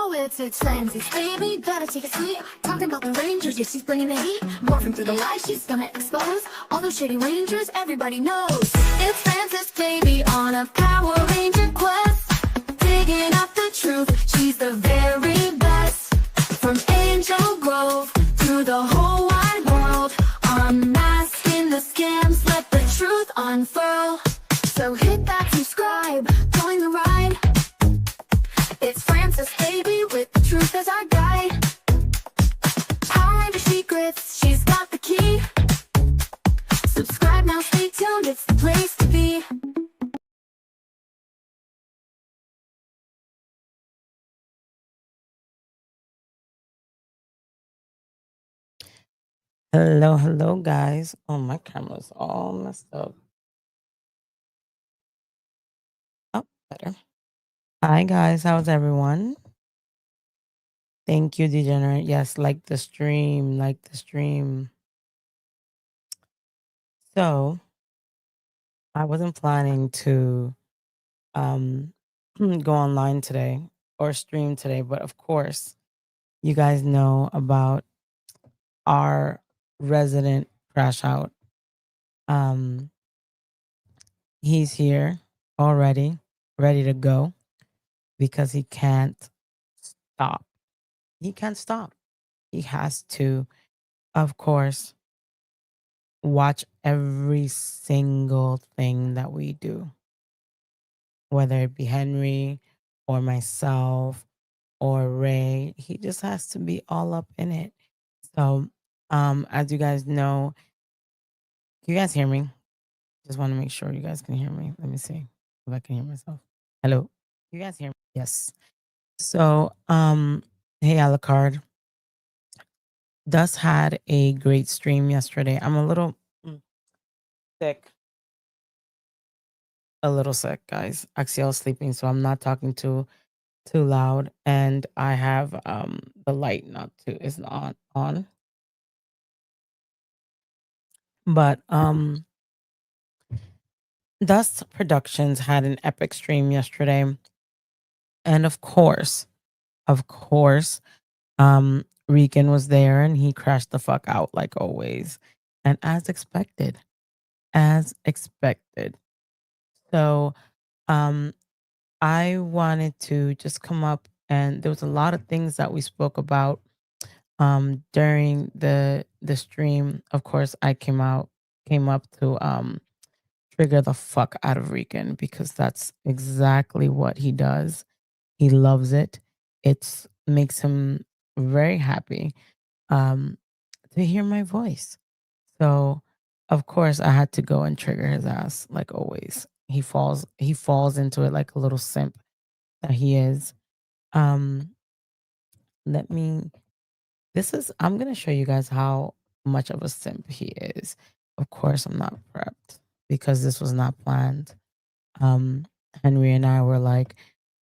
Yo, it's Francis, baby, better take a seat. Talking about the Rangers, yeah, she's bringing the heat. Morphing through the lies, she's gonna expose all those shady Rangers, everybody knows. It's Francis, baby, on a Power Ranger quest. Digging up the truth, she's the very best. From Angel Grove to the whole wide world, unmasking the scams, let the truth unfurl. So hit that subscribe, join the ride. It's Francis, baby, with the truth as our guide. Power Ranger secrets, she's got the key. Subscribe now, stay tuned, it's the place to be. Hello, guys. Oh, my camera's all messed up. Oh, better. Hi, guys. How's everyone? Thank you, Degenerate. Yes, like the stream, like the stream. So, I wasn't planning to go online today or stream today, but of course, you guys know about our resident crash out. He's here already, ready to go because he can't stop. He can't stop. He has to, of course, watch every single thing that we do, whether it be Henry or myself or Ray. He just has to be all up in it. So, as you guys know, can you guys hear me? Just want to make sure you guys can hear me. Let me see if I can hear myself. Hello. You guys hear me? Yes. So, hey, Alucard. Dust had a great stream yesterday. I'm a little sick. A little sick, guys. Axiel's sleeping, so I'm not talking too loud. And I have the light is not on. But Dust Productions had an epic stream yesterday. And of course, Rican was there and he crashed the fuck out like always. And as expected. So I wanted to just come up, and there was a lot of things that we spoke about during the stream. Of course, I came up to trigger the fuck out of Rican because that's exactly what he does. He loves it. It makes him very happy to hear my voice. So, of course, I had to go and trigger his ass like always. He falls into it like a little simp that he is. I'm going to show you guys how much of a simp he is. Of course, I'm not prepped because this was not planned. Henry and I were like,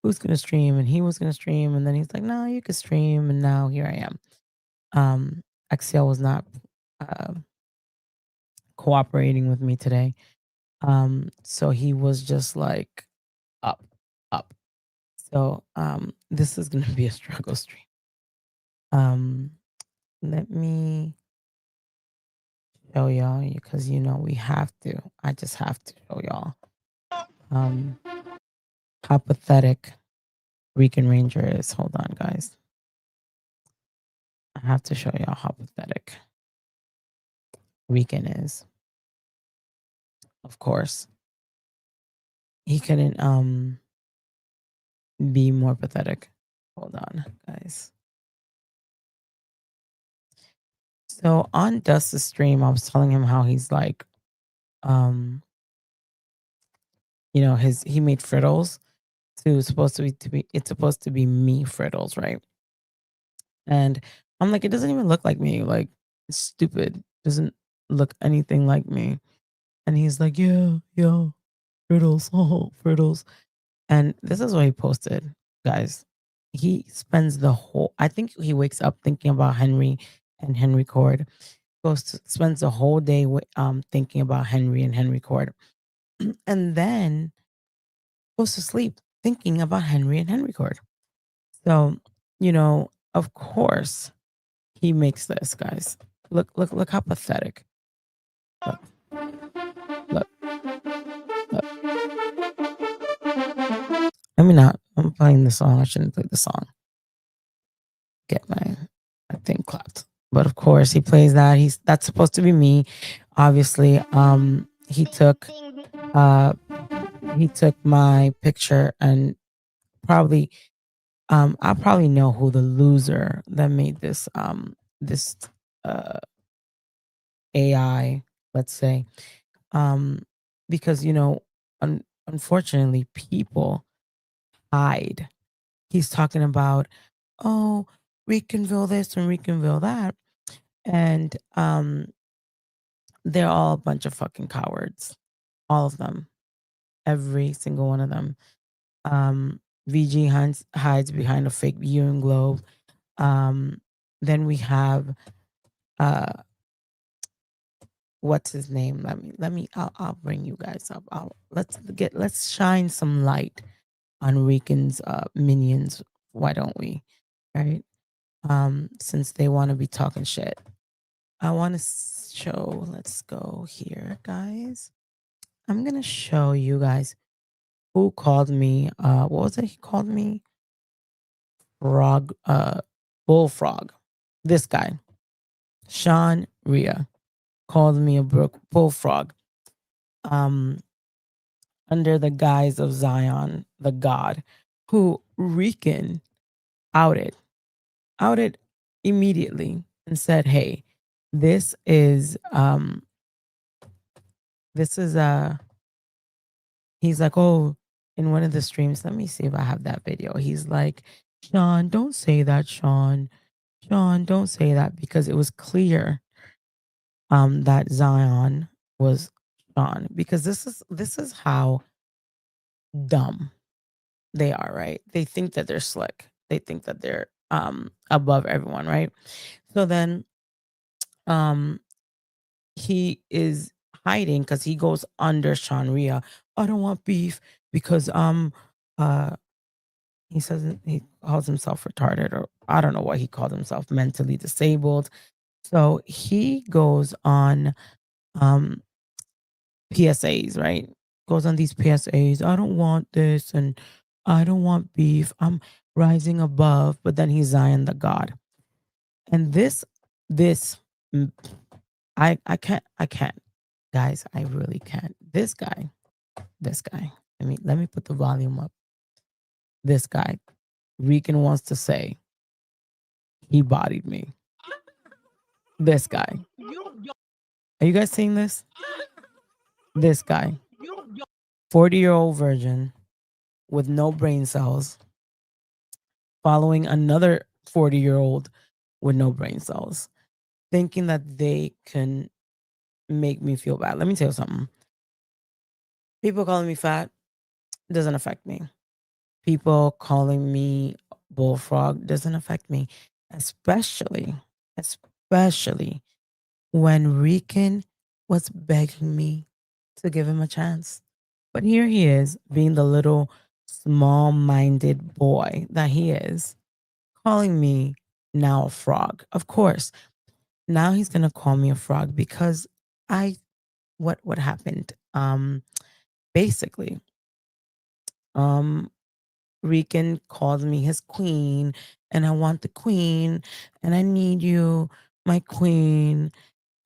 who's going to stream? And he was going to stream. And then he's like, no, you can stream. And now here I am. Axiel was not cooperating with me today. So he was just like up. So this is gonna be a struggle stream. Let me show y'all because we have to. I just have to show y'all how pathetic Rican Ranger is. Hold on, guys. I have to show y'all how pathetic Rican is. Of course. He couldn't be more pathetic. Hold on, guys. So on Dust's stream, I was telling him how he's like, he made frittles it's supposed to be me frittles, right? And I'm like, it doesn't even look like me. Like, it's stupid. Doesn't look anything like me. And he's like, yeah, frittles, oh, frittles. And this is what he posted, guys. He spends I think he wakes up thinking about Henry and Henry Cord. Spends the whole day thinking about Henry and Henry Cord. And then goes to sleep thinking about Henry and Henry Cord. So of course he makes this, guys. Look how pathetic. Look, look, look. Let me not. I'm playing the song. I shouldn't play the song. Get my thing clapped. But of course he plays that. That's supposed to be me. Obviously, he took my picture and probably I'll probably know who the loser that made this uh AI, let's say. Um because unfortunately people hide. He's talking about, oh, Ricanville this and Ricanville that. And they're all a bunch of fucking cowards. All of them. Every single one of them. VG hides behind a fake viewing globe. Then we have uh what's his name? I'll bring you guys up. Let's shine some light on Rican's minions. Why don't we? Right? Since they want to be talking shit. I want to show, let's go here, guys. I'm gonna show you guys who called me. What was it? He called me frog, bullfrog. This guy, Sean Rhea, called me a bullfrog. Under the guise of Zion, the god, who Rican outed immediately and said, "Hey, this is this is he's like, oh, in one of the streams, let me see if I have that video. He's like, Sean, don't say that, Sean. Sean, don't say that, because it was clear that Zion was Sean, because this is how dumb they are, right? They think that they're slick. They think that they're above everyone, right? So then um he is hiding because he goes under Sean Rhea. I don't want beef because uh he says he calls himself retarded, or I don't know what he called himself, mentally disabled. So he goes on um PSAs, right? Goes on these PSAs. I don't want this and I don't want beef. I'm rising above, but then he's Zion the God. And this mm, I can't, guys, I really can't. This guy. Let me put the volume up. This guy, Rican, wants to say he bodied me. This guy. Are you guys seeing this? This guy, 40-year-old virgin with no brain cells, following another 40-year-old with no brain cells, thinking that they can make me feel bad. Let me tell you something. People calling me fat doesn't affect me. People calling me bullfrog doesn't affect me, especially, especially when Rican was begging me to give him a chance. But here he is, being the little small minded boy that he is, calling me now a frog. Of course, now he's gonna call me a frog because I what happened? Basically, um Rican called me his queen, and I want the queen, and I need you, my queen.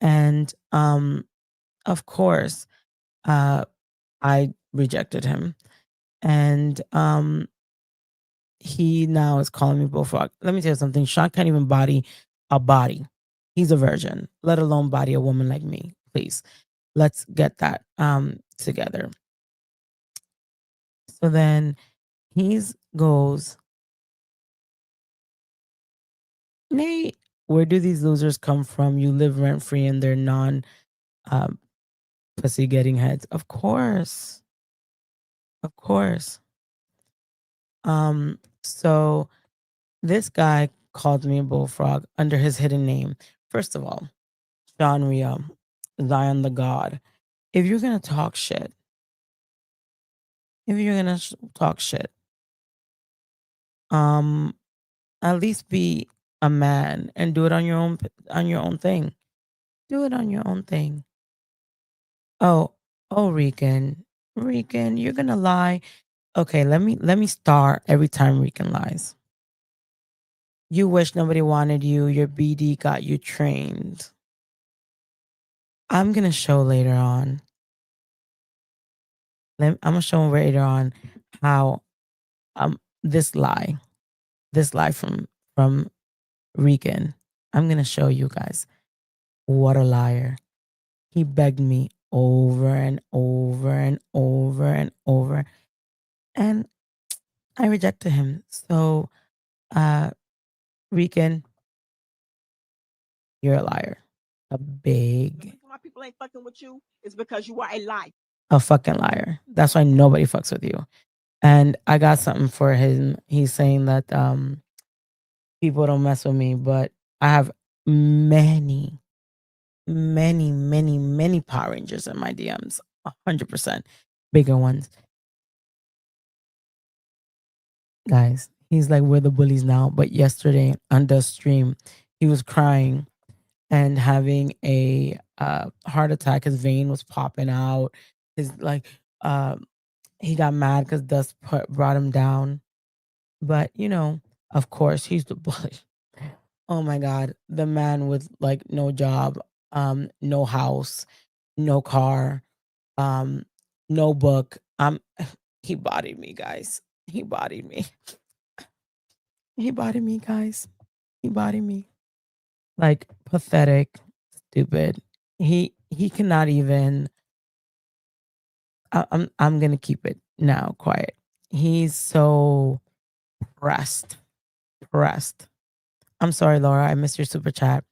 And of course, uh I rejected him. And he now is calling me bullfrog. Let me tell you something. Sean can't even body a body. He's a virgin, let alone body a woman like me. Please, let's get that together. So then he's goes, Nate, where do these losers come from? You live rent free and they're non um, pussy getting heads. Of course. Of course. So this guy called me a bullfrog under his hidden name. First of all, Sean Rhea, Zion the God. If you're gonna talk shit, if you're gonna talk shit, um, At least be a man and do it on your own thing. Do it on your own thing. Oh, oh, Rican, you're gonna lie. Okay, let me start every time Rican lies. You wish nobody wanted you. Your BD got you trained. I'm gonna show later on. I'm gonna show later on how this lie from Rican. I'm gonna show you guys what a liar. He begged me over and over and over and over, and I rejected him. So, uh, Rican, you're a liar. A big, Why people ain't fucking with you is because you are a liar. a fucking liar. That's why nobody fucks with you. And I got something for him. He's saying that people don't mess with me, but I have many, many Power Rangers in my DMs. 100% bigger ones. Guys, he's like, we're the bullies now. But yesterday on the stream, he was crying and having a heart attack. His vein was popping out. His like, uh, he got mad because Dust brought him down. But of course, he's the bully. Oh my God, the man with like no job, no house, no car, um, no book. He bodied me, guys. He bodied me. He bodied me, guys. He bodied me. Like pathetic, stupid. He cannot even. I'm gonna keep it now quiet. He's so pressed, pressed. I'm sorry, Laura. I missed your super chat.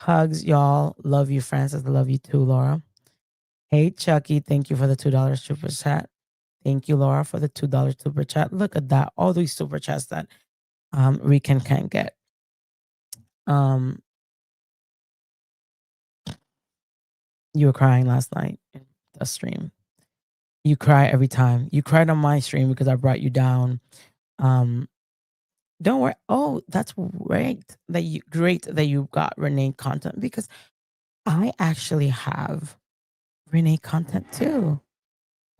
Hugs, y'all. Love you, Francis. I love you too, Laura. Hey, Chucky. Thank you for the $2 super chat. Thank you, Laura, for the $2 super chat. Look at that. All these super chats that Rican can't get. Um, you were crying last night in the stream. You cry every time. You cried on my stream because I brought you down. Um, don't worry. Oh, that's great that you got Renee content because I actually have Renee content too.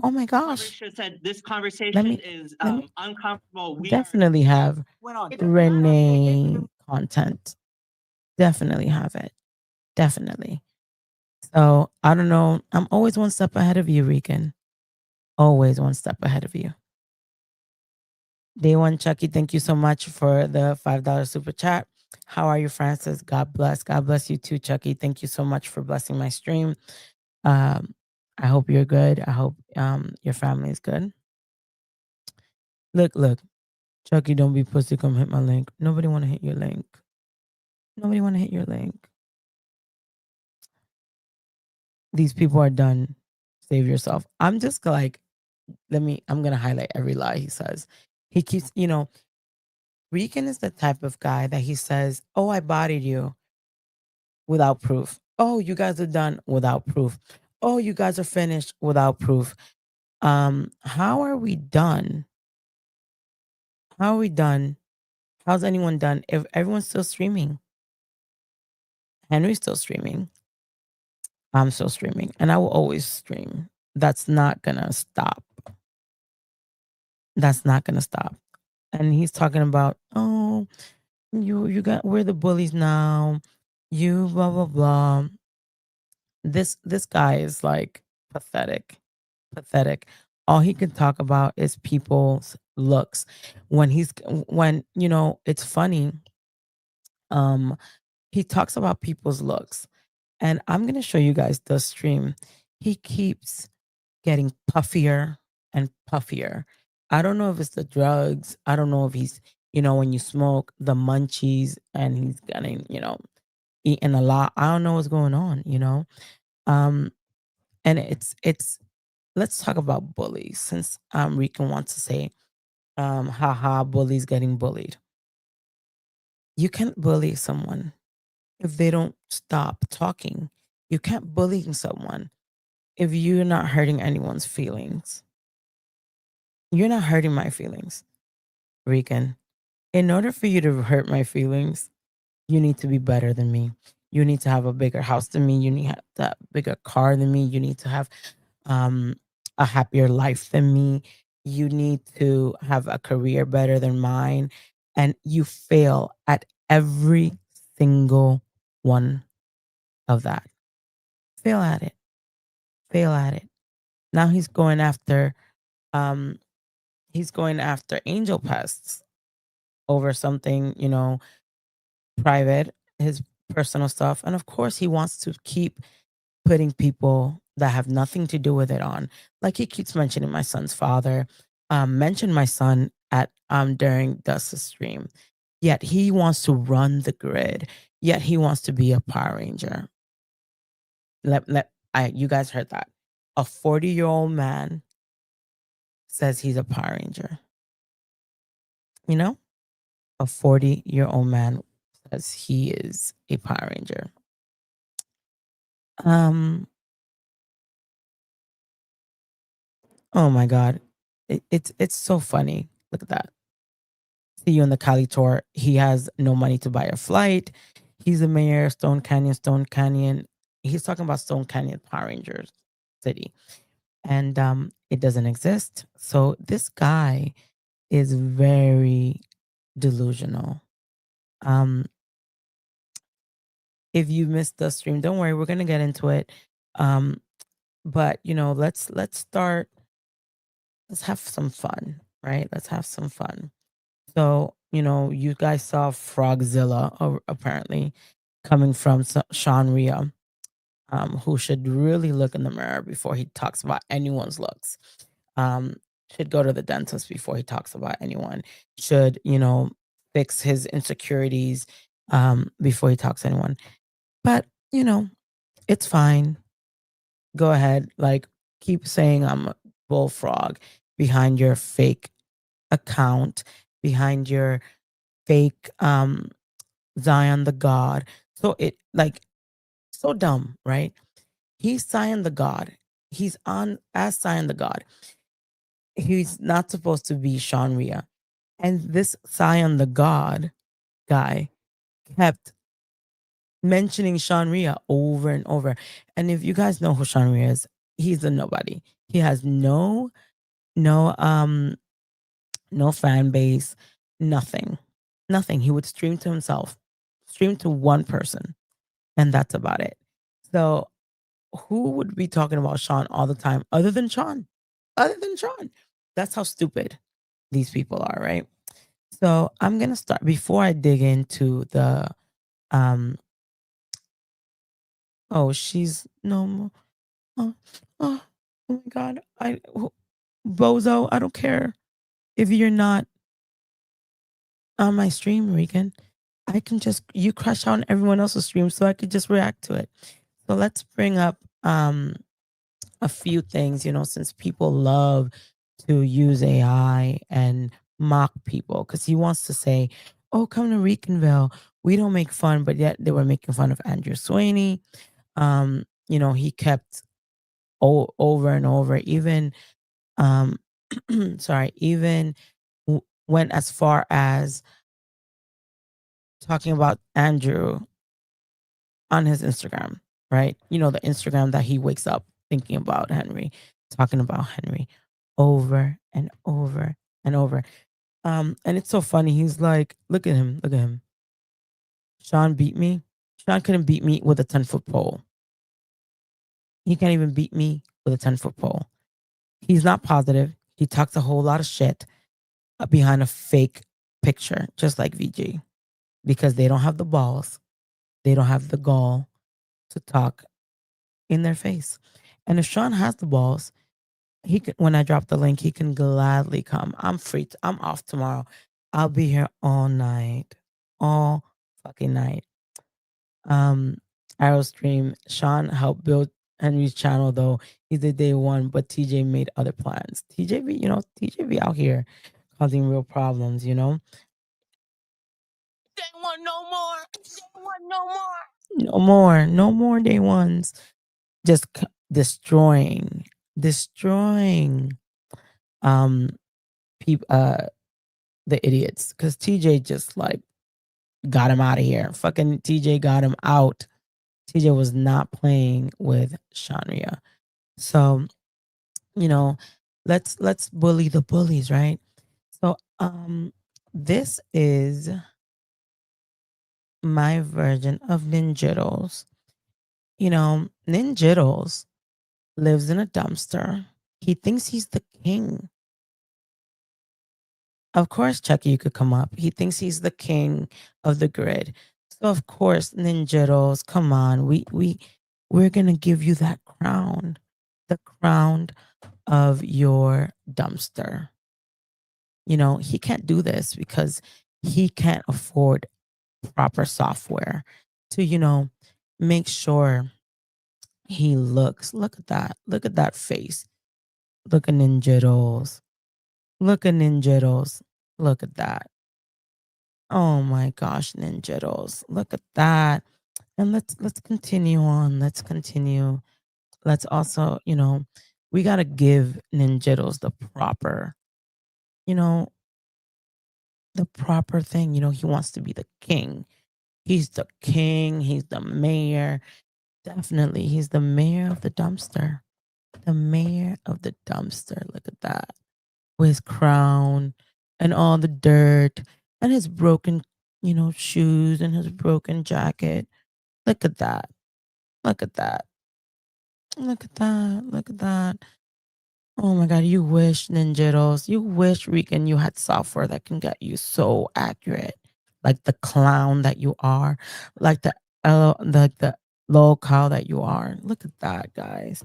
Oh my gosh. Said this conversation is uncomfortable. We definitely have Renee content. Definitely have it. Definitely. So I don't know. I'm always one step ahead of you, Rican. Always one step ahead of you. Day one, Chucky, thank you so much for the $5 super chat. How are you, Francis? God bless. God bless you too, Chucky. Thank you so much for blessing my stream. I hope you're good. I hope your family is good. Look. Chucky, don't be pussy. Come hit my link. Nobody want to hit your link. Nobody want to hit your link. These people are done. Save yourself. I'm just like, I'm going to highlight every lie he says. He keeps, Rican is the type of guy that he says, oh, I bodied you without proof. Oh, you guys are done without proof. Oh, you guys are finished without proof. How are we done? How are we done? How's anyone done if everyone's still streaming? Henry's still streaming. I'm still streaming, and I will always stream. That's not gonna stop. That's not gonna stop. And he's talking about, oh, we're the bullies now. You blah blah blah. This guy is like pathetic. Pathetic. All he can talk about is people's looks. When it's funny. Um, he talks about people's looks. And I'm going to show you guys the stream. He keeps getting puffier and puffier. I don't know if it's the drugs. I don't know if he's, when you smoke the munchies and he's getting, eating a lot. I don't know what's going on. Um, and it's let's talk about bullies since Rican wants to say, haha, bullies getting bullied. You can't bully someone if they don't stop talking. You can't bully someone if you're not hurting anyone's feelings. You're not hurting my feelings, Rican. in order for you to hurt my feelings, you need to be better than me. You need to have a bigger house than me. You need to have a bigger car than me. You need to have um, a happier life than me. You need to have a career better than mine. And you fail at every single one of that. Fail at it. Fail at it. Now um he's going after angel pests over something, private, his personal stuff. And of course he wants to keep putting people that have nothing to do with it on. Like he keeps mentioning my son's father, mentioned my son at during Dust's stream. Yet he wants to run the grid. Yet he wants to be a Power Ranger. You guys heard that. A 40-year-old man says he's a Power Ranger. You know? A 40-year-old man says he is a Power Ranger. Oh my God. It's so funny. Look at that. See you on the Cali tour. He has no money to buy a flight. He's the mayor of Stone Canyon. He's talking about Stone Canyon Power Rangers City. And it doesn't exist. So this guy is very delusional. If you missed the stream, don't worry, we're gonna get into it. But let's start. Let's have some fun, right? Let's have some fun. So, you guys saw Frogzilla apparently coming from Sean Rhea, who should really look in the mirror before he talks about anyone's looks. Should go to the dentist before he talks about anyone. Should, fix his insecurities before he talks to anyone. But, it's fine. Go ahead. Like, keep saying I'm a bullfrog behind your fake account, behind your fake Zion the God. So so dumb, right? He's Zion the God. He's on as Zion the God. He's not supposed to be Sean Rhea. And this Zion the God guy kept mentioning Sean Rhea over and over. And if you guys know who Sean Rhea is, he's a nobody. He has no fan base, nothing. Nothing. He would stream to himself, stream to one person, and that's about it. So who would be talking about Sean all the time other than Sean? Other than Sean. That's how stupid these people are, right? So I'm gonna start before I dig into the oh, she's no more. Oh, oh, oh my God. Bozo, I don't care if you're not on my stream, Rican. I can just, you crash out on everyone else's stream so I could just react to it. So let's bring up a few things, since people love to use AI and mock people because he wants to say, oh, come to Ricanville. We don't make fun, but yet they were making fun of Andrew Sweeney. He kept over and over, even sorry, even went as far as talking about Andrew on his Instagram, right? The Instagram that he wakes up thinking about Henry, talking about Henry over and over and over. And it's so funny. He's like, look at him. Sean beat me. Sean couldn't beat me with a 10-foot pole. He can't even beat me with a 10-foot pole. He's not positive. He talks a whole lot of shit behind a fake picture, just like VG, because they don't have the balls. They don't have the gall to talk in their face. And if Sean has the balls, he can, when I drop the link, he can gladly come. I'm free. I'm off tomorrow. I'll be here all night. All fucking night. Arrow stream. Sean helped build Henry's channel though. He did day one, but TJ made other plans. TJ be out here causing real problems, They want no more. They want no more. No more. No more day ones. Just destroying. People the idiots, because TJ just like got him out of here. Fucking TJ got him out. TJ was not playing with Shanria. So, you know, let's bully the bullies, right? So, this is my version of Ninjittles. Ninjittles lives in a dumpster. He thinks he's the king. Of course, Chucky, you could come up. He thinks he's the king of the grid. So of course, Ninjittles, come on. We're gonna give you that crown. The crown of your dumpster. He can't do this because he can't afford proper software to, make sure he looks. Look at that. Look at that face. Look at Ninjittles. Look at Ninjittles. Look at that. Oh my gosh, Ninjittles. Look at that. And let's continue on. Let's continue. Let's also, we gotta give Ninjittles you know, the proper thing. He wants to be the king. He's the king. He's the mayor. Definitely, he's the mayor of the dumpster. The mayor of the dumpster. Look at that. With his crown and all the dirt and his broken, shoes and his broken jacket. Look at that. Look at that. Look at that. Look at that. Oh my God, you wish, Ninjitos, you wish, Rican, you had software that can get you so accurate. Like the clown that you are, like the lolcow that you are. Look at that, guys.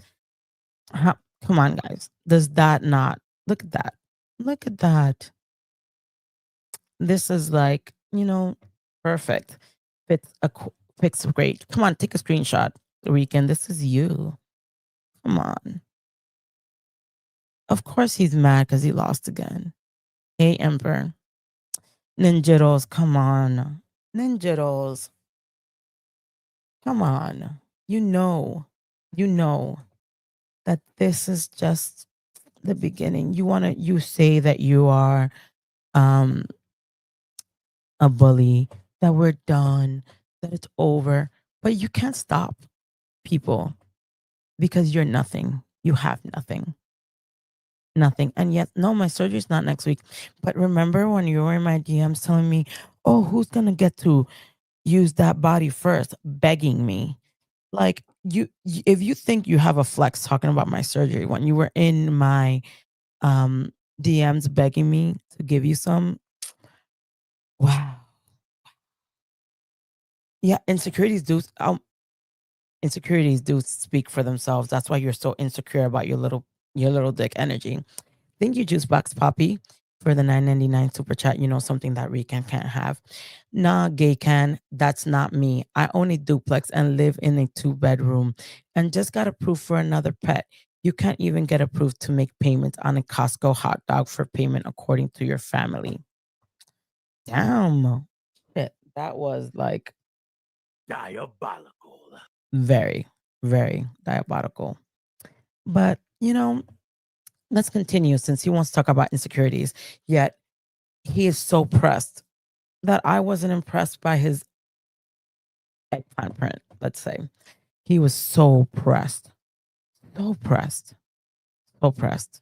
Come on, guys. Does that not look at that? Look at that. This is like, perfect. Fits great. Come on, take a screenshot, Rican. This is you. Come on. Of course he's mad because he lost again. Hey, Emperor. Ninjitos, come on. Ninjitos. Come on. You know that this is just the beginning. You say that you are um a bully, that we're done, that it's over, but you can't stop people because you're nothing. You have nothing. Nothing. And yet, no, my surgery's not next week. But remember when you were in my DMs telling me, oh, who's going to get to use that body first, begging me? Like, if you think you have a flex talking about my surgery, when you were in my DMs begging me to give you some, wow. Yeah, insecurities do speak for themselves. That's why you're so insecure about your little dick energy. Thank you, Juicebox Poppy, for the 9.99 super chat. Something that Rican can't have. Nah, gay can. That's not me. I own a duplex and live in a 2-bedroom and just got approved for another pet. You can't even get approved to make payments on a Costco hot dog for payment according to your family. Damn. Shit, that was like diabolical. Very, very diabolical. But, let's continue since he wants to talk about insecurities. Yet he is so pressed that I wasn't impressed by his eggplant print, let's say. He was so pressed, so pressed, so pressed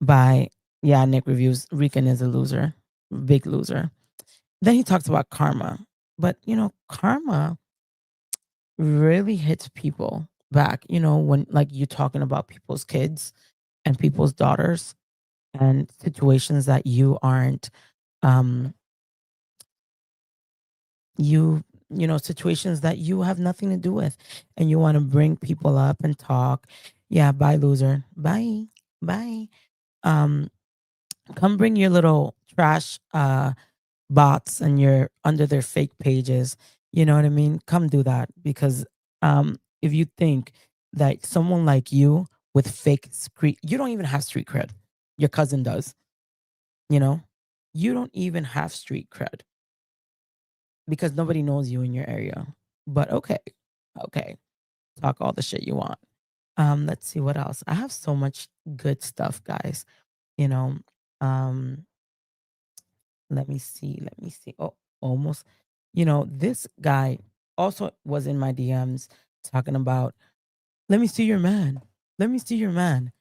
by, yeah, Nick reviews, Rican is a loser, big loser. Then he talks about karma. But, karma really hits people back, when like you talking about people's kids and people's daughters and situations that you aren't um situations that you have nothing to do with, and you want to bring people up and talk. Yeah, bye, loser. Bye. um Come bring your little trash bots and your under their fake pages. You know what I mean? Come do that, because if you think that someone like you with fake street, you don't even have street cred. Your cousin does. You know, you don't even have street cred because nobody knows you in your area. But okay, talk all the shit you want. Let's see what else. I have so much good stuff, guys. You know, um, Let me see. Let me see. Oh, almost. This guy also was in my DMs talking about, let me see your man. Let me see your man.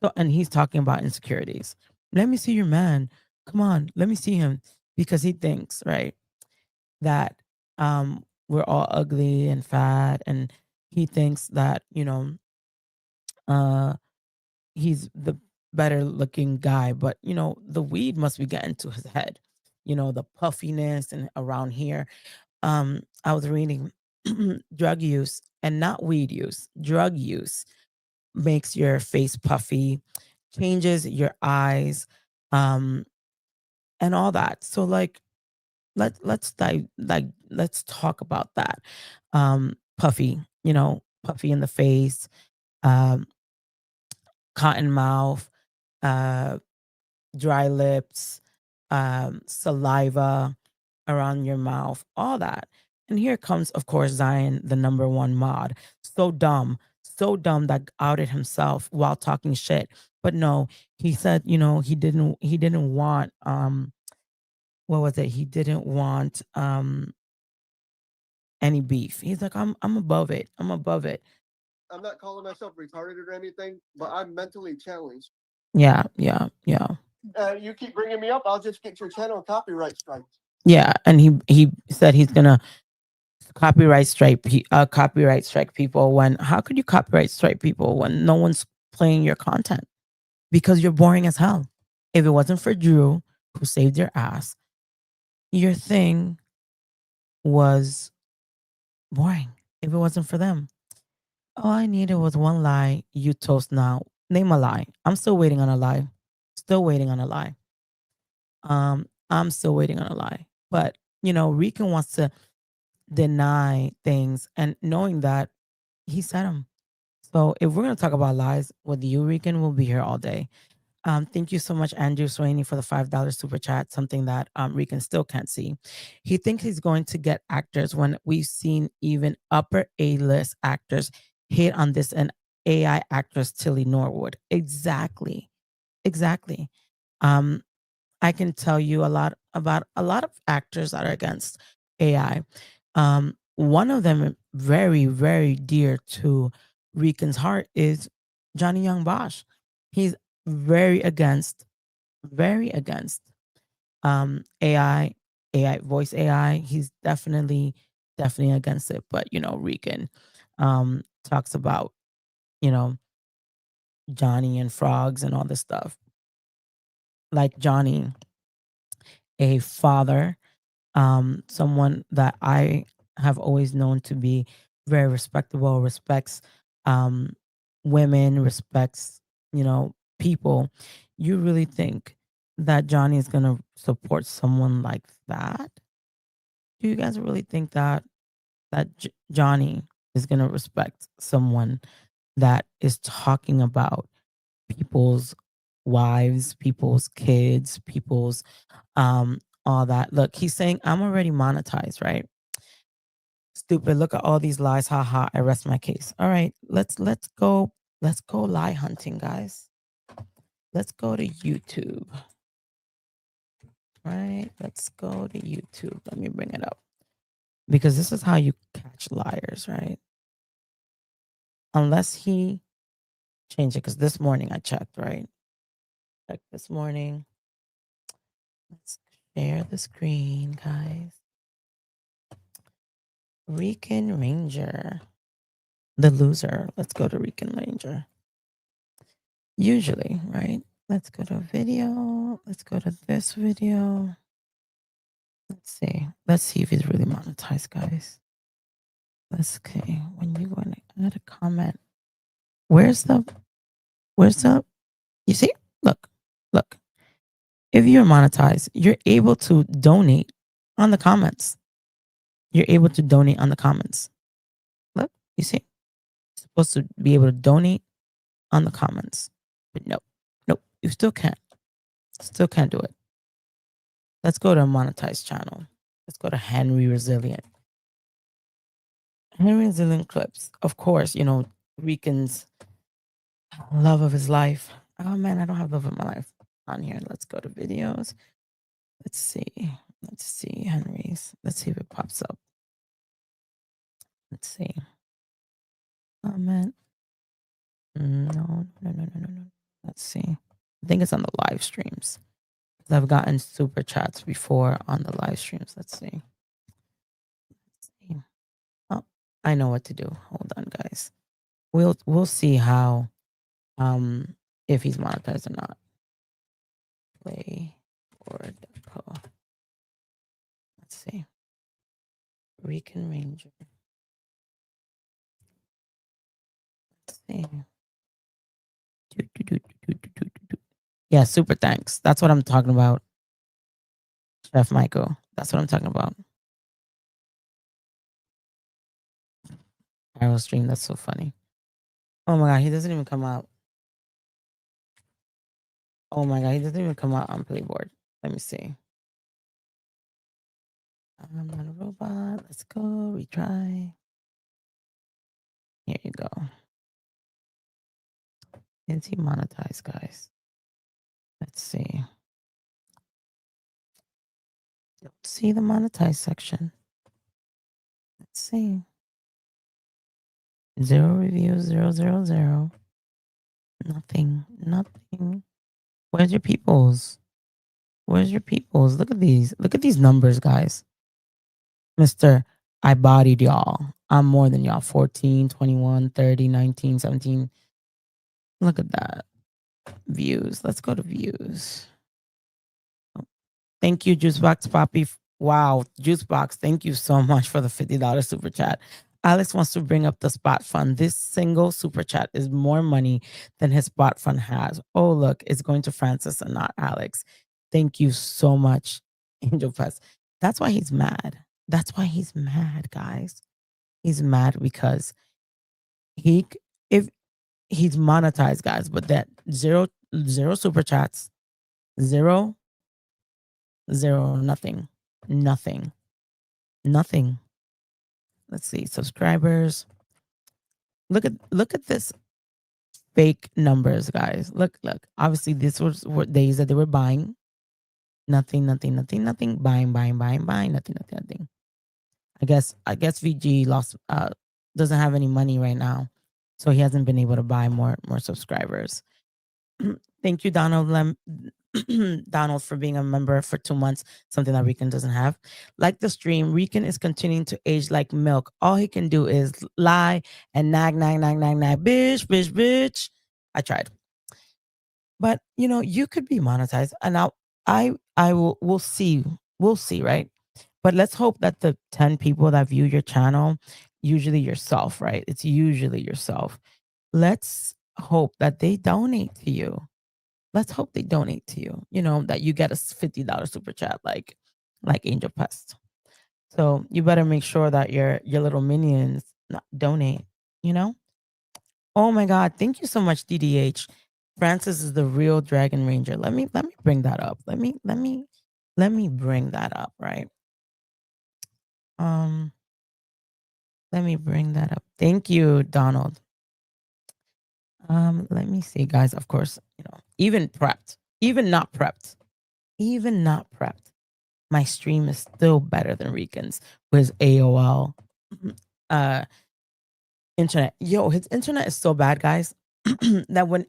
So, and he's talking about insecurities. Let me see your man. Come on, let me see him. Because he thinks, right, that we're all ugly and fat. And he thinks that, uh he's the better looking guy, but the weed must be getting to his head. The puffiness and around here. I was reading drug use, and not weed use. Drug use makes your face puffy, changes your eyes, um, and all that. So like let's talk about that. Puffy, puffy in the face, um, cotton mouth, uh dry lips, saliva around your mouth, all that. And here comes, of course, Zion, the number one mod. So dumb that outed himself while talking shit. But no, he said, he didn't want what was it? He didn't want any beef. He's like, I'm above it. I'm above it. I'm not calling myself retarded or anything, but I'm mentally challenged. Yeah, yeah, yeah. You keep bringing me up, I'll just get your channel copyright strikes. Yeah, and he said he's gonna copyright strike people. When How could you copyright strike people when no one's playing your content? Because you're boring as hell. If it wasn't for Drew, who saved your ass, your thing was boring. If it wasn't for them, all I needed was one lie. You toast now. Name a lie. I'm still waiting on a lie. Still waiting on a lie. I'm still waiting on a lie. But Rican wants to deny things, and knowing that he said them. So if we're gonna talk about lies with you, Rican, we'll be here all day. Thank you so much, Andrew Swaney, for the $5 super chat. Something that Rican still can't see. He thinks he's going to get actors when we've seen even upper A-list actors hate on this and AI actress Tilly Norwood. Exactly, exactly. I can tell you a lot about a lot of actors that are against AI. One of them, very, very dear to Rican's heart, is Johnny Young Bosch. He's very against AI, voice AI. He's definitely against it. But Rican talks about you know Johnny and frogs and all this stuff. Like Johnny, a father, someone that I have always known to be very respectable, respects women, respects, people. You really think that Johnny is going to support someone like that? Do you guys really think that Johnny is going to respect someone that is talking about people's wives, people's kids, people's all that? Look, he's saying I'm already monetized, right? Stupid. Look at all these lies. Ha ha. I rest my case. All right. Let's go lie hunting, guys. Let's go to YouTube. Right? Let's go to YouTube. Let me bring it up. Because this is how you catch liars, right? Unless he changed it. Because this morning I checked, right? Check this morning. Let's share the screen, guys. Rican Ranger. The loser. Let's go to Rican Ranger. Usually, right? Let's go to video. Let's go to this video. Let's see. Let's see if he's really monetized, guys. Let's see. When you go and add a comment, where's the, you see? Look. If you're monetized, you're able to donate on the comments. You're able to donate on the comments. Look, you see? You're supposed to be able to donate on the comments. But nope, you still can't. Still can't do it. Let's go to a monetized channel. Let's go to Henry Resilient. Henry Resilient clips. Of course, Rican's love of his life. Oh man, I don't have love of my life on here. Let's go to videos. Let's see, Henry's. Let's see if it pops up. Let's see. Comment. No. Let's see. I think it's on the live streams. I've gotten super chats before on the live streams. Let's see. Oh, I know what to do. Hold on, guys. We'll see how if he's monetized or not. Play or depo. Let's see. Rican Ranger. Let's see. Yeah, super thanks. That's what I'm talking about. Chef Michael. That's what I'm talking about. Arrow stream, that's so funny. Oh my god, he doesn't even come out. Oh my god, he doesn't even come out on Playboard. Let me see. I'm not a robot. Let's go. Retry. Here you go. Is he monetized, guys? Let's see. Don't see the monetized section. Let's see. 0 reviews, 000. Nothing. Where's your peoples? Where's your peoples? Look at these. Look at these numbers, guys. Mr. I bodied y'all. I'm more than y'all. 14, 21, 30, 19, 17. Look at that. Views. Let's go to views. Thank you, Juicebox Poppy. Wow, Juicebox, thank you so much for the $50 super chat. Alex wants to bring up the spot fund. This single super chat is more money than his spot fund has. Oh, look, it's going to Francis and not Alex. Thank you so much, Angel Fest. That's why he's mad. That's why he's mad, guys. He's mad because if he's monetized, guys, but that zero super chats, zero, nothing. Let's see, subscribers. Look at this fake numbers, guys. Look. Obviously, this was what days that they were buying. Nothing. Buying. Nothing. I guess VG lost doesn't have any money right now, so he hasn't been able to buy more subscribers. Thank you, Donald Donald, for being a member for 2 months, something that Rican doesn't have. Like the stream, Rican is continuing to age like milk. All he can do is lie and nag. Bitch. I tried. But you could be monetized. And now we'll see. We'll see, right? But let's hope that the 10 people that view your channel, usually yourself, right? It's usually yourself. Let's hope that they donate to you. Let's hope they donate to you, that you get a $50 super chat like Angel Pest. So you better make sure that your little minions donate, Oh my God. Thank you so much, DDH. Francis is the real Dragon Ranger. Let me bring that up. Let me bring that up, right? Let me bring that up. Thank you, Donald. Let me see, guys. Of course, even not prepped, my stream is still better than Rican's with AOL internet. Yo, his internet is so bad, guys, that when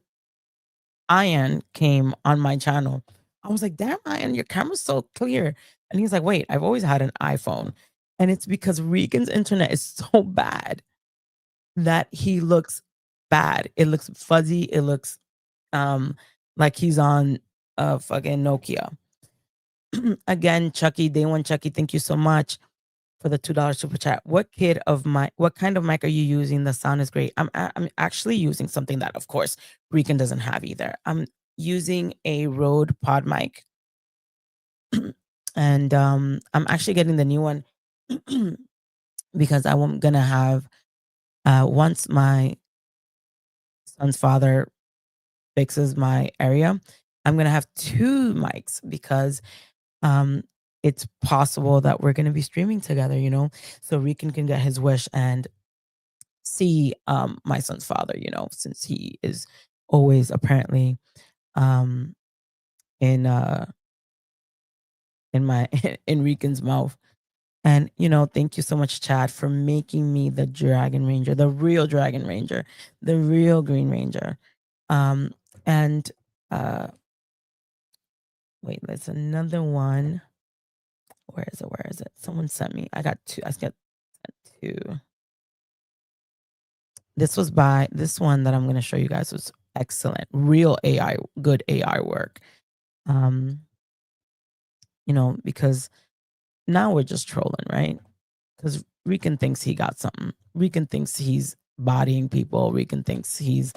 Ian came on my channel, I was like, damn, Ian, your camera's so clear. And he's like, wait, I've always had an iPhone. And it's because Rican's internet is so bad that he looks bad. It looks fuzzy. It looks like he's on a fucking Nokia. Again, Chucky, day one, Chucky, thank you so much for the $2 super chat. What kind of mic are you using? The sound is great. I'm actually using something that, of course, Rican doesn't have either. I'm using a Rode pod mic. And I'm actually getting the new one because I'm gonna have once my son's father fixes my area, I'm gonna have 2 mics because it's possible that we're gonna be streaming together, so Rican can get his wish and see my son's father, since he is always apparently in in my in Rican's mouth. And thank you so much, Chad, for making me the Dragon Ranger, the real Dragon Ranger, the real Green Ranger. And wait, there's another one. Where is it? Where is it? Someone sent me. I got sent two. This one that I'm going to show you guys was excellent. Real AI, good AI work. Because now we're just trolling, right? Because Rican thinks he got something. Rican thinks he's bodying people. Rican thinks he's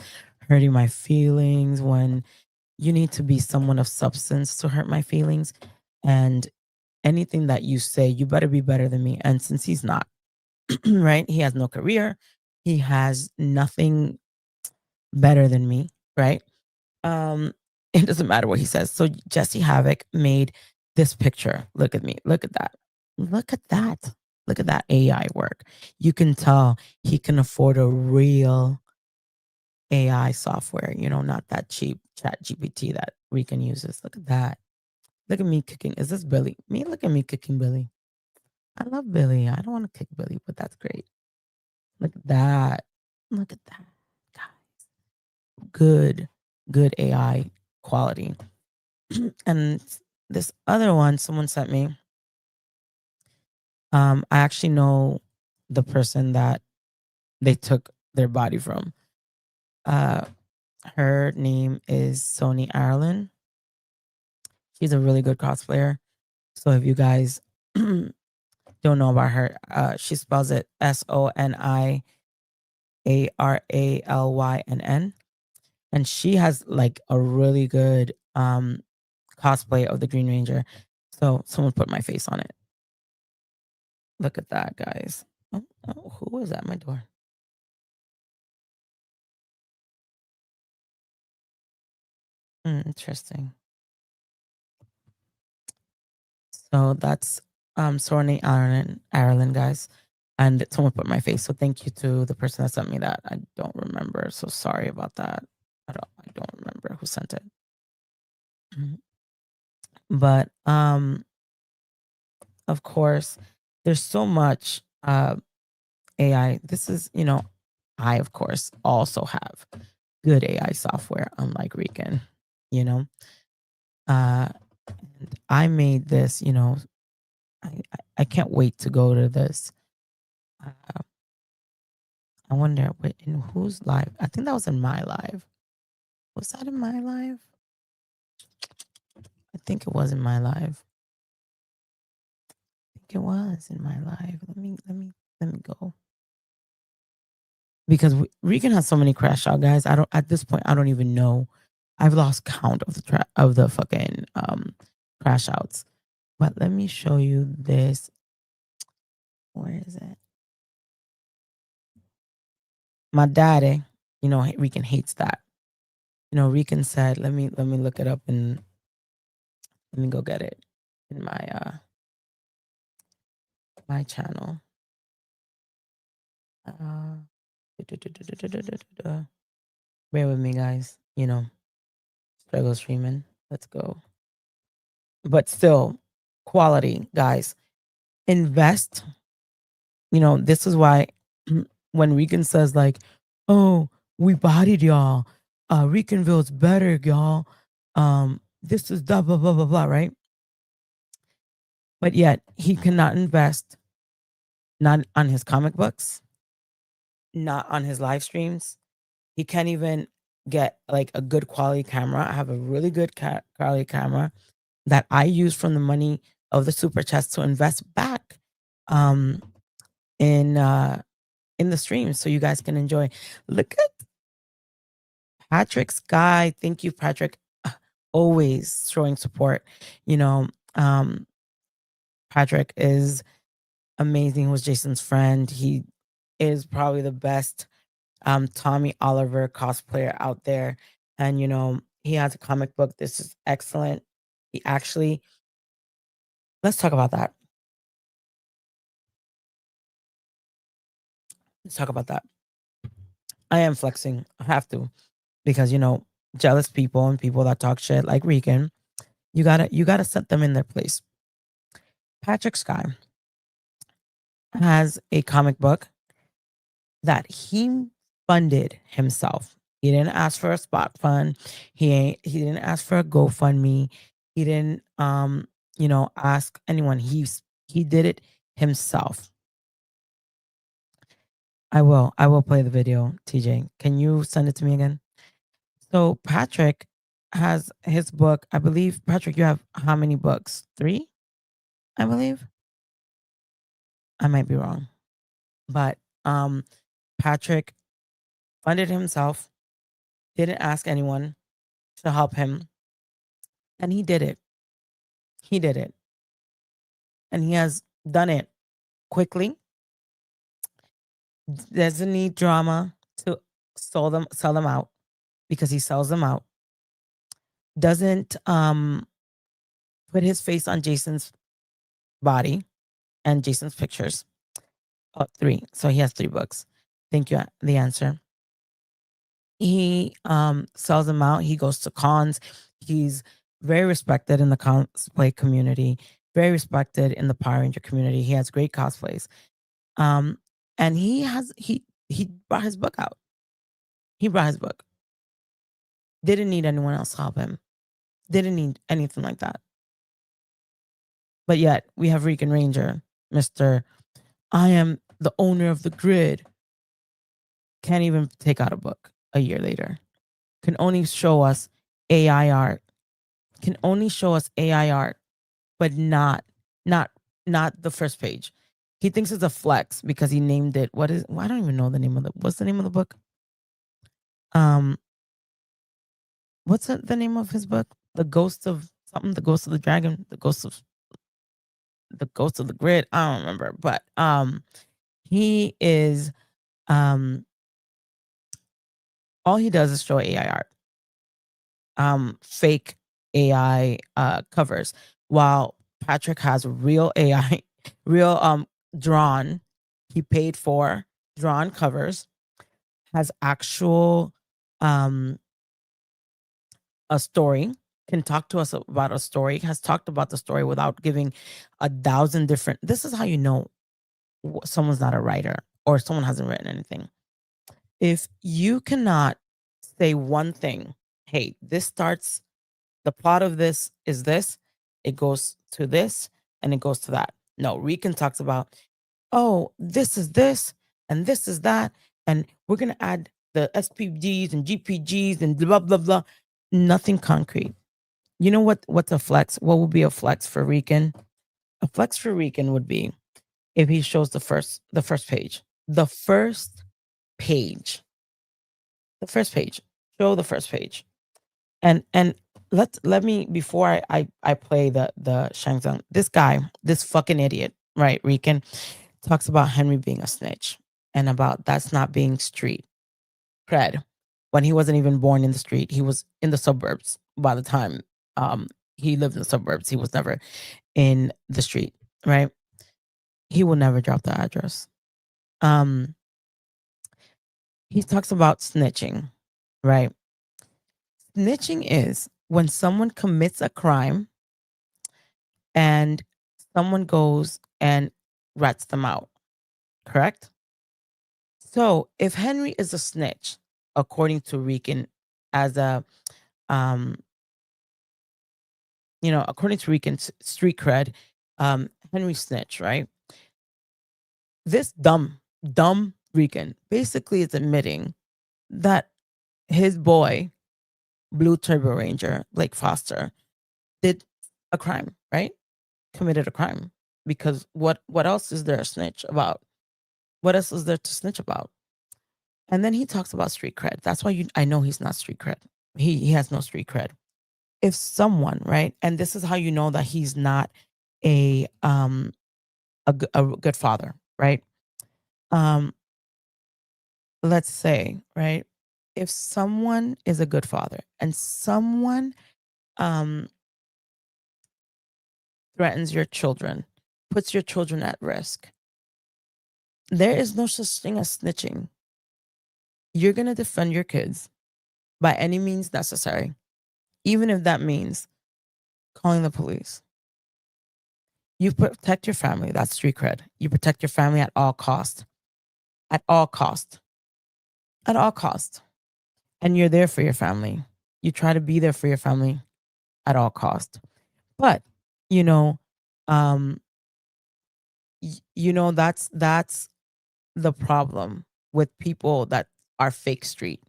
hurting my feelings when you need to be someone of substance to hurt my feelings. And anything that you say, you better be better than me. And since he's not, right? He has no career. He has nothing better than me, right? It doesn't matter what he says. So Jesse Havoc made this picture. Look at me. Look at that. Look at that. Look at that AI work. You can tell he can afford a real AI software, not that cheap chat GPT that Rican uses. Look at that. Look at me kicking. Is this Billy? Look at me kicking Billy. I love Billy. I don't want to kick Billy, but that's great. Look at that. Look at that. Guys. Good AI quality. And this other one someone sent me. I actually know the person that they took their body from. Her name is Sony Ireland. She's a really good cosplayer. So if you guys don't know about her, she spells it SONIARALYNN. And she has like a really good cosplay of the Green Ranger. So someone put my face on it. Look at that, guys. Oh, who is at my door? Interesting. So that's Sorney Ireland, guys. And someone put my face. So thank you to the person that sent me that. I don't remember. So sorry about that. I don't remember who sent it. But of course, there's so much AI. This is, I of course also have good AI software, unlike Rican, and I made this, I can't wait to go to this. I wonder in whose live? I think that was in my live. Was that in my live? I think it was in my live. I think it was in my live. Let me go. Because Regan has so many crash out, guys. At this point I don't even know. I've lost count of the fucking crash outs. But let me show you this. Where is it? My daddy, Rican hates that. Rican said, let me look it up and let me go get it in my my channel. Bear with me, guys. Struggle streaming. Let's go. But still, quality, guys. Invest. This is why when Rican says like, "Oh, we bodied y'all. Ricanville's better, y'all. This is blah blah blah blah blah," right? But yet he cannot invest, not on his comic books, not on his live streams. He can't even get like a good quality camera. I have a really good quality camera that I use from the money of the super chats to invest back in the stream so you guys can enjoy. Look at Patrick Sky. Thank you, Patrick. Always showing support. Patrick is amazing. He was Jason's friend. He is probably the best Tommy Oliver cosplayer out there. And he has a comic book. This is excellent. He actually, let's talk about that. Let's talk about that. I am flexing. I have to, because jealous people and people that talk shit like Rican, you gotta set them in their place. Patrick Sky has a comic book that he funded himself. He didn't ask for a spot fund. He didn't ask for a GoFundMe. He didn't ask anyone. He did it himself. I will play the video, TJ. Can you send it to me again? So Patrick has his book. I believe, Patrick, you have how many books? 3, I believe. I might be wrong. But Patrick funded himself, didn't ask anyone to help him, and he did it. He did it. And he has done it quickly. Doesn't need drama to sell them out, because he sells them out. Doesn't put his face on Jason's body and Jason's pictures. 3. So he has 3 books. Thank you. The answer. He sells them out. He goes to cons. He's very respected in the cosplay community, very respected in the Power Ranger community. He has great cosplays. And he brought his book out. He brought his book. Didn't need anyone else to help him. Didn't need anything like that. But yet we have Rican Ranger, Mr. I am the owner of the grid. Can't even take out a book a year later. Can only show us AI art. Can only show us AI art, but not the first page. He thinks it's a flex because he named it. I don't even know the name of what's the name of the book? What's the name of his book? The Ghost of something, the Ghost of the Dragon, the Ghost of the Grid. I don't remember, but he is all he does is show AI art. Fake AI covers, while Patrick has real AI, real drawn, he paid for drawn covers, has actual a story, can talk to us about a story, has talked about the story without giving 1,000 different. This is how you know someone's not a writer or someone hasn't written anything. If you cannot say one thing, hey, the plot of this is this, it goes to this, and it goes to that. No, Rican talks about, oh, this is this, and this is that, and we're going to add the SPGs and GPGs and blah, blah, blah. Nothing concrete. You know what's a flex? What would be a flex for Rican? A flex for Rican would be if he shows the first page. The first page. The first page. Show the first page. And let me, before I play the Shang Tsung, this guy, this fucking idiot, right, Rican, talks about Henry being a snitch and about that's not being street cred, when he wasn't even born in the street. He was in the suburbs by the time he lived in the suburbs. He was never in the street, right? He will never drop the address. He talks about snitching, right? Snitching is when someone commits a crime and someone goes and rats them out, correct? So if Henry is a snitch, according to Rican, as a according to Rican's street cred, Henry snitch, right? This dumb Rican basically is admitting that his boy, Blue Turbo Ranger, Blake Foster, did a crime, right? Committed a crime. Because what else is there to snitch about? What else is there to snitch about? And then he talks about street cred. That's why I know he's not street cred. He has no street cred. If someone, right, and this is how you know that he's not a good father, right? Let's say, right, if someone is a good father and someone threatens your children, puts your children at risk, there is no such thing as snitching. You're going to defend your kids by any means necessary, even if that means calling the police, You protect your family. That's street cred. You protect your family at all cost. At all cost. At all cost. And you're there for your family. You try to be there for your family at all cost. But, you know, um, that's the problem with people that are fake street.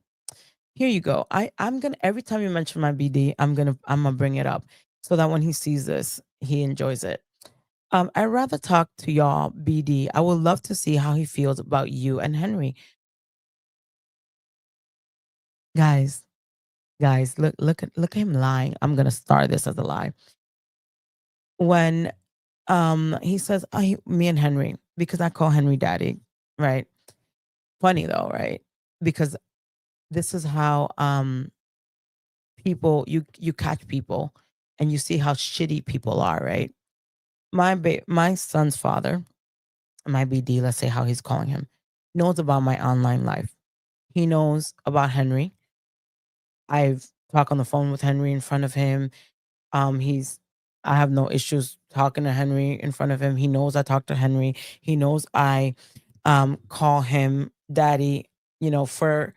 Here you go. I'm gonna every time you mention my BD, I'm gonna bring it up so that when he sees this, he enjoys it. I'd rather talk to y'all, BD. I would love to see how he feels about you and Henry. Guys, look at him lying. I'm gonna start this as a lie. When he says me and Henry, because I call Henry daddy, right? Funny though, right? Because this is how people you catch people and you see how shitty people are, right? My son's father, my BD, let's say how he's calling him, knows about my online life. He knows about Henry. I've talked on the phone with Henry in front of him. He's I have no issues talking to Henry in front of him. He knows I talk to Henry. He knows I call him daddy, for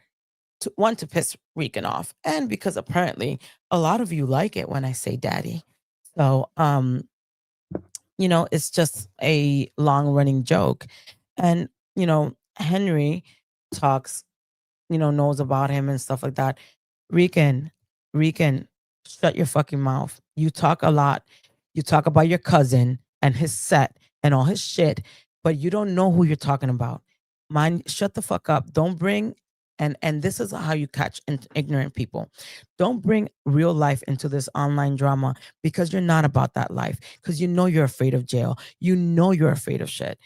to piss Rican off. And because apparently a lot of you like it when I say daddy. So it's just a long running joke. And, Henry talks, knows about him and stuff like that. Rican, Rican, shut your fucking mouth. You talk a lot. You talk about your cousin and his set and all his shit, but you don't know who you're talking about. Mind, shut the fuck up. Don't bring and this is how you catch ignorant people. Don't bring real life into this online drama because you're not about that life. Because you're afraid of jail. You're afraid of shit.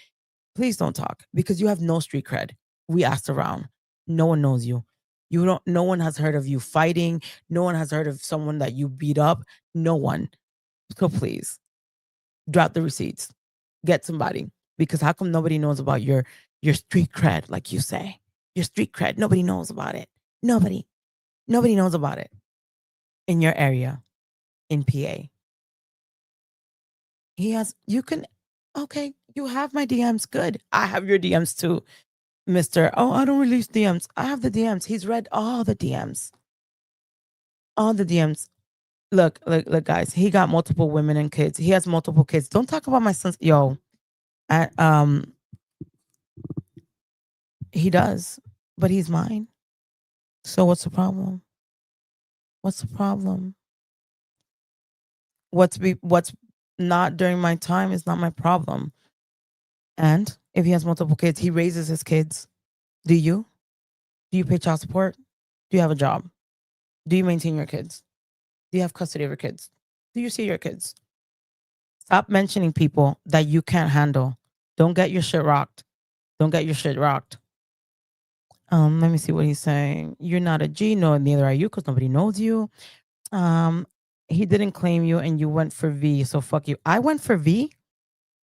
Please don't talk because you have no street cred. We asked around. No one knows you. No one has heard of you fighting. No one has heard of someone that you beat up. No one. So please drop the receipts. Get somebody. Because how come nobody knows about your street cred, like you say? Your street cred. Nobody knows about it. Nobody. Nobody knows about it. In your area. In PA. Okay, you have my DMs. Good. I have your DMs too. Mr. Oh, I don't release DMs. I have the DMs. He's read all the DMs. All the DMs. Look, guys. He got multiple women and kids. He has multiple kids. Don't talk about my son's. Yo, I, he does, but he's mine. So what's the problem? What's the problem? What's not during my time is not my problem. And if he has multiple kids, he raises his kids. Do you? Do you pay child support? Do you have a job? Do you maintain your kids? Do you have custody of your kids? Do you see your kids? Stop mentioning people that you can't handle. Don't get your shit rocked. Don't get your shit rocked. Let me see what he's saying. You're not a G, no, neither are you, because nobody knows you. He didn't claim you and you went for V, so fuck you. I went for V?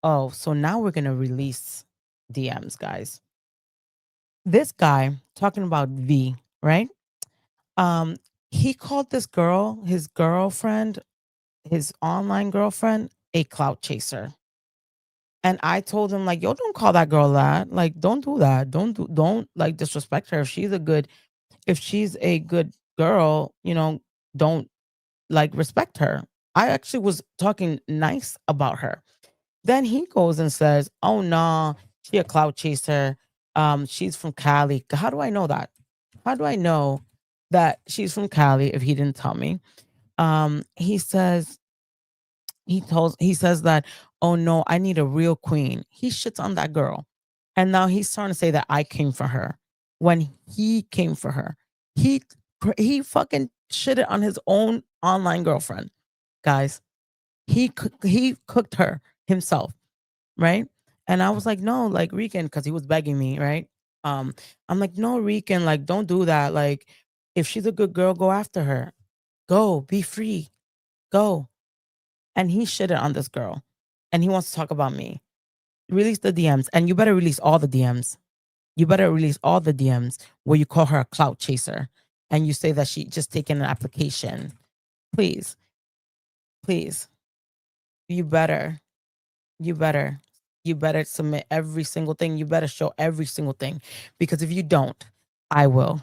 Oh, so now we're gonna release DMs, guys. This guy talking about V, right? He called this girl, his girlfriend, his online girlfriend, a clout chaser. And I told him, like, yo, don't call that girl that. Like, don't do that. Don't like disrespect her. If she's a good girl, don't like respect her. I actually was talking nice about her. Then he goes and says, oh no, she a clout chaser. She's from Cali. How do I know that? How do I know that she's from Cali if he didn't tell me? He says he says that, oh no, I need a real queen. He shits on that girl. And now he's trying to say that I came for her when he came for her. He fucking shitted on his own online girlfriend. Guys, he cooked her himself, right? And I was like, no, like Rican, because he was begging me, right? I'm like, no, Rican, like, don't do that. Like, if she's a good girl, go after her. Go, be free. Go. And he shitted on this girl. And he wants to talk about me. Release the DMs. And you better release all the DMs. You better release all the DMs where you call her a clout chaser. And you say that she just taken an application. Please. Please. You better. You better. You better submit every single thing. You better show every single thing. Because if you don't, I will.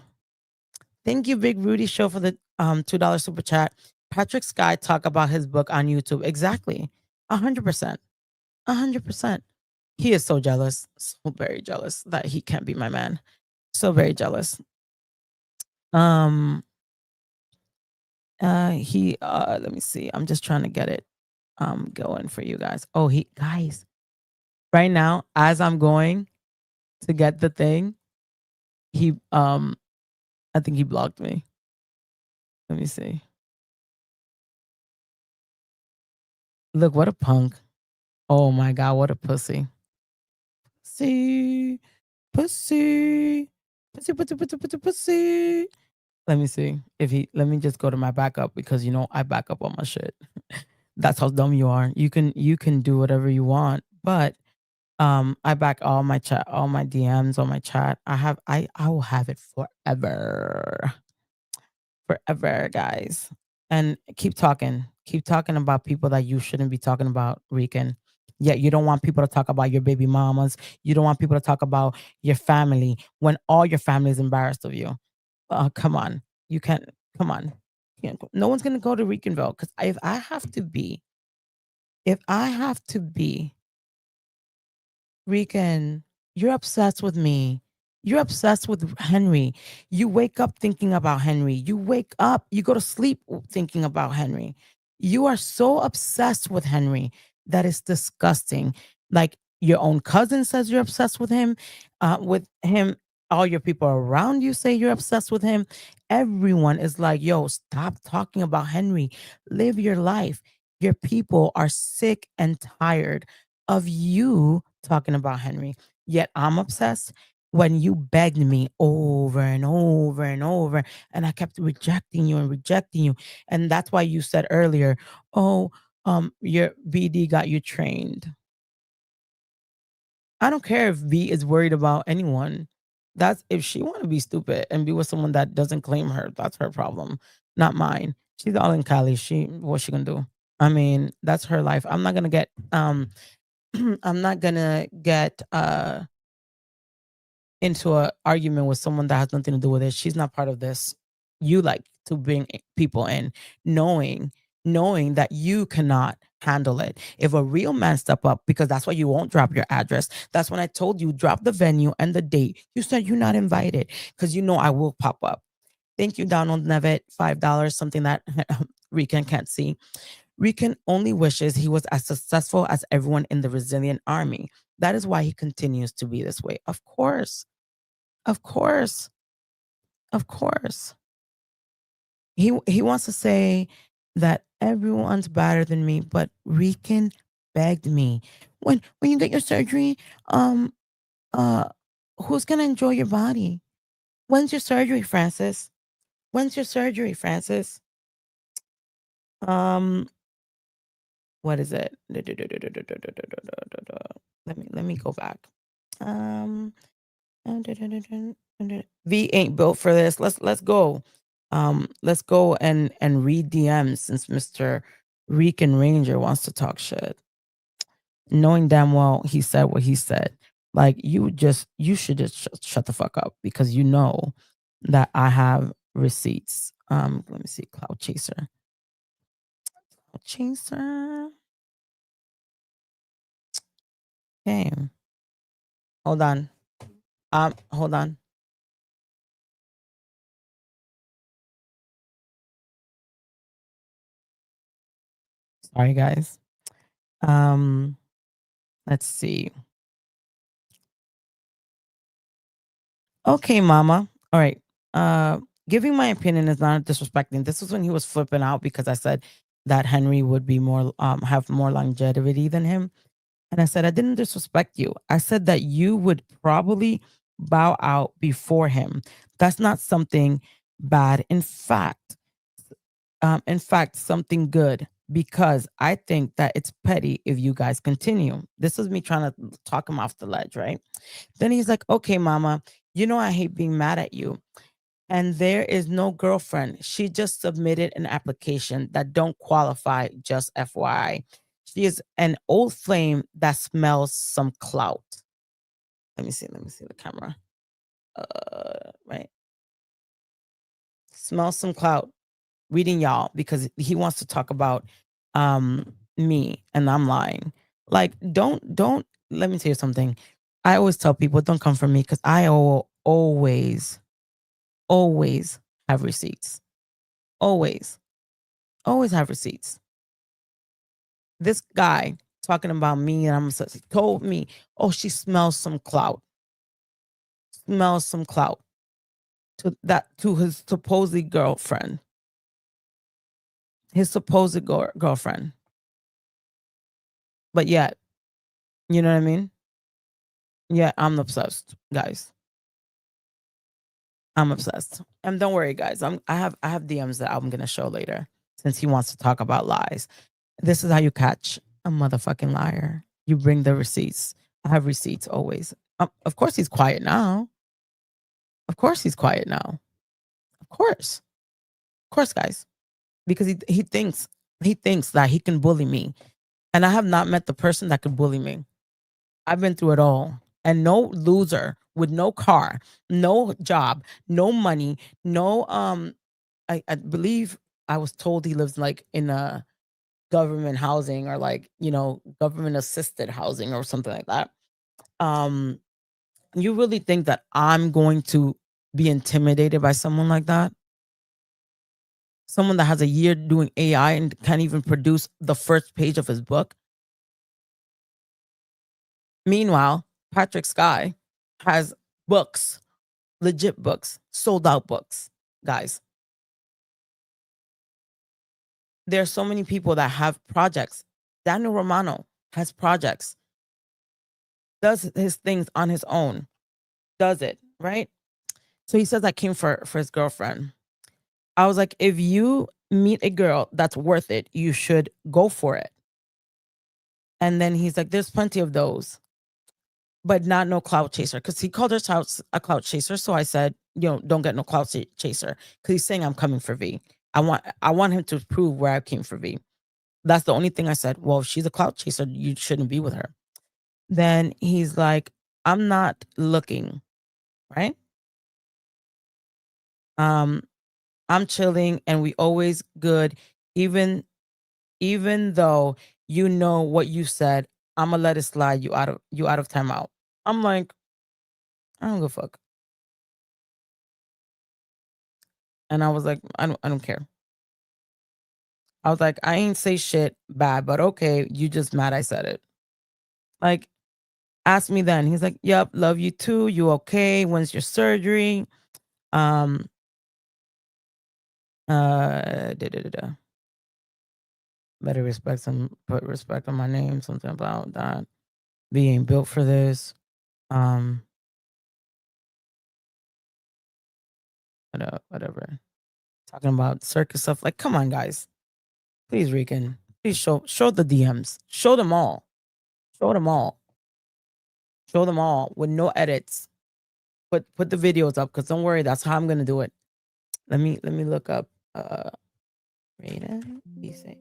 Thank you, Big Rudy Show, for the $2 super chat. Patrick Sky talk about his book on YouTube. Exactly. 100%. 100%. He is so jealous. So very jealous that he can't be my man. So very jealous. Let me see. I'm just trying to get it going for you guys. Oh, guys, right now, as I'm going to get the thing, I think he blocked me. Let me see. Look, what a punk. Oh my god, what a pussy. Pussy. Pussy. Pussy, pussy, pussy, pussy, pussy. Let me see. Let me just go to my backup because I back up on my shit. That's how dumb you are. You can do whatever you want, but I back all my chat, all my DMs, all my chat. I will have it forever. Forever, guys. And keep talking. Keep talking about people that you shouldn't be talking about, Rican. Yet you don't want people to talk about your baby mamas. You don't want people to talk about your family when all your family is embarrassed of you. Come on. You can't. Come on. No one's gonna go to Ricanville because if I have to be Rican, you're obsessed with me. You're obsessed with Henry. You wake up thinking about Henry. You wake up, you go to sleep thinking about Henry. You are so obsessed with Henry that is disgusting. Like your own cousin says you're obsessed with him. All your people around you say you're obsessed with him. Everyone is like, yo, stop talking about Henry. Live your life. Your people are sick and tired of you talking about Henry. Yet I'm obsessed when you begged me over and over and over, and I kept rejecting you and rejecting you. And that's why you said earlier, oh, your BD got you trained. I don't care if B is worried about anyone. That's if she want to be stupid and be with someone that doesn't claim her, that's her problem, not mine. She's all in Cali. What's she gonna do? I mean, that's her life. I'm not gonna get I'm not gonna get into an argument with someone that has nothing to do with it. She's not part of this. You like to bring people in, knowing that you cannot handle it. If a real man step up, because that's why you won't drop your address. That's when I told you drop the venue and the date. You said you're not invited because you know I will pop up. Thank you, Donald Nevitt, $5, something that Rican can't see. Rican only wishes he was as successful as everyone in the resilient army. That is why he continues to be this way. Of course. Of course. Of course. He wants to say that everyone's better than me, but Rican begged me. When you get your surgery, uh who's gonna enjoy your body? When's your surgery, Francis? When's your surgery, Francis? Um What is it? Let me go back. Um, V ain't built for this. Let's go. Let's go and read DMs since Mr. Rican Ranger wants to talk shit, knowing damn well he said what he said. Like you should just shut the fuck up because you know that I have receipts. Let me see. Cloud Chaser. Cloud Chaser. Okay. Hold on. Hold on. Sorry, guys. Let's see. Okay, mama. All right. Giving my opinion is not disrespecting. This was when he was flipping out because I said that Henry would be more have more longevity than him. And I said, I didn't disrespect you. I said that you would probably bow out before him. That's not something bad. In fact, something good because I think that it's petty if you guys continue. This is me trying to talk him off the ledge, right? Then he's like, okay, mama, you know, I hate being mad at you. And there is no girlfriend. She just submitted an application that don't qualify, just FYI. She is an old flame that smells some clout. Let me see the camera. Right. Smells some clout. Reading y'all because he wants to talk about me and I'm lying. Like, don't let me tell you something. I always tell people don't come for me because I always have receipts. Always have receipts. This guy talking about me and he told me, oh, she smells some clout. Smells some clout to his supposed girlfriend. His supposed girlfriend. But yet, you know what I mean? Yeah, I'm obsessed, guys. I'm obsessed. And don't worry, guys. I have DMs that I'm gonna show later since he wants to talk about lies. This is how you catch a motherfucking liar. You bring the receipts. I have receipts always. Of course he's quiet now. Of course he's quiet now. Of course. Of course, guys. Because he thinks that he can bully me. And I have not met the person that could bully me. I've been through it all. And no loser with no car, no job, no money, no I believe I was told he lives like in a government housing or like, government assisted housing or something like that. You really think that I'm going to be intimidated by someone like that? Someone that has a year doing AI and can't even produce the first page of his book? Meanwhile, Patrick Sky has books, legit books, sold out books, guys. There are so many people that have projects. Daniel Romano has projects, does his things on his own, does it, right? So he says I came for his girlfriend. I was like, if you meet a girl that's worth it, you should go for it. And then he's like, there's plenty of those, but not no clout chaser. Because he called her a clout chaser. So I said, don't get no clout chaser. Because he's saying I'm coming for V. I want him to prove where I came for V. That's the only thing I said. Well, if she's a clout chaser, you shouldn't be with her. Then he's like, I'm not looking, right? I'm chilling and we always good. Even though you know what you said, I'm gonna let it slide. You out of timeout. I'm like, I don't give a fuck. And I was like, I don't care. I was like, I ain't say shit bad, but okay, you just mad I said it. Like, ask me then. He's like, yep, love you too. You okay? When's your surgery? Da, da, da, da. Better put respect on my name, something about that. Being built for this. Whatever. Talking about circus stuff. Like, come on, guys. Please, Rican. Please show the DMs. Show them all. Show them all. Show them all with no edits. Put the videos up because don't worry, that's how I'm gonna do it. Let me look up Raiden. You say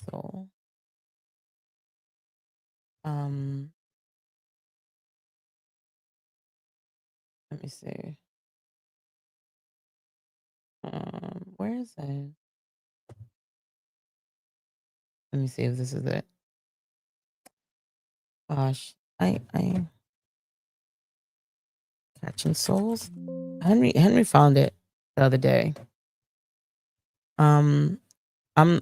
so let me see. Where is it? Let me see if this is it. Gosh, I Catching Souls. Henry found it the other day. I'm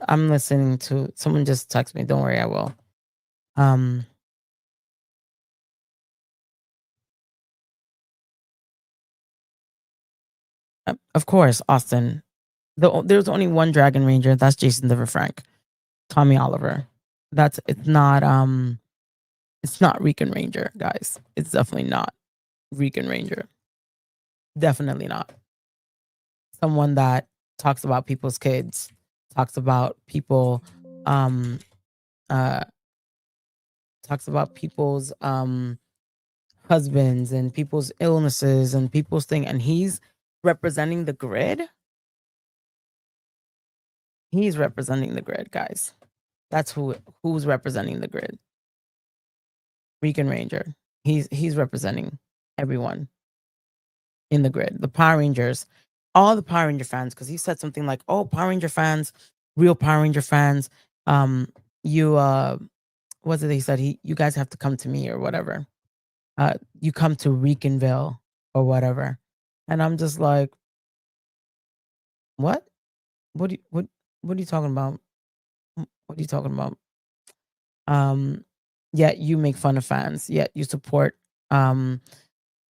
listening to someone just text me. Don't worry, I will. Of course, Austin. There's only one Dragon Ranger. That's Jason DeVerfrank. Tommy Oliver. It's not Rican Ranger, guys. It's definitely not Rican Ranger. Definitely not. Someone that talks about people's kids, talks about people, talks about people's husbands and people's illnesses and people's thing, and he's representing the grid. He's representing the grid, guys. That's who's representing the grid. Rican Ranger. He's representing everyone in the grid. The Power Rangers, all the Power Ranger fans, because he said something like, "Oh, Power Ranger fans, real Power Ranger fans, you what's it he said? You guys have to come to me or whatever. You come to Ricanville or whatever." And I'm just like, what? What are you talking about? What are you talking about? Yet you make fun of fans, yet you support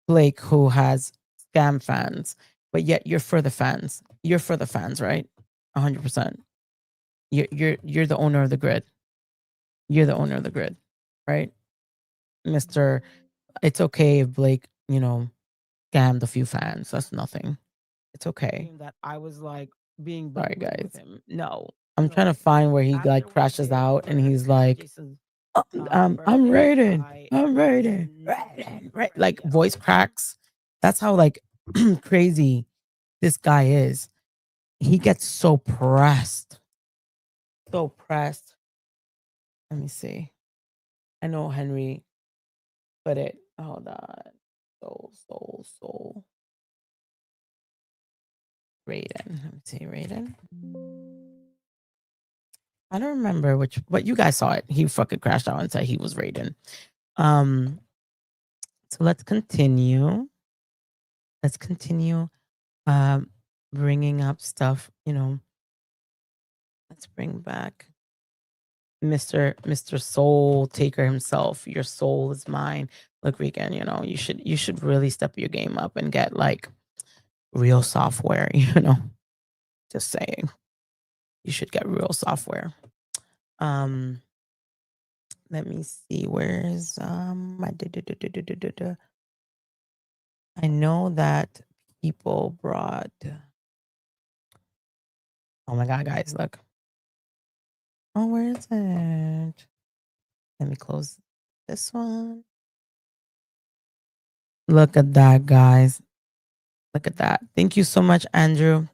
Blake, who has scam fans, but yet you're for the fans. You're for the fans, right? 100%. You're the owner of the grid. You're the owner of the grid, right, Mister? It's okay if Blake, scammed a few fans. That's nothing. It's okay. That I was like being sorry, guys. Him. No, I'm trying to find where he like crashes out and he's like, I'm rated. I'm rated. Right. Like voice cracks. That's how like crazy this guy is. He gets so pressed. So pressed. Let me see. I know Henry put it. Hold on. Soul. Raiden. Let me see. Raiden. I don't remember but you guys saw it. He fucking crashed out and said he was Raiden. So let's continue. Let's continue bringing up stuff, Let's bring back Mr. Soul Taker himself. Your soul is mine. Look, Rican, you should really step your game up and get like real software, Just saying. You should get real software. Let me see. Where's my I know that people brought. Oh my god, guys, look. Oh, where is it? Let me close this one. Look at that, guys. Look at that. Thank you so much, Andrew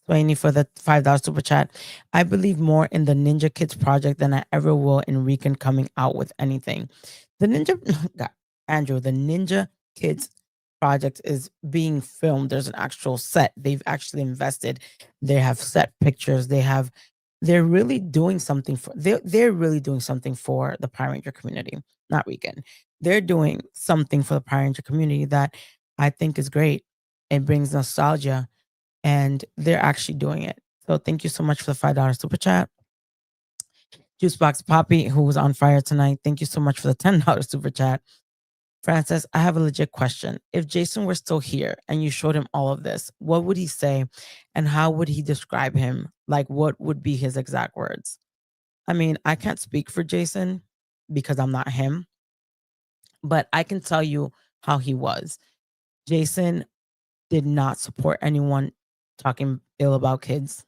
Swaney, for the $5 super chat. I believe more in the Ninja Kids project than I ever will in Rican coming out with anything. The Andrew, the Ninja Kids project is being filmed. There's an actual set. They've actually invested. They have set pictures. They're really doing something they're really doing something for the Power Ranger community, not Rican. They're doing something for the Power Ranger community that I think is great. It brings nostalgia and they're actually doing it. So thank you so much for the $5 super chat. Juicebox Poppy, who was on fire tonight, thank you so much for the $10 super chat. Francis, I have a legit question. If Jason were still here and you showed him all of this, what would he say and how would he describe him? Like, what would be his exact words? I mean, I can't speak for Jason because I'm not him, but I can tell you how he was. Jason did not support anyone talking ill about kids.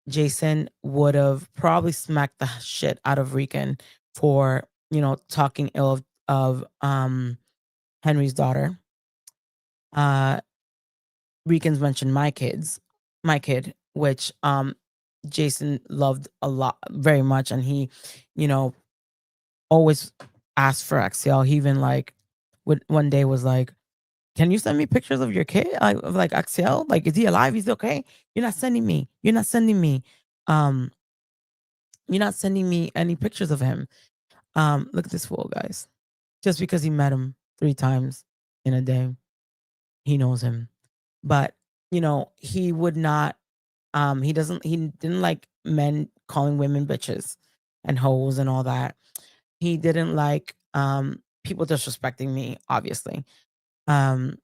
Jason would have probably smacked the shit out of Rican for, talking ill of Henry's daughter. Rican's mentioned my kid, which Jason loved a lot, very much, and he, always asked for Axiel. He even like would one day was like, "Can you send me pictures of your kid? Like Axiel? Like, is he alive? He's okay? You're not sending me. You're not sending me. Um, you're not sending me any pictures of him." Look at this fool, guys. Just because he met him 3 times in a day, he knows him. But, he would not he didn't like men calling women bitches and hoes and all that. He didn't like people disrespecting me, obviously. Um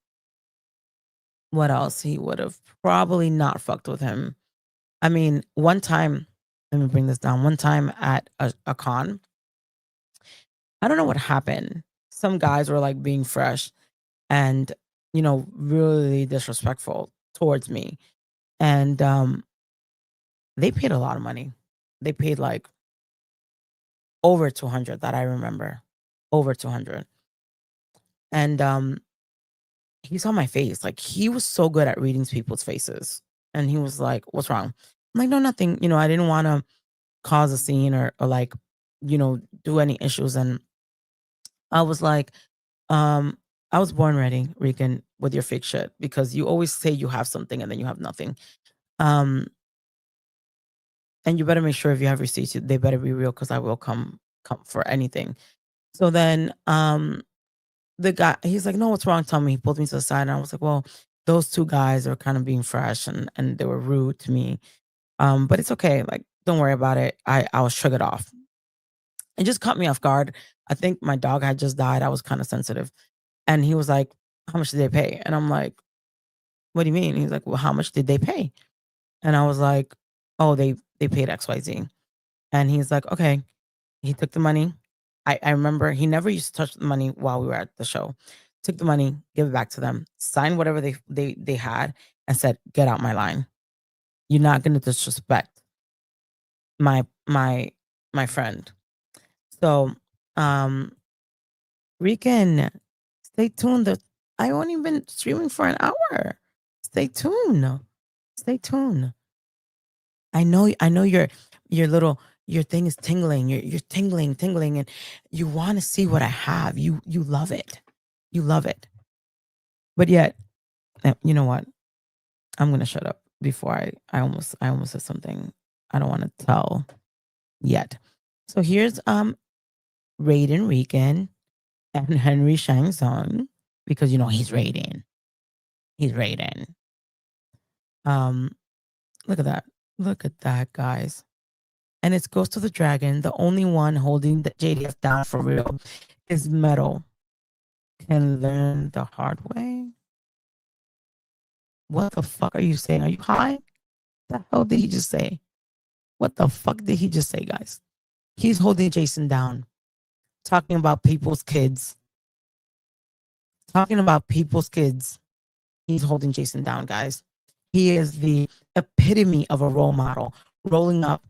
what else? He would have probably not fucked with him. I mean, one time, let me bring this down. One time at a con, I don't know what happened. Some guys were like being fresh and, really disrespectful towards me. And they paid a lot of money. They paid like over 200 that I remember. Over 200. And he saw my face. Like he was so good at reading people's faces. And he was like, "What's wrong?" I'm like, "No, nothing. I didn't want to cause a scene or like, do any issues. And I was like, I was born ready, Rican, with your fake shit, because you always say you have something and then you have nothing. Um, and you better make sure if you have receipts, they better be real, because I will come for anything. So then the guy, he's like, no, what's wrong? Tell me. He pulled me to the side, and I was like, well, those two guys are kind of being fresh, and they were rude to me. But it's okay. Like, don't worry about it. I was triggered off. It just caught me off guard. I think my dog had just died. I was kind of sensitive. And he was like, how much did they pay? And I'm like, what do you mean? He's like, well, how much did they pay? And I was like, oh, they paid XYZ. And he's like, okay. He took the money. I remember he never used to touch the money while we were at the show. Took the money, give it back to them, signed whatever they had, and said, get out my line. You're not gonna disrespect my friend. So Rican, stay tuned. I only been streaming for an hour. Stay tuned. Stay tuned. I know your thing is tingling. You're tingling, and you want to see what I have. You love it. You love it. But yet, you know what? I'm gonna shut up before I almost said something I don't want to tell yet. So here's Raiden Rican and Henry Shang Tsung, because he's Raiden. He's Raiden. Look at that. Look at that, guys. And it's Ghost of the Dragon. The only one holding the JDF down for real is Metal. Can learn the hard way. What the fuck are you saying? Are you high? The hell did he just say? What the fuck did he just say, guys? He's holding Jason down. Talking about people's kids. Talking about people's kids. He's holding Jason down, guys. He is the epitome of a role model. Rolling up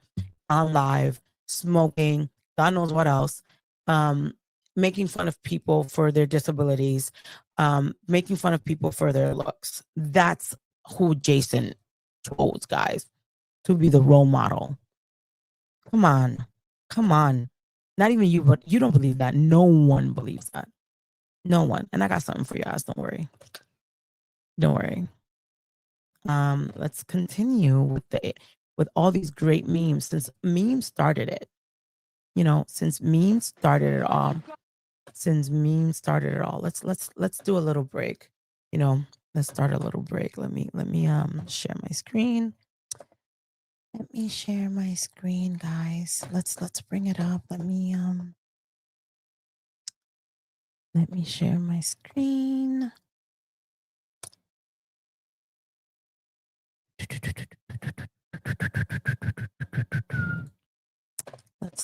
on live, smoking, God knows what else. Making fun of people for their disabilities. Making fun of people for their looks. That's who Jason chose, guys, to be the role model. Come on. Come on. Not even you, but you don't believe that. No one believes that. No one. And I got something for you guys. Don't worry. Don't worry. Let's continue with all these great memes, since memes started it. Since memes started it all. Let's do a little break. Let's start a little break. Let me share my screen. Let me share my screen, guys. Let's bring it up. Let me share my screen.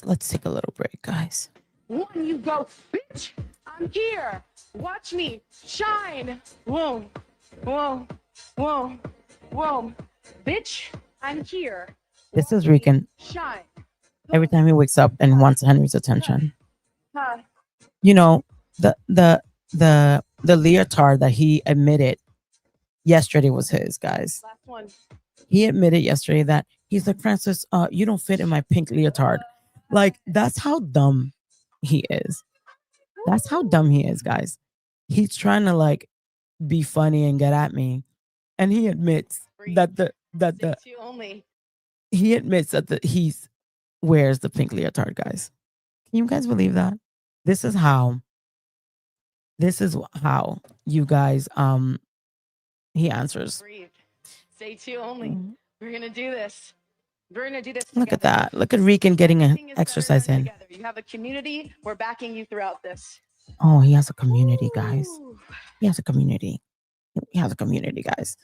Let's take a little break, guys. One, you go, bitch. I'm here. Watch me shine. Whoa, whoa, whoa, whoa, bitch. I'm here. This is Rican. Shine. Every time he wakes up and wants Henry's attention. Huh. The leotard that he admitted yesterday was his, guys. Last one. He admitted yesterday that he's like, Francis, you don't fit in my pink leotard. Like, that's how dumb he is. That's how dumb he is, guys. He's trying to like be funny and get at me. And he admits that he admits that he wears the pink leotard, guys. Can you guys believe that? This is how you guys he answers. Breathe. Stay two only. We're gonna do this. We're gonna do this. Look at that. Look at Rican getting an exercise in. Together. You have a community. We're backing you throughout this. Oh, he has a community, guys. He has a community. He has a community, guys.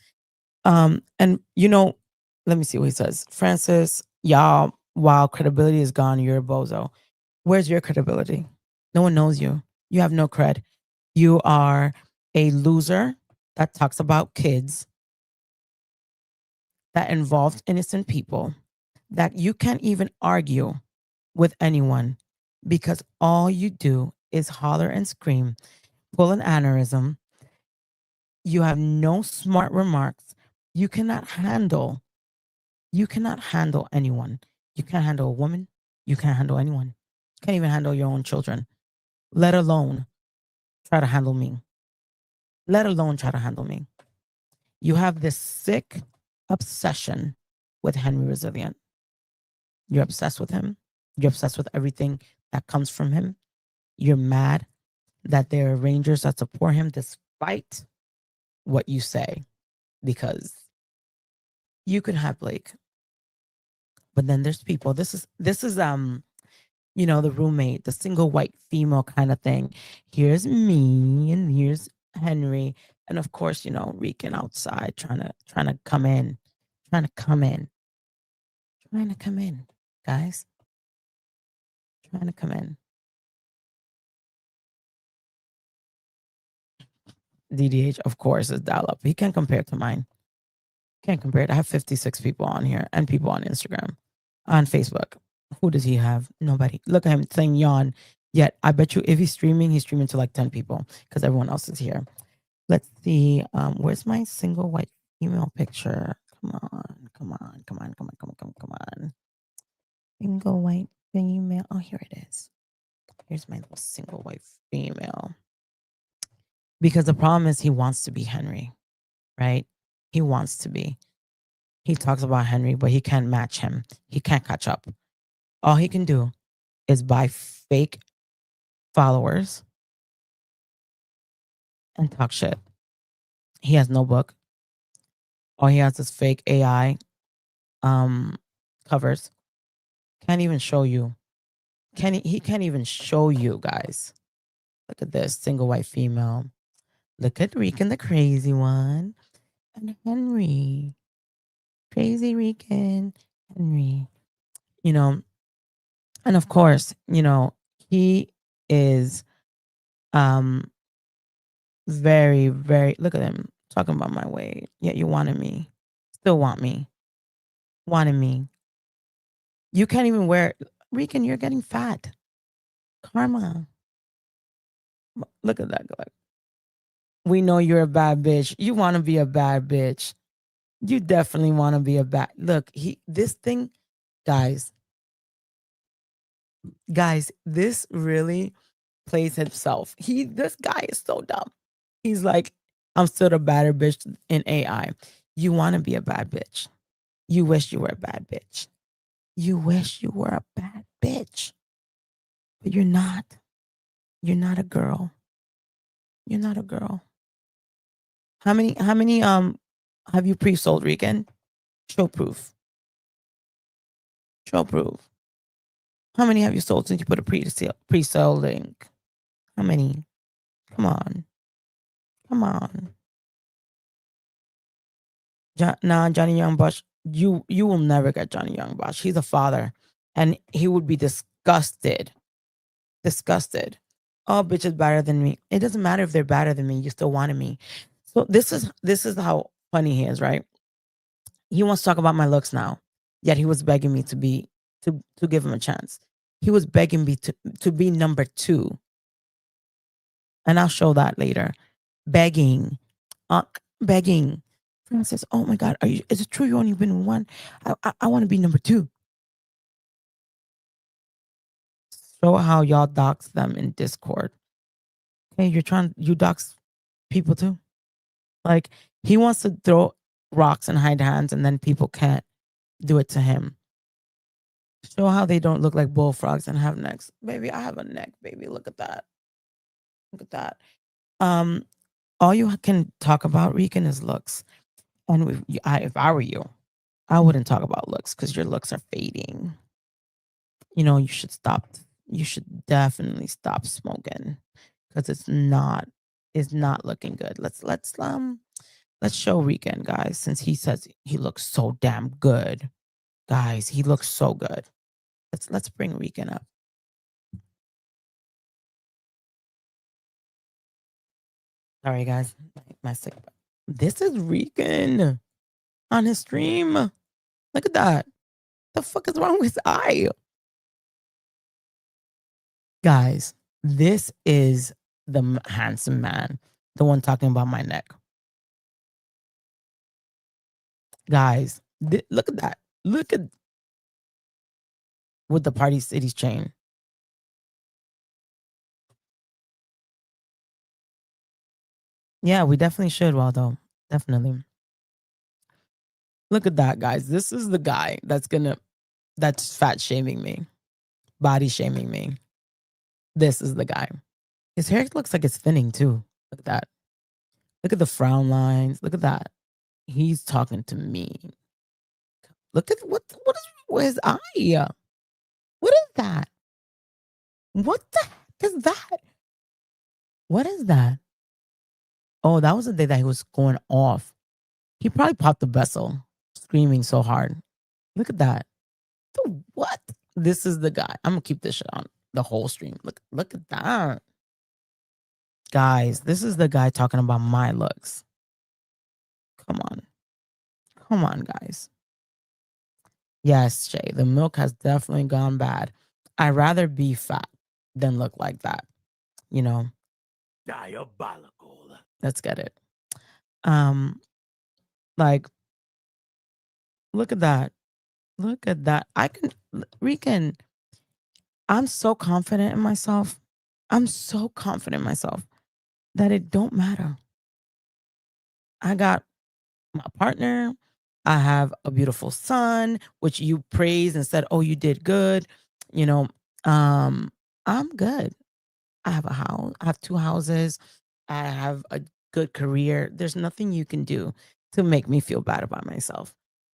And let me see what he says. Francis, y'all, while credibility is gone, you're a bozo. Where's your credibility? No one knows you. You have no cred. You are a loser that talks about kids, that involved innocent people, that you can't even argue with anyone because all you do is holler and scream, pull an aneurysm. You have no smart remarks. You cannot handle anyone. You can't handle a woman. You can't handle anyone. You can't even handle your own children, let alone try to handle me. Let alone try to handle me. You have this sick obsession with Henry Resilient. You're obsessed with him. You're obsessed with everything that comes from him. You're mad that there are Rangers that support him despite what you say, because you could have Blake, but then there's people. This is the roommate, the single white female kind of thing. Here's me and here's Henry, and of course, Rican outside trying to come in, trying to come in, guys, trying to come in. DDH, of course, is dial up. He can't compare to mine. Can't compare it. I have 56 people on here and people on Instagram, on Facebook. Who does he have? Nobody. Look at him saying yawn. Yet I bet you if he's streaming to like 10 people because everyone else is here. Let's see. Where's my single white female picture? Come on. Single white female. Oh, here it is. Here's my little single white female. Because the problem is he wants to be Henry, right? He wants to be. He talks about Henry, but he can't match him. He can't catch up. All he can do is buy fake followers and talk shit. He has no book. All he has is fake AI covers. Can't even show you. He can't even show you, guys. Look at this single white female. Look at Rican, the crazy one. And Henry. Crazy Rican. Henry. And of course, he is very, very, look at him talking about my weight. Yeah, you wanted me. Still want me. Wanted me. You can't even wear Rican, you're getting fat. Karma. Look at that. We know you're a bad bitch. You want to be a bad bitch. You definitely want to be a bad. Look, this thing, guys, this really plays himself. This guy is so dumb. He's like, I'm still the badder bitch in AI. You want to be a bad bitch. You wish you were a bad bitch. You wish you were a bad bitch. But you're not. You're not a girl. You're not a girl. How many have you pre-sold, Rican? Show proof. Show proof. How many have you sold since you put a pre-sale link? How many? Come on. Johnny Young Bush, you will never get Johnny Young Bush. He's a father, and he would be disgusted. Disgusted. Oh, bitch is better than me. It doesn't matter if they're better than me. You still wanted me. So this is how funny he is, right? He wants to talk about my looks now, yet he was begging me to give him a chance. He was begging me to be number 2, and I'll show that later. Begging. Francis, oh my God, is it true you only been 1? I want to be number 2. Show how y'all dox them in Discord. Okay, you dox people too. Like, he wants to throw rocks and hide hands, and then people can't do it to him. Show how they don't look like bullfrogs and have necks. Baby, I have a neck, baby. Look at that. Look at that. All you can talk about, Rican, is looks. And if I were you, I wouldn't talk about looks because your looks are fading. You should stop. You should definitely stop smoking because it's not looking good. Let's show Rican, guys, since he says he looks so damn good. Guys, he looks so good. Let's bring Rican up. Sorry, guys. My sick. This is Rican on his stream. Look at that. The fuck is wrong with his eye? Guys, this is the handsome man, the one talking about my neck. Guys, look at that. Look at with the Party Cities chain. Yeah, we definitely should, Waldo. Definitely. Look at that, guys. This is the guy that's fat shaming me, body shaming me. This is the guy. His hair looks like it's thinning too. Look at that. Look at the frown lines. Look at that. He's talking to me. Look at what is with his eye? What is that? What the heck is that? What is that? Oh, that was the day that he was going off. He probably popped the vessel, screaming so hard. Look at that. What? This is the guy. I'm gonna keep this shit on the whole stream. Look at that. Guys, this is the guy talking about my looks. Come on. Come on, guys. Yes, Shay, the milk has definitely gone bad. I'd rather be fat than look like that. You know? Diabolical. Let's get it. Like, look at that. Look at that. Rican, I'm so confident in myself. I'm so confident in myself that it don't matter. I got my partner. I have a beautiful son, which you praised and said, "Oh, you did good." You know, I'm good. I have a house. I have 2 houses. I have a good career. There's nothing you can do to make me feel bad about myself.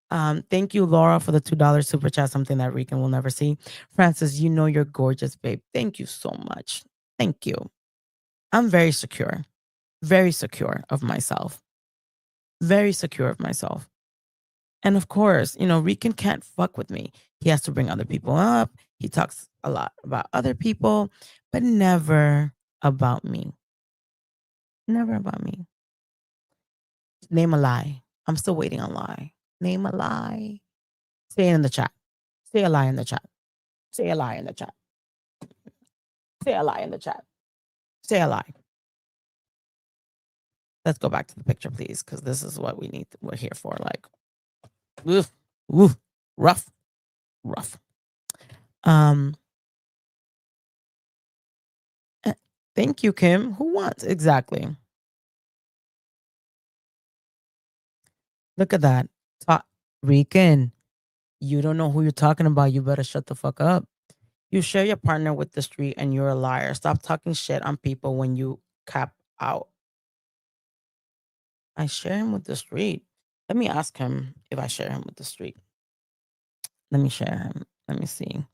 Thank you, Laura, for the $2 super chat, something that Rican will never see. Francis, you know you're gorgeous, babe. Thank you so much. Thank you. I'm very secure of myself. Very secure of myself. And of course, Rican can't fuck with me. He has to bring other people up. He talks a lot about other people, but never about me. Never about me. Name a lie. I'm still waiting on lie. Name a lie. Say it in the chat. Say a lie in the chat. Say a lie in the chat. Say a lie in the chat. Say a lie. Let's go back to the picture, please, because this is what we're here for. Like, oof, oof, rough. Thank you, Kim. Who wants? Exactly. Look at that. Rican, you don't know who you're talking about. You better shut the fuck up. You share your partner with the street and you're a liar. Stop talking shit on people when you cap out. I share him with the street. Let me ask him if I share him with the street. Let me share him. Let me see.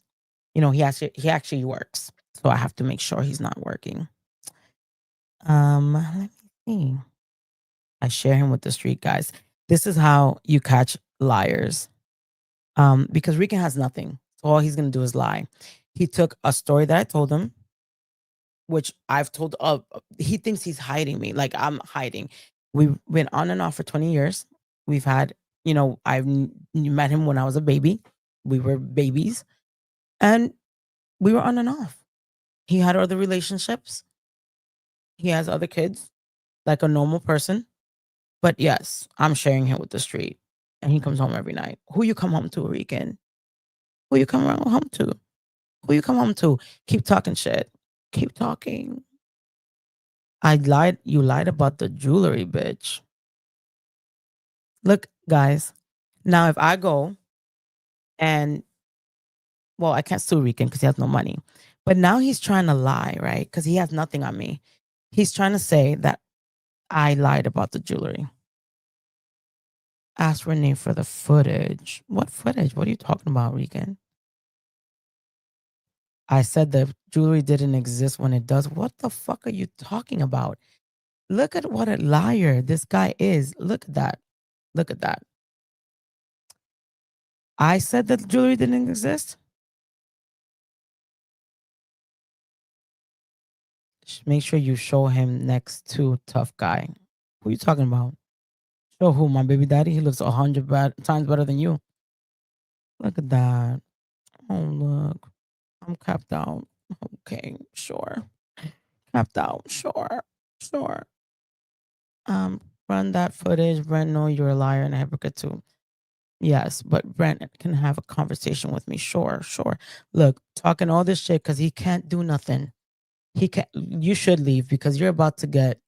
He actually works. So I have to make sure he's not working. Let me see. I share him with the street, guys. This is how you catch liars. Because Rican has nothing. So all he's gonna do is lie. He took a story that I told him, which I've told he thinks he's hiding me, like I'm hiding. We've been on and off for 20 years. We've had, I've met him when I was a baby. We were babies. And we were on and off. He had other relationships. He has other kids, like a normal person. But yes, I'm sharing him with the street. And he comes home every night. Who you come home to, Rican? Who you come home to? Who you come home to? Keep talking shit. Keep talking. You lied about the jewelry, bitch. Look, guys. Now if I go and I can't sue Rican because he has no money. But now he's trying to lie, right? Because he has nothing on me. He's trying to say that I lied about the jewelry. Ask Renee for the footage. What footage? What are you talking about, Rican? I said the jewelry didn't exist when it does. What the fuck are you talking about? Look at what a liar this guy is. Look at that. Look at that. I said that the jewelry didn't exist. Make sure you show him next to tough guy. Who are you talking about? Show who? My baby daddy? He looks 100 times better than you. Look at that. Oh, look. I'm capped out. Okay, sure. Capped out. Sure. Run that footage. Brent, no, you're a liar and a hypocrite too. Yes, but Brent can have a conversation with me. Sure. Look, talking all this shit because he can't do nothing. He can't. You should leave because you're about to get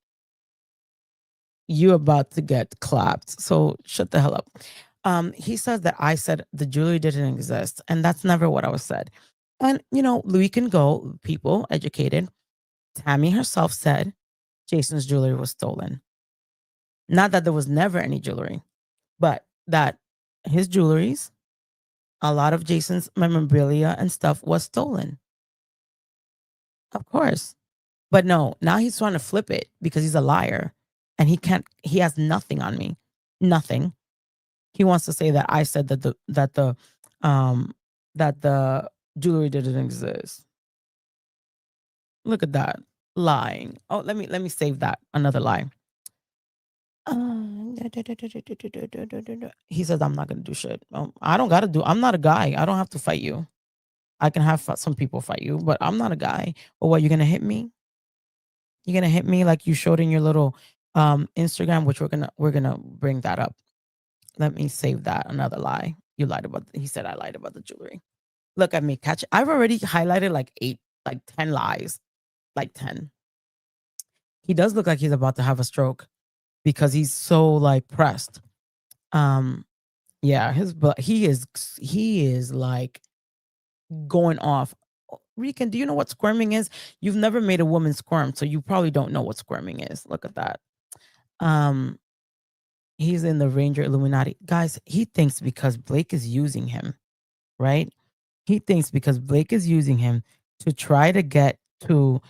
clapped. So shut the hell up. He says that I said the jewelry didn't exist, and that's never what I was said. And we can go, people educated. Tammy herself said Jason's jewelry was stolen. Not that there was never any jewelry, but that his jewelries, a lot of Jason's memorabilia and stuff was stolen. Of course. But no, now he's trying to flip it because he's a liar and he has nothing on me. Nothing. He wants to say that I said that the jewelry didn't exist. Look at that. Lying. Oh, let me save that. Another lie. He says I'm not gonna do shit. I don't gotta do. I'm not a guy. I don't have to fight you. I can have some people fight you, but I'm not a guy. Or what? You're gonna hit me? You're gonna hit me like you showed in your little Instagram, which we're gonna bring that up. Let me save that. Another lie. You lied about. He said I lied about the jewelry. Look at me, catch. I've already highlighted like 10 lies, like 10. He does look like he's about to have a stroke because he's so like pressed. Yeah, he is like going off. Rican, do you know what squirming is? You've never made a woman squirm, so you probably don't know what squirming is. Look at that. He's in the Ranger Illuminati. Guys, he thinks because Blake is using him, right? He thinks because Blake is using him to try to get to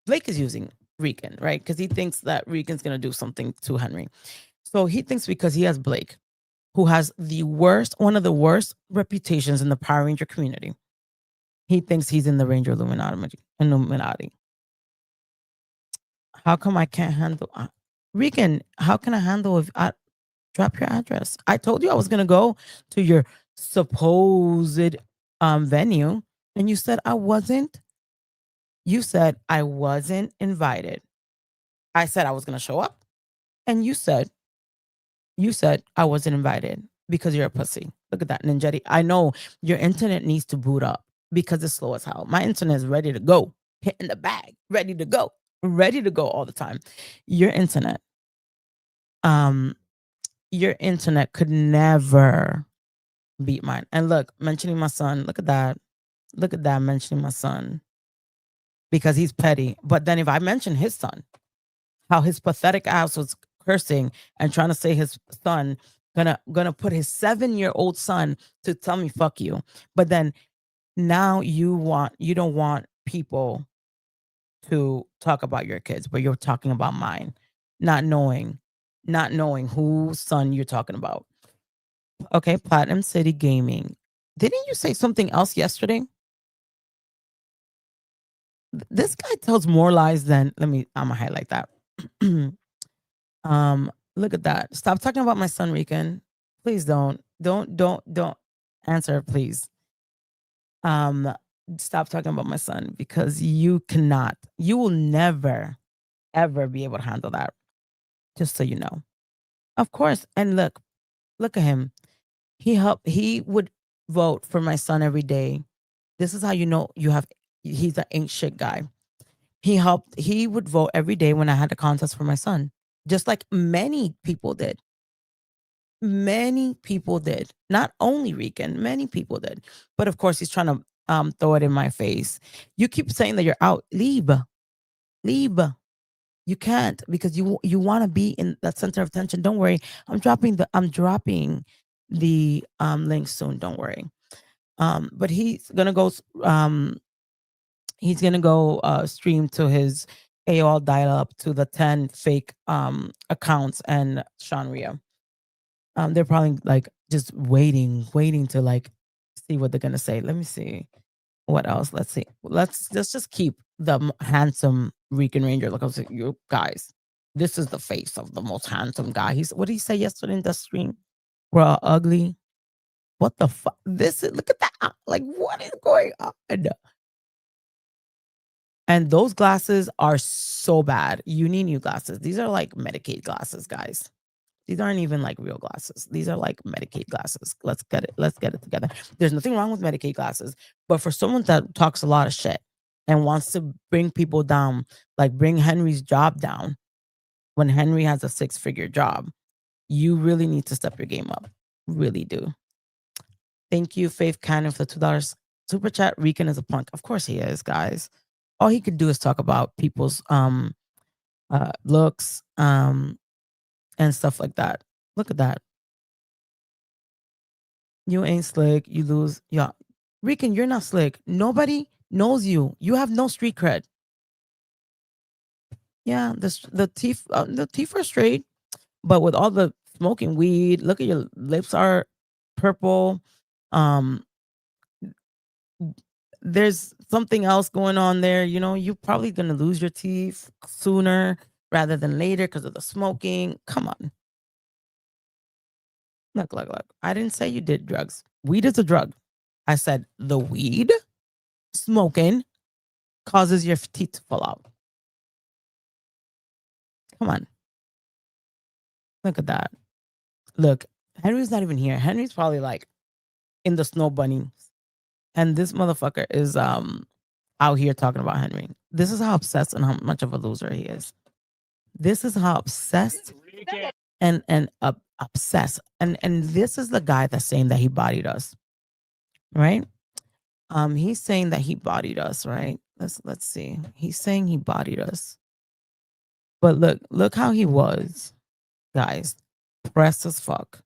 Blake is using Rican, right? Because he thinks that Rican's gonna do something to Henry. So he thinks because he has Blake, who has one of the worst reputations in the Power Ranger community. He thinks he's in the Ranger Illuminati. How come I can't handle Rican? How can I handle if I drop your address? I told you I was gonna go to your supposed venue, and you said I wasn't. You said I wasn't invited. I said I was gonna show up, and you said I wasn't invited because you're a pussy. Look at that, Ninjetti. I know your internet needs to boot up because it's slow as hell. My internet is ready to go, hitting the bag, ready to go all the time. Your internet could never beat mine. And look, mentioning my son. Look at that. Mentioning my son because he's petty. But then if I mention his son, how his pathetic ass was cursing and trying to say his son gonna put his 7-year-old son to tell me fuck you. But then now you don't want people to talk about your kids, but you're talking about mine, not knowing whose son you're talking about. Okay, Platinum City Gaming. Didn't you say something else yesterday? This guy tells more lies than I'm gonna highlight that. Look at that. Stop talking about my son, Rican. Please don't answer, please. Stop talking about my son because you will never ever be able to handle that. Just so you know. Of course. And look at him. He would vote for my son every day. This is how you know he's an ain't shit guy. He would vote every day when I had a contest for my son. Just like many people did. Many people did. Not only Rican, many people did. But of course, he's trying to throw it in my face. You keep saying that you're out. Leave. You can't because you want to be in that center of attention. Don't worry. I'm dropping the link soon. Don't worry. But he's gonna go stream to his AOL dial up to the 10 fake accounts and Shanria. They're probably like just waiting to like see what they're gonna say. Let me see what else. Let's see. Let's just keep the handsome Rican Ranger. Look, I was like, you guys, this is the face of the most handsome guy. What did he say yesterday in the stream? We're all ugly. What the fuck? Look at that. Like, what is going on? And those glasses are so bad. You need new glasses. These are like Medicaid glasses, guys. These aren't even like real glasses. These are like Medicaid glasses. Let's get it together. There's nothing wrong with Medicaid glasses, but for someone that talks a lot of shit and wants to bring people down, like bring Henry's job down when Henry has a 6-figure job, you really need to step your game up. Really do. Thank you, Faith Cannon, for $2 super chat. Rican is a punk. Of course he is, guys. All he could do is talk about people's looks and stuff like that. Look at that. You ain't slick. You lose. Yeah. Rican, you're not slick. Nobody knows you. You have no street cred. Yeah, the teeth are straight, but with all the smoking weed, look at your lips are purple. There's something else going on there. You know, you're probably gonna lose your teeth sooner rather than later because of the smoking. Come on. Look. I didn't say you did drugs. Weed is a drug. I said the weed smoking causes your teeth to fall out. Come on. Look at that. Look, Henry's not even here. Henry's probably like in the snow bunny. And this motherfucker is out here talking about Henry. This is how obsessed and how much of a loser he is. This is how obsessed and obsessed. And this is the guy that's saying that he bodied us. Right? He's saying that he bodied us, right? Let's see. He's saying he bodied us. But look how he was, guys. Pressed as fuck.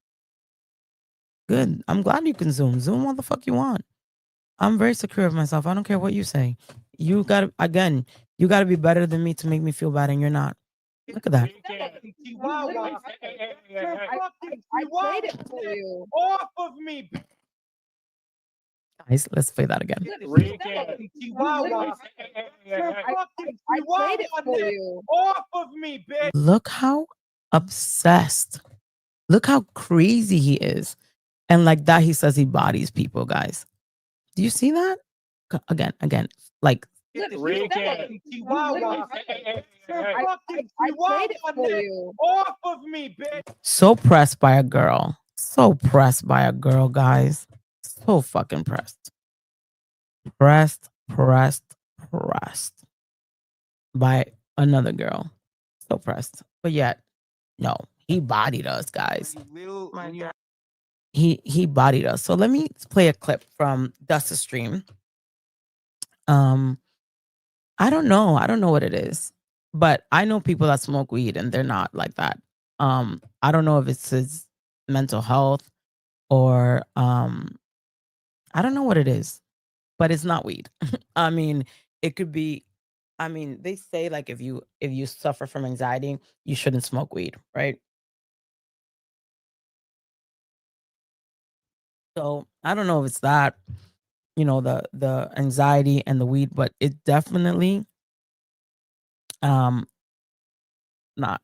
Good. I'm glad you can zoom. Zoom what the fuck you want. I'm very secure of myself. I don't care what you say. You gotta be better than me to make me feel bad, and you're not. Look at that. I played it for you. Off of me, Guys, let's play that again. I played it for you. Off of me, bitch. Look how obsessed. Look how crazy he is. And like that, he says he bodies people, guys. Do you see that? Again, like I played it for you. Off of me, bitch. so pressed by a girl. So pressed by a girl, guys. So fucking pressed. Pressed by another girl. So pressed. But yet, no, he bodied us, guys. He bodied us. So let me play a clip from Dust's stream. I don't know what it is, but I know people that smoke weed and they're not like that. I don't know if it's his mental health or I don't know what it is, but it's not weed. I mean, it could be. I mean, they say like if you suffer from anxiety, you shouldn't smoke weed, right? So I don't know if it's that, you know, the anxiety and the weed, but it definitely not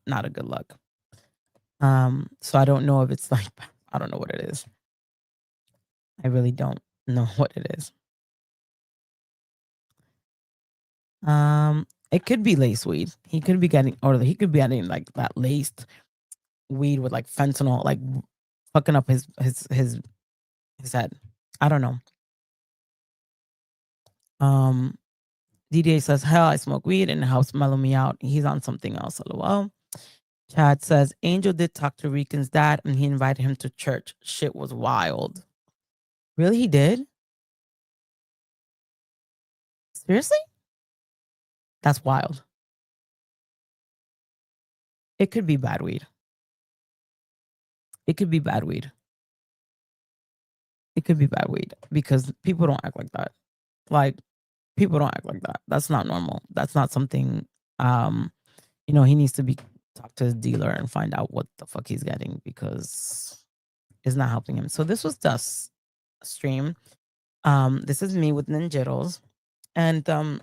a good look. So I don't know if it's like I don't know what it is. I really don't know what it is. It could be lace weed. He could be getting like that laced weed with like fentanyl, like fucking up his head. I don't know. DDA says, hell, I smoke weed and it helps mellow me out. He's on something else. LOL. Chad says, Angel did talk to Rican's dad and he invited him to church. Shit was wild. Really? He did? Seriously? That's wild. It could be bad weed. It could be bad weed. It could be bad weed because people don't act like that. Like, people don't act like that. That's not normal. That's not something, you know, he needs to be talk to his dealer and find out what the fuck he's getting because it's not helping him. So this was Dust's stream. This is me with Ninjittles. And I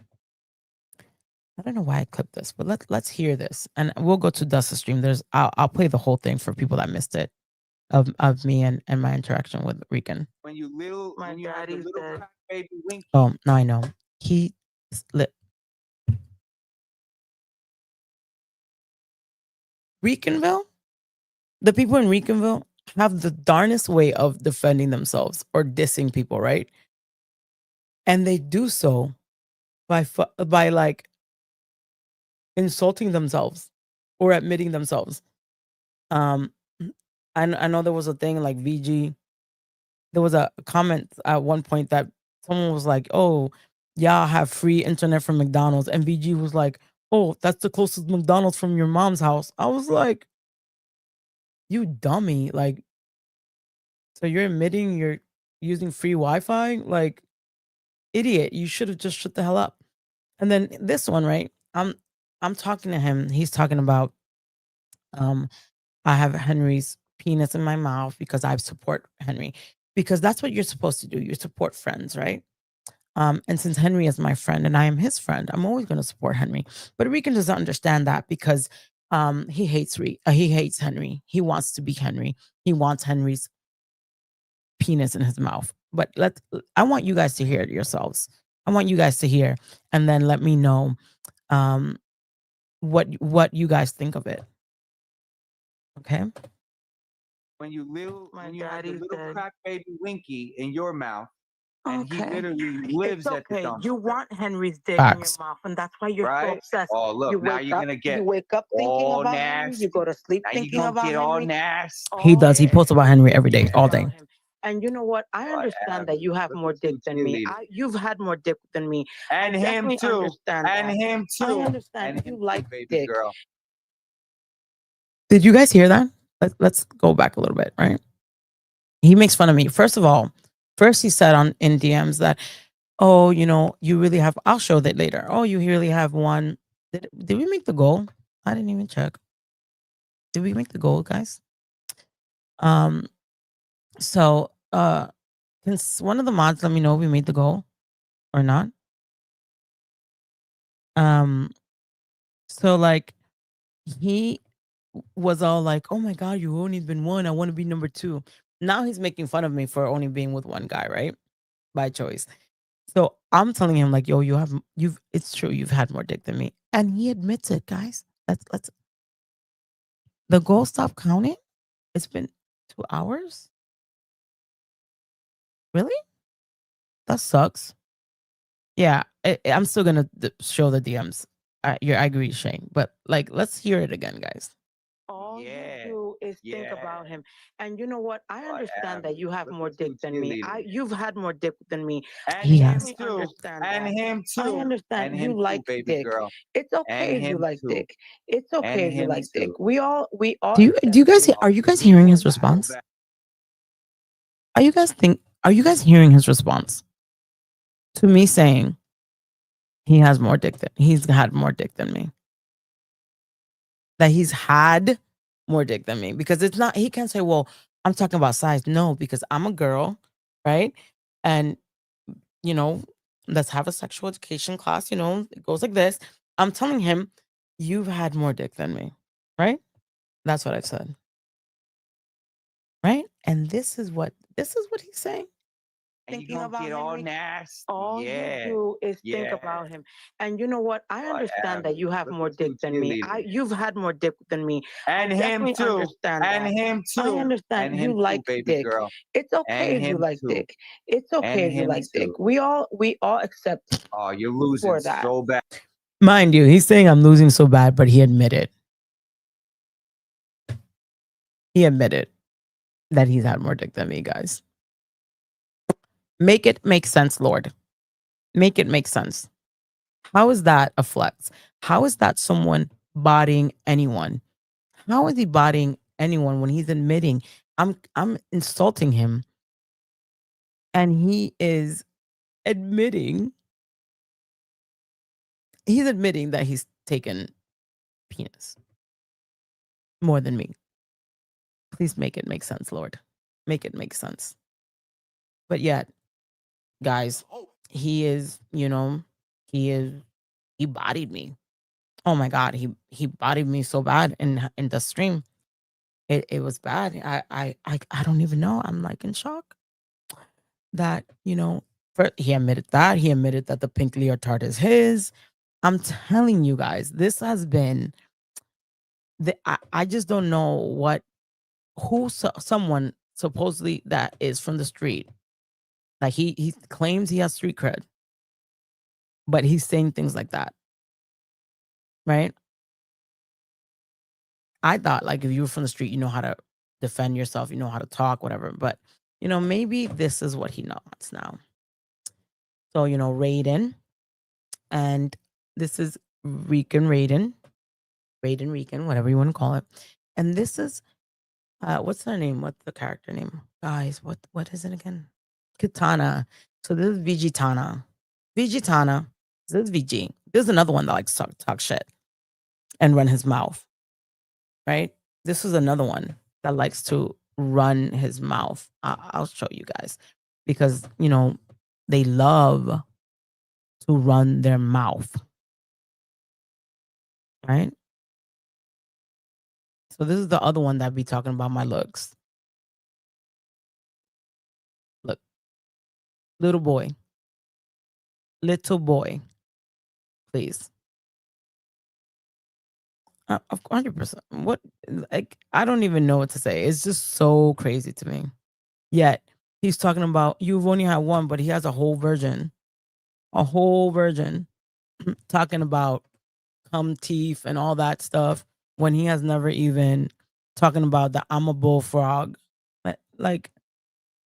don't know why I clipped this, but let's hear this. And we'll go to Dust's stream. I'll play the whole thing for people that missed it of me and my interaction with Rican. When you had the little crack baby wink. Oh, no, I know. He slipped. Ricanville? The people in Ricanville have the darnest way of defending themselves or dissing people, right? And they do so by like insulting themselves or admitting themselves. I know there was a thing like VG. There was a comment at one point that someone was like, "Oh, y'all have free internet from McDonald's," and VG was like, "Oh, that's the closest McDonald's from your mom's house." I was like, "You dummy!" Like, so you're admitting you're using free Wi-Fi? Like, idiot! You should have just shut the hell up. And then this one, right? I'm talking to him. He's talking about um I have Henry's penis in my mouth because I support Henry. Because that's what you're supposed to do. You support friends, right? And since Henry is my friend and I am his friend, I'm always going to support Henry. But Rican doesn't understand that because he hates Henry. He wants to be Henry. He wants Henry's penis in his mouth. But I want you guys to hear it yourselves. I want you guys to hear and then let me know um what you guys think of it. Okay? When you My when you have the daddy's little dead. crack baby Winky in your mouth, and he Okay. literally lives It's at the okay. dumpster. You want Henry's dick in your Facts. mouth, and that's why you're so Right? obsessed. Oh, look, You now wake you're up, gonna get you wake up thinking all about Henry. You nasty. go to sleep Now you're thinking gonna about get all Henry. nasty. He does. He All posts about day Henry every day, thinking all about day. him. And you know what? I understand that you have Look more at them dick than me. cheerleaders. You've had more dick than me. And I him definitely too. understand And that. him I too. understand And you him too, like baby dick. girl. Did you guys hear that? Let's go back a little bit, right? He makes fun of me. First of all, first he said in DMs that, oh, you know, you really have, I'll show that later. Oh, you really have one. Did we make the goal? I didn't even check. Did we make the goal, guys? So can one of the mods let me know if we made the goal or not? So like he was all like, oh my god, you've only been one. I want to be number 2. Now he's making fun of me for only being with one guy, right? By choice. So I'm telling him like, yo, it's true, you've had more dick than me. And he admits it, guys. Let's the goal stop counting? It's been 2 hours? Really? That sucks. Yeah, I'm still gonna show the DMs. I agree, Shane. But like, let's hear it again, guys. All Yeah. you do is think Yeah. about him. And you know what? I understand Whatever. that you have Look more at them dick than me. cheerleaders. You've had more dick than me. And He him has. I too. understand And that. him I too. understand And you him too, like baby dick. girl. It's And okay if you him like too. dick. It's okay And if you him like dick. too. We all Do you guys accept are you guys hearing his response? Are you guys hearing his response to me saying he's had more dick than me? That he's had more dick than me, because it's not, he can't say, well, I'm talking about size. No, because I'm a girl, right? And you know, let's have a sexual education class, you know, it goes like this. I'm telling him, you've had more dick than me, right? That's what I've said. Right? And this is what he's saying. And thinking you're gonna about get all Henry. nasty. All Yeah. you do is think Yeah. about him. And you know what? I understand Whatever. that you have Look more at them dick than me. cheerleaders. You've had more dick than me. And I him definitely too. understand And that. him I too. understand And you him too, like baby dick. girl. It's okay And if you him like too. dick. It's okay And if you him like dick. too. We all accept Oh, you're losing for that. so bad. Mind you, he's saying I'm losing so bad, but he admitted that he's had more dick than me, guys. Make it make sense, Lord. Make it make sense. How is that a flex? How is that someone bodying anyone? How is he bodying anyone when he's admitting I'm insulting him, and he is admitting that he's taken penis more than me. Please make it make sense, Lord. Make it make sense. But yet, guys, he is, you know, he bodied me. Oh my god, he bodied me so bad in the stream. It was bad. I don't even know. I'm like in shock that, you know, he admitted that. He admitted that the pink leotard is his. I'm telling you guys, this has been I just don't know what someone supposedly that is from the street, like he claims he has street cred, but he's saying things like that, right? I thought like if you were from the street, you know how to defend yourself, you know how to talk, whatever. But maybe this is what he wants now. So Raiden, and this is Rican Raiden, whatever you want to call it, and this is what's her name? What's the character name, guys? What is it again? Katana. So this is Vegitana. Vegitana. This is VG. This is another one that likes to talk shit and run his mouth. Right? This is another one that likes to run his mouth. I'll show you guys because they love to run their mouth. Right? So this is the other one that be talking about my looks. Look, little boy, please. 100%. What? Like, I don't even know what to say. It's just so crazy to me. Yet he's talking about you've only had one, but he has a whole version, talking about cum teeth and all that stuff when he has never even talking about the I'm a bullfrog. Like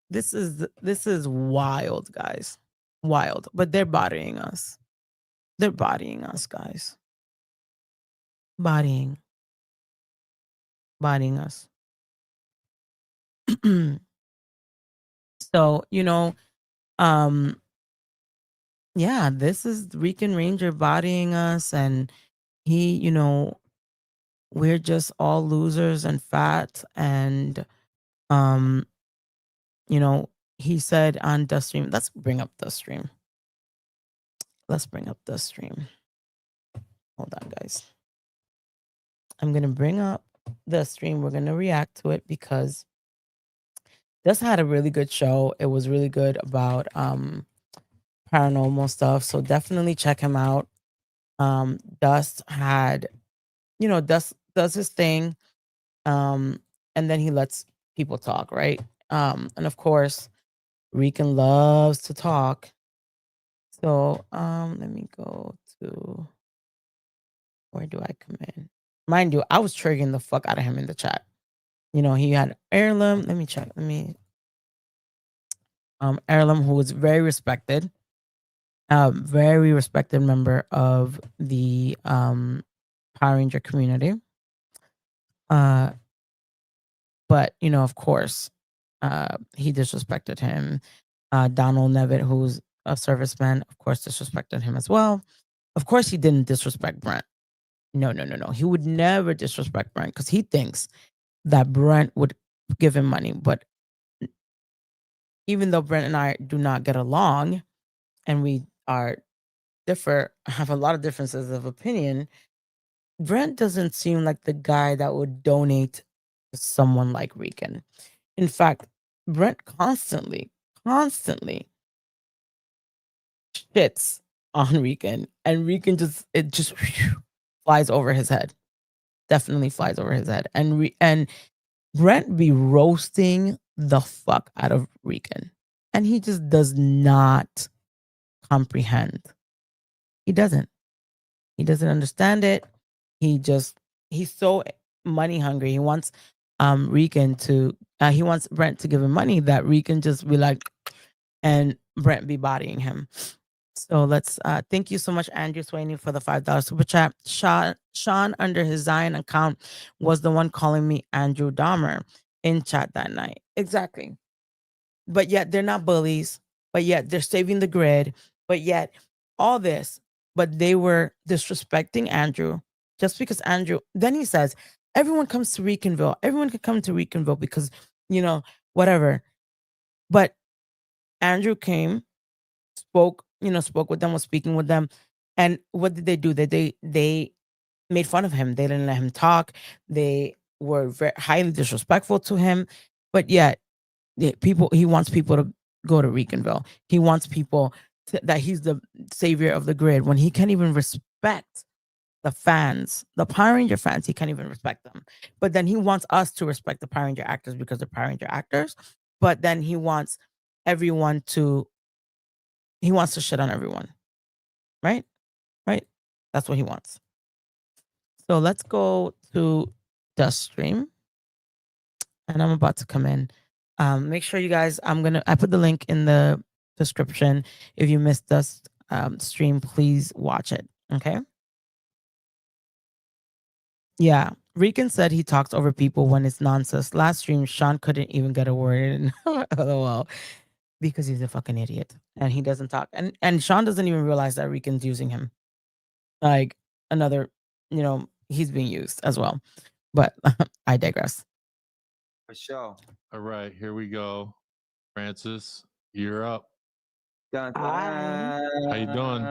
this is wild, guys. Wild. But they're bodying us. They're bodying us, guys. Bodying us. So, yeah, this is Rican Ranger bodying us, and he, we're just all losers and fat, and he said on the stream, let's bring up the stream. Hold on, guys. I'm gonna bring up the stream. We're gonna react to it because this had a really good show. It was really good about paranormal stuff. So definitely check him out. Dust had, Dust does his thing. And then he lets people talk, right? And of course, Rican loves to talk. So let me go to, where do I come in? Mind you, I was triggering the fuck out of him in the chat. He had Heirloom. Let me check. Heirloom, who was very respected member of the Power Ranger community. But of course, he disrespected him. Donald Nevitt, who's a serviceman, of course, disrespected him as well. Of course, he didn't disrespect Brent. No. He would never disrespect Brent because he thinks that Brent would give him money. But even though Brent and I do not get along and we have a lot of differences of opinion, Brent doesn't seem like the guy that would donate to someone like Rican. In fact, Brent constantly shits on Rican, and Rican just flies over his head. Definitely flies over his head. And Brent be roasting the fuck out of Rican, and he just does not comprehend. He doesn't understand it. He's so money hungry. He wants Rican to he wants Brent to give him money that Rican just be like, and Brent be bodying him. So let's thank you so much, Andrew Swaney, for the $5 super chat. Sean under his Zion account was the one calling me Andrew Dahmer in chat that night. Exactly. But yet they're not bullies, but yet they're saving the grid, but yet all this, but they were disrespecting Andrew just because Andrew, then he says, everyone comes to Ricanville. Everyone can come to Ricanville because, whatever. But Andrew came, spoke with them, was speaking with them. And what did they do? They made fun of him. They didn't let him talk. They were very highly disrespectful to him. But yet, he wants people to go to Ricanville. He wants people that he's the savior of the grid when he can't even respect the fans, the Power Ranger fans, he can't even respect them. But then he wants us to respect the Power Ranger actors because they're Power Ranger actors. But then he wants he wants to shit on everyone. Right? Right? That's what he wants. So let's go to the stream. And I'm about to come in. Make sure you guys, I put the link in the description. If you missed this stream, please watch it. Okay. Yeah. Rican said he talks over people when it's nonsense. Last stream, Sean couldn't even get a word in. LOL. Because he's a fucking idiot. And he doesn't talk. And Sean doesn't even realize that Rican's using him. Like another, he's being used as well. But I digress. For sure. All right, here we go. Francis, you're up. Dun, dun, How you doing?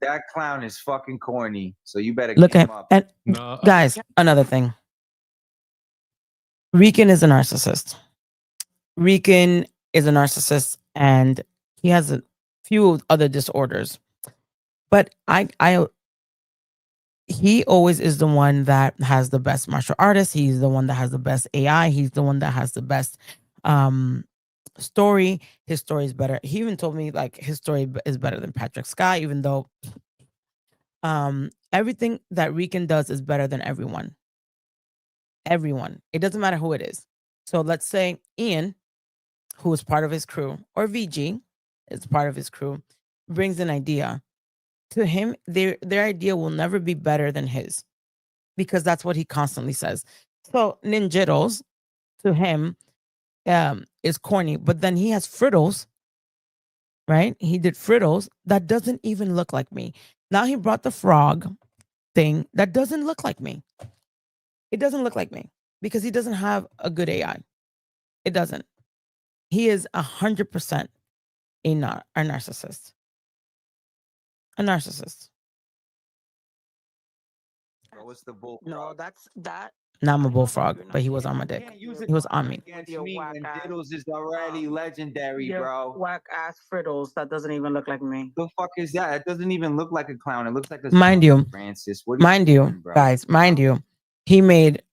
That clown is fucking corny. So you better Look get at him up. and No, guys, another thing. Rican is a narcissist. Rican is a narcissist and he has a few other disorders. But he always is the one that has the best martial artist. He's the one that has the best AI. He's the one that has the best story. His story is better. He even told me like his story is better than Patrick Sky, even though everything that Rican does is better than everyone. Everyone. It doesn't matter who it is. So let's say Ian, who is part of his crew, or VG is part of his crew, brings an idea. To him, their idea will never be better than his, because that's what he constantly says. So Ninjitos, to him, is corny, but then he has Frittles, right? He did Frittles that doesn't even look like me. Now he brought the frog thing that doesn't look like me. It doesn't look like me because he doesn't have a good AI. It doesn't. He is 100% a narcissist. A narcissist. What's the bull? No, that's that. Now I'm a bullfrog, but he was on my dick. He was on me. Against me when Diddles is already legendary, bro. Whack ass Frittles that doesn't even look like me. The fuck is that? It doesn't even look like a clown. It looks like a Mind you, Francis. What mind you, doing, bro? guys, mind you, he made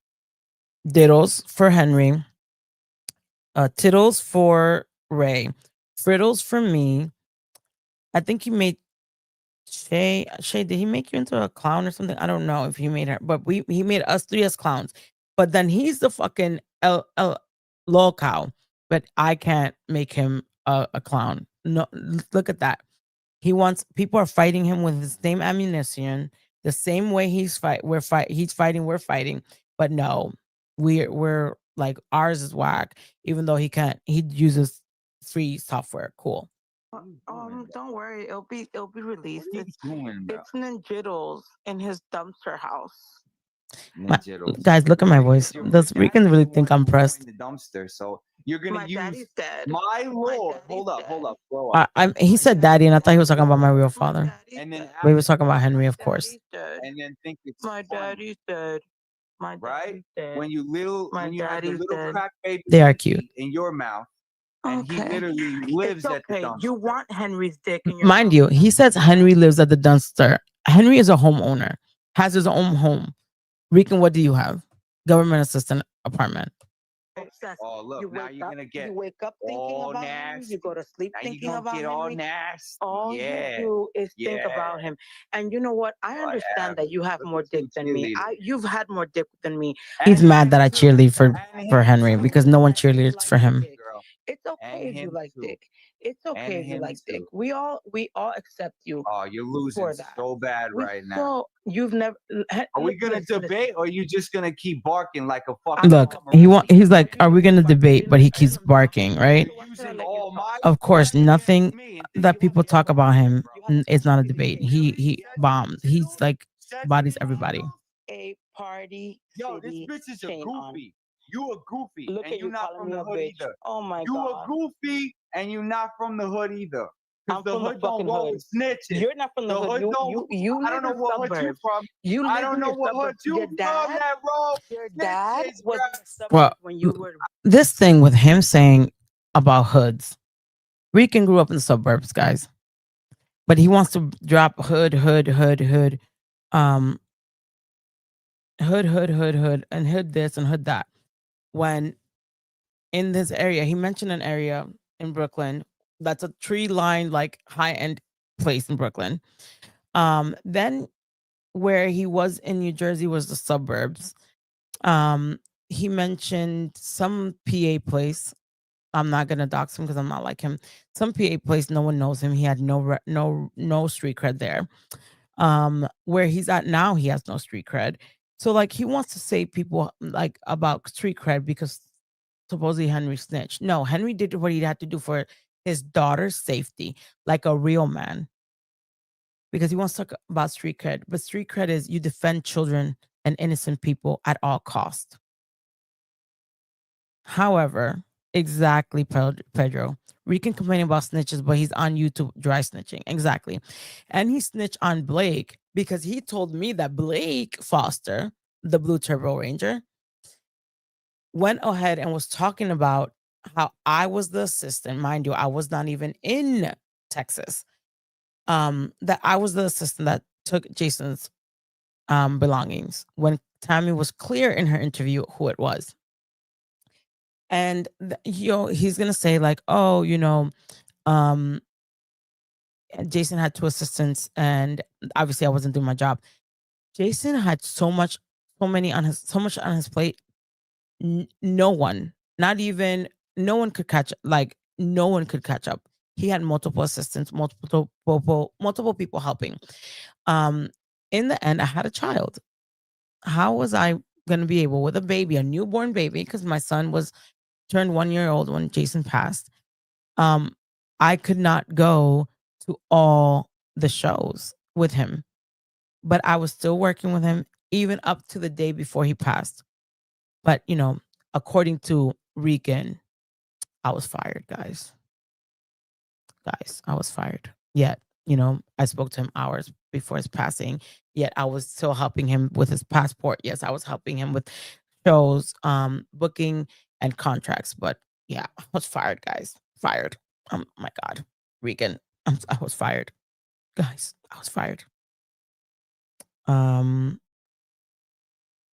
Diddles for Henry, Tiddles for Ray, Frittles for me. I think he made Shay, did he make you into a clown or something? I don't know if he made her, but he made us three as clowns. But then he's the fucking lolcow. But I can't make him a clown. No, look at that. People are fighting him with the same ammunition, the same way he's fighting, we're fighting. But no, we're like, ours is whack, even though he uses free software. Cool. Don't worry, it'll be released. What are you doing, bro? It's Ninjitos in his dumpster house. Ninjitos. Guys, look at my voice. Does Your Rican dad's really the think one I'm who's pressed? in the dumpster, so you're gonna My use daddy's dead. my lord. daddy's Hold up, dead. blow up. He said daddy, and I thought he was talking about my real father. And then But he was talking about Henry, of course. Daddy's dead. and then think it's My funny, daddy's dead. My right? daddy's dead. When you My have the daddy's little dead. crack baby They are Twinkie cute. in your mouth, and he Okay. literally lives It's at the okay. dumpster. You want Henry's dick in your Mind mouth. you, he says Henry lives at the dumpster. Henry is a homeowner, has his own home. Rican, what do you have? Government assistant apartment. Obsessed. Oh, look, You now wake you're up- gonna get You wake up thinking all about him. nasty. You go to sleep now you're thinking gonna about get all Henry. nasty. All yeah. you do is think Yeah. about him. And you know what? I understand that you have Look more at you dick than me. cheerleading. You've had more dick than me. He's And mad that I him too. cheerlead for And Henry him because too. no one If you cheerleads like for him. dick, Girl. it's okay And if you him like too. dick. It's okay if you him like dick. too. We all accept you Oh, you're losing for that. so bad right now. So you've never. Are we gonna debate, or are you just gonna keep barking like a fucking? Look, he's like, are we gonna debate? But he keeps barking, right? You're using all my Of course, against nothing me, and then that you people have to talk go about him bro. is not a debate. He bombs. He's like bodies everybody. A party Yo, this city bitch is a chain on. goofy. You a goofy, Look and at you're you not calling from me the a hood bitch. either. Oh my You a god. goofy, and you're not from the hood either. I'm Because the from the hood don't fucking roll hood. with snitches. You're not from the hood. You I live don't know in what hood you suburbs. from. You I live don't in know your what hood suburbs. you Your from dad, that roll. your dad Snitches, was bruh. in the suburbs Well, when you were. this thing with him saying about hoods, Rican grew up in the suburbs, guys, but he wants to drop hood. hood, and hood this and hood that. When in this area, he mentioned an area in Brooklyn that's a tree-lined, like high-end place in Brooklyn. Then where he was in New Jersey was the suburbs. He mentioned some PA place. I'm not gonna dox him because I'm not like him. Some PA place, no one knows him. He had no street cred there. Where he's at now, he has no street cred. So like he wants to say people like about street cred because supposedly Henry snitched. No, Henry did what he had to do for his daughter's safety, like a real man. Because he wants to talk about street cred, but street cred is you defend children and innocent people at all cost. However, exactly, Pedro. Rican complaining about snitches, but he's on YouTube dry snitching. Exactly. And he snitched on Blake because he told me that Blake Foster, the Blue Turbo Ranger, went ahead and was talking about how I was the assistant. Mind you, I was not even in Texas. That I was the assistant that took Jason's belongings when Tammy was clear in her interview who it was. And he's gonna say like, oh, Jason had 2 assistants, and obviously I wasn't doing my job. Jason had so much on his plate. No one, not even no one could catch no one could catch up. He had multiple assistants, multiple people helping. In the end, I had a child. How was I gonna be able with a baby, a newborn baby, because my son was turned 1 year old when Jason passed. I could not go to all the shows with him, but I was still working with him even up to the day before he passed. But, according to Rican, I was fired, guys. Guys, I was fired. Yet, I spoke to him hours before his passing. Yet I was still helping him with his passport. Yes, I was helping him with shows, booking and contracts. But yeah, I was fired, guys. Fired. Oh my God. Rican, I was fired. Guys, I was fired.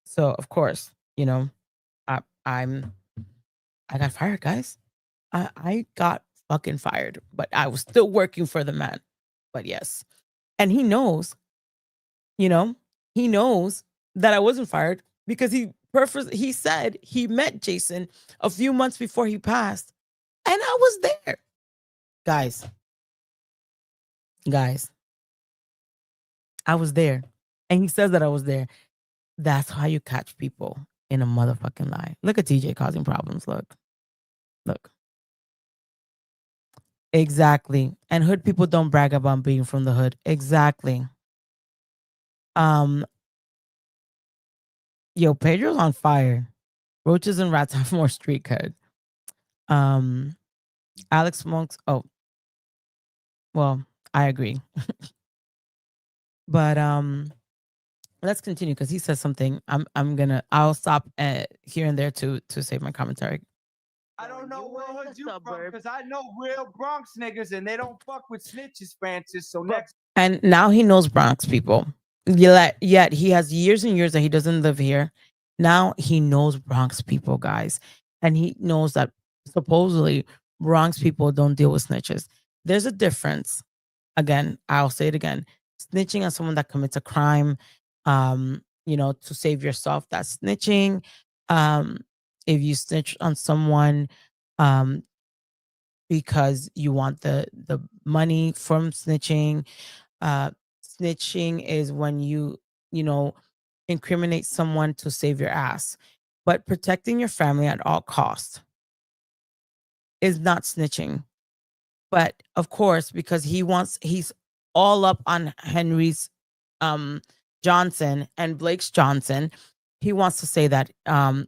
So of course, I got fired, guys. I got fucking fired, but I was still working for the man. But yes. And he knows, he knows that I wasn't fired because he said he met Jason a few months before he passed, and I was there. Guys, I was there. And he says that I was there. That's how you catch people in a motherfucking lie. Look at TJ causing problems. Look. Exactly. And hood people don't brag about being from the hood. Exactly. Pedro's on fire. Roaches and rats have more street cred. Alex smokes. Oh, well, I agree. But let's continue because he says something. I'll stop here and there to save my commentary. I don't know what hood you from because I know real Bronx niggas and they don't fuck with snitches, Francis. So next. And now he knows Bronx people. Yet he has years and years that he doesn't live here. Now he knows Bronx people, guys. And he knows that supposedly Bronx people don't deal with snitches. There's a difference. Again, I'll say it again. Snitching on someone that commits a crime, to save yourself, that's snitching. If you snitch on someone because you want the money from snitching, snitching is when you incriminate someone to save your ass. But protecting your family at all costs is not snitching. But of course, because he's all up on Henry's Johnson and Blake's Johnson, he wants to say that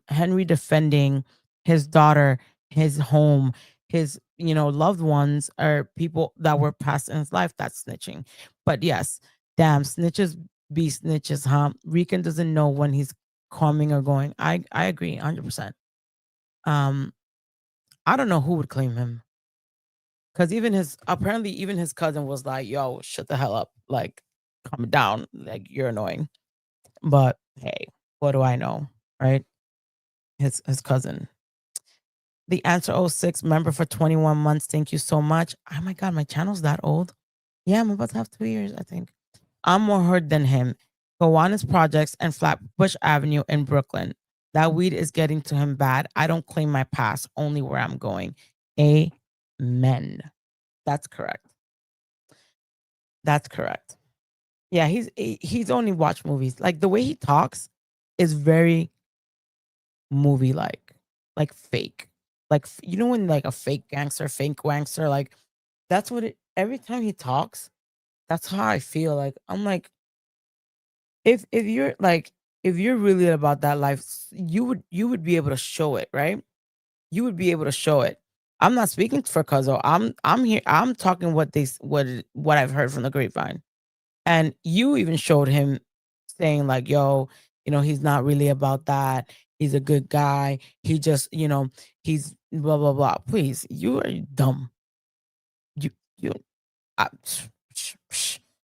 Henry defending his daughter, his home, his loved ones, or people that were passed in his life, that's snitching. But yes, damn, snitches be snitches, huh? Rican doesn't know when he's coming or going. I agree 100%. I don't know who would claim him. Because even his cousin was like, yo, shut the hell up. Like, calm it down. Like, you're annoying. But hey, what do I know, right? His cousin. The answer 06 member for 21 months. Thank you so much. Oh my god, my channel's that old. Yeah, I'm about to have 2 years, I think. I'm more hurt than him. Gowanus Projects and Flatbush Avenue in Brooklyn. That weed is getting to him bad. I don't claim my past, only where I'm going. Amen. That's correct. That's correct. Yeah, he's only watched movies. Like, the way he talks is very movie like fake. Like, you know, when like a fake wankster, like, that's what it every time he talks, that's how I feel. Like, I'm like, if you're like, if you're really about that life, you would be able to show it, right? You would be able to show it. I'm not speaking for Cuzzo. I'm here. I'm talking what I've heard from the grapevine. And you even showed him saying like, "Yo, he's not really about that. He's a good guy. He just, he's blah blah blah." Please, you are dumb. You I,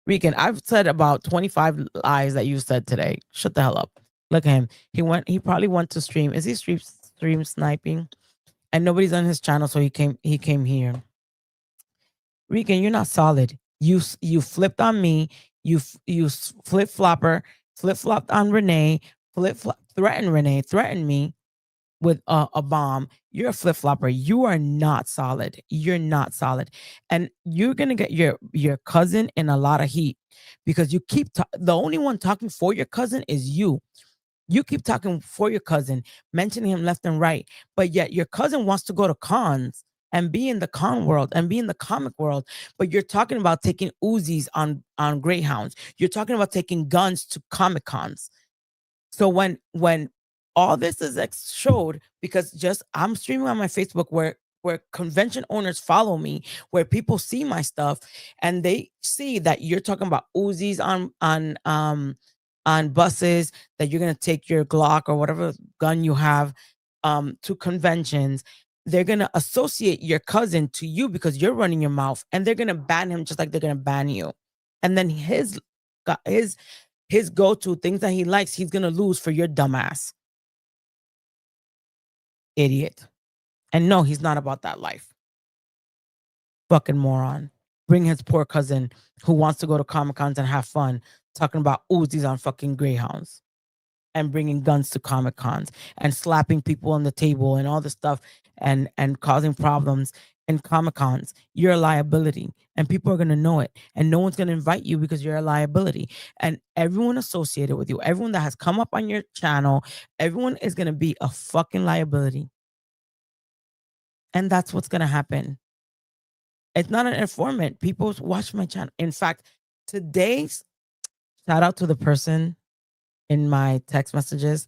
Rican, I've said about 25 lies that you said today. Shut the hell up. Look at him. He probably went to stream. Is he stream sniping? And nobody's on his channel, so he came here. Rican, you're not solid. You flipped on me. You flip flopped on Renee. Threatened me with a bomb. You're a flip flopper. You are not solid. You're not solid, and you're gonna get your cousin in a lot of heat because you keep the only one talking for your cousin is you. You keep talking for your cousin, mentioning him left and right, but yet your cousin wants to go to cons and be in the con world and be in the comic world. But you're talking about taking Uzis on Greyhounds. You're talking about taking guns to Comic Cons. So when all this is showed, because just I'm streaming on my Facebook where convention owners follow me, where people see my stuff and they see that you're talking about Uzis on buses, that you're gonna take your Glock or whatever gun you have to conventions. They're gonna associate your cousin to you because you're running your mouth, and they're gonna ban him just like they're gonna ban you. And then his go-to things that he likes, he's gonna lose for your dumbass. Idiot. And no, he's not about that life. Fucking moron. Bring his poor cousin who wants to go to Comic Cons and have fun, talking about Uzis on fucking Greyhounds and bringing guns to Comic Cons and slapping people on the table and all this stuff and causing problems in Comic Cons. You're a liability, and people are gonna know it, and no one's gonna invite you because you're a liability. And everyone associated with you, everyone that has come up on your channel, everyone is gonna be a fucking liability. And that's what's gonna happen. It's not an informant. People watch my channel. In fact, today's shout out to the person in my text messages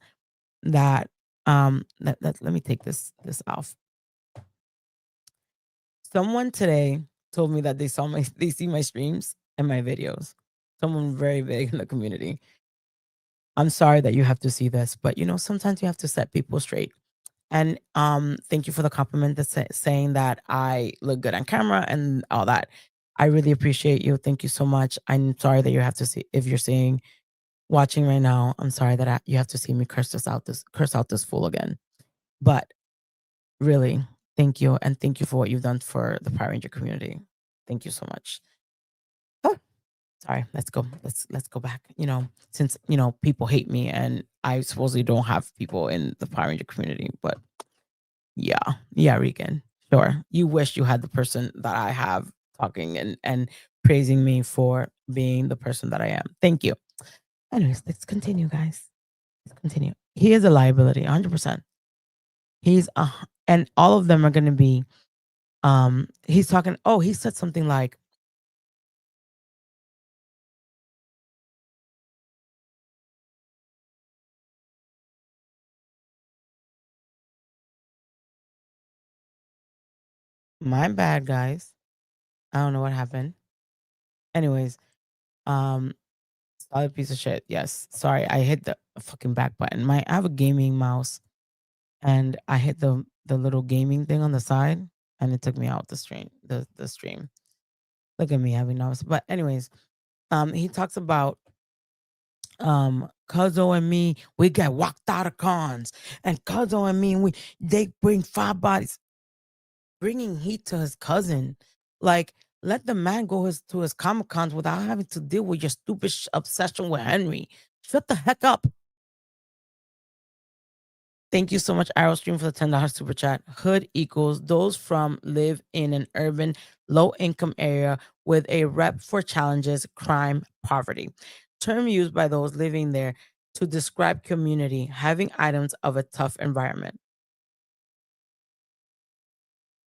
that let me take this off. Someone today told me that they see my streams and my videos. Someone very big in the community. I'm sorry that you have to see this, but sometimes you have to set people straight. And thank you for the compliment that's saying that I look good on camera and all that. I really appreciate you. Thank you so much. I'm sorry that you have to see, if you're watching right now, I'm sorry that you have to see me curse out this fool again. But really, thank you, and thank you for what you've done for the Power Ranger community. Thank you so much. Oh, sorry, let's go. Let's go back. Since people hate me, and I supposedly don't have people in the Power Ranger community, but yeah, Rican, sure. You wish you had the person that I have talking and praising me for being the person that I am. Thank you. Anyways, let's continue, guys. Let's continue. He is a liability, 100%. And all of them are going to be, he's talking, he said something like, my bad, guys. I don't know what happened. Anyways, solid piece of shit. Yes. Sorry, I hit the fucking back button. I have a gaming mouse, and I hit the little gaming thing on the side, and it took me out the stream. The stream. Look at me having noise. But anyways, He talks about Cuzzo and me, we get walked out of cons, and Cuzzo and me, they bring 5 bodies, bringing heat to his cousin. Like, let the man go to his Comic Cons without having to deal with your stupid obsession with Henry. Shut the heck up. Thank you so much, Arrowstream, for the $10 super chat. Hood equals those from live in an urban, low-income area with a rep for challenges, crime, poverty. Term used by those living there to describe community having items of a tough environment.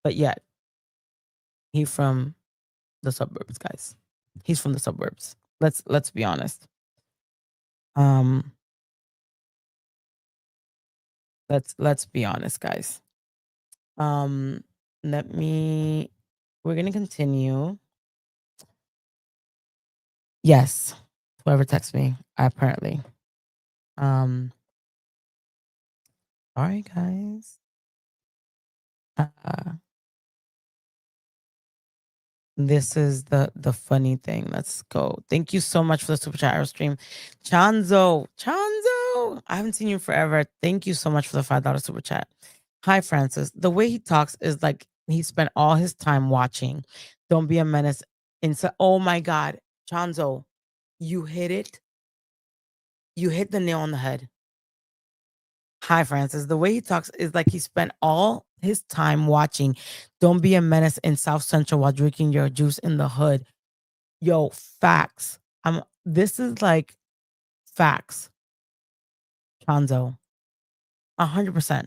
But yet, he's from the suburbs, guys. He's from the suburbs. Let's be honest. Let's be honest, guys. We're gonna continue. Yes, whoever texts me, apparently. All right, guys. This is the funny thing. Let's go. Thank you so much for the super chat stream. Chanzo. I haven't seen you forever. Thank you so much for the $5 super chat. Hi, Francis. The way he talks is like he spent all his time watching. Don't be a menace. Oh my God. Chanzo, you hit it. You hit the nail on the head. Hi, Francis. The way he talks is like he spent all his time watching Don't Be a Menace in South Central while drinking your juice in the hood. Yo, facts. This is like facts. Chanzo. 100%.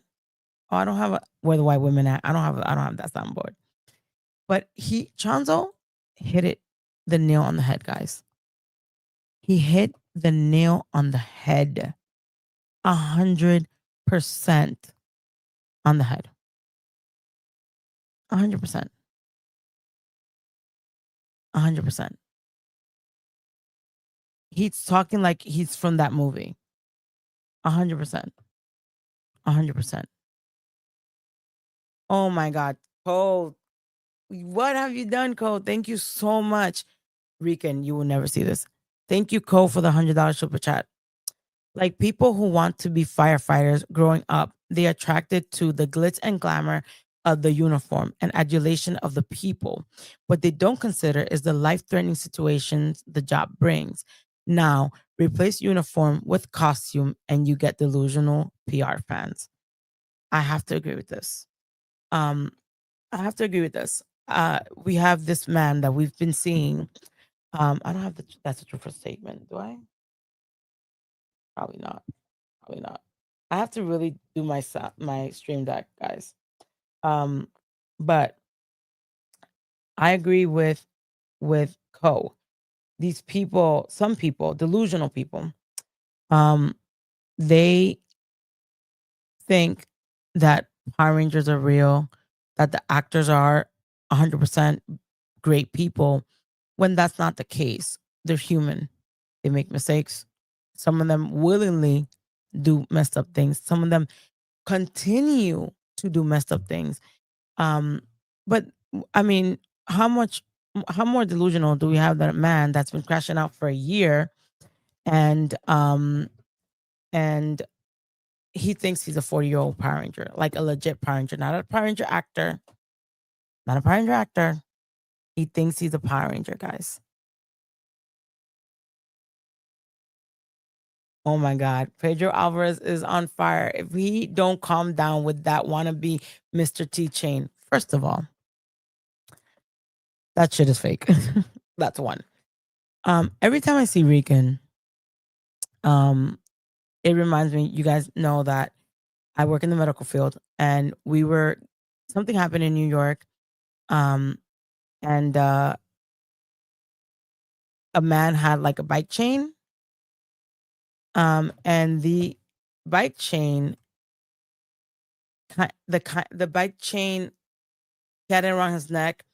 Oh, I don't have where the white women at. I don't have that soundboard. But Chanzo hit the nail on the head, guys. He hit the nail on the head. 100% on the head. 100%. 100%. He's talking like he's from that movie. 100%. 100%. Oh my God. Cole, what have you done, Cole? Thank you so much. Rican, you will never see this. Thank you, Cole, for the $100 super chat. Like people who want to be firefighters growing up, they attracted to the glitz and glamour of the uniform and adulation of the people. What they don't consider is the life-threatening situations the job brings. Now, replace uniform with costume and you get delusional PR fans. I have to agree with this. We have this man that we've been seeing. I don't have that's a true for statement, do I? Probably not. I have to really do my stream deck, guys. But I agree with Co. These people, some people, delusional people, they think that Power Rangers are real, that the actors are 100% great people, when that's not the case. They're human. They make mistakes. Some of them willingly do messed up things. Some of them continue to do messed up things. But I mean, how more delusional do we have that man that's been crashing out for a year and he thinks he's a 40-year-old Power Ranger, like a legit Power Ranger, not a Power Ranger actor. Not a Power Ranger actor. He thinks he's a Power Ranger, guys. Oh my God. Pedro Alvarez is on fire. If he don't calm down with that wannabe Mr. T chain, first of all, that shit is fake. That's one. Every time I see Rican, it reminds me, you guys know that I work in the medical field and something happened in New York. And a man had like a bike chain. And the bike chain, the bike chain had it around his neck.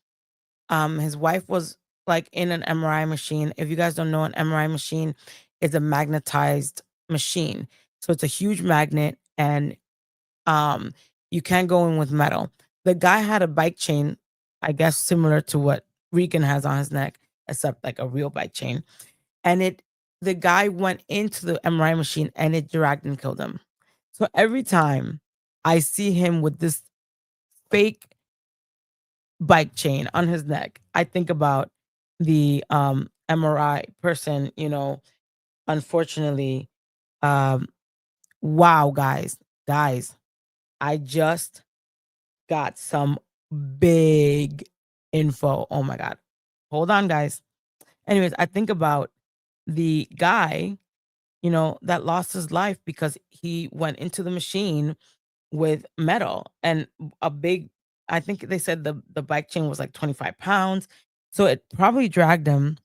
His wife was like in an MRI machine. If you guys don't know, an MRI machine is a magnetized machine. So it's a huge magnet and you can't go in with metal. The guy had a bike chain, I guess similar to what Rican has on his neck, except like a real bike chain. and the guy went into the MRI machine and it dragged and killed him. So every time I see him with this fake bike chain on his neck, I think about the MRI person, unfortunately. um wow, guys, I just got some big info. Oh my god. Hold on, guys. Anyways, I think about the guy, that lost his life because he went into the machine with metal and a big, I think they said the bike chain was like 25 pounds. So it probably dragged him,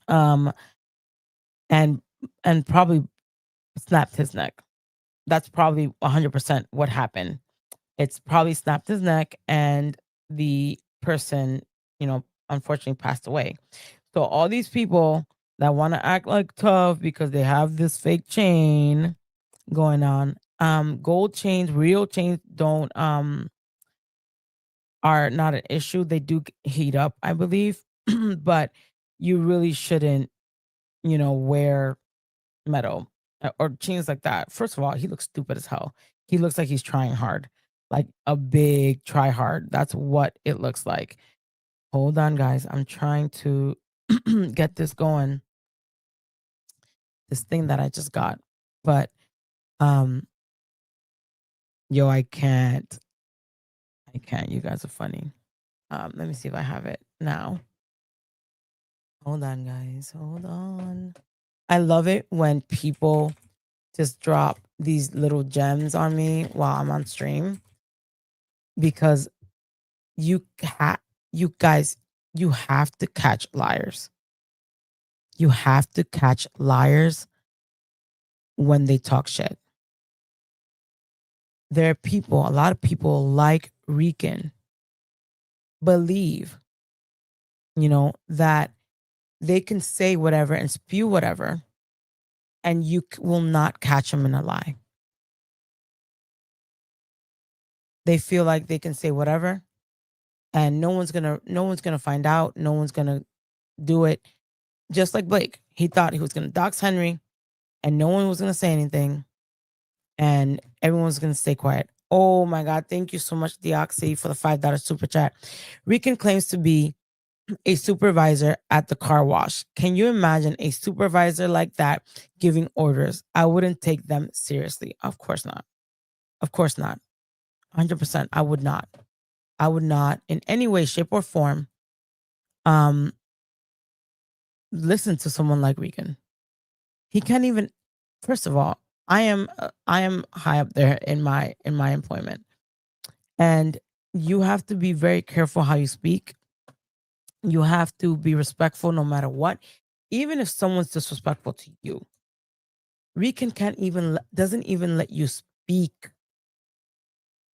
um and probably snapped his neck. That's probably 100% what happened. It's probably snapped his neck and the person, unfortunately passed away. So all these people that want to act like tough because they have this fake chain going on, gold chains, real chains don't are not an issue. They do heat up, I believe, but you really shouldn't, wear metal or chains like that. First of all, he looks stupid as hell. He looks like he's trying hard, like a big try hard. That's what it looks like. Hold on, guys. I'm trying to get this going. This thing that I just got. But yo, I can't. You guys are funny. Let me see if I have it now. Hold on, guys. Hold on. I love it when people just drop these little gems on me while I'm on stream, because you guys, you have to catch liars. You have to catch liars when they talk shit. There are people, a lot of people like Rican believe, that they can say whatever and spew whatever, and you will not catch them in a lie. They feel like they can say whatever and no one's gonna find out. No one's gonna do it. Just like Blake, he thought he was gonna dox Henry and no one was gonna say anything and everyone was gonna stay quiet. Oh my God. Thank you so much, Deoxy, for the $5 super chat. Rican claims to be a supervisor at the car wash. Can you imagine a supervisor like that giving orders? I wouldn't take them seriously. Of course not. Of course not. 100%. I would not. I would not in any way, shape, or form listen to someone like Regan. He can't even. First of all, I am high up there in my employment, and you have to be very careful how you speak. You have to be respectful no matter what, even if someone's disrespectful to you. Rican doesn't even let you speak.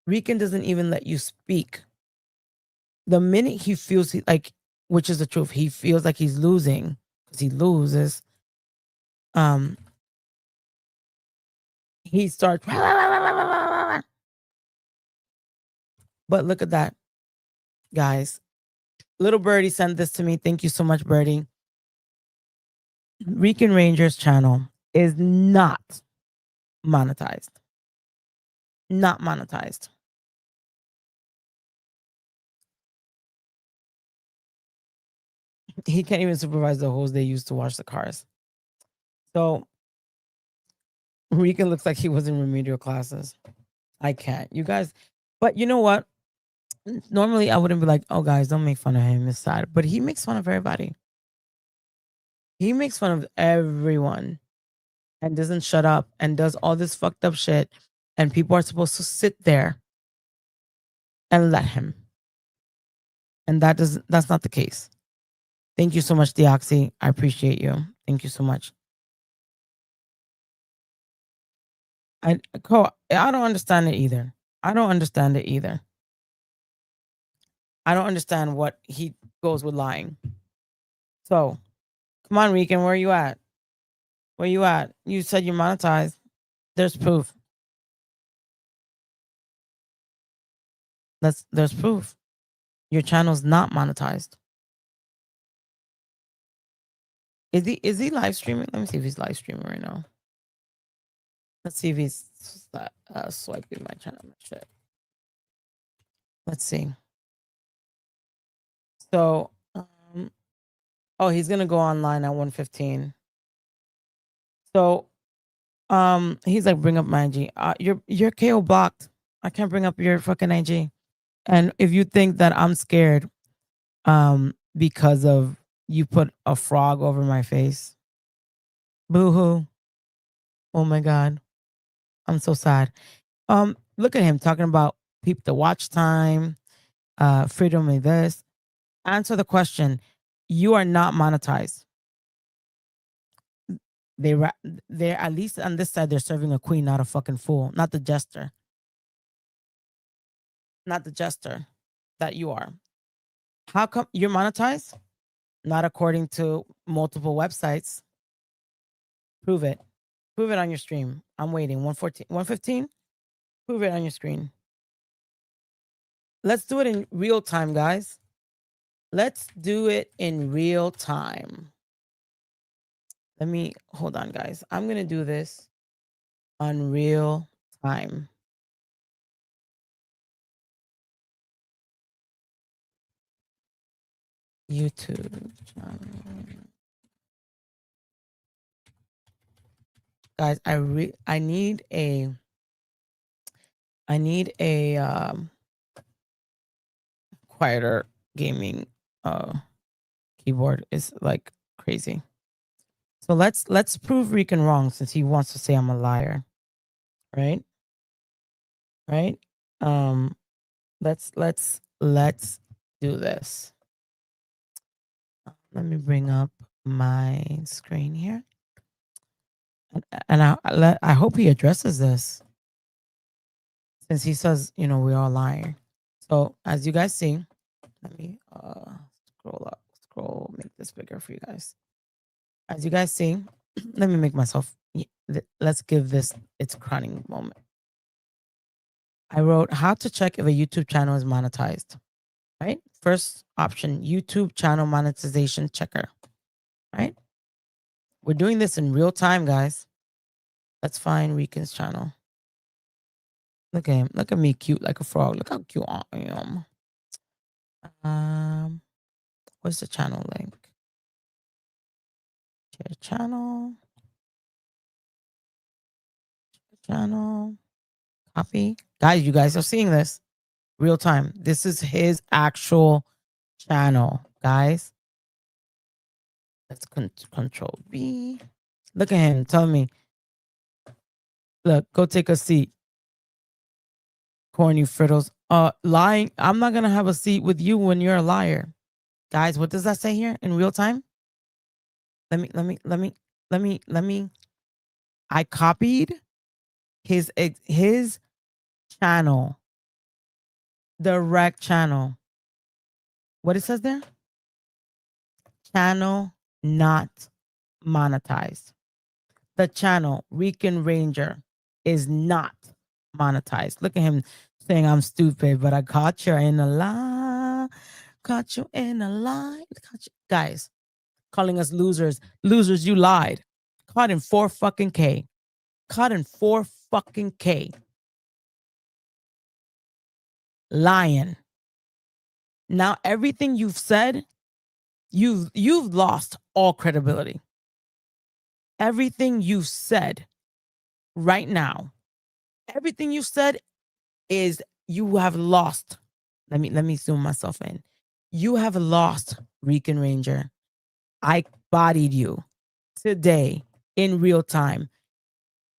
Rican doesn't even let you speak. The minute he feels like, which is the truth, he feels like he's losing because he loses. He starts. But look at that, guys. Little Birdie sent this to me. Thank you so much, Birdie. Rican Ranger's channel is not monetized. Not monetized. He can't even supervise the hose they use to wash the cars. So Rican looks like he was in remedial classes. I can't. You guys, but you know what? Normally I wouldn't be like, oh guys, don't make fun of him. It's sad. But he makes fun of everybody. He makes fun of everyone and doesn't shut up and does all this fucked up shit. And people are supposed to sit there and let him. And that's not the case. Thank you so much, Deoxy. I appreciate you. Thank you so much. I don't understand it either. I don't understand it either. I don't understand what he goes with lying. So, come on, Rican, where are you at? Where you at? You said you monetized. There's proof. There's proof. Your channel's not monetized. Is he live streaming? Let me see if he's live streaming right now. Let's see if he's swiping my channel. Shit. Let's see. So, oh, he's gonna go online at 1:15. So, he's like, bring up my IG. Your KO blocked. I can't bring up your fucking IG. And if you think that I'm scared, because of you put a frog over my face, boo hoo. Oh my god, I'm so sad. Look at him talking about peep the watch time, freedom of this. Answer the question. You are not monetized. They're at least on this side. They're serving a queen, not a fucking fool, not the jester, not the jester that you are. How come you're monetized? Not according to multiple websites. Prove it. Prove it on your stream. I'm waiting. 1:14, 1:15. Prove it on your screen. Let's do it in real time, guys. Let's do it in real time. Let me hold on, guys. I'm gonna do this on real time. YouTube channel. Guys, I need a quieter gaming keyboard. Is like crazy. So let's prove Rican wrong since he wants to say I'm a liar. Right? Right? Let's do this. Let me bring up my screen here. And I hope he addresses this since he says, you know, we're all lying. So as you guys see, let me make this bigger for you guys. As you guys see, let me make myself, let's give this its crowning moment. I wrote how to check if a YouTube channel is monetized, right? First option, YouTube channel monetization checker, right? We're doing this in real time, guys. Let's find Rican's channel. Look at him. Look at me, cute like a frog. Look how cute I am. Where's the channel link? Share channel. Channel. Copy. Guys, you guys are seeing this real time. This is his actual channel, guys. Let's control B. Look at him. Tell me. Look, go take a seat. Corny frittles. Lying. I'm not gonna have a seat with you when you're a liar. Guys, what does that say here in real time? Let me. I copied his channel. Direct channel. What it says there? Channel not monetized. The channel, Rican Ranger, is not monetized. Look at him saying I'm stupid, but I caught you in a lie. Caught you in a lie. Guys, calling us losers. Losers, you lied. Caught in 4 fucking K. Caught in 4 fucking K. Lying. Now everything you've said, you've lost all credibility. Everything you've said right now, everything you said is you have lost. Let me zoom myself in. You have lost, Rican Ranger. I bodied you today in real time.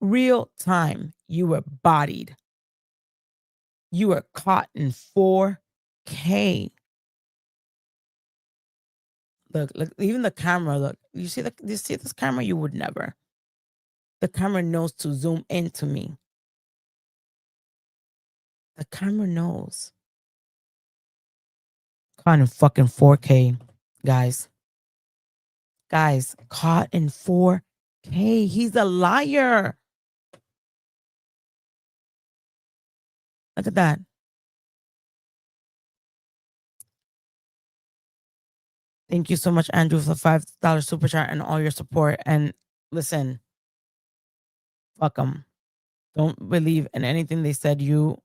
Real time, you were bodied. You were caught in 4K. Look, even the camera, look. You see this camera? You would never. The camera knows to zoom into me. The camera knows. Caught in fucking 4K, guys. Guys, caught in 4K. He's a liar. Look at that. Thank you so much, Andrew, for the $5 super chat and all your support. And listen, fuck them. Don't believe in anything they said. You're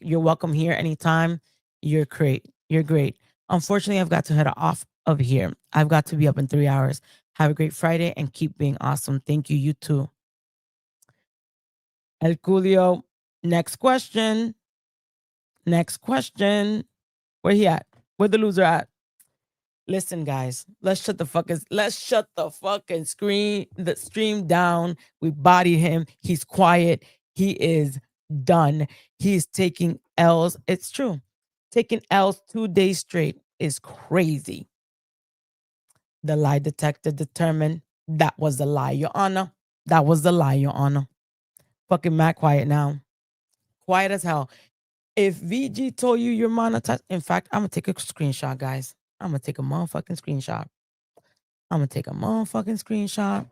welcome here anytime. You're great. You're great. Unfortunately, I've got to head off of here. I've got to be up in 3 hours. Have a great Friday and keep being awesome. Thank you. You too. El Julio. Next question. Next question. Where he at? Where the loser at? Listen, guys, let's shut the fucking stream down. We bodied him. He's quiet. He is done. He's taking L's. It's true. Taking L's 2 days straight is crazy. The lie detector determined that was the lie, Your Honor. That was the lie, Your Honor. Fucking mad quiet now. Quiet as hell. If VG told you you're monetized, in fact, I'm gonna take a screenshot, guys. I'm gonna take a motherfucking screenshot.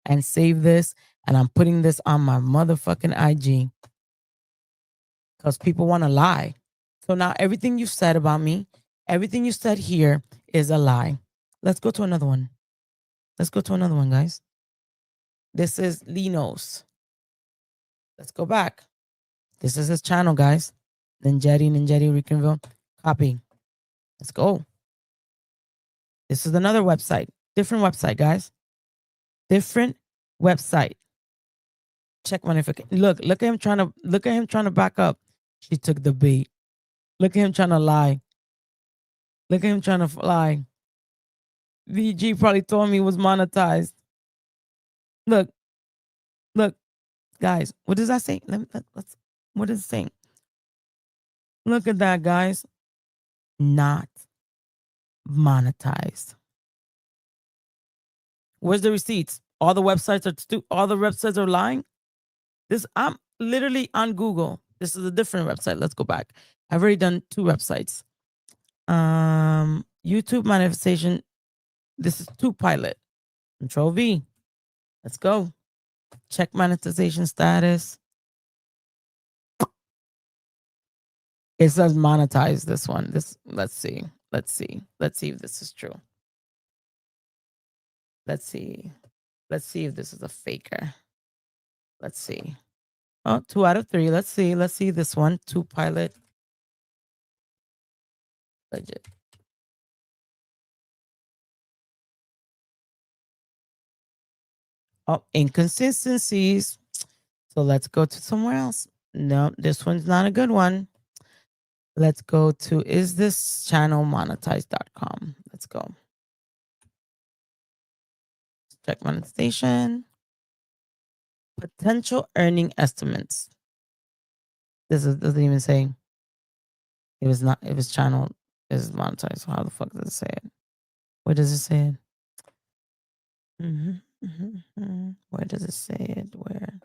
And save this. And I'm putting this on my motherfucking IG. Because people want to lie. So now everything you said about me, everything you said here is a lie. Let's go to another one. Guys. This is Linos. Let's go back. This is his channel, guys. Ninjetti, Ricanville. Copy. Let's go. This is another website. Different website, guys. Different website. Check notification. Look at him trying to back up. She took the bait. Look at him trying to lie. VG probably told me he was monetized. Look, guys. What does that say? What is it saying? Look at that, guys. Not monetized. Where's the receipts? All the websites are lying. I'm literally on Google. This is a different website. Let's go back. I've already done 2 websites. YouTube monetization. This is 2 pilot. Control V. Let's go. Check monetization status. It says monetize this one. Let's see. Let's see if this is true. Let's see if this is a faker. Let's see. Oh, 2 out of 3. Let's see this one. 2 pilot. Legit. Oh, inconsistencies. So let's go to somewhere else. No, this one's not a good one. Let's go to isthischannelmonetized.com. Let's go. Check monetization. Potential earning estimates. Doesn't even say if his channel is monetized. So how the fuck does it say it? Where does it say it? Where does it say it? Where?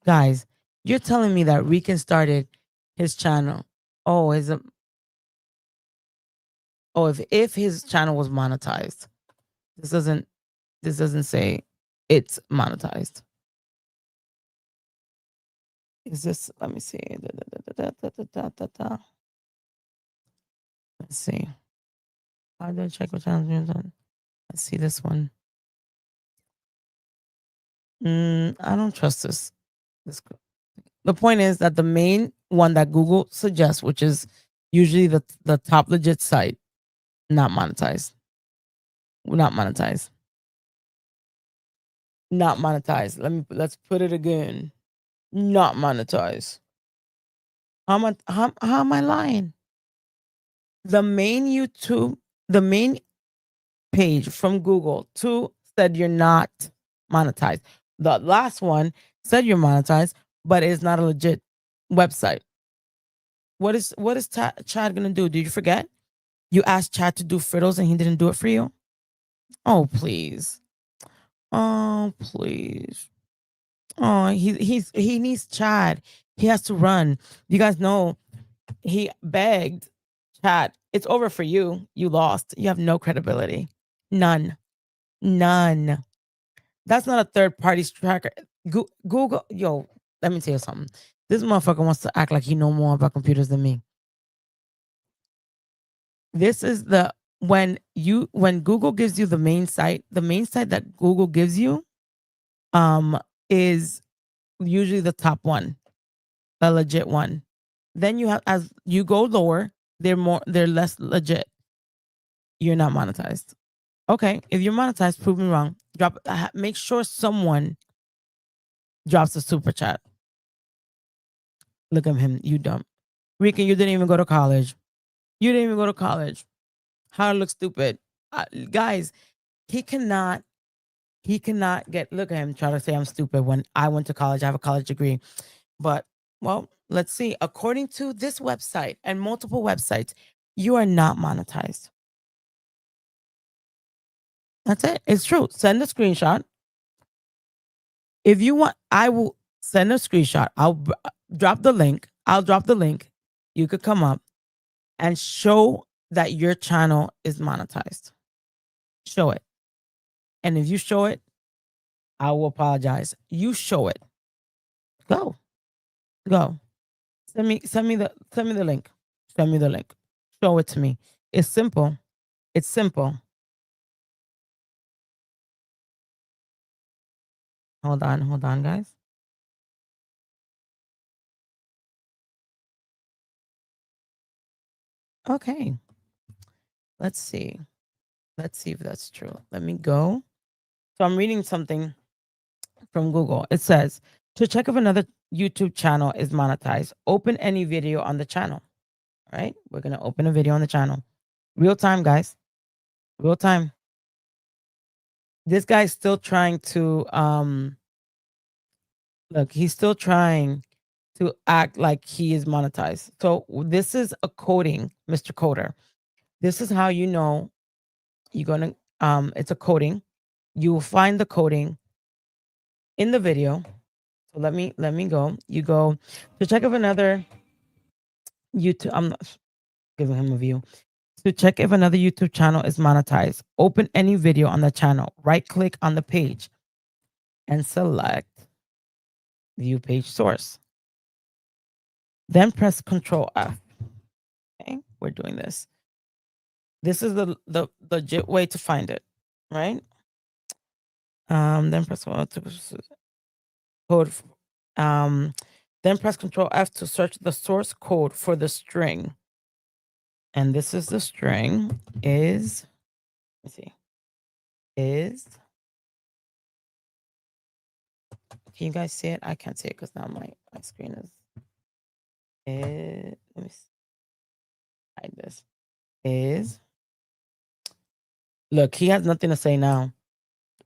Guys, you're telling me that Rican started his channel. Oh, if his channel was monetized. This doesn't say it's monetized. Is this, let me see. Let's see. How do I check what channel you're on? Let's see this one. I don't trust this. The point is that the main one that Google suggests, which is usually the top legit site, not monetized. Not monetized. Let's put it again. Not monetized. How am I lying? The main page from Google said you're not monetized. The last one said you're monetized, but it's not a legit website. What is Chad gonna do? Did you forget? You asked Chad to do frittles and he didn't do it for you? Oh, please. Oh, please. Oh, he needs Chad. He has to run. You guys know he begged Chad. It's over for you. You lost. You have no credibility. None. That's not a third party tracker. Google, yo, let me tell you something. This motherfucker wants to act like he know more about computers than me. This is when Google gives you the main site that Google gives you is usually the top one, a legit one. Then you have, as you go lower, they're less legit. You're not monetized. Okay, if you're monetized, prove me wrong. Make sure someone drops a super chat. Look at him, you dumb. Rican, you didn't even go to college. You didn't even go to college. How to look stupid. Guys, he cannot get, look at him try to say I'm stupid when I went to college. I have a college degree. But, well, let's see. According to this website and multiple websites, you are not monetized. That's it. It's true. Send a screenshot. If you want, I will send a screenshot. I'll drop the link. I'll drop the link. You could come up and show that your channel is monetized. Show it. And if you show it, I will apologize. You show it. Go. Send me the link. Send me the link. Show it to me. It's simple. It's simple. Hold on, guys. Okay. Let's see. Let's see if that's true. Let me go. So I'm reading something from Google. It says, to check if another YouTube channel is monetized, open any video on the channel. All right? We're going to open a video on the channel. Real time, guys. Real time. This guy's still trying to look, he's still trying to act like he is monetized. So this is a coding, Mr. Coder. This is how you know you're going to it's a coding. You will find the coding in the video. So let me go. You go to check if another YouTube, I'm not giving him a view. To check if another YouTube channel is monetized, open any video on the channel, right click on the page and select view page source. Then press Control F. Okay, we're doing this. This is the legit way to find it, right? Then press code. Then press Control F to search the source code for the string. And this is the string is, let's see, is, can you guys see it? I can't see it because now my screen is, let me hide this. Is, look, he has nothing to say now.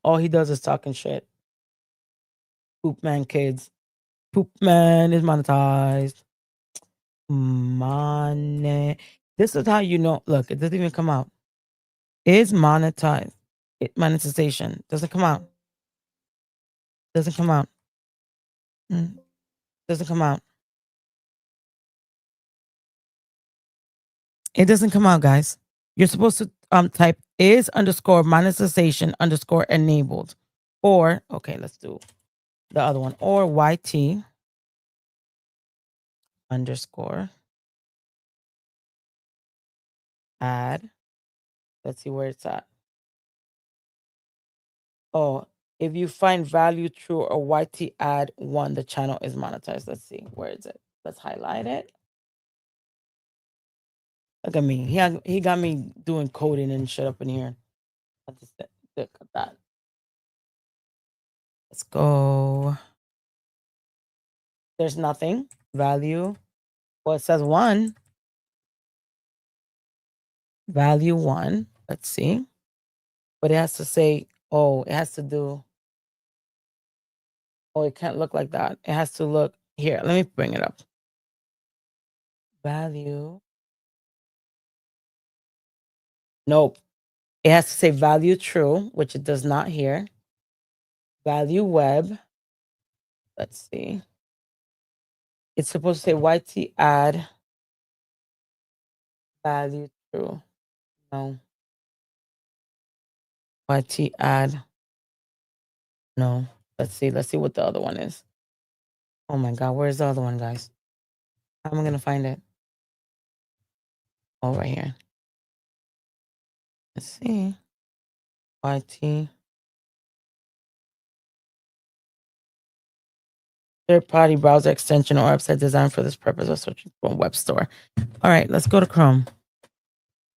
All he does is talking shit. Poop man kids. Poop man is monetized. Money. This is how you know. Look, it doesn't even come out. Is monetized. Monetization doesn't come out. Doesn't come out. Doesn't come out. It doesn't come out, guys. You're supposed to type is underscore monetization underscore enabled. Or, okay, let's do the other one. Or YT underscore add. Let's see where it's at. Oh, if you find value true or YT add 1, the channel is monetized. Let's see. Where is it? Let's highlight it. Look at me. He got me doing coding and shit up in here. Let's just look at that. Let's go. There's nothing. Value. Well, it says 1. Value 1. Let's see. But it has to say, oh, it has to do. Oh, it can't look like that. It has to look here. Let me bring it up. Value. Nope. It has to say value true, which it does not here. Value web. Let's see. It's supposed to say YT add value true. No. YT add. No. Let's see. Let's see what the other one is. Oh my God. Where's the other one, guys? How am I going to find it? Oh, right here. Let's see. YT. Third-party browser extension or website designed for this purpose or searching for a web store. All right, let's go to Chrome.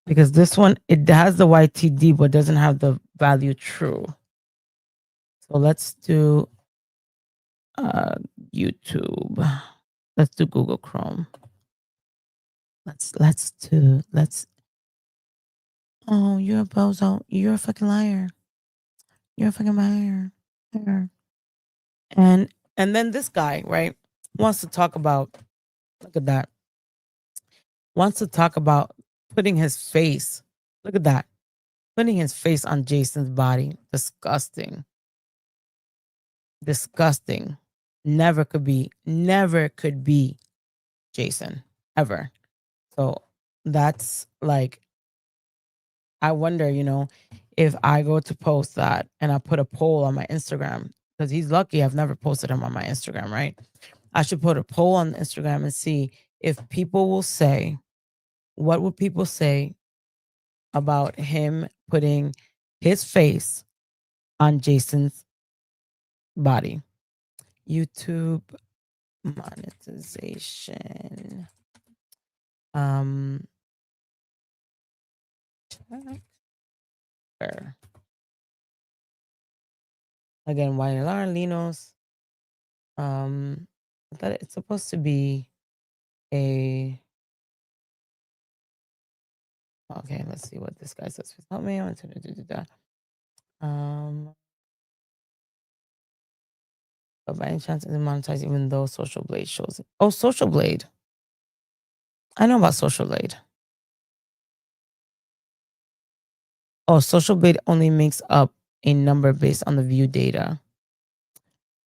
Because this one, it has the YTD, but doesn't have the value true. So let's do YouTube. Let's do Google Chrome. Let's. Oh, you're a bozo. You're a fucking liar. You're a fucking liar. And then this guy, right, wants to talk about, look at that. Wants to talk about putting his face. Look at that. Putting his face on Jason's body. Disgusting. Disgusting. Never could be Jason. Ever. So that's like, I wonder, if I go to post that and I put a poll on my Instagram, because he's lucky I've never posted him on my Instagram, right? I should put a poll on Instagram and see if people will say, what would people say about him putting his face on Jason's body? YouTube monetization. Checker. Again, YLR, Linos. I thought it's supposed to be a. Okay, let's see what this guy says. Please help me. I want to do that. But by any chance, is it monetized even though Social Blade shows it? Oh, Social Blade. I know about Social Blade. Oh, Social Blade only makes up a number based on the view data.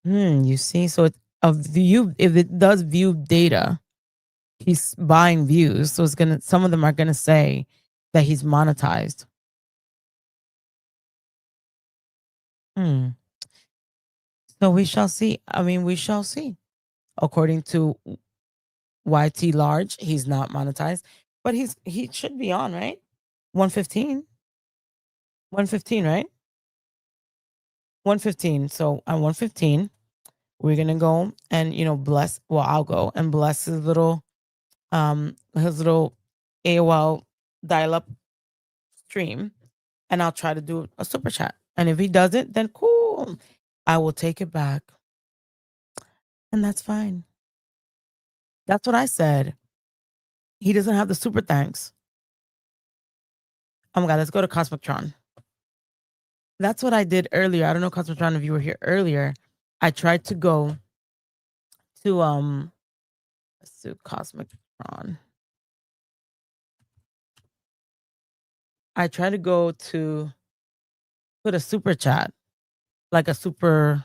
You see, so it's a view. If it does view data, he's buying views. So some of them are gonna say that he's monetized. So we shall see. I mean, we shall see. According to YT Large, he's not monetized, but he should be on, right? 115. 115, right? 115. So on 115, we're gonna go and bless. Well, I'll go and bless his little AOL dial-up stream, and I'll try to do a super chat. And if he does it, then cool. I will take it back. And that's fine. That's what I said. He doesn't have the super thanks. Oh my God, let's go to Cosmictron. That's what I did earlier. I don't know, Cosmotron, if you were here earlier. I tried to go to let's do Cosmotron. I tried to go to put a super chat, like a super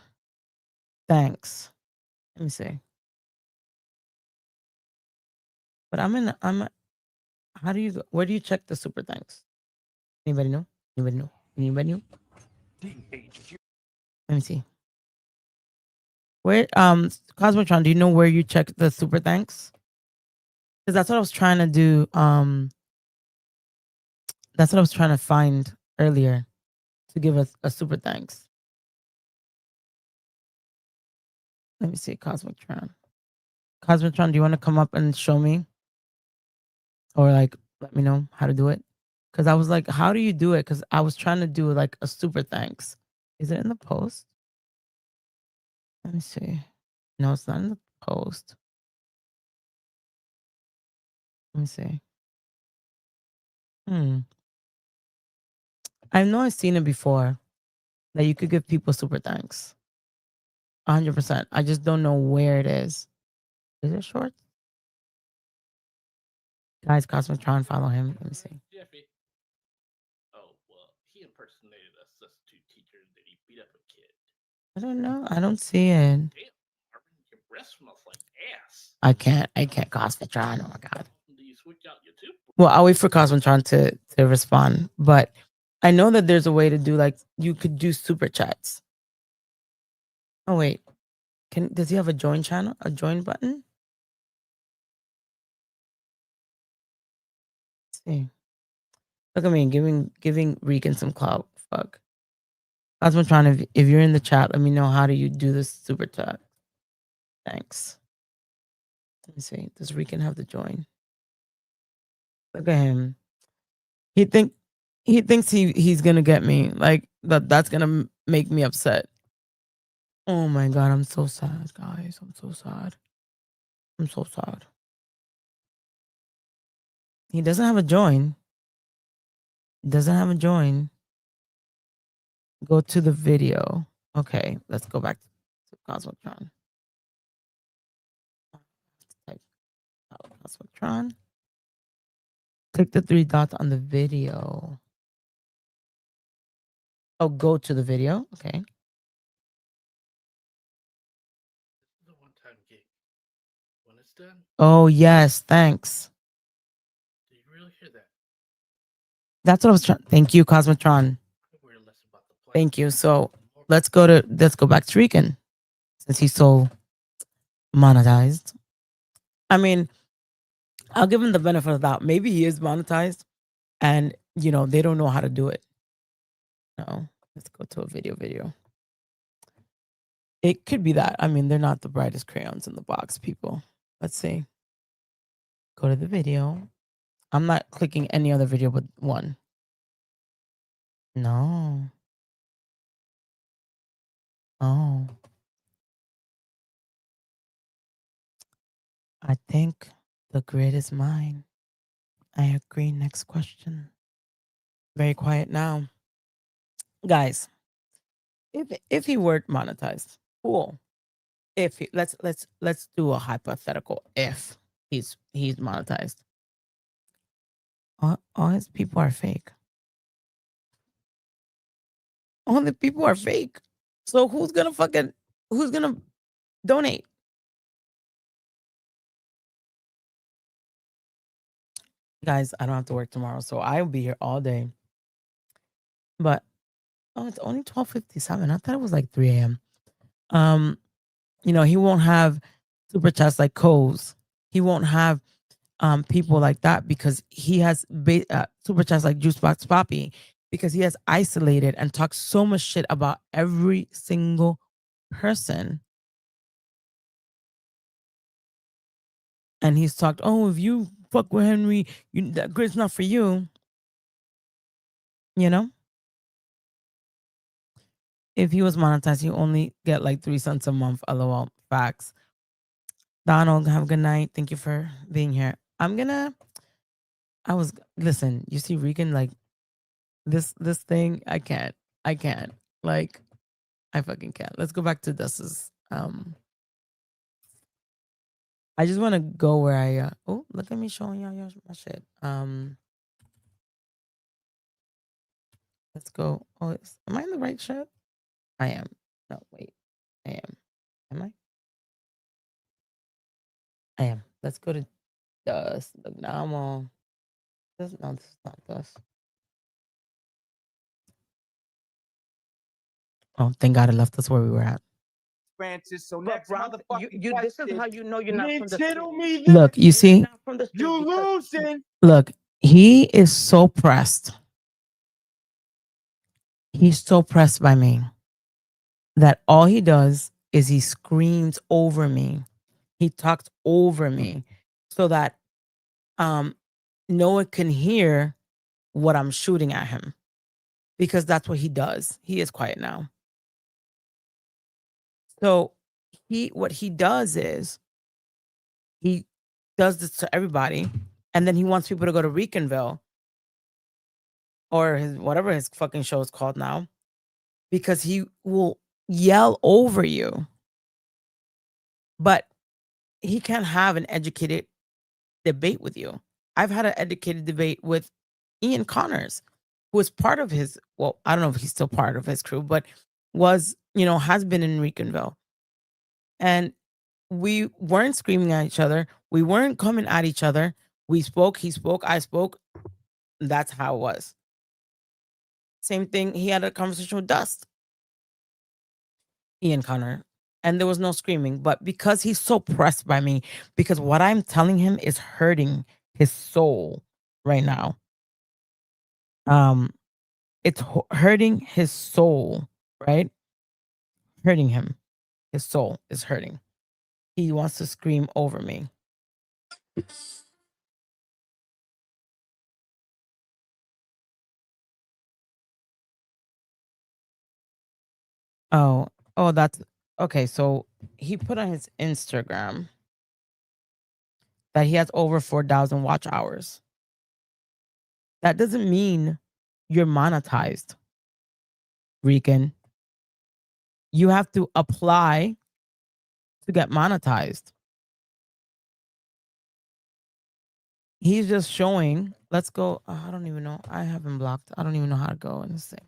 thanks. Let me see. But how do you where do you check the super thanks? Anybody know? Anybody know? Anybody know? Let me see. Where Cosmotron, do you know where you check the super thanks? Because that's what I was trying to do. That's what I was trying to find earlier to give us a super thanks. Let me see, Cosmotron. Cosmotron, do you want to come up and show me? Or like let me know how to do it? Because I was like, how do you do it? Because I was trying to do like a super thanks. Is it in the post? Let me see. No, it's not in the post. Let me see. I know I've seen it before that you could give people super thanks. 100%. I just don't know where it is. Is it short? Guys, Cosmotron, follow him. Let me see. Jeffy. Oh, well, he impersonated a substitute teacher that he beat up a kid. I don't know. I don't see it. Damn, Marvin, your breath smells like ass. I can't Cosmotron. Oh my God. Do you switch out your tooth? Well, I'll wait for Cosmotron to respond. But I know that there's a way to do like you could do super chats. Oh wait. Does he have a join channel? A join button? Let's see. Look at me giving Rican some clout. Fuck. Cosmotron, if you're in the chat, let me know how do you do this super chat. Thanks. Let me see. Does Rican have to join? Look at him. He thinks he's gonna get me. Like that's gonna make me upset. Oh my god, I'm so sad, guys. I'm so sad. I'm so sad. He doesn't have a join. Doesn't have a join. Go to the video. Okay, let's go back to Cosmotron. Type Cosmotron. Click the 3 dots on the video. Oh, go to the video. Okay. This is a one-time gig. When it's done, Oh yes, thanks. do you really hear that? That's what I was trying. Thank you, Cosmotron. I worry less about the plan. Thank you. So let's go back to Rican since he's so monetized. I mean, I'll give him the benefit of the doubt. Maybe he is monetized and they don't know how to do it. No, let's go to a video. It could be that. I mean, they're not the brightest crayons in the box, people. Let's see. Go to the video. I'm not clicking any other video but one. No. Oh. I think the grid is mine. I agree. Next question. Very quiet now. Guys, if he were monetized, cool. If he, let's do a hypothetical if he's monetized. All his people are fake. All the people are fake. So who's gonna donate? Guys, I don't have to work tomorrow, so I'll be here all day. But it's only 12:57. I thought it was like 3 a.m. He won't have super chats like Coles. He won't have people like that because he has super chats like Juicebox Poppy because he has isolated and talked so much shit about every single person. And he's talked, oh, if you fuck with Henry, that grid's not for you. If he was monetized, you only get like 3 cents a month. LOL. Facts. Donald, have a good night. Thank you for being here. Listen, you see Rican, like this thing, I can't. Like, I fucking can't. Let's go back to Dus's. I just want to go where I, oh, look at me showing y'all my shit. Let's go. Oh, am I in the right shit? I am. No, wait. I am. Am I? I am. Let's go to Dust. Look, now I'm on. This is not Dust. Oh, thank God it left us where we were at. Francis, so But next Bronx, motherfucking this is how you know you're not from the Nintendo street. me Look, you see? You're not from the street you because- losing. Look, he is so pressed. He's so pressed by me that all he does is he screams over me. He talks over me so that no one can hear what I'm shooting at him. Because that's what he does. He is quiet now. So what he does is he does this to everybody, and then he wants people to go to Ricanville or whatever his fucking show is called now, because he will yell over you. But he can't have an educated debate with you. I've had an educated debate with Ian Connors, who was part of his, well, I don't know if he's still part of his crew, but was, has been in Ricanville. And we weren't screaming at each other. We weren't coming at each other. We spoke, he spoke, I spoke. That's how it was. Same thing. He had a conversation with Dust, Ian Connor, and there was no screaming. But because he's so pressed by me, because what I'm telling him is hurting his soul right now, it's hurting his soul, right? Hurting him. His soul is hurting. He wants to scream over me. Oh, that's okay. So he put on his Instagram that he has over 4,000 watch hours. That doesn't mean you're monetized, Rican. You have to apply to get monetized. He's just showing. Let's go. I don't even know. I have him blocked. I don't even know how to go in this thing.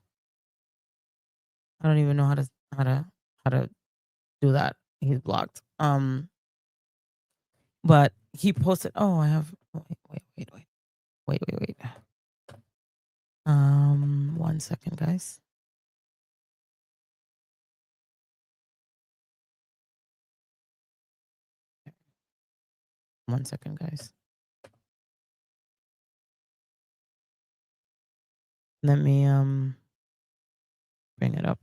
I don't even know how to do that. He's blocked. But he posted. Oh, I have. Wait. 1 second, guys. One second, guys. Let me bring it up.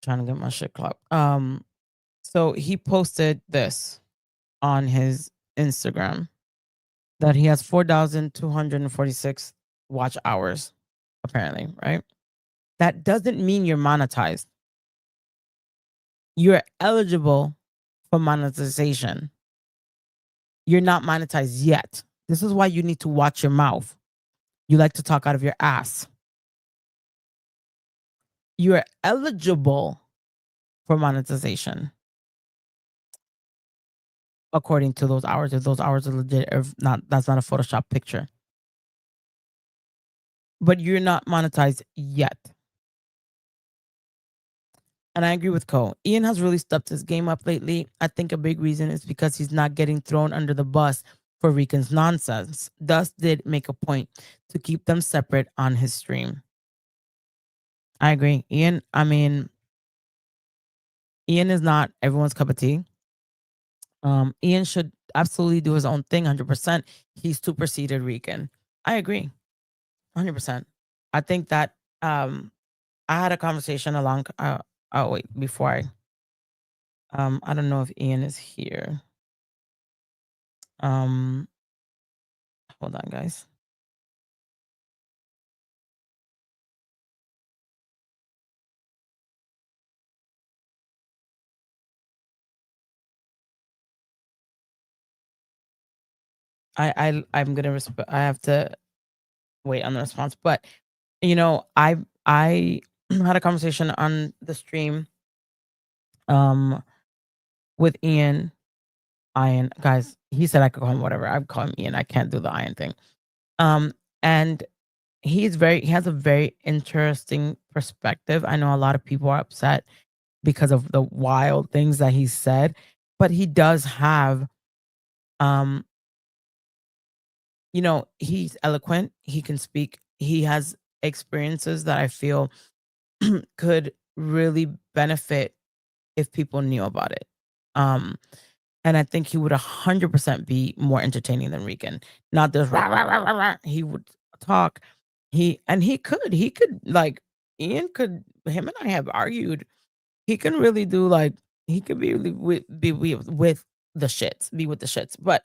Trying to get my shit clocked. So he posted this on his Instagram that he has 4,246 watch hours, apparently, right? That doesn't mean you're monetized. You're eligible for monetization. You're not monetized yet. This is why you need to watch your mouth. You like to talk out of your ass. You're eligible for monetization according to those hours. If those hours are legit, if not, that's not a Photoshop picture. But you're not monetized yet. And I agree with Cole. Ian has really stepped his game up lately. I think a big reason is because he's not getting thrown under the bus for Rican's nonsense. Thus did make a point to keep them separate on his stream. I agree. Ian is not everyone's cup of tea. Ian should absolutely do his own thing 100%. He superseded Rican. I agree 100%. I think that I had a conversation before I don't know if Ian is here. Hold on, guys. I'm gonna I have to wait on the response, but I had a conversation on the stream with Ian. Guys, he said I could call him whatever. I call him Ian. I can't do the Ian thing. And he has a very interesting perspective. I know a lot of people are upset because of the wild things that he said, but he does have he's eloquent, he can speak, he has experiences that I feel could really benefit if people knew about it. And I think he would 100% be more entertaining than Rican. Not this rah, rah, rah, rah, rah. He would talk. He could like Ian could him and I have argued. He can really do like he could be really with the shits, be with the shits. But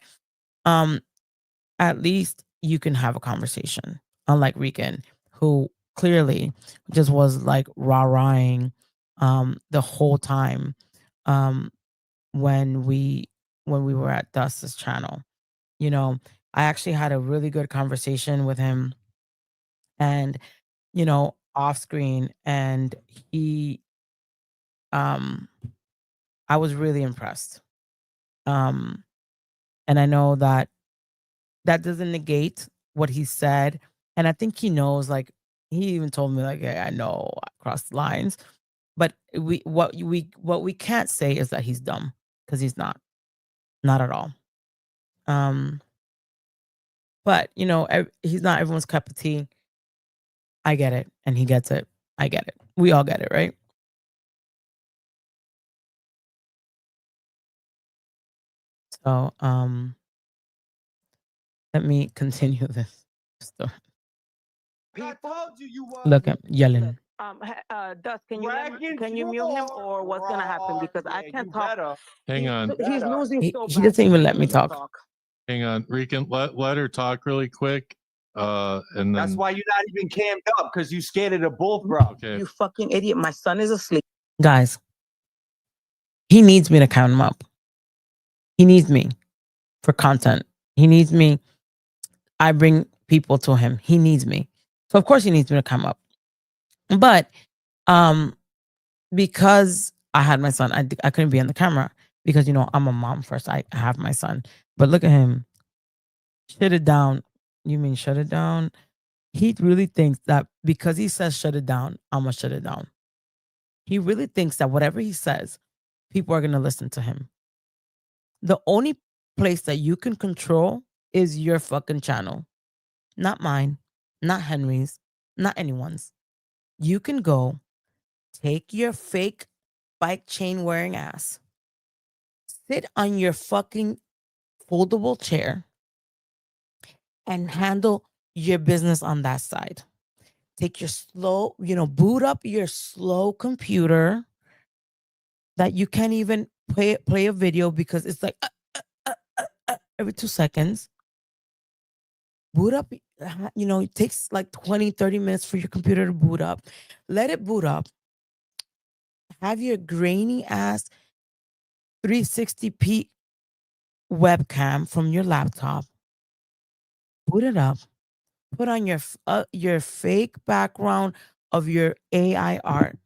at least you can have a conversation. Unlike Rican, who clearly just was like rah-rahing the whole time when we were at Dust's channel. I actually had a really good conversation with him and off screen, and he I was really impressed. And I know that doesn't negate what he said. And I think he knows, like, he even told me, like, hey, I know I crossed lines. But what we can't say is that he's dumb, because he's not. Not at all. But he's not everyone's cup of tea. I get it, and he gets it. I get it. We all get it, right? So, let me continue this story. I told you was. Look at yelling. Dust, can you mute him or what's gonna happen? Because I can't talk. Hang on. He's losing He so bad. doesn't even let me talk. Hang on. Rican, let her talk really quick. And then That's why you're not even cammed up, because you scared of the bullfrog. okay. You fucking idiot. My son is asleep. Guys, he needs me to count him up. He needs me for content. He needs me. I bring people to him. He needs me. So of course he needs me to come up. But because I had my son, I couldn't be on the camera because, you know, I'm a mom first. I have my son. But look at him. Shut it down. You mean shut it down? He really thinks that because he says shut it down, I'm going to shut it down. He really thinks that whatever he says, people are going to listen to him. The only place that you can control is your fucking channel. Not mine, not Henry's, not anyone's. You can go take your fake bike chain wearing ass, sit on your fucking foldable chair, and handle your business on that side. Take your slow, boot up your slow computer that you can't even play a video because it's like every 2 seconds. Boot up, it takes like 20, 30 minutes for your computer to boot up. Let it boot up. Have your grainy ass 360p webcam from your laptop. Boot it up. Put on your fake background of your AI art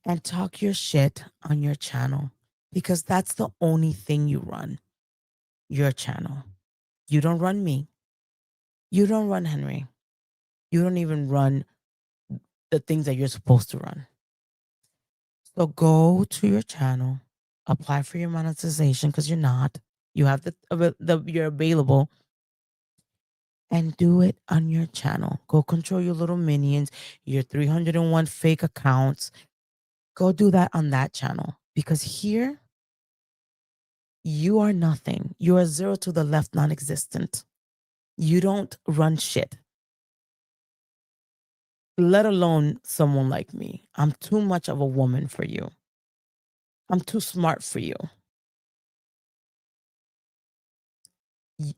and talk your shit on your channel because that's the only thing you run. Your channel. You don't run me. You don't run Henry. You don't even run the things that you're supposed to run. So go to your channel, apply for your monetization because you're not. You have you're available. And do it on your channel. Go control your little minions, your 301 fake accounts. Go do that on that channel. Because here, you are nothing. You are zero to the left, non-existent. You don't run shit. Let alone someone like me. I'm too much of a woman for you. I'm too smart for you.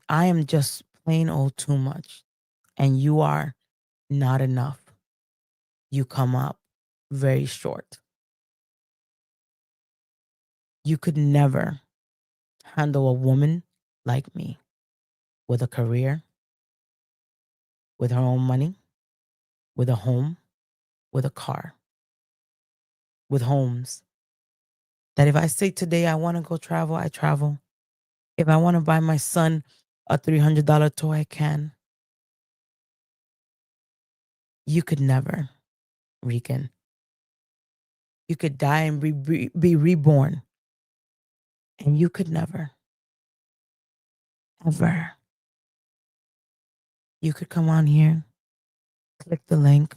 I am just plain old too much. And you are not enough. You come up very short. You could never handle a woman like me with a career, with her own money, with a home, with a car, with homes. That if I say today I want to go travel, I travel. If I want to buy my son a $300 toy, I can. You could never, Rican. You could die and be reborn. And you could never, ever. You could come on here, click the link,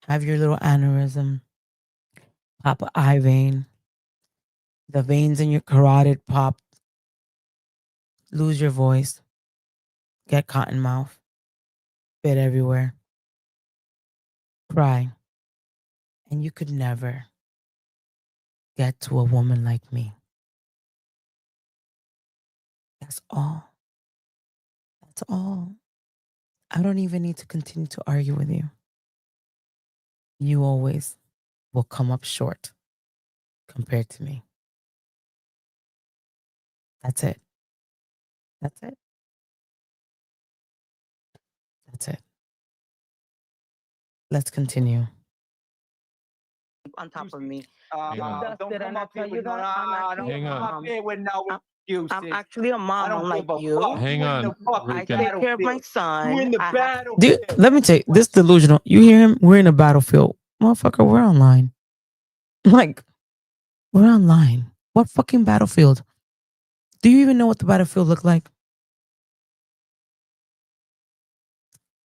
have your little aneurysm, pop an eye vein, the veins in your carotid pop, lose your voice, get cotton mouth, spit everywhere, cry, and you could never get to a woman like me. That's all. That's all. I don't even need to continue to argue with you. You always will come up short compared to me. That's it. That's it. That's it. Let's continue. On top of me. Hang on. Don't come up here with Hang on. excuses. I'm actually a mom. I don't I'm like give a you. fuck. Hang You in on, the fucking I Rican. take care of my battlefield. son. You in the I have- battlefield. Dude, let me tell you, this delusional. You hear him? We're in a battlefield. Motherfucker, we're online. Like, we're online. What fucking battlefield? Do you even know what the battlefield look like?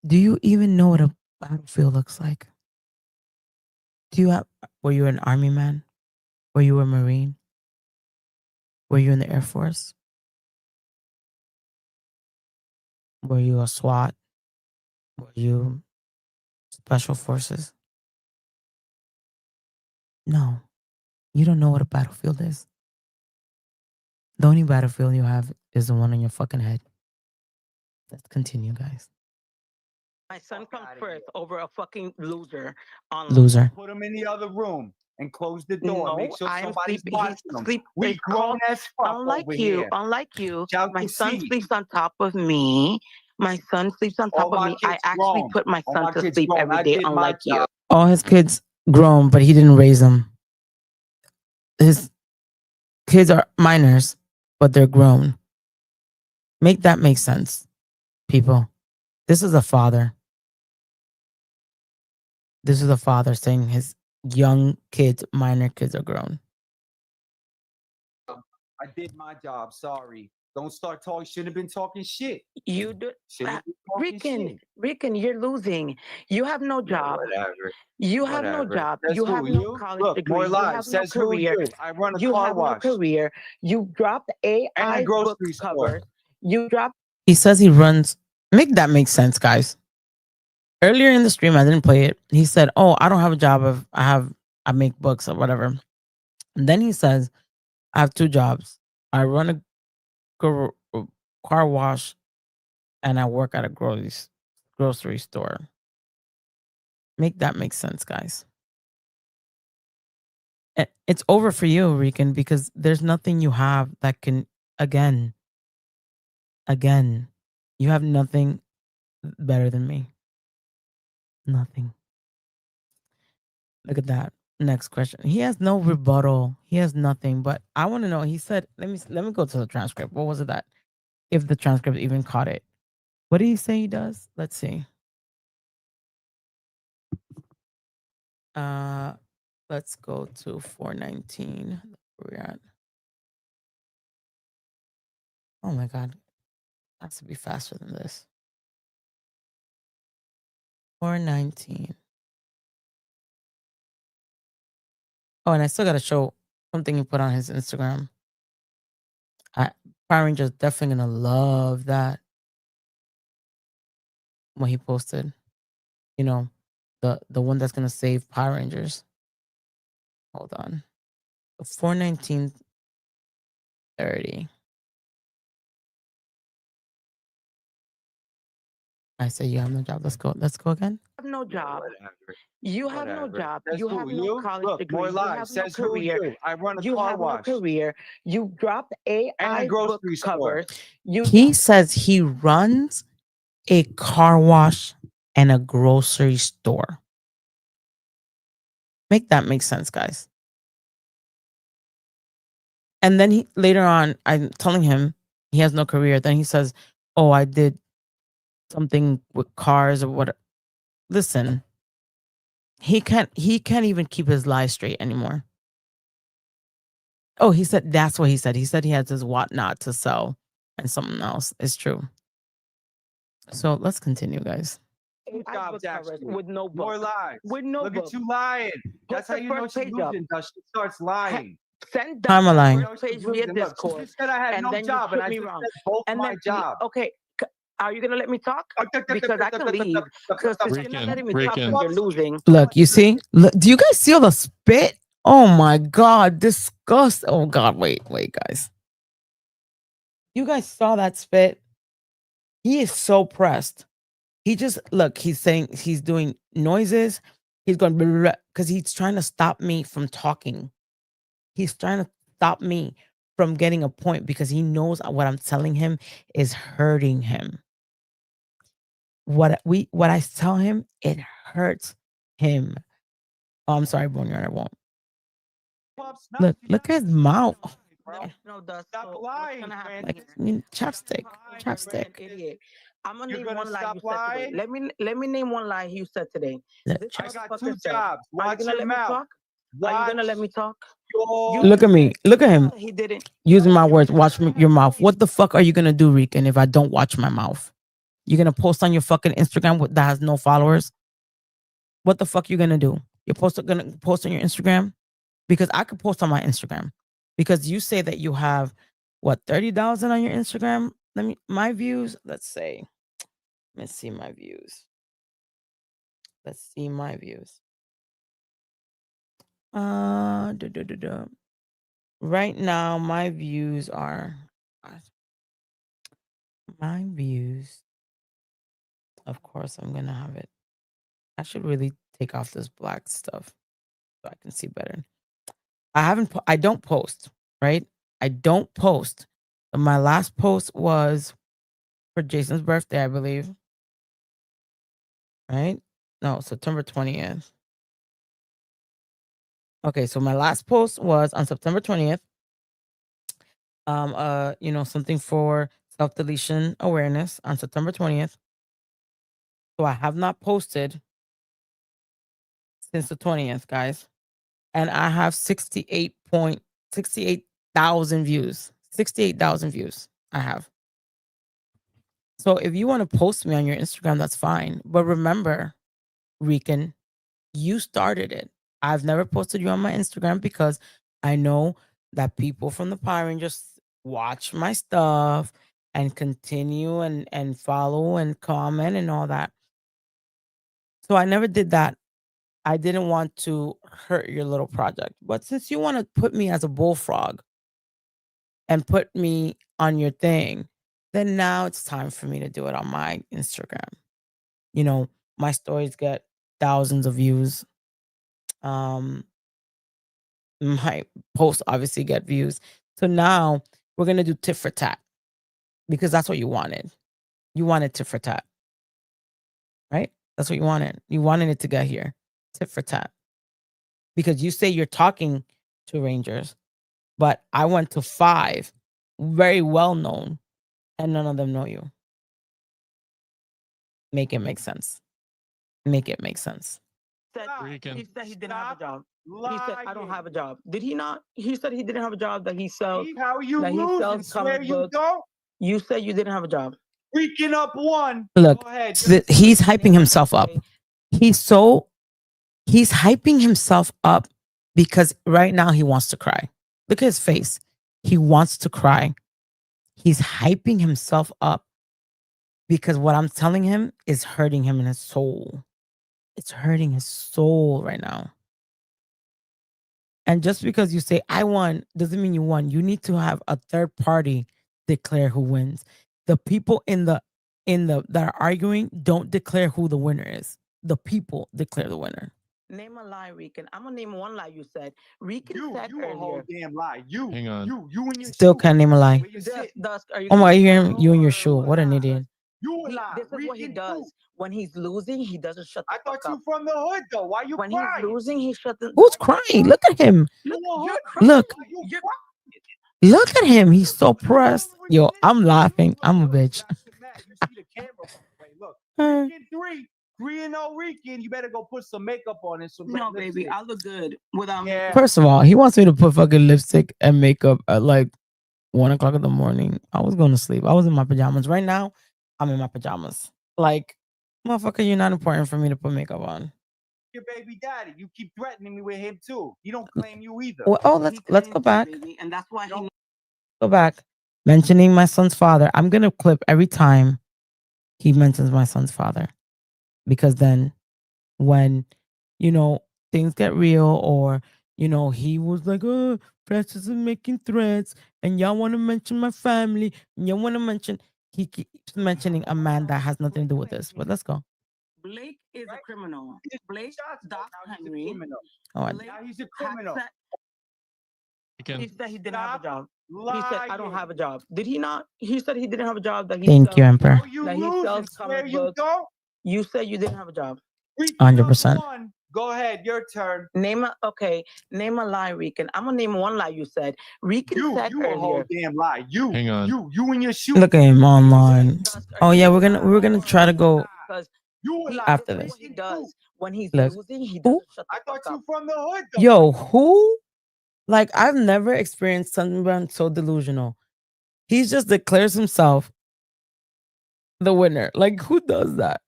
Do you even know what a battlefield looks like. Were you an army man? Were you a Marine? Were you in the Air Force? Were you a SWAT? Were you Special Forces? No. You don't know what a battlefield is. The only battlefield you have is the one on your fucking head. Let's continue, guys. My son comes first over a fucking loser online. Loser. Put him in the other room and close the door. No, Make sure I'm somebody's sleeping. watching He's him. sleep. We it's grown called- as fuck Unlike over you, here. unlike you, Shout my to son see. sleeps on top of me. My son sleeps on top All of my me. I kids actually grown. put my All son my to kids sleep grown. every I day, did my unlike you. job. All his kids grown, but he didn't raise them. His kids are minors, but they're grown. Make that make sense, people. This is a father. This is a father saying his young kids, minor kids are grown. I did my job. Sorry. Don't start talking. Shouldn't have been talking shit. You do, Shouldn't have been talking Rican. shit. Rican, you're losing. You have no job. Whatever. You have no Whatever. job. Says You who, have no you? college Look, degree. more You lies. have no Says who, career. you? I run a You car have wash. no career. You dropped And a AI book grocery store. covers. You dropped. He says he runs. Make that make sense, guys. Earlier in the stream, I didn't play it. He said, "Oh, I don't have a job. I make books or whatever." And then he says, "I have two jobs. I run a car wash, and I work at a grocery store." Make that make sense, guys. It's over for you, Rican, because there's nothing you have that can again. You have nothing better than me. Nothing. Look at that. Next question. He has no rebuttal. He has nothing. But I want to know. He said, "Let me go to the transcript. What was it that? If the transcript even caught it, what did he say he does? Let's see. Let's go to 419. Where we're at. Oh my god, it has to be faster than this. 419. Oh, and I still gotta show something he put on his Instagram. Power Rangers definitely gonna love that. What he posted. You know, the one that's gonna save Power Rangers. Hold on. 419:30. I say you have no job. Let's go. Let's go again. Have no job. Whatever. You have no Whatever. job. Says You who, have no you? college Look, degree. more You lies. have no Says who, career. you? I run a You car have wash. no career. You dropped AI And a book grocery store. covers. You He says he runs a car wash and a grocery store. Make that make sense, guys. And then later on, I'm telling him he has no career. Then he says, "Oh, I did something with cars or what." Listen, he can't even keep his lies straight anymore. Oh, he said that's what he said. He said he has his whatnot to sell and something else. It's true. So let's continue, guys. AI book covers with no book. More lies. With no Look book. at you lying. That's Put how the you know first she's page up. losing. She starts lying. Send I'm down a lying. the first page via Look, Discord. she just said I had and no then job, you and I me just wrong. said both And my then, job. okay, are you gonna let me talk? Because I can leave. Because if you're not letting me talk, then you're losing. Look, you see? Look, do you guys see the spit? Oh my god, disgust. Oh god, wait, guys. You guys saw that spit? He is so pressed. He just look, he's saying he's doing noises. He's going because he's trying to stop me from talking. He's trying to stop me from getting a point because he knows what I'm telling him is hurting him. What I tell him, it hurts him. Oh, I'm sorry, Boneyard, I won't. Look at his mouth. No, Dust. Stop So lying, what's gonna happen Francis. is- I mean, chapstick. You're an Chapstick. idiot. I'm gonna You're name gonna one lie stop you said today. lying? Let me name one lie you said today. Look, This I got motherfucker two said, jobs. Are you Watch gonna your let me mouth. talk? Are you gonna let me talk? Your Look at me. Look at him. He didn't. Using my words. Watch your mouth. What the fuck are you gonna do, Rican, if I don't watch my mouth? You're gonna post on your fucking Instagram that has no followers? what the fuck you gonna do? You're gonna post on your Instagram? Because I could post on my Instagram. Because you say that you have what, 30,000 on your Instagram? My views, let's say. Let's see my views. Let's see my views. Right now, my views are of course I'm gonna have it. I should really take off this black stuff so I can see better. I don't post, right? I don't post. My last post was for Jason's birthday, I believe. Right? No, September 20th. Okay, so my last post was on September 20th. Something for self-deletion awareness on September 20th. So I have not posted since the 20th, guys. And I have 68,000 views. 68,000 views I have. So if you want to post me on your Instagram, that's fine. But remember, Rican, you started it. I've never posted you on my Instagram because I know that people from the Power Rangers watch my stuff and continue and follow and comment and all that. So I never did that. I didn't want to hurt your little project. But since you want to put me as a bullfrog and put me on your thing, then now it's time for me to do it on my Instagram. My stories get thousands of views. My posts obviously get views. So now we're gonna do tit for tat because that's what you wanted. You wanted tit for tat, right? That's what you wanted. You wanted it to get here, tit for tat, because you say you're talking to Rangers, but I went to 5 very well known, and none of them know you. Make it make sense. Make it make sense. He said he didn't have a job. He said, I don't have a job. Did he not? He said he didn't have a job, that he sells. How you that he losing? sells Swear comic you books. don't? You said you didn't have a job. Freaking up one. Look, Go ahead. he's hyping himself up. He's hyping himself up because right now he wants to cry. Look at his face. He wants to cry. He's hyping himself up because what I'm telling him is hurting him in his soul. It's hurting his soul right now. And just because you say I won doesn't mean you won. You need to have a third party declare who wins. The people in the that are arguing don't declare who the winner is. The people declare the winner. Name a lie, Rican. I'm gonna name one lie you said. Rican said You a whole earlier. damn lie. You. Hang on. You and your Still shoe. can't name a lie. Where you sit. Dusk, are you Oh my, gonna you follow you and your or shoe. What an idiot. You a lie. This is what he Rican does. too. When he's losing, he doesn't shut the I fuck thought you up. from the hood though. Why you When crying? he's losing, he shut the. Who's crying? Look at him. You a hood? Look. Why you You're- crying? Look at him. He's so pressed. Yo, I'm laughing. I'm a bitch. You see the camera. Wait, look. Rican 3-0 Rican. You better go put some makeup on and some No, red baby, lipstick. I look good without Yeah. First of all, he wants me to put fucking lipstick and makeup at like 1:00 in the morning. I was going to sleep. I was in my pajamas. Right now, I'm in my pajamas. Like, motherfucker, you're not important for me to put makeup on. Your baby daddy. You keep threatening me with him too. He don't claim you either. Well, let's go back. baby, and that's why he. Go back. Mentioning my son's father. I'm gonna clip every time he mentions my son's father. Because then when, things get real or, he was like, oh, Francis is making threats and y'all want to mention my family and y'all want to mention, he keeps mentioning a man that has nothing to do with this. But let's go. Blake is a criminal. Blake, Doc Henry. Oh, I- Blake Now he's a criminal. has Rican, He said he didn't have a job. He Lying. said I don't have a job. Did he not? He said he didn't have a job. That he Thank you, sells- Emperor. How you That he losing? sells Swear comic you books. don't? You said you didn't have a job. 100%. Go ahead, your turn. Name a lie, Rican. I'm gonna name one lie you said. Rican said You a whole earlier. damn lie. You. Hang on. You and your shoe. Look at him online. Dusk, are Oh you yeah, gonna we're gonna try to go Because You a lie. after this is this. what he does. When he's Look. losing, he Who? doesn't shut I the thought fuck you up. from the hood though. Yo, who? Like, I've never experienced someone so delusional. He just declares himself the winner. Like, who does that?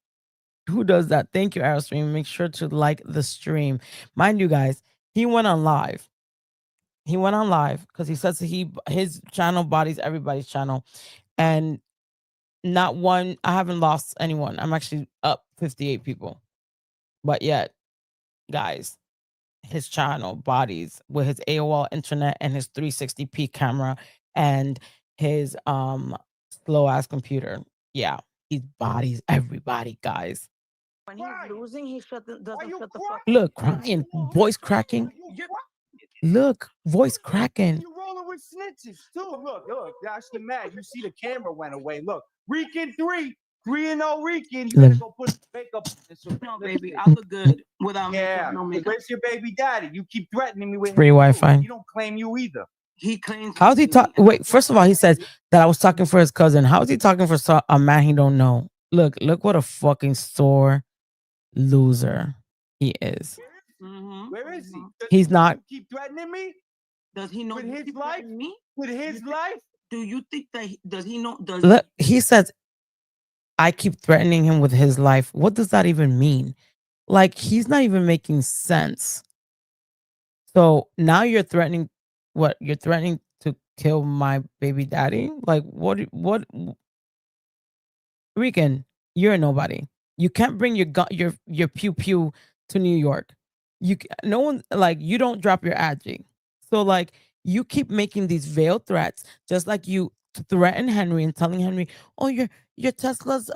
Who does that? Thank you, Aerostream. Make sure to like the stream. Mind you guys, he went on live. He went on live because he says his channel bodies everybody's channel. And not one, I haven't lost anyone. I'm actually up 58 people. But yet, guys, his channel bodies with his AOL internet and his 360p camera and his slow ass computer. Yeah, he bodies everybody, guys. When he's losing, he doesn't shut the fuck. Look, crying, voice cracking. Look, voice cracking. You rolling with snitches too. Look, that's the mad. You see the camera went away. Look, Rican 3-0 Rican. You Look. gotta go put makeup on. So, No, baby, I look good without yeah. makeup, no makeup. Where's your baby daddy? You keep threatening me with Free him, too. Wi-Fi. You don't claim you either. He claims. How's he talk? Wait, first of all, he says that I was talking for his cousin. How is he talking for a man he don't know? Look what a fucking sore loser he is. Where is he? He's not. Keep threatening me Does he know with you his keep life? threatening me? With his life? Do you think that does he know? Does Look, he says I keep threatening him with his life. What does that even mean? Like, he's not even making sense. So now you're threatening what? You're threatening to kill my baby daddy? Like, what Rican, you're a nobody. You can't bring your gun, your pew pew to New York. No one, like, you don't drop your adgy. So like, you keep making these veiled threats, just like you threaten Henry and telling Henry, "Oh, your Tesla's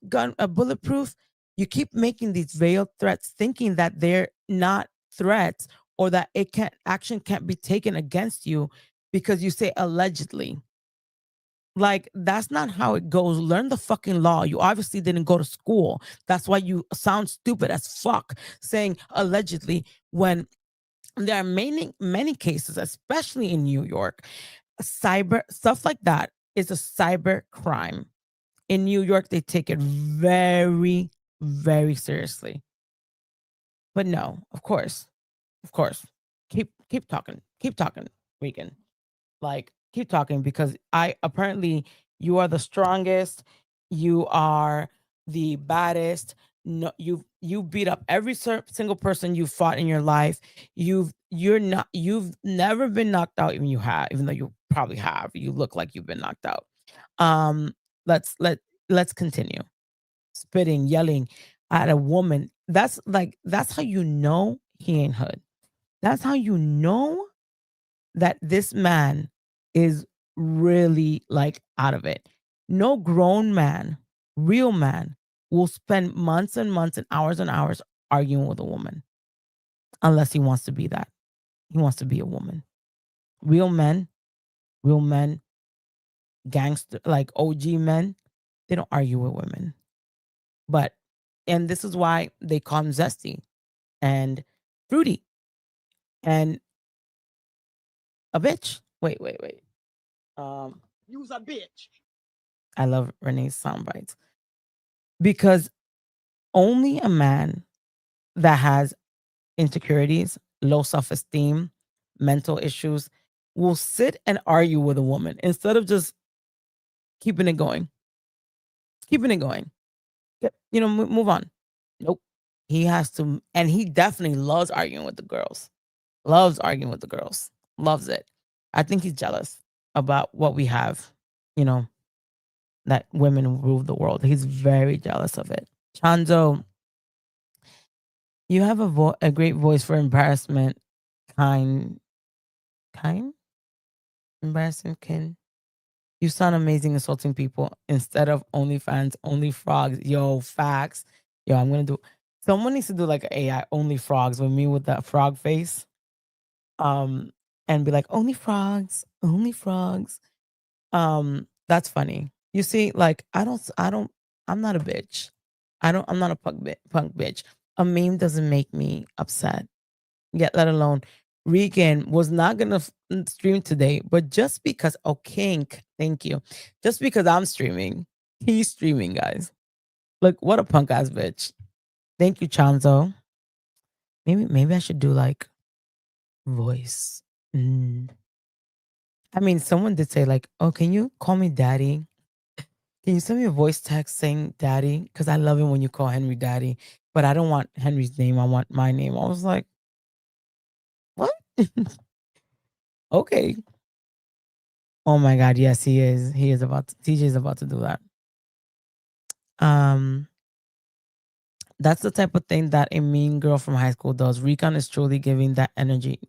gun bulletproof." You keep making these veiled threats, thinking that they're not threats or that action can't be taken against you because you say allegedly. Like, that's not how it goes. Learn the fucking law. You obviously didn't go to school. That's why you sound stupid as fuck saying allegedly when there are many cases, especially in New York. Cyber stuff like that is a cyber crime. In New York, they take it very, very seriously. But no, of course. Keep talking. Keep talking, Regan. Like, keep talking, because apparently you are the strongest, you are the baddest. No, you beat up every single person you fought in your life. You've never been knocked out. Even though you probably have. You look like you've been knocked out. um let's continue. Spitting, yelling at a woman. That's how you know he ain't hood. That's how you know that this man is really, like, out of it. No grown man, real man, will spend months and months and hours arguing with a woman unless he wants to be that. He wants to be a woman. Real men, gangster, like OG men, they don't argue with women. And this is why they call him Zesty and Fruity and a bitch. Wait. You's a bitch. I love Renee's sound bites. Because only a man that has insecurities, low self-esteem, mental issues will sit and argue with a woman instead of just keeping it going. Move on. Nope. He has to, and he definitely loves arguing with the girls. Loves it. I think he's jealous about what we have, that women rule the world. He's very jealous of it. Chanzo, you have a great voice for embarrassment. Kind? Embarrassing kin. You sound amazing insulting people instead of OnlyFans, only frogs. Yo, facts. Yo, someone needs to do like an AI only frogs with me with that frog face. And be like, only frogs. That's funny. You see, like, I'm not a bitch. I'm not a punk bitch. A meme doesn't make me upset. Yet, let alone Regan was not gonna stream today, but just because Kink, thank you. Just because I'm streaming, he's streaming, guys. Look, what a punk ass bitch. Thank you, Chanzo. Maybe I should do like voice. I mean, someone did say like, "Oh, can you call me daddy?" Can you send me a voice text saying daddy? Because I love it when you call Henry daddy, but I don't want Henry's name. I want my name. I was like, what? Okay. Oh my God. Yes, he is. He is about to, TJ is about to do that. That's the type of thing that a mean girl from high school does. Recon is truly giving that energy.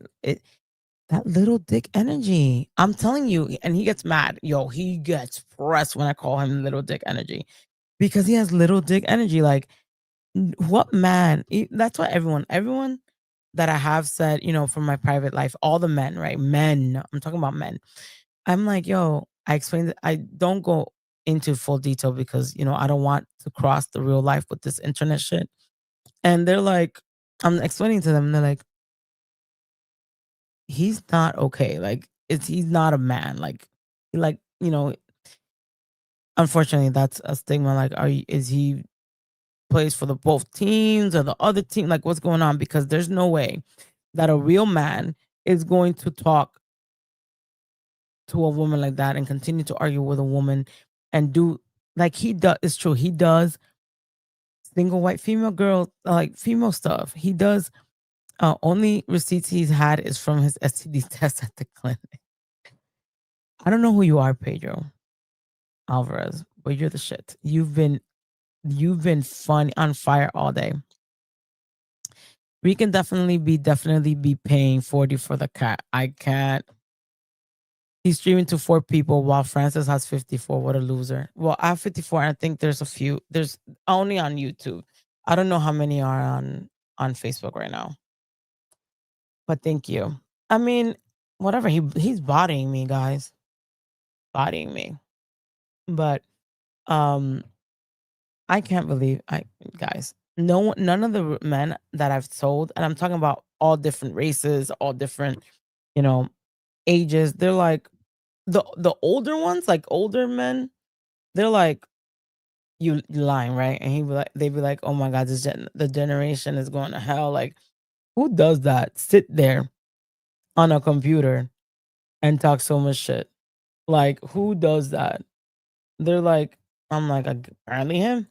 That little dick energy. I'm telling you, and he gets mad. Yo, he gets pressed when I call him little dick energy because he has little dick energy. Like, what man? That's why everyone that I have said, from my private life, all the men, right? Men. I'm talking about men. I'm like, yo, I explained it. I don't go into full detail because, I don't want to cross the real life with this internet shit. And they're like, I'm explaining to them, they're like, he's not okay. Like, he's not a man. Like, unfortunately, that's a stigma. Like, is he plays for the both teams or the other team? Like, what's going on? Because there's no way that a real man is going to talk to a woman like that and continue to argue with a woman and do like he does. It's true. He does single white female girl, like female stuff. He does. Only receipts he's had is from his STD test at the clinic. I don't know who you are, Pedro Alvarez, but you're the shit. You've been fun on fire all day. We can definitely be paying 40 for the cat. I can't. He's streaming to 4 people while Francis has 54. What a loser. Well, I have 54. And I think there's a few. There's only on YouTube. I don't know how many are on Facebook right now. But thank you. I mean, whatever. He's bodying me, guys. Bodying me. But I can't believe guys. None of the men that I've told, and I'm talking about all different races, all different, ages. They're like the older ones, like older men. They're like, you lying, right? And they'd be like, oh my God, the generation is going to hell. Like, who does that? Sit there on a computer and talk so much shit. Like, who does that? They're like, I'm like, apparently him.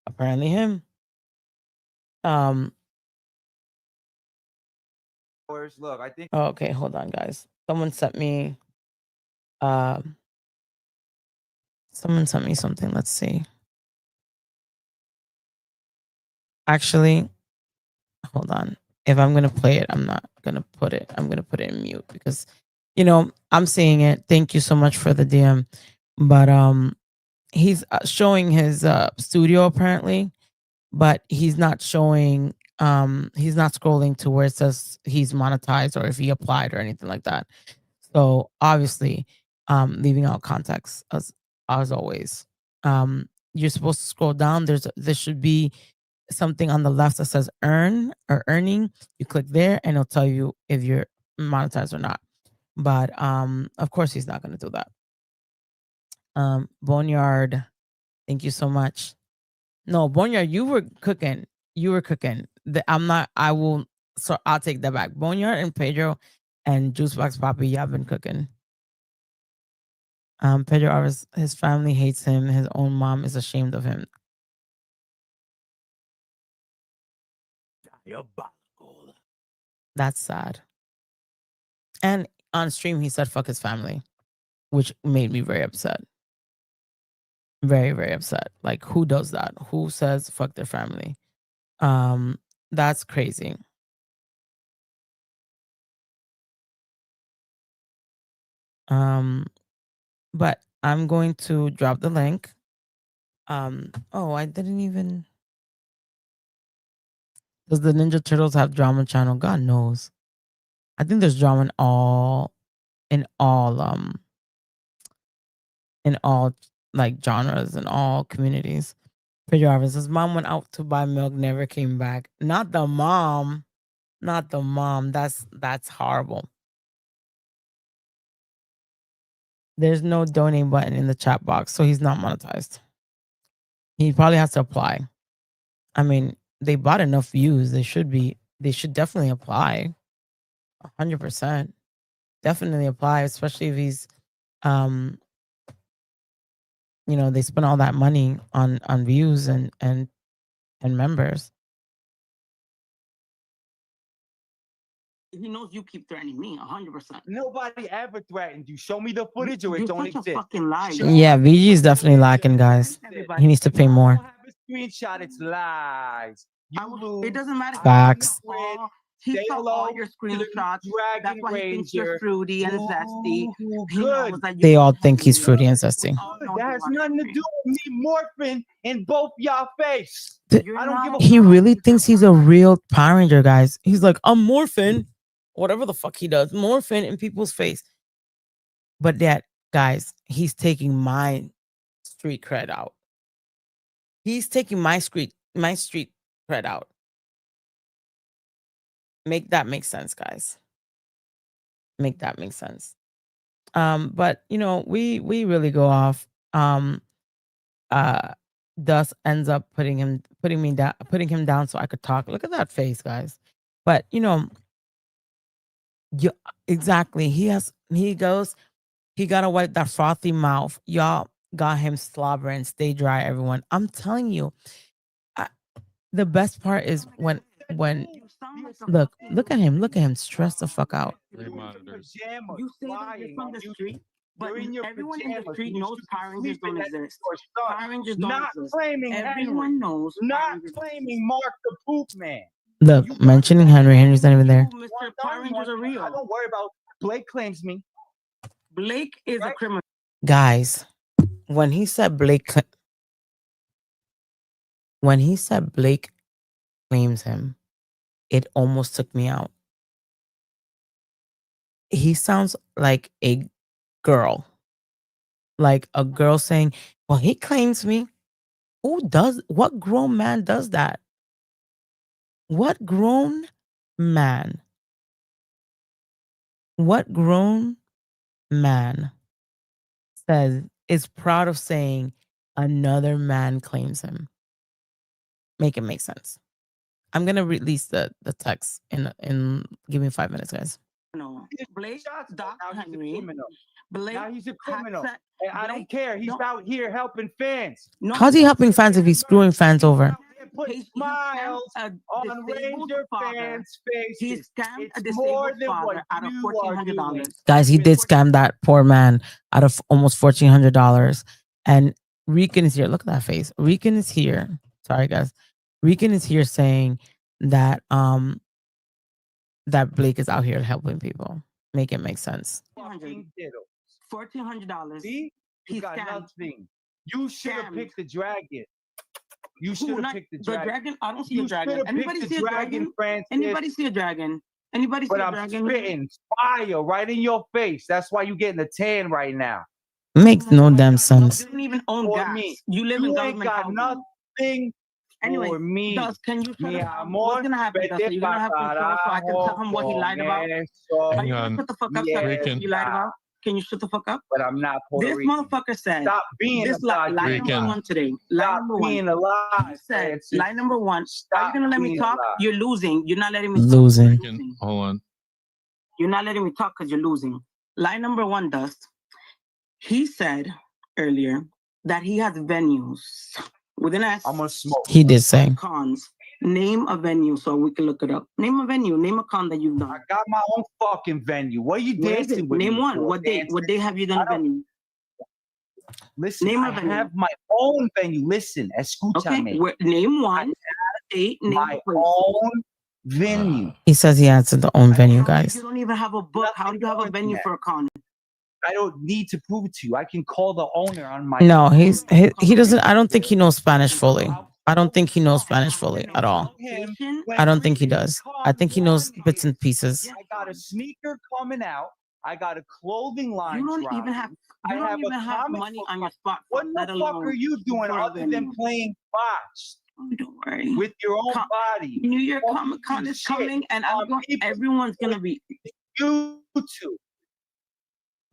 Apparently him. Look, I think. Okay, hold on, guys. Someone sent me something. Let's see. Actually, hold on. If I'm gonna play it, I'm not gonna put it. I'm gonna put it in mute because, I'm seeing it. Thank you so much for the DM, but he's showing his studio apparently, but he's not showing. He's not scrolling to where it says he's monetized or if he applied or anything like that. So obviously, leaving out context as always. You're supposed to scroll down. There should be something on the left that says earn or earning. You click there and it'll tell you if you're monetized or not. But of course he's not gonna do that. Boneyard, thank you so much. No, Boneyard, you were cooking. You were cooking. I'm not, I will, so I'll take that back. Boneyard and Pedro and Juicebox Poppy, y'all been cooking. Pedro Alvarez, his family hates him. His own mom is ashamed of him. That's sad. And on stream, he said, fuck his family, which made me very upset. Very, very upset. Like, who does that? Who says fuck their family? That's crazy. But I'm going to drop the link. Oh, I didn't even. Does the Ninja Turtles have drama channel? God knows. I think there's drama in all like genres and all communities. Pedro Alvarez, his mom went out to buy milk, never came back. Not the mom. Not the mom. That's horrible. There's no donate button in the chat box, so he's not monetized. He probably has to apply. I mean, they bought enough views. They should definitely apply. 100%. Definitely apply, especially if he's they spend all that money on views and members. He knows you keep threatening me 100%. Nobody ever threatened you. Show me the footage or it You're don't such a exist. fucking liar. Yeah, VG is definitely lacking, guys. He needs to pay I more. don't have a screenshot. It's lies. You lose. It doesn't matter. Facts. He Say saw hello all your to the screenshots. Dragon That's why he thinks you're Ranger. fruity and zesty. Ooh, He knows good. that you They all want think he's Henry. fruity and zesty. We all know That you has want nothing to Henry. do with me morphing in both y'all face. You're I don't give not- a He fuck. really thinks he's a real Power Ranger, guys. He's like, I'm morphing, whatever the fuck he does, morphing in people's face. But that, guys, he's taking my street cred out. He's taking my street cred out. Make that make sense, guys. Make that make sense. But we really go off. Thus ends up putting him down so I could talk. Look at that face, guys. But exactly. He gotta wipe that frothy mouth. Y'all got him slobbering. Stay dry, everyone. I'm telling you. The best part is when look at him stress the fuck out. You say that you're from the street, but everyone in the street knows Power Rangers don't exist. Power Rangers don't Not exist. claiming Everyone Henry. knows. Not claiming Mark the Poop Man. Look, mentioning Henry's not even there. Mr. Power Rangers are real. I don't worry about Blake claims me. Blake is a criminal. Guys, when he said Blake claims him, it almost took me out. He sounds like a girl. Like a girl saying, well, he claims me. What grown man does that? What grown man is proud of saying another man claims him? Make it make sense. I'm gonna release the text in give me 5 minutes, guys. No, Blake, Doc Now he's a Henry. criminal. Blake, Now he's a criminal. had And I don't care. He's out here helping fans. No, How's he helping fans if he's screwing fans over? Put He smiles scammed a on disabled Ranger father. fans' He faces. scammed a It's more disabled than father what out of you are doing. $1,400. Guys, he did scam that poor man out of almost $1,400. And Rican is here. Look at that face. Rican is here. Sorry, guys. Rican is here saying that that Blake is out here helping people. Make it make sense. $1,400. See? You He got scammed. nothing. You should have Scammed. picked the dragon. You should have picked the The dragon. dragon? I don't see You a dragon. should have Anybody picked see the a dragon, dragon? Francis. Anybody see a dragon? Anybody see But a I'm dragon? spitting fire right in your face. That's why you're getting a tan right now. Makes no damn sense. You don't even own For gas. me. You live in You ain't government got housing. nothing Anyway, for me. Dust, can you shut Mi up? amor, What's gonna happen, vete Dust? You're gonna have pa' control so I can tell him what he lied about? eso. Are Hang you gonna on. shut the fuck up? Yes, Tell me what you lied about? Can you shut the fuck up? But I'm not Puerto This Rican. motherfucker said, Stop being this a lie goddamn number Rican. one today. Lie Stop number one. being a lie, He said, Francis. lie number one. Are you Stop gonna let me being a talk? lie. You're losing. You're not letting me talk. Losing. You're losing. Hold on. You're not letting me talk because you're losing. Lie number one, Dust. He said earlier that he has venues. Within us, I'm gonna smoke. He did say. cons. Name a venue so we can look it up. Name a venue. Name a con that you've I done. got my own fucking venue. What are you What is dancing it? with Name me one. for, What day? dancing? What day have you done I a don't- venue? Listen, Name a I venue. have my own venue. Listen, escúchame. Okay. Name one. Date. Name My a place. own venue. He says he has his own venue, guys. You don't even have a book. How do you have a Nothing venue more for a con? I don't need to prove it to you. I can call the owner on my. No, he doesn't. I don't think he knows Spanish fully. I don't think he knows Spanish fully at all. I don't think he does. I think he knows bits and pieces. I got a sneaker coming out. I got a clothing line. You don't dropping. even have. I You don't have a even have comic money book on your line. spot. What let the alone fuck are you doing for a other than venue. playing box Oh, don't worry. with your own body? New York Fucking Comic Con is shit coming, and on people everyone's gonna be. YouTube.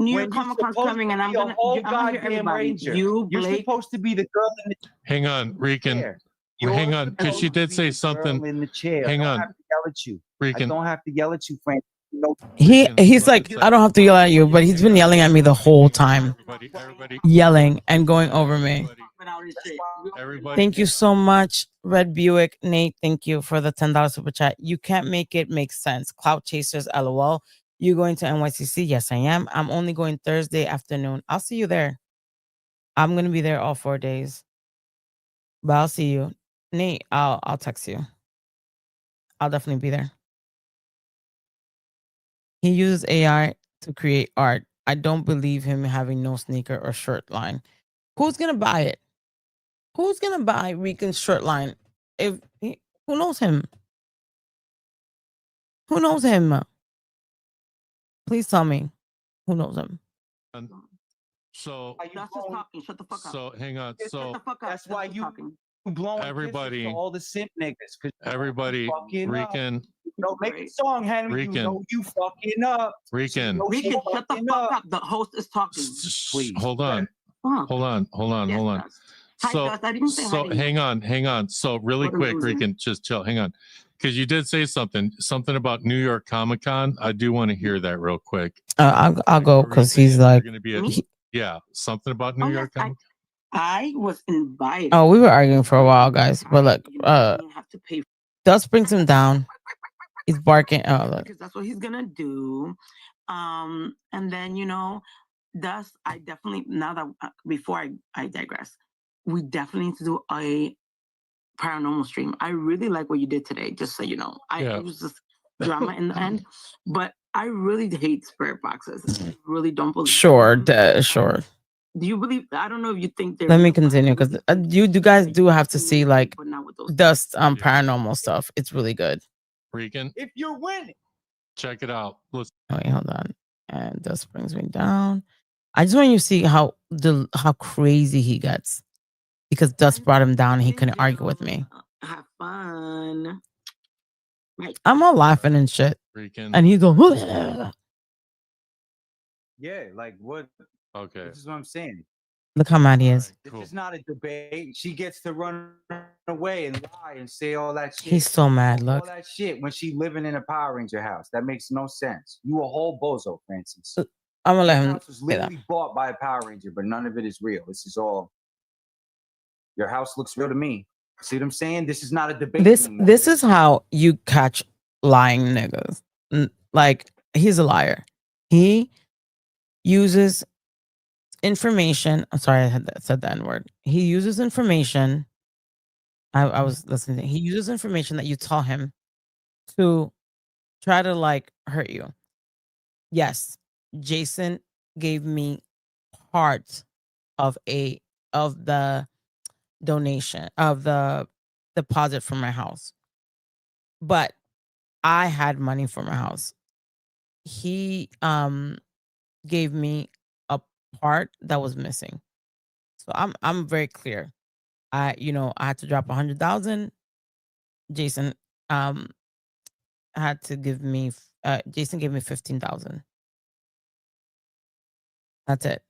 New When York you're Comic Con's supposed coming, to and I'm be a gonna whole hear goddamn everybody. Ranger. You, You're Blake. supposed to be the girl in the Hang on, Rican. chair. Well, hang You're on, because she supposed did to say be the girl something. in the chair. Hang I don't on. have to yell at you. I Rican. don't have to yell at you, Frank. No, He's like, I don't have to yell at you, but he's been yelling at me the whole time, Everybody, yelling and going over me. everybody. Thank you so much, Red Buick. Nate, thank you for the $10 super chat. You can't make it make sense. Clout Chasers, LOL. You going to NYCC? Yes, I am. I'm only going Thursday afternoon. I'll see you there. I'm going to be there all 4 days. But I'll see you. Nate, I'll text you. I'll definitely be there. He uses AI to create art. I don't believe him having no sneaker or shirt line. Who's going to buy it? Who's going to buy Rican's shirt line? Who knows him? Who knows him? Please tell me who knows him. So, That's just talking. Shut the fuck up. so hang on. Shut So the fuck up. That's why just you talking. blowing Everybody- kisses to all the simp niggas. 'Cause you everybody, fucking up. Rican, No, make a song, Henry. Rican. You know you fucking up. Rican. No, Rican, shut the fucking fuck up. The host is talking. Please. Hold on. Fuck. Hold on. Yes, Dust. Hi, So, Dust. I didn't say hi so to you. hang on. So really What a quick, loser. Rican, just chill. Hang on. Because you did say something about New York Comic Con. I do want to hear that real quick. I'll go because he's You're like, going to be at, Me? yeah, something about New Oh, York yes, Comic I was invited. oh, we were arguing for a while, guys. But look, You know, I didn't have to pay Dust brings him down. He's barking. Oh, look. because that's what he's gonna do. And then Dust. I definitely now that before I digress, we definitely need to do a paranormal stream. I really like what you did today. Just so you know, Yeah. it was just drama in the end, but I really hate spirit boxes. I really don't believe. Sure, them. sure. Do you believe? I don't know if you think they're. Let me real, but I continue because believe you guys do have to see like but not with those. Dust paranormal stuff. It's really good. Rican, If you're winning. check it out. Let's Oh, wait, hold on. And Dust brings me down. I just want you to see how crazy he gets because Dust brought him down and he couldn't argue with me. Have fun. Right. I'm all laughing and shit, Rican. and he's going. Yeah, like what? Okay. This is what I'm saying. Look how mad he is. This is not a debate. She gets to run away and lie and say all that shit. He's so mad. All Look, that shit when she living in a Power Ranger house. That makes no sense. You a whole bozo, Francis. I'm gonna let Your him house was say that. literally bought by a Power Ranger, but none of it is real. This is all. Your house looks real to me. See what I'm saying? This is not a debate. anymore. This is how you catch lying niggas. Like he's a liar. He uses information. I'm sorry, I said the N word. He uses information. I was listening. He uses information that you tell him to try to like hurt you. Yes, Jason gave me part of the donation of the deposit from my house, but I had money for my house. He gave me a part that was missing. So I'm very clear. I had to drop 100,000. Jason had to give me Jason gave me 15,000. That's it.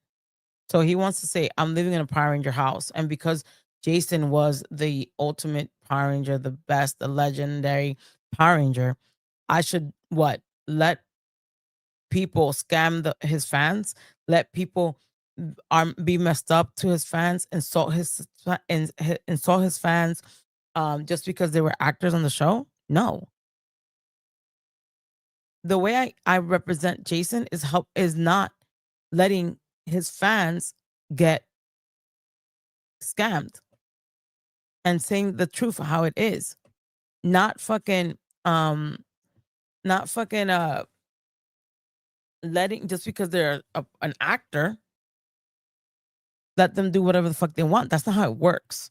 So he wants to say I'm living in a Power Ranger house, and because Jason was the ultimate Power Ranger, the best, the legendary Power Ranger, I should what? Let people scam his fans, let people be messed up to his fans, insult his fans just because they were actors on the show? No. The way I represent Jason is not letting his fans get scammed and saying the truth of how it is. Not fucking letting just because they're an actor, let them do whatever the fuck they want. That's not how it works.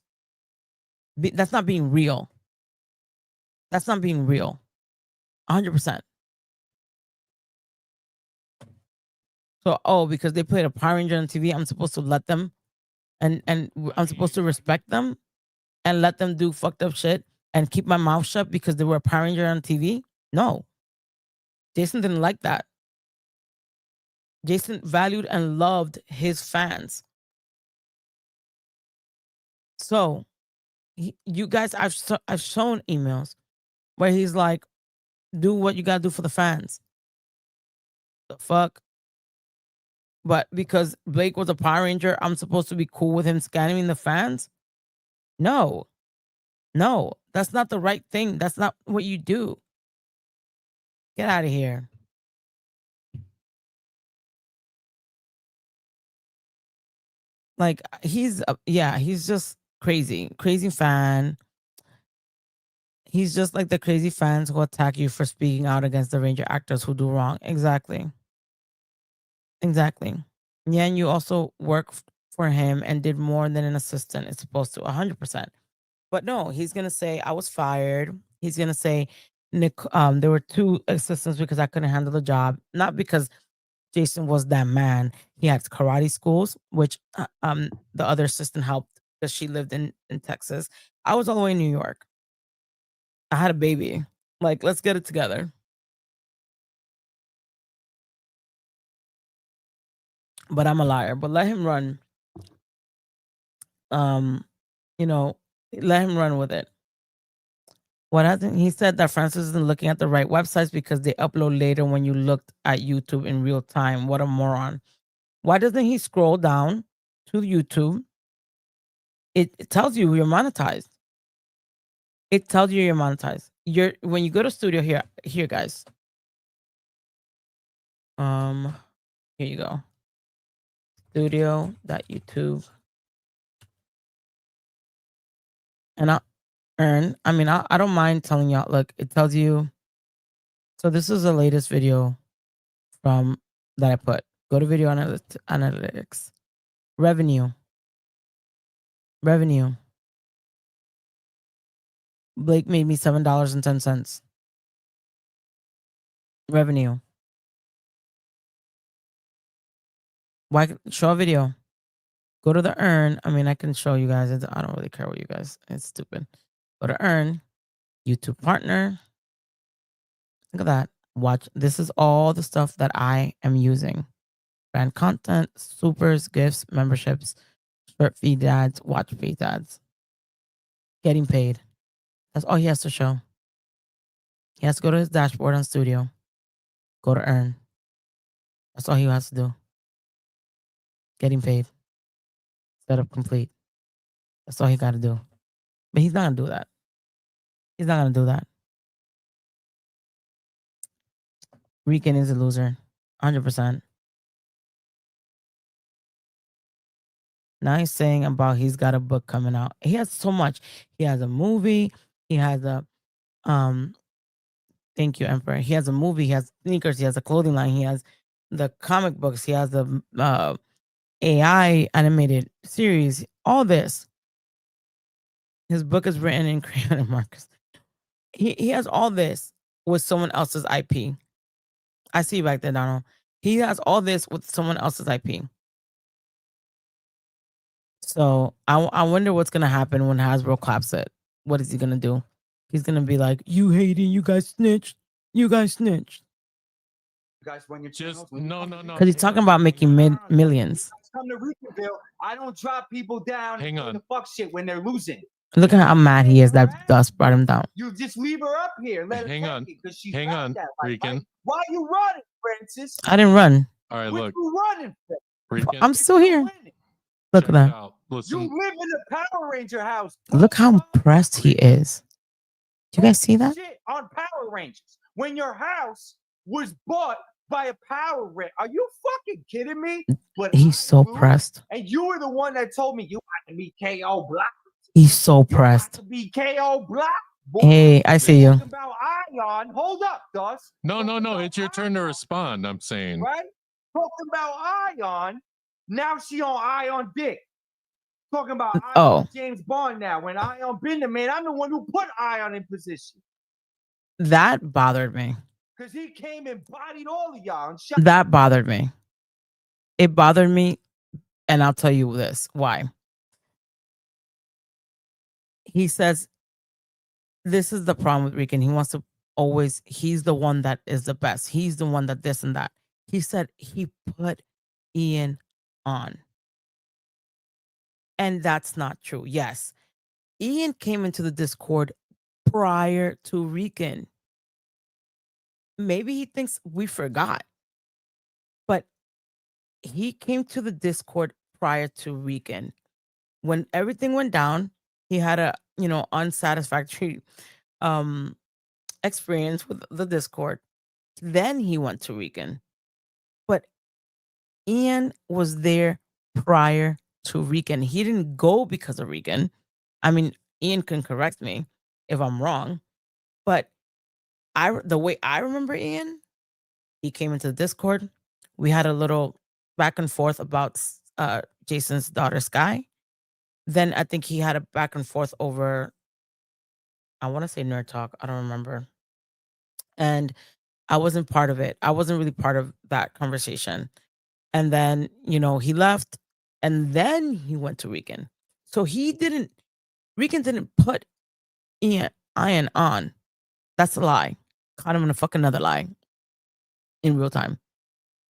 That's not being real. That's not being real. 100%. So, because they played a Power Ranger on TV, I'm supposed to let them and I'm supposed to respect them and let them do fucked up shit and keep my mouth shut because they were a Power Ranger on TV? No. Jason didn't like that. Jason valued and loved his fans. So, you guys, I've shown emails where he's like, do what you gotta do for the fans. The fuck? But because Blake was a Power Ranger, I'm supposed to be cool with him scamming the fans? No. No, that's not the right thing. That's not what you do. Get out of here. Like he's he's just crazy. Crazy fan. He's just like the crazy fans who attack you for speaking out against the Ranger actors who do wrong. Exactly. Exactly. Yeah, and you also for him and did more than an assistant is supposed to 100%. But no, he's gonna say I was fired. He's gonna say Nick there were 2 assistants because I couldn't handle the job, not because Jason was that man. He had karate schools, which the other assistant helped because she lived in Texas. I was all the way in New York. I had a baby. Like, let's get it together. But I'm a liar. But let him run. You know, let him run with it. What hasn't he said that Francis isn't looking at the right websites because they upload later when you looked at YouTube in real time. What a moron. Why doesn't he scroll down to YouTube? It tells you you're monetized. It tells you you're monetized. When you go to studio here guys. Here you go. Studio.youtube. And I earn. I mean, I don't mind telling y'all. Look, it tells you. So this is the latest video from that I put. Go to video analytics. Revenue. Blake made me $7.10. Revenue. Why show a video? Go to the earn. I mean, I can show you guys. I don't really care what you guys. It's stupid. Go to earn. YouTube partner. Look at that. Watch. This is all the stuff that I am using. Brand content, supers, gifts, memberships, short feed ads, watch feed ads. Getting paid. That's all he has to show. He has to go to his dashboard on studio. Go to earn. That's all he has to do. Getting paid. Setup complete. That's all he got to do. But he's not going to do that. He's not going to do that. Rican is a loser. 100%. Now he's saying about he's got a book coming out. He has so much. He has a movie. He has a thank you, Emperor. He has a movie. He has sneakers. He has a clothing line. He has the comic books. He has the AI animated series. All this. His book is written in crayon and markers. He has all this with someone else's IP. I see you back there, Donald. He has all this with someone else's IP. So I wonder what's gonna happen when Hasbro claps it. What is he gonna do? He's gonna be like, "You hating? You guys snitched. You guys snitched." You guys, when you're Just no. Because he's talking about making millions. come to Ricanville, I don't drop people down Hang and on. the fuck shit when they're losing. Look at how mad he is that Dust brought him down. You just leave her up here. Let her Hang take on. it, 'cause she's Hang got on, that life, Rican. right? Why you running, Francis? I didn't run. All right, What look, you running for? Rican. I'm still here. Look check at it that. out. You Listen, live in the Power Ranger house. Look how impressed he is. Do you guys see that? Shit on Power Rangers. When your house was bought by a Power Ranger. Are you fucking kidding me? But He's so lose, pressed. And you were the one that told me you got to be KO Black. He's so pressed. To be KO Black. Boy. Hey, I see you. Talking about Ion. Hold up, Dust. no. It's your turn to respond. I'm saying. Right? Talking about Ion. Now she on Ion Dick. Talking about Ion James Bond now. When Ion been the man, I'm the one who put Ion in position. That bothered me. Because he came and bodied all of y'all. That bothered me. It bothered me. And I'll tell you this. Why? He says, this is the problem with Rican. He wants to always, he's the one that is the best. He's the one that this and that. He said he put Ian on. And that's not true. Yes. Ian came into the Discord prior to Rican. Maybe he thinks we forgot. he came to the Discord prior to Rican. When everything went down, he had a unsatisfactory experience with the Discord. Then he went to Rican. But Ian was there prior to Rican. He didn't go because of Rican. I mean, Ian can correct me if I'm wrong, but the way I remember Ian, he came into the Discord. We had a little back and forth about Jason's daughter Sky. Then I think he had a back and forth over, I want to say nerd talk. I don't remember. And I wasn't part of it. I wasn't really part of that conversation. And then, he left and then he went to Rican. So Rican didn't put Ian on. That's a lie. Caught him in a fucking another lie in real time.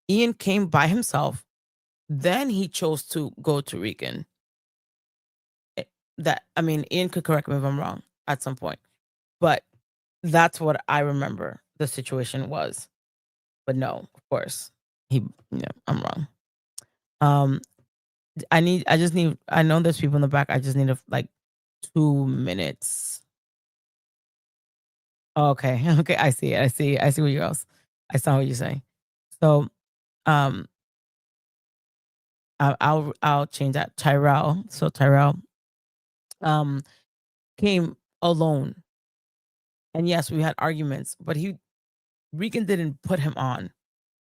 Ian came by himself. Then he chose to go to Rican. Ian could correct me if I'm wrong at some point. But that's what I remember the situation was. But no, of course, I'm wrong. I know there's people in the back. I just need 2 minutes. Okay. Okay. I see it. I see what you else. I saw what you're saying. So, I'll change that. Tyrell. So Tyrell, came alone. And yes, we had arguments, but Rican didn't put him on.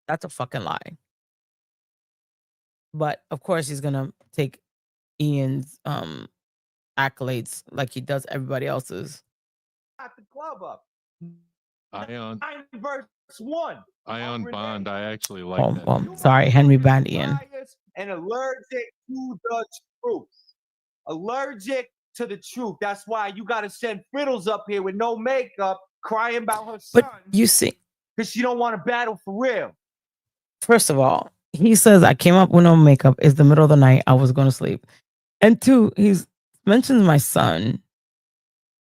That's a fucking lie. But of course he's gonna take Ian's accolades like he does everybody else's. Got the club up. Ion 9 verse 1. Ion Bond. I actually like Oh, that. well, sorry, Henry banned Ian. And allergic to the truth. Allergic to the truth. That's why you gotta send Frittles up here with no makeup, crying about her son. But you see, because she don't want to battle for real. First of all, he says I came up with no makeup. It's the middle of the night. I was going to sleep. And 2, he's mentions my son,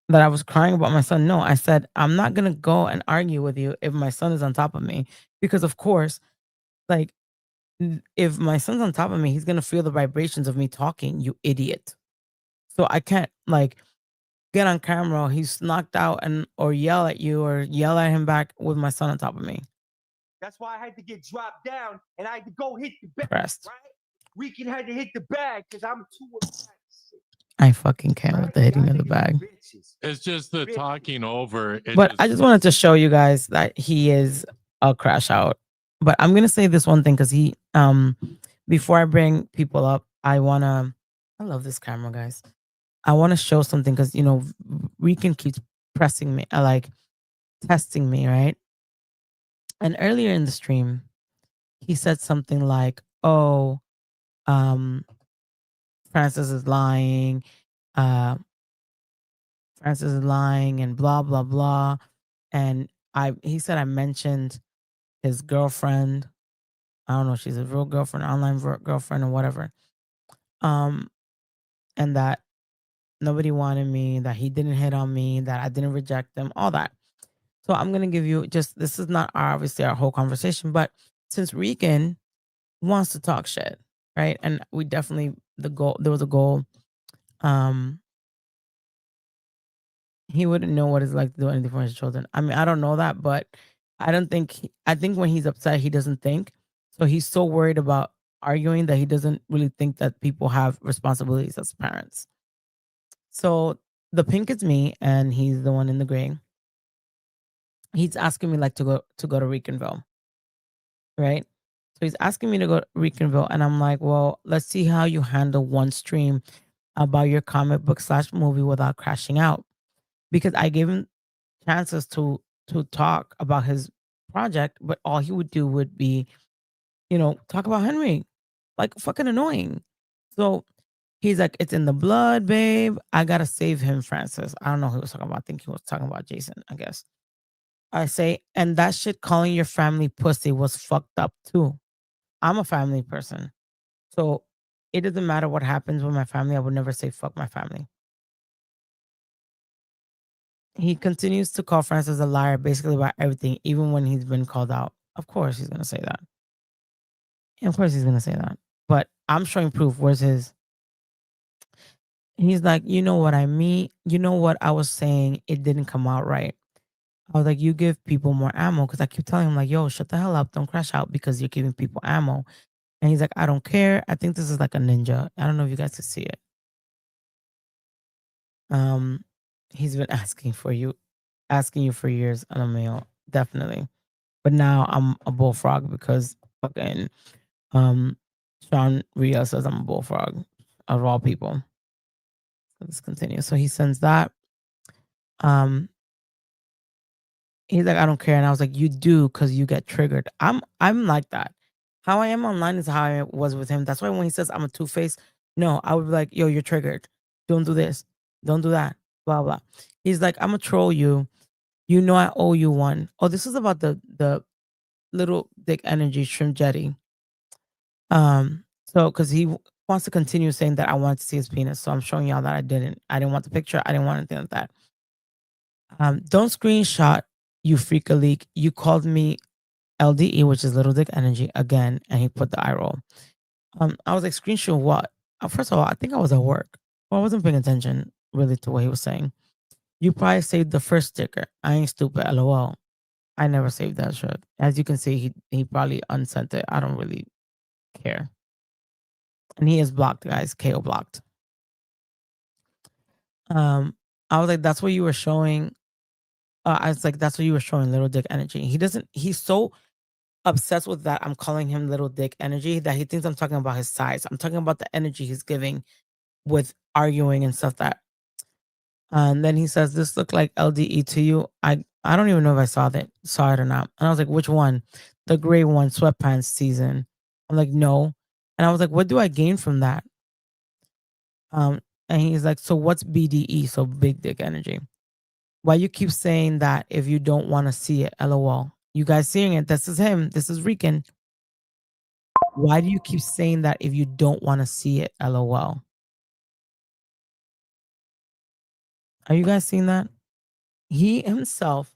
that I was crying about my son. No, I said, I'm not going to go and argue with you if my son is on top of me. Because of course, if my son's on top of me, he's going to feel the vibrations of me talking, you idiot. So I can't get on camera, he's knocked out or yell at you or yell at him back with my son on top of me. That's why I had to get dropped down and I had to go hit the bag. Pressed. Right? Rican had to hit the bag because I'm too upset. I fucking can't with the hitting of the bag. It's just the talking over. But I just wanted to show you guys that he is a crash out. But I'm gonna say this one thing because he before I bring people up, I love this camera, guys. I want to show something because Rican keeps pressing me, testing me, right? And earlier in the stream, he said something like, "Oh, Francis is lying. Francis is lying, and blah blah blah." And he said I mentioned his girlfriend. I don't know if she's a real girlfriend, online girlfriend, or whatever. And that nobody wanted me, that he didn't hit on me, that I didn't reject him, all that. So I'm gonna give you this is not obviously our whole conversation, but since Rican wants to talk shit, right? And we definitely there was a goal. He wouldn't know what it's like to do anything for his children. I mean, I don't know that, but I think when he's upset, he doesn't think. So he's so worried about arguing that he doesn't really think that people have responsibilities as parents. So the pink is me, and he's the one in the gray. He's asking me to go to Ricanville, right? So he's asking me to go to Ricanville, and I'm like, well, let's see how you handle one stream about your comic book / movie without crashing out, because I gave him chances to talk about his project, but all he would do would be, talk about Henry, fucking annoying. So he's like, it's in the blood, babe. I gotta save him, Francis. I don't know who he was talking about. I think he was talking about Jason, I guess. I say, and that shit calling your family pussy was fucked up too. I'm a family person. So it doesn't matter what happens with my family. I would never say fuck my family. He continues to call Francis a liar basically about everything, even when he's been called out. Of course he's going to say that. Of course he's gonna say that. But I'm showing proof. Where's his? He's like, you know what I mean? You know what I was saying? It didn't come out right. I was like, you give people more ammo because I keep telling him, like, yo, shut the hell up. Don't crash out because you're giving people ammo. And he's like, I don't care. I think this is like a ninja. I don't know if you guys can see it. He's been asking you for years on a mail, definitely. But now I'm a bullfrog because fucking Sean Ria says I'm a bullfrog of all people. So let's continue. So he sends that. He's like, I don't care. And I was like, you do because you get triggered. I'm like that. How I am online is how I was with him. That's why when he says I'm a two-face, no, I would be like, yo, you're triggered. Don't do this. Don't do that. Blah blah. He's like, I'm gonna troll you. You know I owe you one. Oh, this is about the little dick energy shrimp jetty. So because he wants to continue saying that I wanted to see his penis. So I'm showing y'all that I didn't. I didn't want the picture. I didn't want anything like that. Don't screenshot, you freak a leak. You called me LDE, which is little dick energy, again, and he put the eye roll. I was like, screenshot what? First of all, I think I was at work. Well, I wasn't paying attention really to what he was saying. You probably saved the first sticker. I ain't stupid, LOL. I never saved that shit. As you can see, he probably unsent it. I don't really care. And he is blocked, guys. KO blocked. I was like, that's what you were showing. I was like, that's what you were showing, little dick energy. He's so obsessed with that I'm calling him little dick energy that he thinks I'm talking about his size. I'm talking about the energy he's giving with arguing and stuff that. And then he says, this looked like LDE to you. I don't even know if I saw it or not. And I was like, which one? The gray one, sweatpants season. I'm like, no. And I was like, what do I gain from that? And he's like, so what's BDE? So big dick energy. Why you keep saying that if you don't want to see it? LOL. You guys seeing it? This is him. This is Rican. Why do you keep saying that if you don't want to see it? LOL. Are you guys seeing that? He himself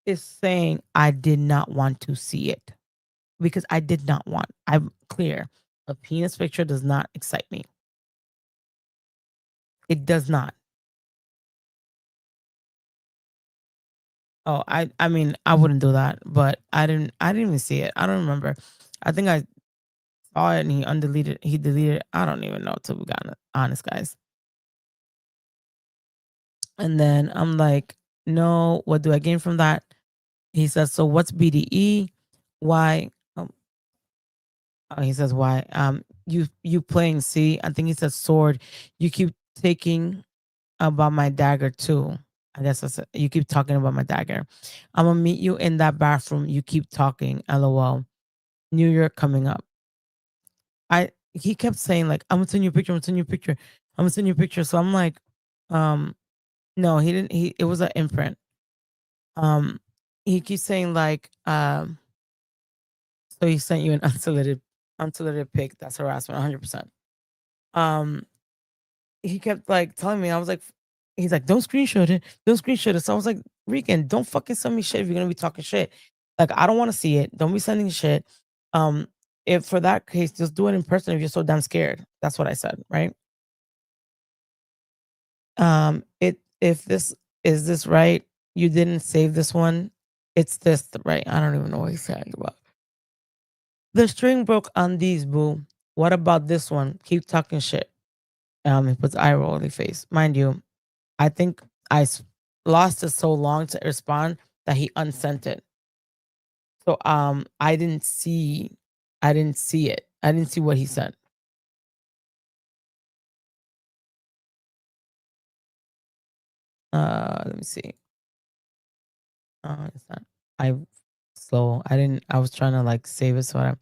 is saying, I did not want to see it because I did not want. I'm clear. A penis picture does not excite me. It does not. Oh, I mean, I wouldn't do that, but I didn't even see it. I don't remember. I think I saw it and he deleted it. I don't even know, to be honest, guys. And then I'm like, no, what do I gain from that? He says, so what's BDE? Why? He says, why? You playing C? I think he says sword. You keep taking about my dagger too. I guess that's it. You keep talking about my dagger. I'm gonna meet you in that bathroom. You keep talking. LOL. New York coming up. He kept saying like, I'm gonna send you a picture. I'm gonna send you a picture. I'm gonna send you a picture. So I'm like, no, he didn't. It was an imprint. He keeps saying like, so he sent you an unsolicited pic. That's harassment, 100%. He kept like telling me. I was like, he's like, don't screenshot it. Don't screenshot it. So I was like, Rican, don't fucking send me shit if you're gonna be talking shit. Like, I don't want to see it. Don't be sending shit. If for that case, just do it in person if you're so damn scared. That's what I said, right? If this is this right, you didn't save this one. It's this right. I don't even know what he's saying about. The string broke on these, boo. What about this one? Keep talking shit. He puts eye rolling face. Mind you, I think lost it so long to respond that he unsent it. So I didn't see it. I didn't see what he sent. Let me see. It's not. I slow. I was trying to like save it so I.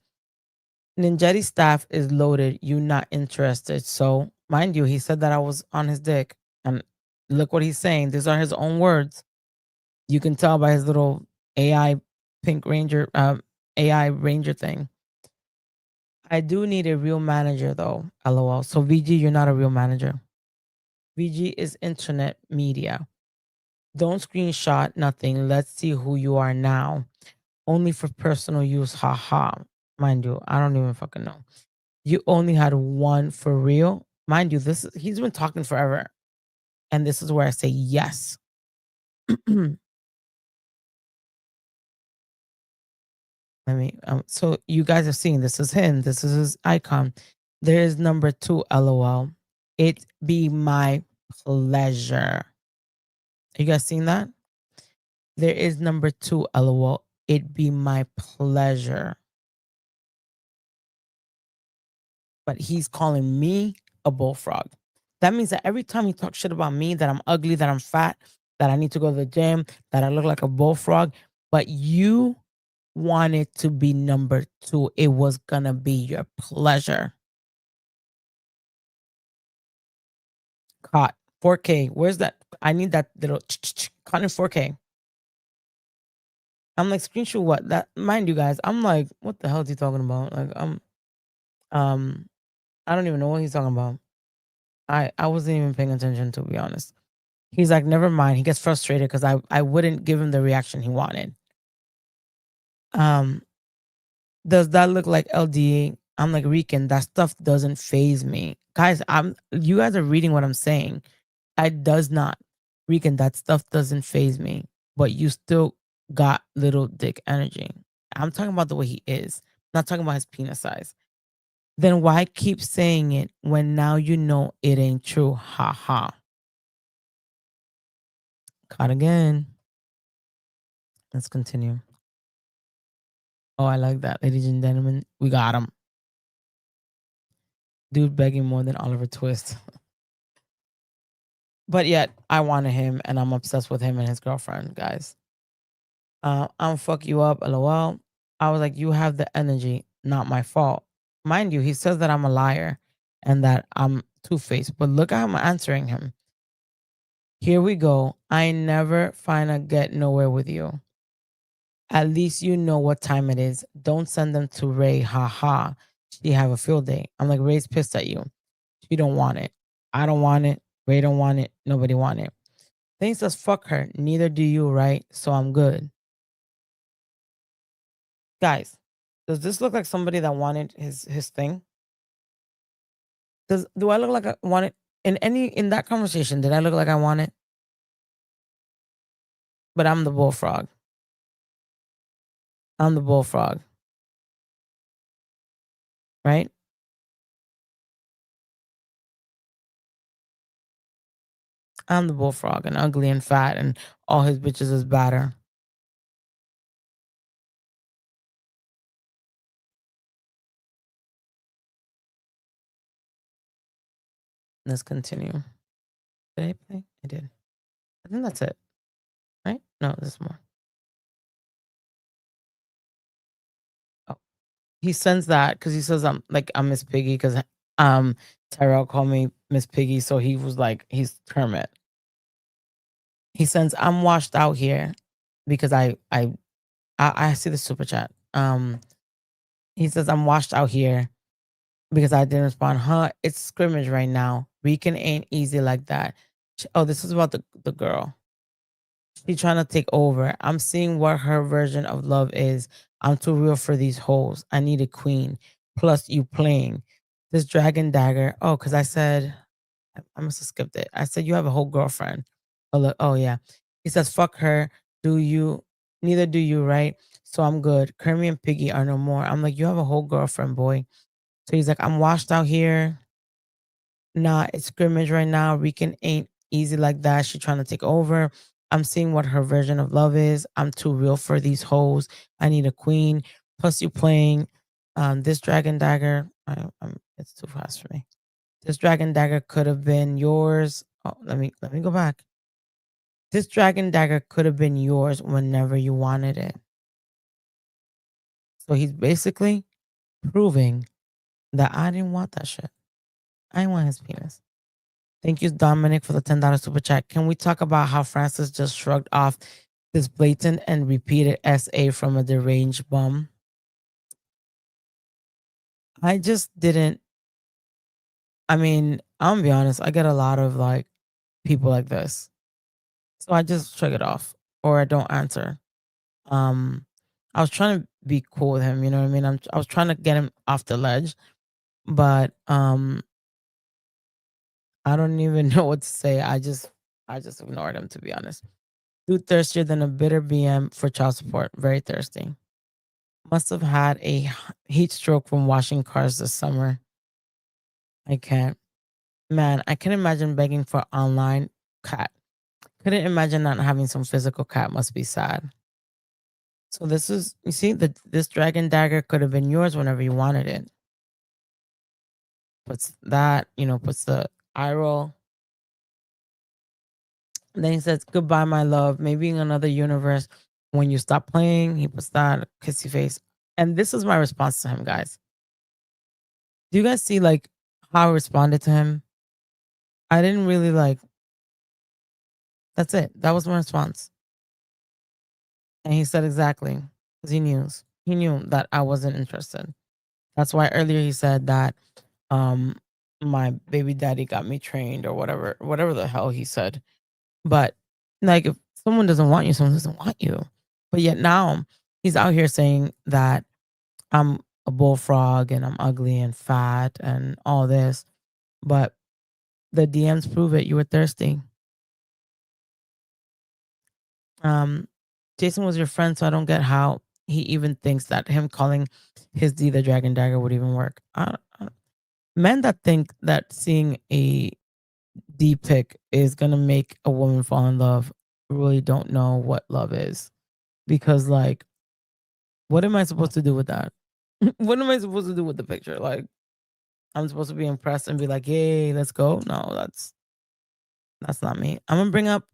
Ninjetti staff is loaded. You not interested. So mind you, he said that I was on his dick. And look what he's saying. These are his own words. You can tell by his little AI pink ranger, AI ranger thing. I do need a real manager though. LOL. So VG, you're not a real manager. VG is internet media. Don't screenshot nothing. Let's see who you are now. Only for personal use. Haha. Mind you, I don't even fucking know. You only had one for real. Mind you, he's been talking forever. And this is where I say yes. So you guys are seeing this is him. This is his icon. There is number 2, LOL. It be my pleasure. You guys seeing that? There is number 2, LOL. It be my pleasure. But he's calling me a bullfrog. That means that every time he talks shit about me, that I'm ugly, that I'm fat, that I need to go to the gym, that I look like a bullfrog, but you wanted to be number 2. It was gonna be your pleasure. Caught 4K. Where's that? I need that little caught in 4K. I'm like, screenshot what? That, mind you guys, I'm like, what the hell is he talking about? Like, I don't even know what he's talking about. I wasn't even paying attention, to be honest. He's like, never mind. He gets frustrated because I wouldn't give him the reaction he wanted. Does that look like LDA? I'm like, Rican, that stuff doesn't phase me. Guys, you guys are reading what I'm saying. It does not. Rican, that stuff doesn't phase me. But you still got little dick energy. I'm talking about the way he is. I'm not talking about his penis size. Then why keep saying it when now you know it ain't true? Ha ha. Caught again. Let's continue. Oh, I like that. Ladies and gentlemen, we got him. Dude begging more than Oliver Twist. But yet, I wanted him, and I'm obsessed with him and his girlfriend, guys. I'm fuck you up, LOL. I was like, you have the energy, not my fault. Mind you, he says that I'm a liar and that I'm two-faced, but look how I'm answering him. Here we go. I never finna get nowhere with you. At least you know what time it is. Don't send them to Ray. Ha ha. She have a field day. I'm like, Ray's pissed at you. She don't want it. I don't want it. Ray don't want it. Nobody want it. Then he says, fuck her. Neither do you, right? So I'm good. Guys, does this look like somebody that wanted his thing? Do I look like I want it? In that conversation, did I look like I want it? But I'm the bullfrog. I'm the bullfrog. Right? I'm the bullfrog and ugly and fat and all his bitches is batter. Let's continue. Did I play? I did. I think that's it. Right? No, there's more. Oh. He sends that because he says I'm Miss Piggy because Tyrell called me Miss Piggy, so he was like, he's Kermit. He sends, I'm washed out here because I see the super chat. He says I'm washed out here because I didn't respond. Huh? It's scrimmage right now. Rican ain't easy like that. Oh, this is about the girl. She's trying to take over. I'm seeing what her version of love is. I'm too real for these hoes. I need a queen. Plus you playing. This dragon dagger. Oh, because I said, I must have skipped it. I said you have a whole girlfriend. Oh, look. Oh, yeah. He says, fuck her. Do you? Neither do you, right? So I'm good. Kermit and Piggy are no more. I'm like, you have a whole girlfriend, boy. So he's like, I'm washed out here. Nah, it's scrimmage right now. Rican ain't easy like that. She trying to take over. I'm seeing what her version of love is. I'm too real for these hoes. I need a queen. Plus you playing this dragon dagger. It's too fast for me. This dragon dagger could have been yours. Oh, let me go back. This dragon dagger could have been yours whenever you wanted it. So he's basically proving that I didn't want that shit. I didn't want his penis. Thank you, Dominic, for the $10 super chat. Can we talk about how Francis just shrugged off this blatant and repeated SA from a deranged bum? I just didn't. I mean, I'm gonna be honest. I get a lot of like people like this. So I just shrug it off or I don't answer. I was trying to be cool with him, you know what I mean? I was trying to get him off the ledge, but I don't even know what to say. I just ignored him, to be honest. Dude thirstier than a bitter BM for child support. Very thirsty. Must have had a heat stroke from washing cars this summer. I can't. Man, I can imagine begging for online cat. Couldn't imagine not having some physical cat. Must be sad. So this is, you see, this dragon dagger could have been yours whenever you wanted it. Puts that, puts the eye roll. And then he says, "Goodbye, my love. Maybe in another universe, when you stop playing," he puts that kissy face. And this is my response to him, guys. Do you guys see like how I responded to him? I didn't really like. That's it. That was my response. And he said exactly because he knew that I wasn't interested. That's why earlier he said that um my baby daddy got me trained or whatever the hell he said. But like if someone doesn't want you, someone doesn't want you. But yet now he's out here saying that I'm a bullfrog and I'm ugly and fat and all this. But the DMs prove it. You were thirsty. Um, Jason was your friend, so I don't get how he even thinks that him calling his D the Dragon Dagger would even work. Men that think that seeing a D pic is gonna make a woman fall in love really don't know what love is. Because like, what am I supposed to do with that? What am I supposed to do with the picture? Like, I'm supposed to be impressed and be like, "Yay, let's go." No, that's not me. I'm gonna bring up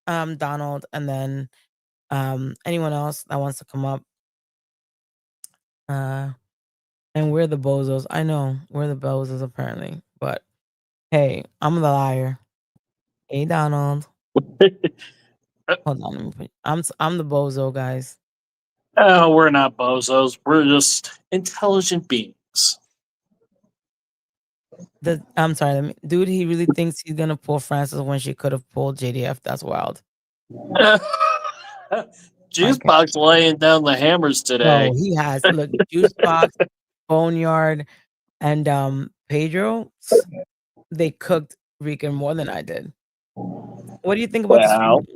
Donald and then anyone else that wants to come up. And we're the bozos. I know we're the bozos apparently, but hey, I'm the liar. Hey, Donald. Hold on, let me put, I'm the bozo, guys. Oh, we're not bozos. We're just intelligent beings. I'm sorry, dude. He really thinks he's gonna pull Francis when she could have pulled JDF. That's wild. Juicebox laying down the hammers today. No, he has. Look, Juicebox, Boneyard, and Pedro. They cooked Rican more than I did. What do you think about the stream?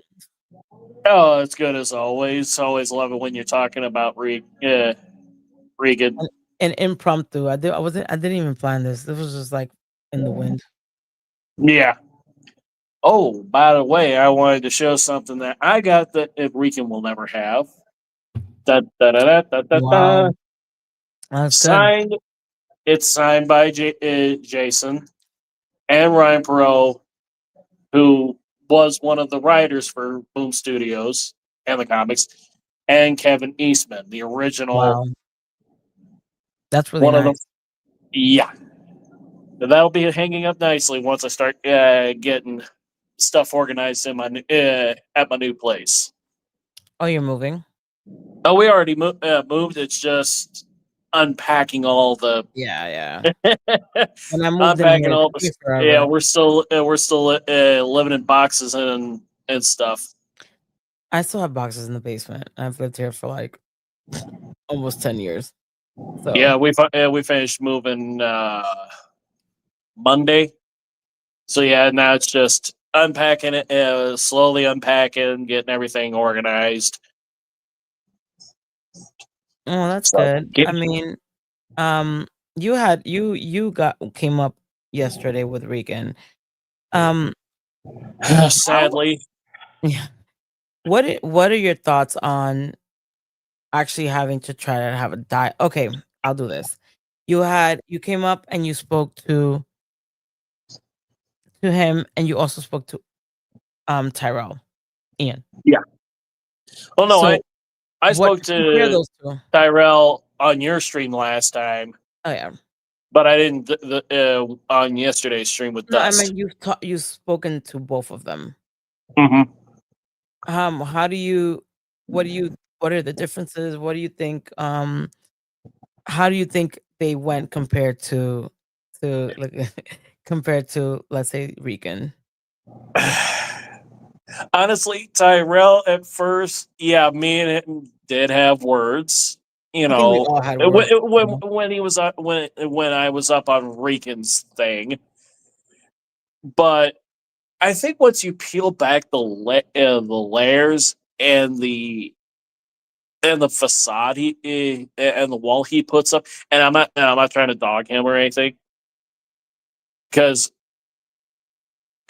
Oh, it's good as always. Always love it when you're talking about Regan. An impromptu. I didn't even plan this. This was just like in the wind. Yeah. Oh, by the way, I wanted to show something that I got that Regan will never have. Wow. That's signed. Good. It's signed by Jason and Ryan Perot, who was one of the writers for Boom Studios and the comics, and Kevin Eastman, the original. Wow. That's really nice. Yeah. That'll be hanging up nicely once I start getting stuff organized in my at my new place. Oh, you're moving? Oh, we already moved. It's just unpacking all the. Yeah. When I moved unpacking in here, all the. Yeah, we're still living in boxes and stuff. I still have boxes in the basement. I've lived here for like almost 10 years. So yeah, we finished moving Monday. So yeah, now it's just unpacking it, slowly unpacking, getting everything organized. Oh, that's good. I mean, you came up yesterday with Regan. Sadly. Yeah. What are your thoughts on actually having to try to have a diet? Okay, I'll do this. You came up and you spoke to him, and you also spoke to Tyrell, Ian. Yeah. Well, no, So, I spoke to those two. Tyrell on your stream last time. Oh yeah. But I didn't on yesterday's stream with Dust. I mean, you've spoken to both of them. Mm-hmm. What are the differences? What do you think? How do you think they went compared to like compared to, let's say, Rican? Honestly, Tyrell at first, yeah, me and did have words. You I think we know, all had words. when he was when I was up on Rican's thing, but I think once you peel back the layers and the facade and the wall he puts up, and I'm not trying to dog him or anything, because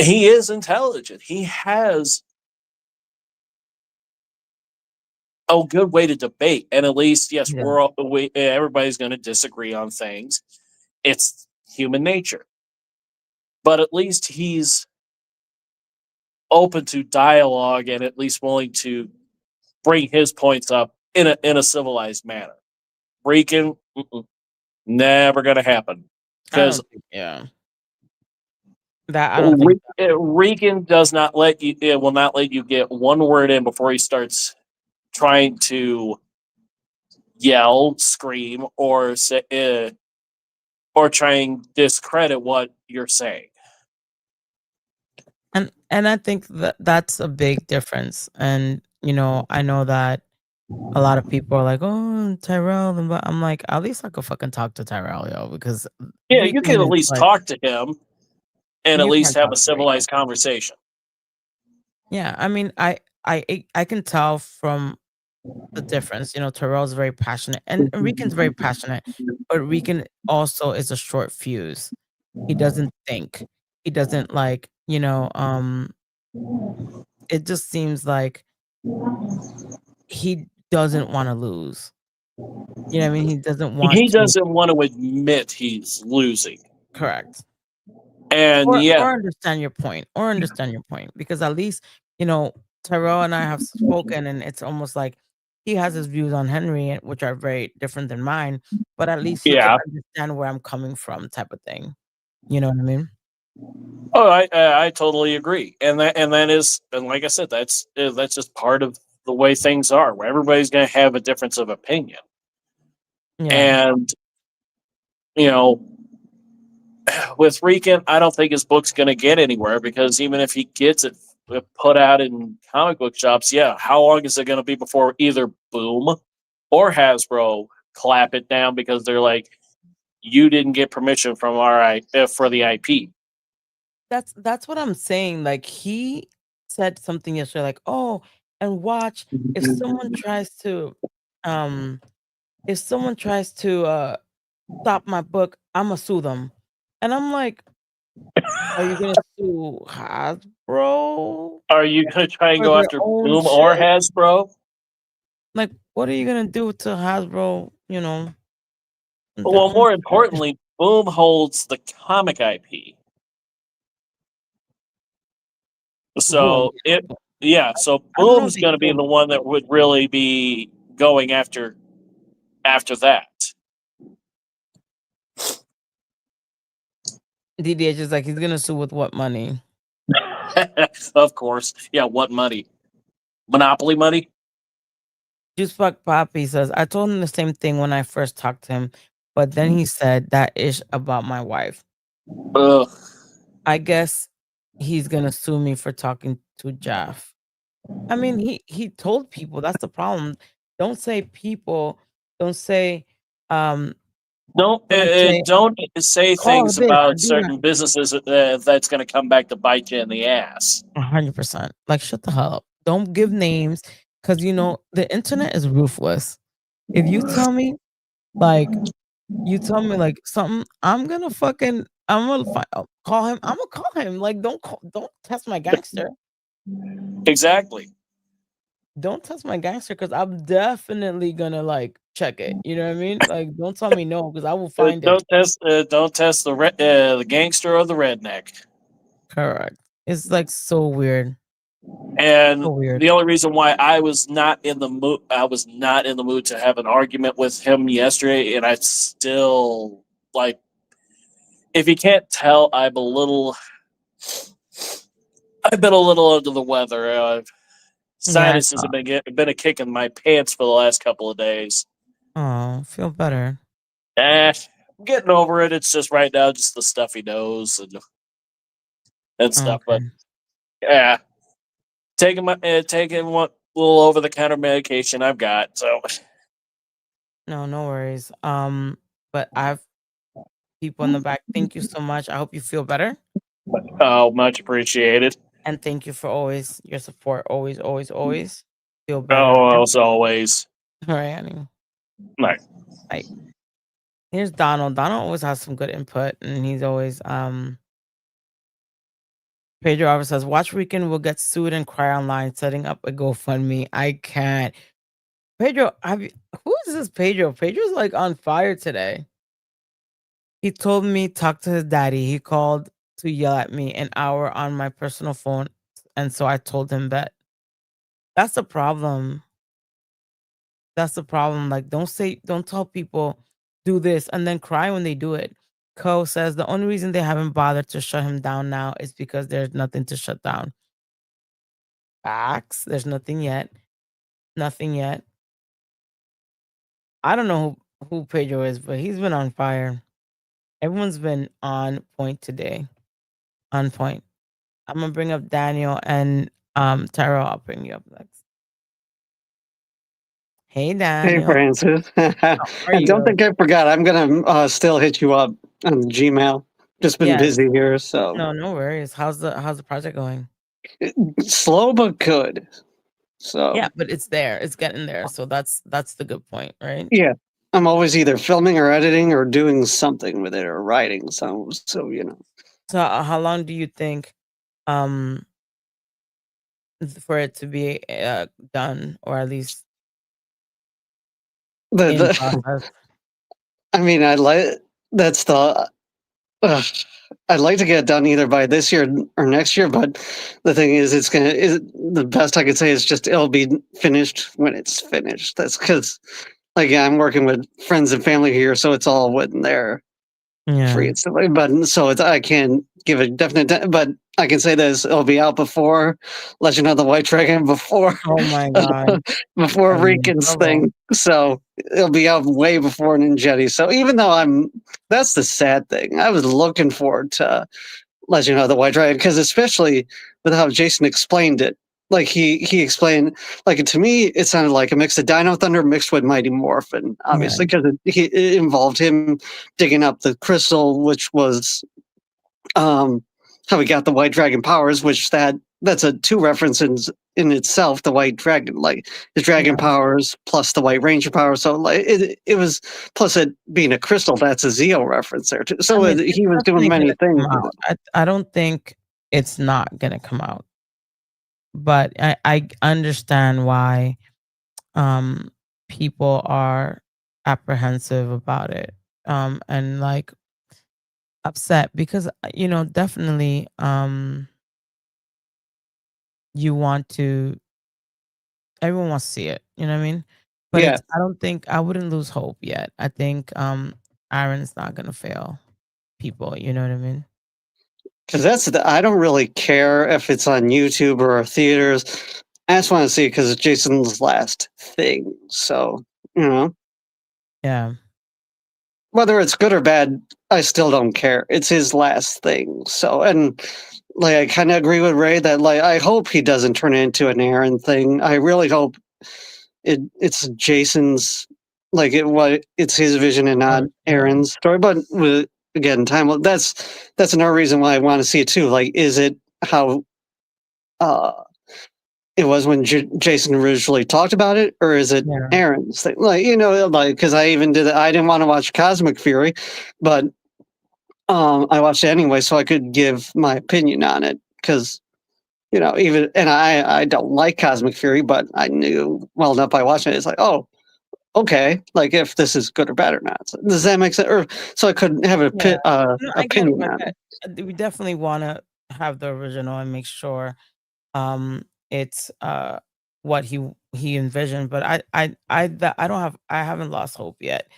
he is intelligent. He has a good way to debate, and at least yes, Yeah. everybody's going to disagree on things. It's human nature, but at least he's open to dialogue and at least willing to bring his points up in a civilized manner. Rican, never going to happen, because Yeah. That I don't think. Rican does not let you. It will not let you get one word in before he starts trying to yell, scream, or say, or try and discredit what you're saying. And I think that's a big difference. And I know that a lot of people are like, "Oh, Tyrell," but I'm like, at least I could fucking talk to Tyrell, yo, because Yeah, you can Rican at is least like, talk to him and at you least can't have talk a to Rican. civilized conversation. Yeah, I mean, I can tell from the difference. Terrell's very passionate, and Rican's very passionate, but Rican also is a short fuse. He doesn't think. He doesn't like. It just seems like he doesn't want to lose. You know what I mean? He doesn't want He to. doesn't want to admit he's losing. Correct. And Or yeah, or understand your point. Or understand your point. Because at least, Tyrell and I have spoken, and it's almost like he has his views on Henry, which are very different than mine, but at least he could yeah. understand where I'm coming from, type of thing. You know what I mean? Oh, I totally agree, and that is, and like I said, that's just part of the way things are, where everybody's going to have a difference of opinion, Yeah. and you know, with Rican, I don't think his book's going to get anywhere, because even if he gets it put out in comic book shops, yeah, how long is it going to be before either Boom or Hasbro clap it down because they're like, you didn't get permission from for the IP. That's what I'm saying. Like, he said something yesterday, like, "Oh, and watch if someone tries to, um, stop my book, Imma sue them." And I'm like, "Are you gonna sue Hasbro Are you going to try and for go their after own Boom or shit? Hasbro? Like, what are you gonna do to Hasbro, their Well, own more shit?" importantly, Boom holds the comic IP. Boom. So so I don't know if Boom's they going to be killed the one that would really be going after that. DDH is like, he's gonna sue with what money? Of course. Yeah, what money? Monopoly money? Juicefuck Poppy says, "I told him the same thing when I first talked to him, but then he said that ish about my wife. Ugh. I guess he's gonna sue me for talking to Jeff." I mean, he told people. That's the problem. Don't say people. Don't say um. Don't say Don't say call things this or about do that. certain businesses that's going to come back to bite you in the ass. 100%. Like, shut the hell up. Don't give names, because the internet is ruthless. If you tell me like something, I'm gonna call him. I'm gonna call him. Like, don't test my gangster. Exactly. Don't test my gangster, because I'm definitely gonna check it. You know what I mean? Like, don't tell me no, because I will find it. Don't test the gangster or the redneck. Correct. It's like so weird. And So weird. the only reason why I was not in the mood to have an argument with him yesterday, and I still like, if you can't tell, I've been a little under the weather. Yeah. Sinuses have been a kick in my pants for the last couple of days. Oh, feel better. I'm getting over it. It's just right now, just the stuffy nose and stuff. But Okay. yeah, taking little over the counter medication I've got. So No, no worries. But I've people in the back. Thank you so much. I hope you feel better. oh, much appreciated. And thank you for always your support. Always, always, always. Feel better. Oh, as always. All right, honey. Right. Right. Here's Donald. Donald always has some good input, and he's always Pedro always says, "Watch Rican will get sued and cry online, setting up a GoFundMe." I can't. Pedro, who is this Pedro? Pedro's like on fire today. He told me talk to his daddy. He called to yell at me an hour on my personal phone, and so I told him that. That's the problem. That's the problem. Like, don't tell people do this and then cry when they do it. Co says the only reason they haven't bothered to shut him down now is because there's nothing to shut down. Facts. There's nothing yet. Nothing yet. I don't know who Pedro is, but he's been on fire. Everyone's been on point today. On point. I'm gonna bring up Daniel and Tyrell. I'll bring you up next. Hey Hey, Daniel. Francis. How are I don't you? think I forgot. I'm gonna still hit you up on Gmail. Just been Yes. busy here, so No, no worries. How's the project going? slow but good. So Yeah, but it's there. It's getting there. So that's the good point, right? yeah, I'm always either filming or editing or doing something with it or writing. So you know. So how long do you think um for it to be done, or at least in The process? I mean, I like that's the. I'd like to get it done either by this year or next year, but the thing is, the best I could say is just it'll be finished when it's finished. That's because, like, yeah, I'm working with friends and family here, so it's all when they're free Yeah. and stuff. But so I can't give a definite, but I can say this: it'll be out before Legend of the White Dragon, before Oh my god. before Are you in Rican's trouble? thing. So it'll be out way before Ninjetti. So even though that's the sad thing. I was looking forward to Legend of the White Dragon because especially with how Jason explained it. Like he explained, like to me, it sounded like a mix of Dino Thunder mixed with Mighty Morphin, obviously, because it involved him digging up the crystal, which was how he got the White Dragon powers, which that's a two references in itself. The White Dragon, like his dragon powers plus the White Ranger powers. So like it was plus it being a crystal. That's a Zeo reference there too. So I mean, he it's was doing definitely many gonna things. come out. I don't think it's not gonna come out. But I understand why people are apprehensive about it. And like upset because definitely you want to everyone wants to see it, you know what I mean? But Yeah. I wouldn't lose hope yet. I think Aaron's not gonna fail people, you know what I mean? Because I don't really care if it's on YouTube or theaters. I just want to see it because it's Jason's last thing. So, you know, Yeah. whether it's good or bad, I still don't care. It's his last thing. So, and like, I kind of agree with Ray that, like, I hope he doesn't turn it into an Aaron thing. I really hope it's Jason's, like, it's his vision and not Aaron's story. But again, that's another reason why I want to see it too. Like, is it how it was when Jason originally talked about it, or is it Aaron's thing? Like, like, because I even I didn't want to watch Cosmic Fury, but I watched it anyway, so I could give my opinion on it. Because even and I don't like Cosmic Fury, but I knew well enough by watching it. It's like, oh, okay, like if this is good or bad or not. So, does that make sense? Or so I could have an No, I get it. opinion on it. We definitely want to have the original and make sure it's what he envisioned, but I haven't lost hope yet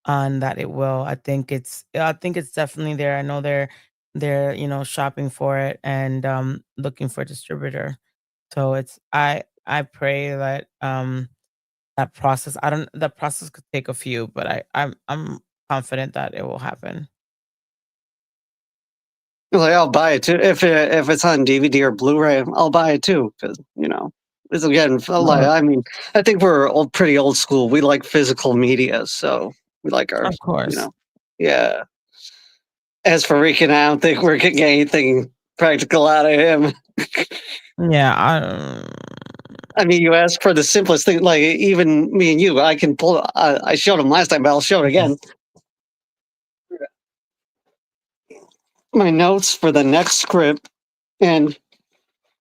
on that it will. I think it's definitely there. I know they're shopping for it and looking for a distributor. So I pray that that process, the process could take a few, but I'm confident that it will happen. Like, I'll buy it too if it's on DVD or Blu-ray. I'll buy it too because It's again, like, I mean, I think we're pretty old school. We like physical media, so we like our, Of course. yeah. As for Rican, I don't think we're getting anything practical out of him. Yeah, I mean, you asked for the simplest thing. Like, even me and you, I can pull. I showed him last time, but I'll show it again. My notes for the next script and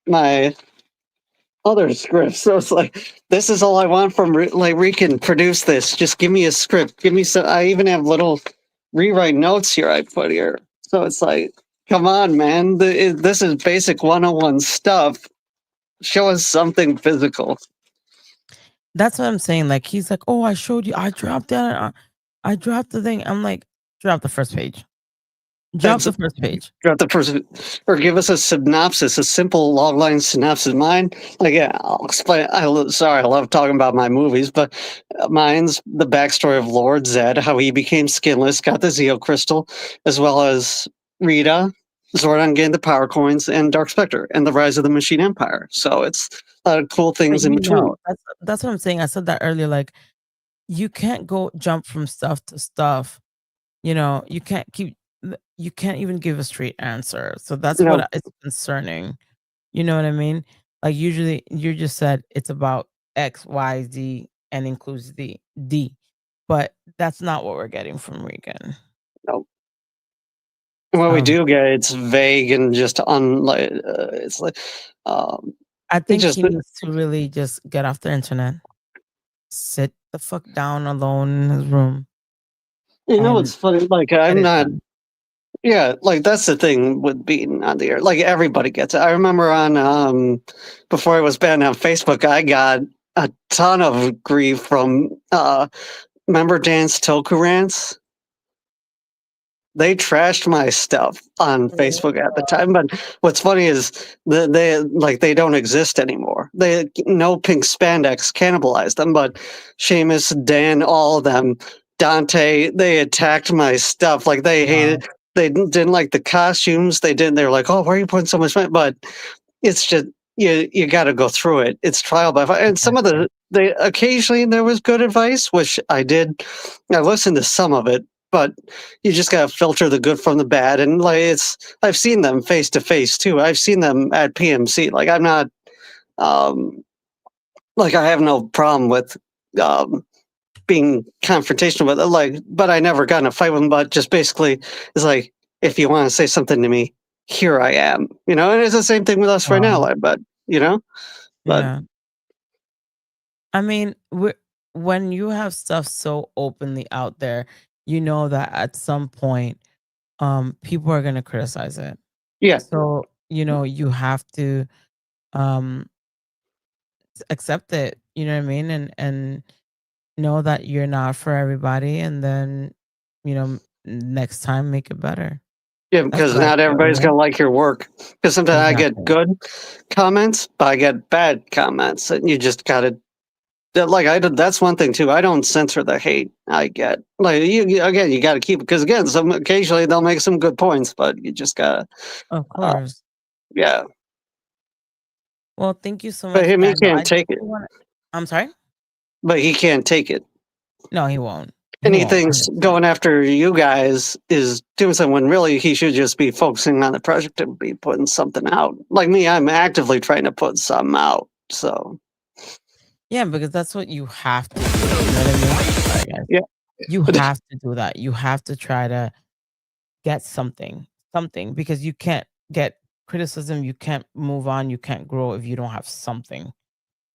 my other script. So it's like, this is all I want from like Rican. Produce this. Just give me a script. Give me some. I even have little rewrite notes here I put here. So it's like, come on, man. This is basic 101 stuff. Show us something physical. That's what I'm saying. Like, he's like, oh, I showed you. I dropped that. I dropped the thing. I'm like, drop the first page. Drop the first page. Drop the first, or give us a synopsis, a simple log line synopsis. Mine, like, yeah, I'll explain. I love talking about my movies, but mine's the backstory of Lord Zed, how he became skinless, got the Zeo crystal, as well as Rita, Zordon gained the power coins, and Dark Spectre, and the rise of the Machine Empire. So it's a lot of cool things in between. That's what I'm saying. I said that earlier. Like, you can't jump from stuff to stuff. You can't even give a straight answer. So that's what is concerning. You know what I mean? Like, usually you just said it's about X, Y, Z, and includes the D, but that's not what we're getting from Rican. Nope. What we do get, it's vague and just it's like. I think he needs to really just get off the internet, sit the fuck down alone in his room. It's funny. Like, I'm not. Yeah, like, that's the thing with being on the air. Like, everybody gets it. I remember on before I was banned on Facebook, I got a ton of grief from remember Dan's Toku rants? They trashed my stuff on Facebook at the time. But what's funny is they don't exist anymore. No pink spandex cannibalized them, but Seamus, Dan, all of them, Dante, they attacked my stuff. Like, they hated. They didn't like the costumes. They were like, oh, why are you putting so much money? But it's just, you got to go through it. It's trial by fire. And some of occasionally there was good advice, which I did. I listened to some of it, but you just got to filter the good from the bad. And like, I've seen them face to face too. I've seen them at PMC. Like, I'm not, like, I have no problem with, being confrontational with it, but I never got in a fight with him. But just basically, it's like, if you want to say something to me, here I am. And it's the same thing with us right now. But yeah. I mean, when you have stuff so openly out there, you know that at some point, people are gonna criticize it. Yeah. So you have to accept it. You know what I mean, and know that you're not for everybody, and then next time make it better. Yeah, because not everybody's gonna like your work. Because sometimes I get good comments, but I get bad comments, and you just gotta. That's one thing too. I don't censor the hate I get. Like, you got to keep it, because again, occasionally they'll make some good points, but you just gotta. Of course. Yeah. Well, thank you so much. But him, he can't take it. I'm sorry. But he can't take it. No, he won't. Anything's going after you guys is doing something when really he should just be focusing on the project and be putting something out. Like me, I'm actively trying to put something out. So. Yeah, because that's what you have to do. You know what I mean? Sorry, guys. Yeah. You have to do that. You have to try to get something, because you can't get criticism. You can't move on. You can't grow if you don't have something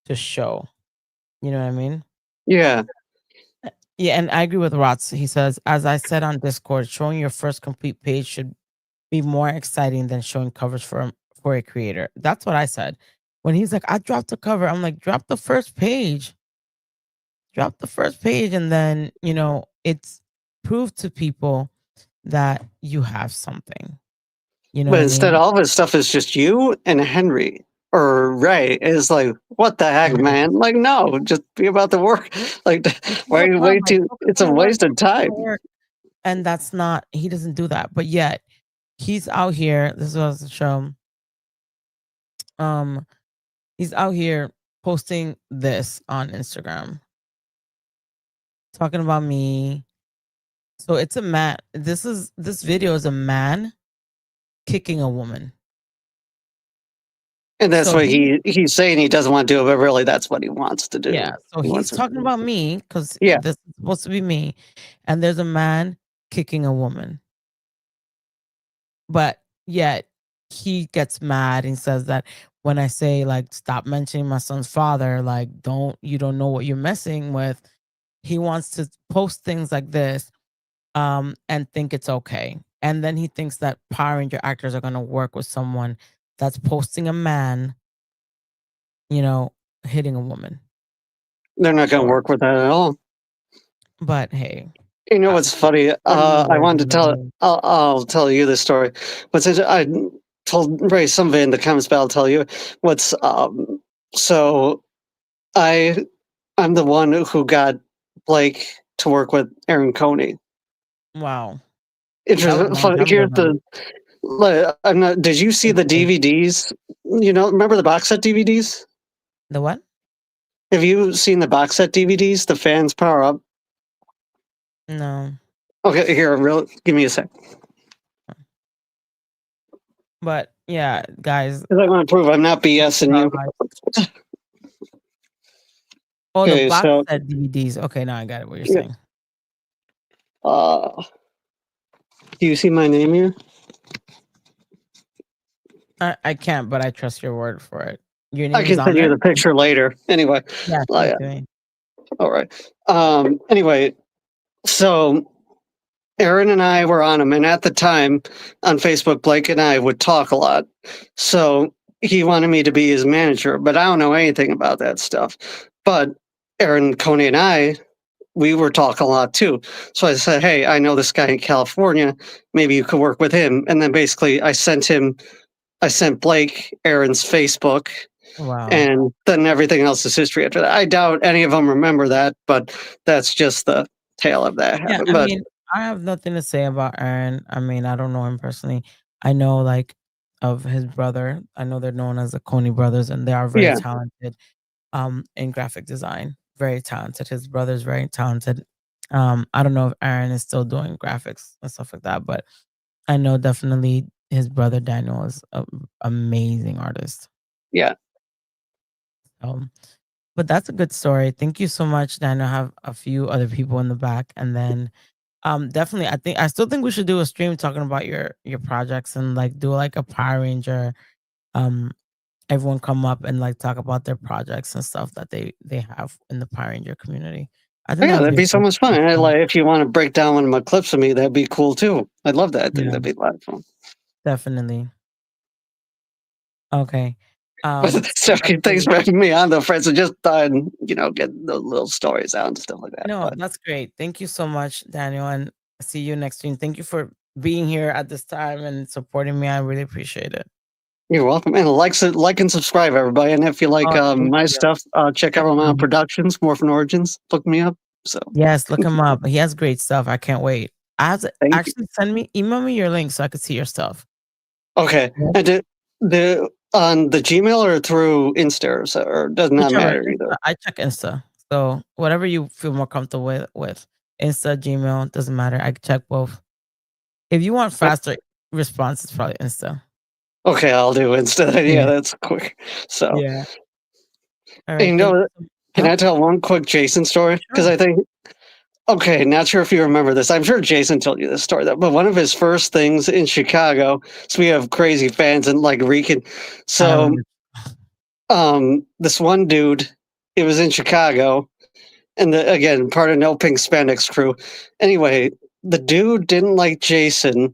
to show. You know what I mean? Yeah. Yeah, and I agree with Rots. He says, as I said on Discord, showing your first complete page should be more exciting than showing covers for a creator. That's what I said. When he's like, I dropped the cover, I'm like, drop the first page. Drop the first page, and then, it's proof to people that you have something. But instead, all of his stuff is just you and Henry. Or Ray is like, what the heck, man? Like, no, just be about the work. Like, why are you waiting? It's a waste of time. And that's not, he doesn't do that. But yet, he's out here. This was the show. He's out here posting this on Instagram, talking about me. So it's a man. This video is a man kicking a woman. And that's So what he's saying he doesn't want to do, but really that's what he wants to do. Yeah. So he's talking about me because Yeah. this is supposed to be me. And there's a man kicking a woman. But yet he gets mad and says that when I say like stop mentioning my son's father, like you don't know what you're messing with. He wants to post things like this and think it's okay. And then he thinks that Power Ranger actors are gonna work with someone that's posting a man, hitting a woman. They're not going to work with that at all. But hey, you know what's funny? I wanted to I'll tell you this story. But since I told Ray some of it in the comments, but I'll tell you what's so I'm the one who got Blake to work with Aaron Coney. Wow. Interesting. Here's I'm not. Did you see the DVDs? Remember the box set DVDs? The what? Have you seen the box set DVDs? The Fans Power Up. No. Okay, here, give me a sec. But yeah, guys. Because I want to prove I'm not BSing you. Oh, okay, the box set DVDs. Okay, now I got it. What you're saying. Do you see my name here? I can't, but I trust your word for it. Your name I can send you the picture later. Anyway. Yeah. All right. Anyway, so Aaron and I were on him, and at the time on Facebook, Blake and I would talk a lot. So he wanted me to be his manager, but I don't know anything about that stuff. But Aaron, Coney, and I, we were talking a lot too. So I said, hey, I know this guy in California. Maybe you could work with him. And then basically I sent Blake Aaron's Facebook. Wow. And then everything else is history after that. I doubt any of them remember that, but that's just the tale of that. Yeah, I mean, I have nothing to say about Aaron. I mean, I don't know him personally. I know like of his brother. I know they're known as the Coney brothers, and they are very talented in graphic design. Very talented. His brother's very talented. I don't know if Aaron is still doing graphics and stuff like that, but I know definitely his brother Daniel is an amazing artist. Yeah. But that's a good story. Thank you so much, Daniel. I have a few other people in the back, and then definitely I still think we should do a stream talking about your projects and like do like a Power Ranger everyone come up and like talk about their projects and stuff that they have in the Power Ranger community. I think that'd be so much fun. And like if you want to break down one of my clips of me, that'd be cool too. I'd love that. I think that'd be a lot of fun. Definitely. Okay. Thanks for having me on, though, friends. And just get the little stories out and stuff like that. No, that's great. Thank you so much, Daniel, and see you next stream. Thank you for being here at this time and supporting me. I really appreciate it. You're welcome. And like and subscribe, everybody. And if you like my stuff, check out my productions, Morphin Origins. Look me up. So yes, look him up. He has great stuff. I can't wait. I have to email me your link so I could see your stuff. Okay. And on the Gmail or through Insta, or does not matter either. I check Insta, so whatever you feel more comfortable with. Insta, Gmail, doesn't matter. I can check both. If you want faster response, it's probably Insta. Okay, I'll do Insta. Yeah, that's quick. So yeah. All right, can I tell one quick Jason story? Because I think. Okay, not sure if you remember this. I'm sure Jason told you this story, though. But one of his first things in Chicago, so we have crazy fans and like Rican. So, this one dude, it was in Chicago, and again, part of No Pink Spandex crew. Anyway, the dude didn't like Jason,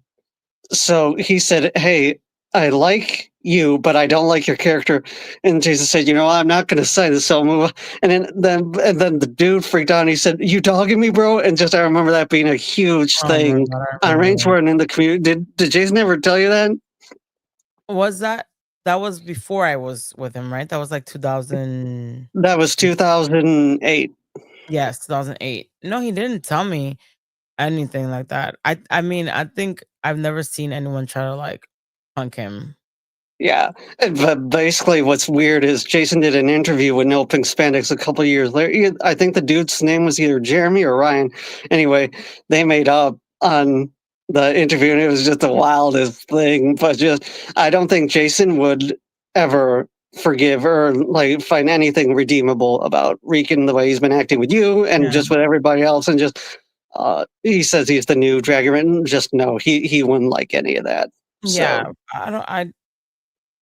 so he said, "Hey, I like you, but I don't like your character." And Jason said, I'm not going to sign this, so I'll move on. And then the dude freaked out and he said, "You dogging me, bro?" And I remember that being a huge thing on Rangeborn and in the community. Did Jason ever tell you that? Was that was before I was with him, right? That was like 2000. That was 2008. Yes, 2008. No, he didn't tell me anything like that. I mean, I think I've never seen anyone try to like punk him. Yeah, but basically, what's weird is Jason did an interview with No Pink Spandex a couple years later. I think the dude's name was either Jeremy or Ryan. Anyway, they made up on the interview, and it was just the wildest thing. But just, I don't think Jason would ever forgive or like find anything redeemable about Rican the way he's been acting with you and just with everybody else, and just. He says he's the new Dragon. Just no, he wouldn't like any of that. Yeah, So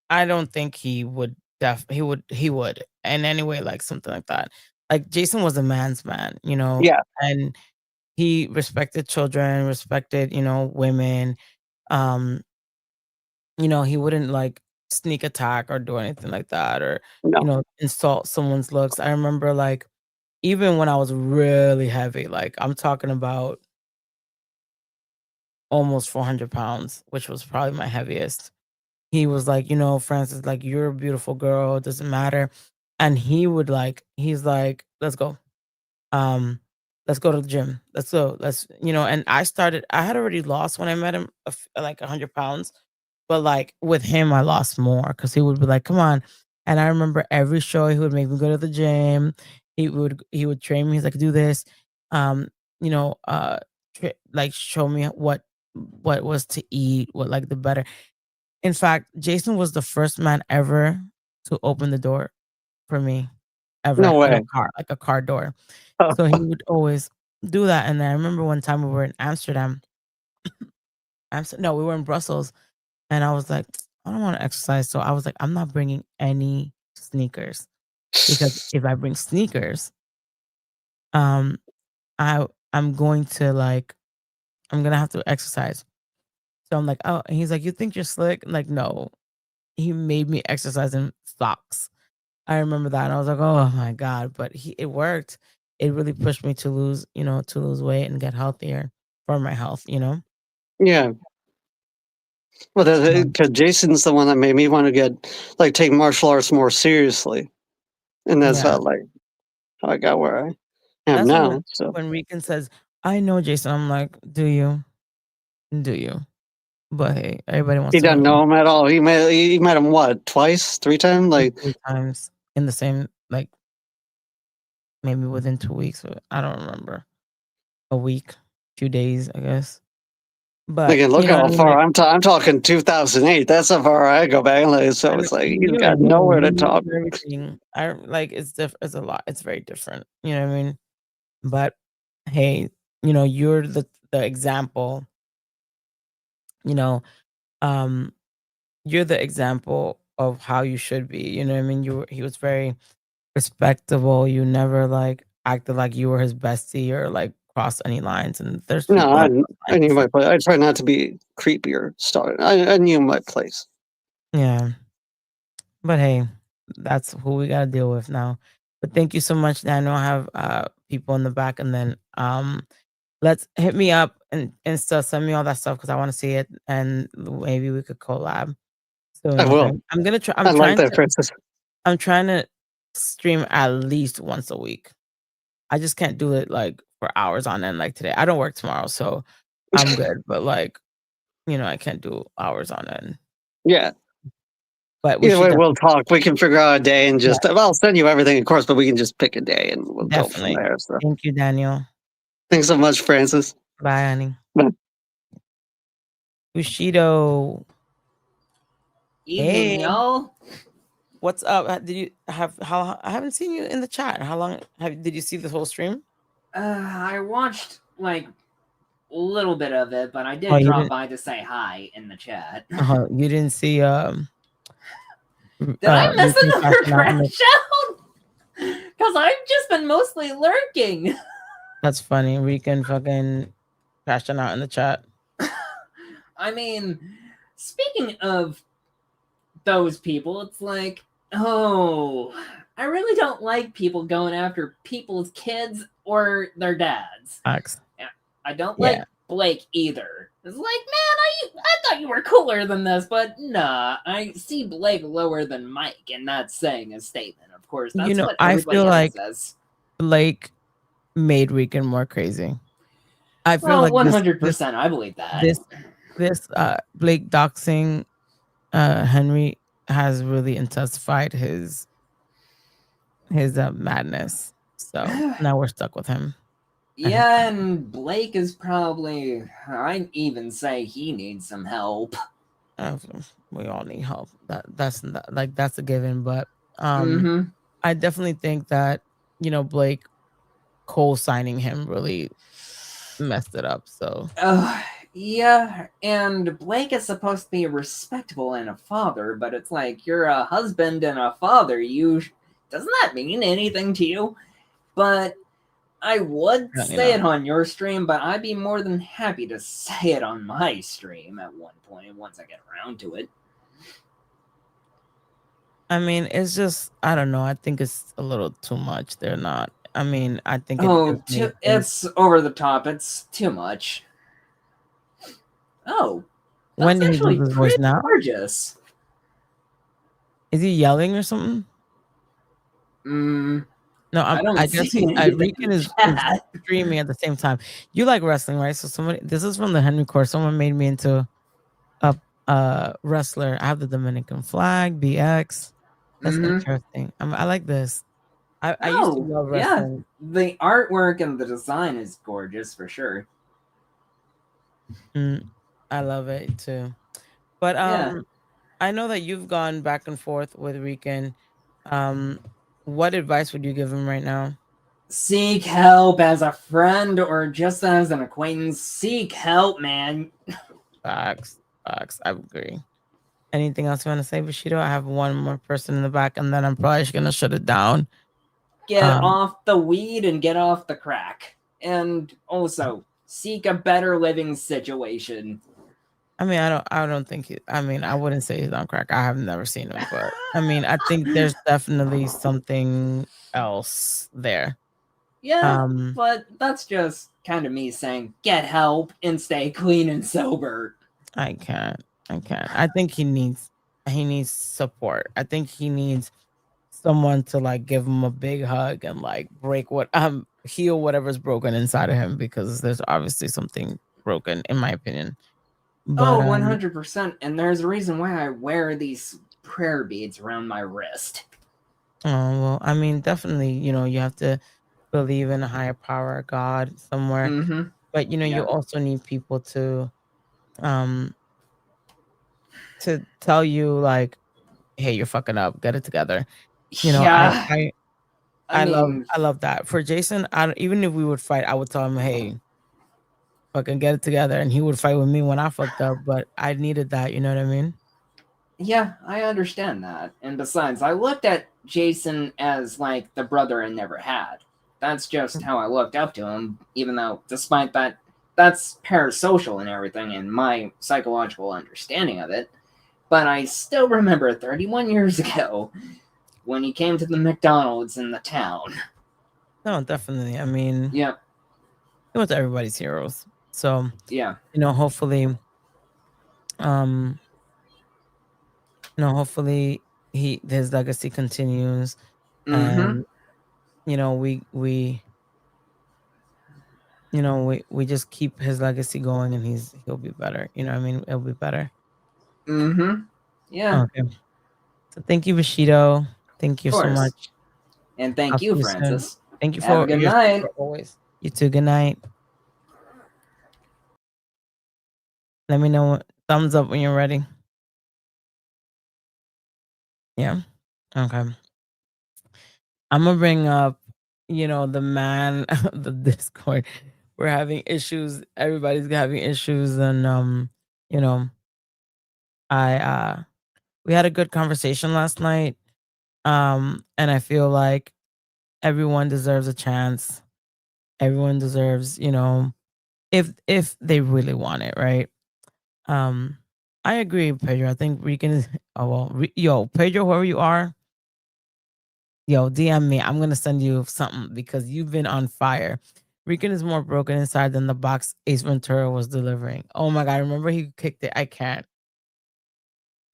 I don't think he would he would in any way like something like that. Like Jason was a man's man, yeah, and he respected children, respected, women. Um, he wouldn't like sneak attack or do anything like that or, no, insult someone's looks. I remember like even when I was really heavy, like I'm talking about almost 400 pounds, which was probably my heaviest. He was like, Francis, like, you're a beautiful girl. It doesn't matter. And he's like, let's go. Um, let's go to the gym. Let's go. And I had already lost when I met him, like 100 pounds. But like with him, I lost more because he would be like, come on. And I remember every show he would make me go to the gym. He would train me. He's like, do this. Um, you know, uh, like show me what was to eat, what like the better. In fact, Jason was the first man ever to open the door for me, ever no in a way. car, like a car door. Oh, So he would always do that. And I remember one time we were in Amsterdam. No, we were in Brussels, and I was like, I don't want to exercise. So I was like, I'm not bringing any sneakers because if I bring sneakers, um, I'm going to I'm gonna have to exercise. So I'm like, oh, and he's like, you think you're slick? I'm like, no. He made me exercise in socks. I remember that, and I was like, oh my god! But it worked. It really pushed me to lose weight and get healthier for my health. yeah. Well, So, because Jason's the one that made me want to take martial arts more seriously, and that's yeah, how I got where I am that's why now. So when Rican says, "I know Jason," I'm like, "Do you? Do you?" But hey, everybody wants he to know doesn't me. know him at all. He met him what, twice, 3 times? Like Like 3 times in the same, like maybe within 2 weeks. I don't remember. A week, 2 days, I guess. But again, look you know what how I mean? far Like, I'm talking 2008. That's how far I go back. Like, so and it's like he's you got and me and nowhere to movies talk. and everything. I like it's a lot. It's very different. You know what I mean? But hey, you're the example, you know, um, you're the example of how you should be. You know what I mean? He was very respectable. You never like acted like you were his bestie or like crossed any lines. And there's No, people that cross I knew lines. my place. I try not to be creepy or stuff. I knew my place. Yeah. But hey, that's who we gotta deal with now. But thank you so much. I know I have people in the back, and then let's hit me up and stuff. Send me all that stuff because I want to see it, and maybe we could collab soon. I Okay, will. I'm gonna try. I like that, Princess. I'm trying to stream at least once a week. I just can't do it like for hours on end like today. I don't work tomorrow, so I'm good. But like, I can't do hours on end. Yeah. But we Either should way, we'll definitely, talk. We can figure out a day and yeah, just. I'll send you everything, of course, but we can just pick a day and we'll go from definitely. there. So, Thank you, Daniel. thanks so much, Francis. Bye, honey. Bye. Bushido. Evening, Hey, y'all. what's up? Did you have how? I haven't seen you in the chat. How long did you see the whole stream? I watched like a little bit of it, but I Oh, did you drop didn't. by to say hi in the chat. You didn't see Did I miss Rican another crashing out in the. crash out? Because I've just been mostly lurking. That's funny. Rican fucking crashing out in the chat. I mean, speaking of those people, it's like, oh, I really don't like people going after people's kids or their dads. Facts. I don't Yeah. like Blake either. It's like, man, I thought you were cooler than this, but nah, I see Blake lower than Mike, and that's saying a statement. Of course, that's what I everybody feel else like says. Blake made Rican more crazy. I feel Well, like 100%, I believe that. this Blake doxing Henry has really intensified his madness. So now we're stuck with him. Yeah, and Blake is probably, I'd even say he needs some help. We all need help. That's a given. But Mhm. I definitely think that, Blake co-signing him really messed it up. So Yeah, and Blake is supposed to be respectable and a father, but it's like you're a husband and a father. Doesn't that mean anything to you? But I would Apparently say not. it on your stream, but I'd be more than happy to say it on my stream at one point once I get around to it. I mean, it's just, I don't know. I think it's a little too much. They're not. I mean, I think it's over the top. It's too much. Oh, when that's did he actually lose his voice pretty now? gorgeous. Is he yelling or something? No, I guess Rican is streaming at the same time. You like wrestling, right? So this is from the Henry course. Someone made me into a wrestler. I have the Dominican flag, BX. That's interesting. I like this. I used to love wrestling. Yeah, the artwork and the design is gorgeous for sure. I love it too. But I know that you've gone back and forth with Rican. What advice would you give him right now? Seek help as a friend or just as an acquaintance. Seek help, man. Facts. I agree. Anything else you want to say, Bushido? I have one more person in the back, and then I'm probably just gonna shut it down. Get off the weed and get off the crack. And also seek a better living situation. I mean, I don't think I wouldn't say he's on crack. I have never seen him, but I mean, I think there's definitely something else there. Yeah, but that's just kind of me saying get help and stay clean and sober. I can't. I think he needs support. I think he needs someone to like give him a big hug and like heal whatever's broken inside of him, because there's obviously something broken, in my opinion. But, 100%. And there's a reason why I wear these prayer beads around my wrist. Well, I mean, definitely, you have to believe in a higher power, God, somewhere. But you also need people to tell you like, hey, you're fucking up, get it together. Yeah. I love that. For Jason, even if we would fight, I would tell him, hey, fucking get it together, and he would fight with me when I fucked up, but I needed that, you know what I mean? Yeah, I understand that. And besides, I looked at Jason as like the brother I never had. That's just how I looked up to him, even though despite that that's parasocial and everything and my psychological understanding of it. But I still remember 31 years ago when he came to the McDonald's in the town. No, definitely. I mean, yeah, he was everybody's heroes. So yeah, hopefully, hopefully his legacy continues, and we just keep his legacy going, and he'll be better. You know what I mean? It'll be better. Yeah. Okay. So thank you, Bushido. Thank you so much. And thank you, Francis. Thank you Have for a good your night. support always. You too. Good night. Let me know. Thumbs up when you're ready. Yeah. Okay. I'm gonna bring up, the man, the Discord. We're having issues. Everybody's having issues, and we had a good conversation last night. And I feel like everyone deserves a chance. Everyone deserves, if they really want it, right? I agree, Pedro. I think Rican is. Oh well, Pedro, whoever you are, DM me. I'm gonna send you something because you've been on fire. Rican is more broken inside than the box Ace Ventura was delivering. Oh my god! Remember he kicked it. I can't.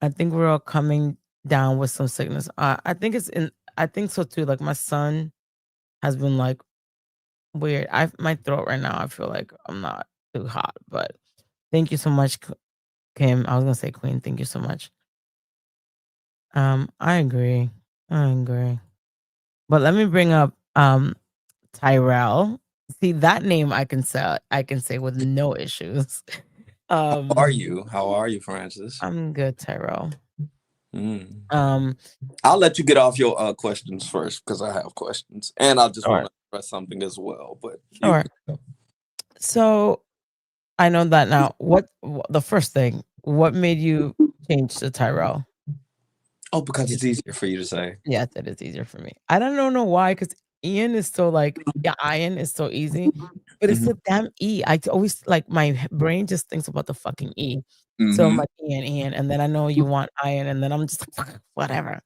I think we're all coming down with some sickness. I think it's in. I think so too. Like my son has been like weird. My throat right now. I feel like I'm not too hot, but thank you so much, Kim. I was gonna say Queen. Thank you so much. I agree. But let me bring up Tyrell. See, that name I can say with no issues. How are you, Francis? I'm good, Tyrell. I'll let you get off your questions first because I have questions, and I just want to express something as well. But sure. So I know that now. What the first thing? What made you change to Tyrell? Oh, because it's easier for you to say. Yes, it is easier for me. I don't know why, because Ian is so like, Ian is so easy, but it's the damn E. I always like my brain just thinks about the fucking E. So I'm like Ian, and then I know you want Ian, and then I'm just like, whatever.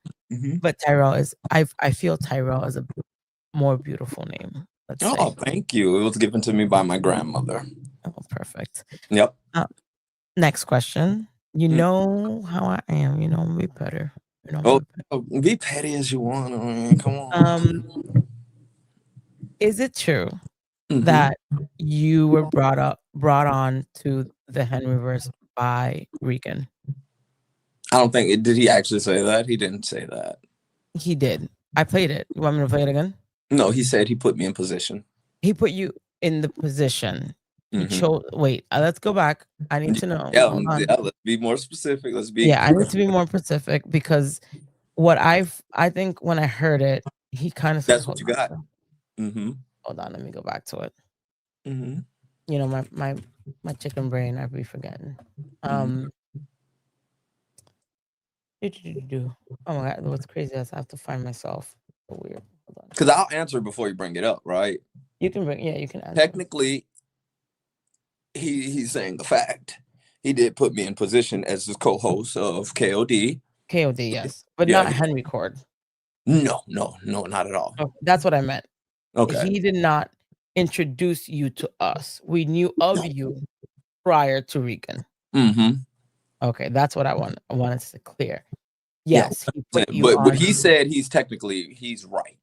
But Tyrell is I feel Tyrell is a more beautiful name. Let's say. Thank you. It was given to me by my grandmother. Oh, perfect. Yep. Next question. You know how I am. You know me better. You know. Be petty as you want. I mean, come on. Is it true that you were brought on to the Henryverse by Rican? I don't think did he actually say that? He didn't say that. He did. I played it. You want me to play it again? No, he said he put me in position. He put you in the position. He chose. Wait, let's go back. I need to know. Yeah, let's be more specific. Let's be. Yeah, I need to be more specific because what I think when I heard it, he kind of said, "That's what you got." Hold on, let me go back to it. You know, my chicken brain, I'd be forgetting. Oh my god, what's crazy is I have to find myself. So weird. Because I'll answer before you bring it up, right? You can you can answer. Technically, he's saying the fact. He did put me in position as the co-host of KOD. KOD, yes, but not Henry Cord. No, not at all. Okay, that's what I meant. Okay. He did not introduce you to us. We knew of you prior to Rican. Okay, that's what I wanted to clear. Yes, he put you on. But he said he's right.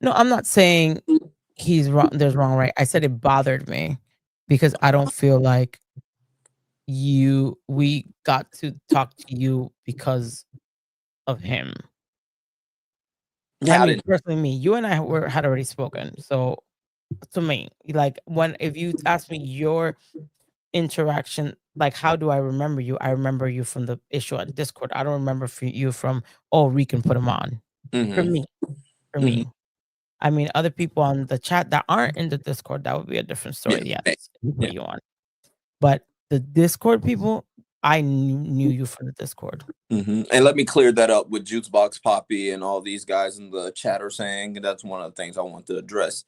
No, I'm not saying he's wrong. There's wrong, right? I said it bothered me because I don't feel like we got to talk to you because of him. Yeah, I mean, personally, me, you and I had already spoken. So to me, like if you ask me your interaction, like how do I remember you? I remember you from the issue on Discord. I don't remember you from Rican put him on. For me. I mean, other people on the chat that aren't in the Discord, that would be a different story. Yeah, put you on. But the Discord people, I knew you from the Discord. And let me clear that up with Juicebox Poppy and all these guys in the chat are saying, and that's one of the things I want to address.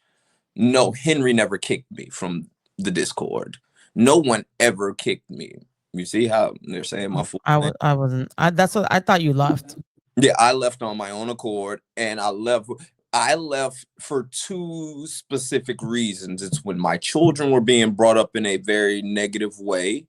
No, Henry never kicked me from the Discord. No one ever kicked me. You see how they're saying my full name? I wasn't. That's what I thought you left. Yeah, I left on my own accord, and I left for two specific reasons. It's when my children were being brought up in a very negative way,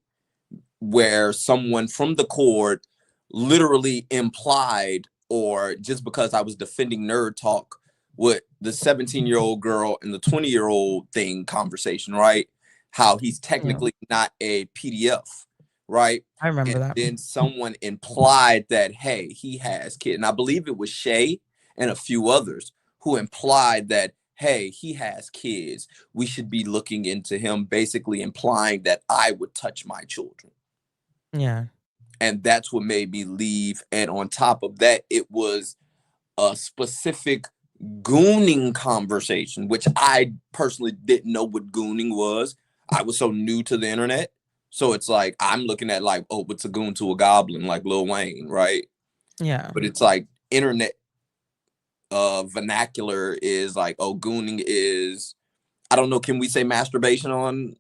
where someone from the court literally implied, or just because I was defending nerd talk with the 17-year-old girl and the 20-year-old conversation, right? How he's technically not a PDF, right? I remember that. Then someone implied that, hey, he has kids. And I believe it was Shay and a few others who implied that, hey, he has kids. We should be looking into him, basically implying that I would touch my children. Yeah. And that's what made me leave. And on top of that, it was a specific gooning conversation, which I personally didn't know what gooning was. I was so new to the internet. So it's like, I'm looking at like, oh, what's a goon to a goblin, like Lil Wayne, right? Yeah. But it's like internet vernacular is like, oh, gooning is, I don't know, can we say masturbation on?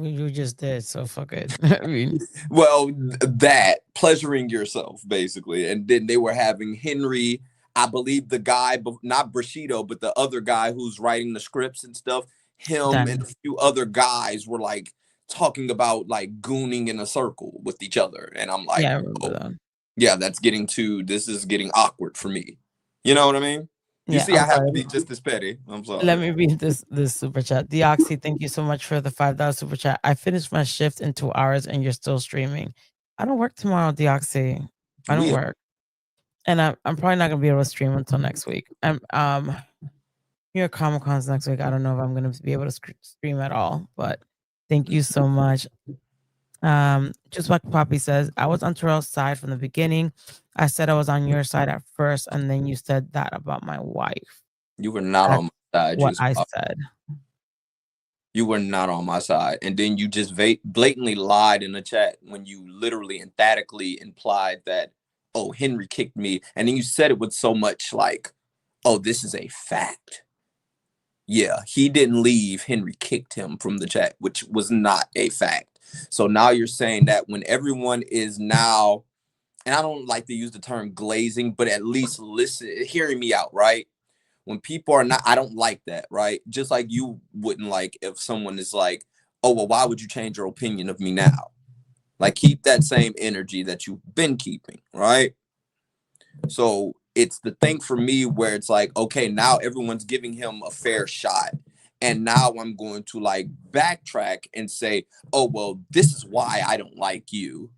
You just did, so fuck it. I mean, well, that pleasuring yourself, basically. And then they were having Henry, I believe the guy, not Brashido, but the other guy who's writing the scripts and stuff, and a few other guys were like talking about like gooning in a circle with each other. And I'm like, yeah, this is getting awkward for me. You know what I mean? You see, I have to be just as petty. I'm sorry. Let me read this super chat. Deoxy, thank you so much for the $5 super chat. I finished my shift in 2 hours and you're still streaming. I don't work tomorrow, Deoxy. I don't work. and I'm probably not gonna be able to stream until next week. New York Comic Con's next week. I don't know if I'm gonna be able to stream at all, but thank you so much. Just like Poppy says, I was on Terrell's side from the beginning. I said I was on your side at first, and then you said that about my wife. You were not on my side. What I said. You were not on my side. And then you just blatantly lied in the chat when you literally emphatically implied that, oh, Henry kicked me. And then you said it with so much like, oh, this is a fact. Yeah, he didn't leave. Henry kicked him from the chat, which was not a fact. So now you're saying that when everyone is now, and I don't like to use the term glazing, but at least hearing me out, right? When people are not, I don't like that, right? Just like you wouldn't like if someone is like, oh, well, why would you change your opinion of me now? Like, keep that same energy that you've been keeping, right? So it's the thing for me where it's like, okay, now everyone's giving him a fair shot. And now I'm going to like backtrack and say, oh, well, this is why I don't like you.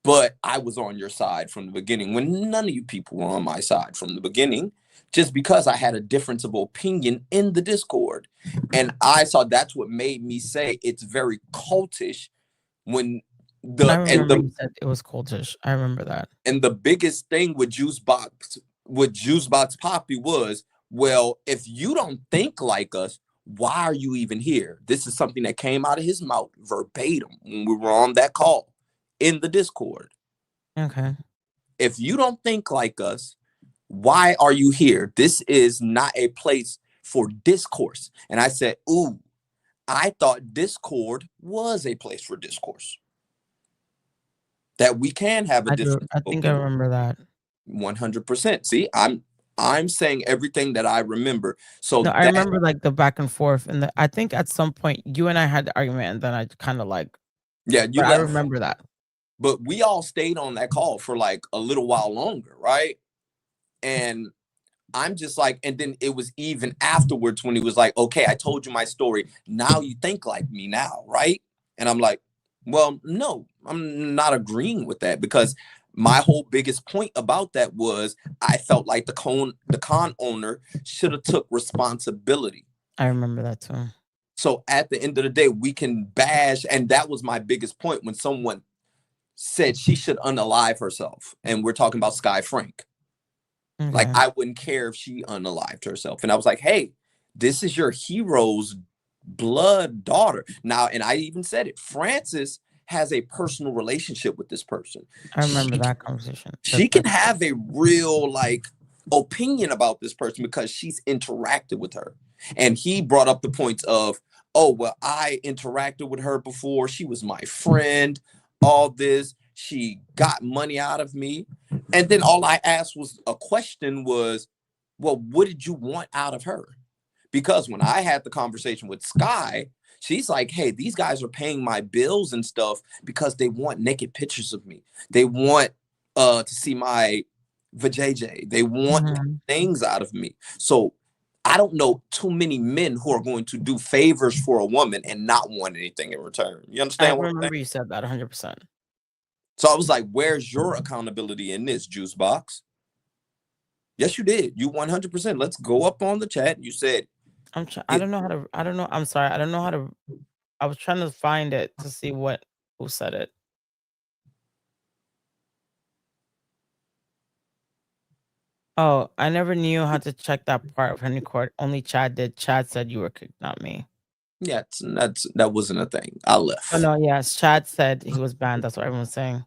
But I was on your side from the beginning when none of you people were on my side from the beginning, just because I had a difference of opinion in the Discord. And I saw that's what made me say it's very cultish when I remember you said it was cultish. I remember that. And the biggest thing with Juicebox Poppy was, well, if you don't think like us, why are you even here? This is something that came out of his mouth verbatim when we were on that call in the Discord. Okay. If you don't think like us, why are you here? This is not a place for discourse. And I said, ooh, I thought Discord was a place for discourse. That we can have a different. I think I remember that. 100%. See, I'm saying everything that I remember. So no, I remember like the back and forth, and I think at some point you and I had the argument, and then I kind of like, yeah, I remember that. But we all stayed on that call for like a little while longer, right? And I'm just like, and then it was even afterwards when he was like, okay, I told you my story. Now you think like me now, right? And I'm like, well, no, I'm not agreeing with that, because my whole biggest point about that was I felt like the con owner should have took responsibility. I remember that too. So at the end of the day, we can bash, and that was my biggest point when someone said she should unalive herself, and we're talking about Sky Frank. Okay. Like, I wouldn't care if she unalived herself. And I was like, hey, this is your hero's blood daughter. Now, and I even said it, Francis has a personal relationship with this person. I remember that conversation. She can have a real like opinion about this person because she's interacted with her. And he brought up the points of, oh, well, I interacted with her before. She was my friend, all this. She got money out of me. And then all I asked was a question was, well, what did you want out of her? Because when I had the conversation with Sky, she's like, hey, these guys are paying my bills and stuff because they want naked pictures of me. They want to see my vajayjay. They want things out of me. So I don't know too many men who are going to do favors for a woman and not want anything in return. You understand what I'm saying? I remember you said that 100%. So I was like, where's your accountability in this, Juice Box? Yes, you did. You 100%. Let's go up on the chat. You said, I don't know how to, I'm sorry. I don't know how to, I was trying to find it to see who said it. Oh, I never knew how to check that part of Henry Court. Only Chad did. Chad said you were kicked, not me. Yeah, that wasn't a thing. I left. Oh no, yes, Chad said he was banned. That's what everyone's saying.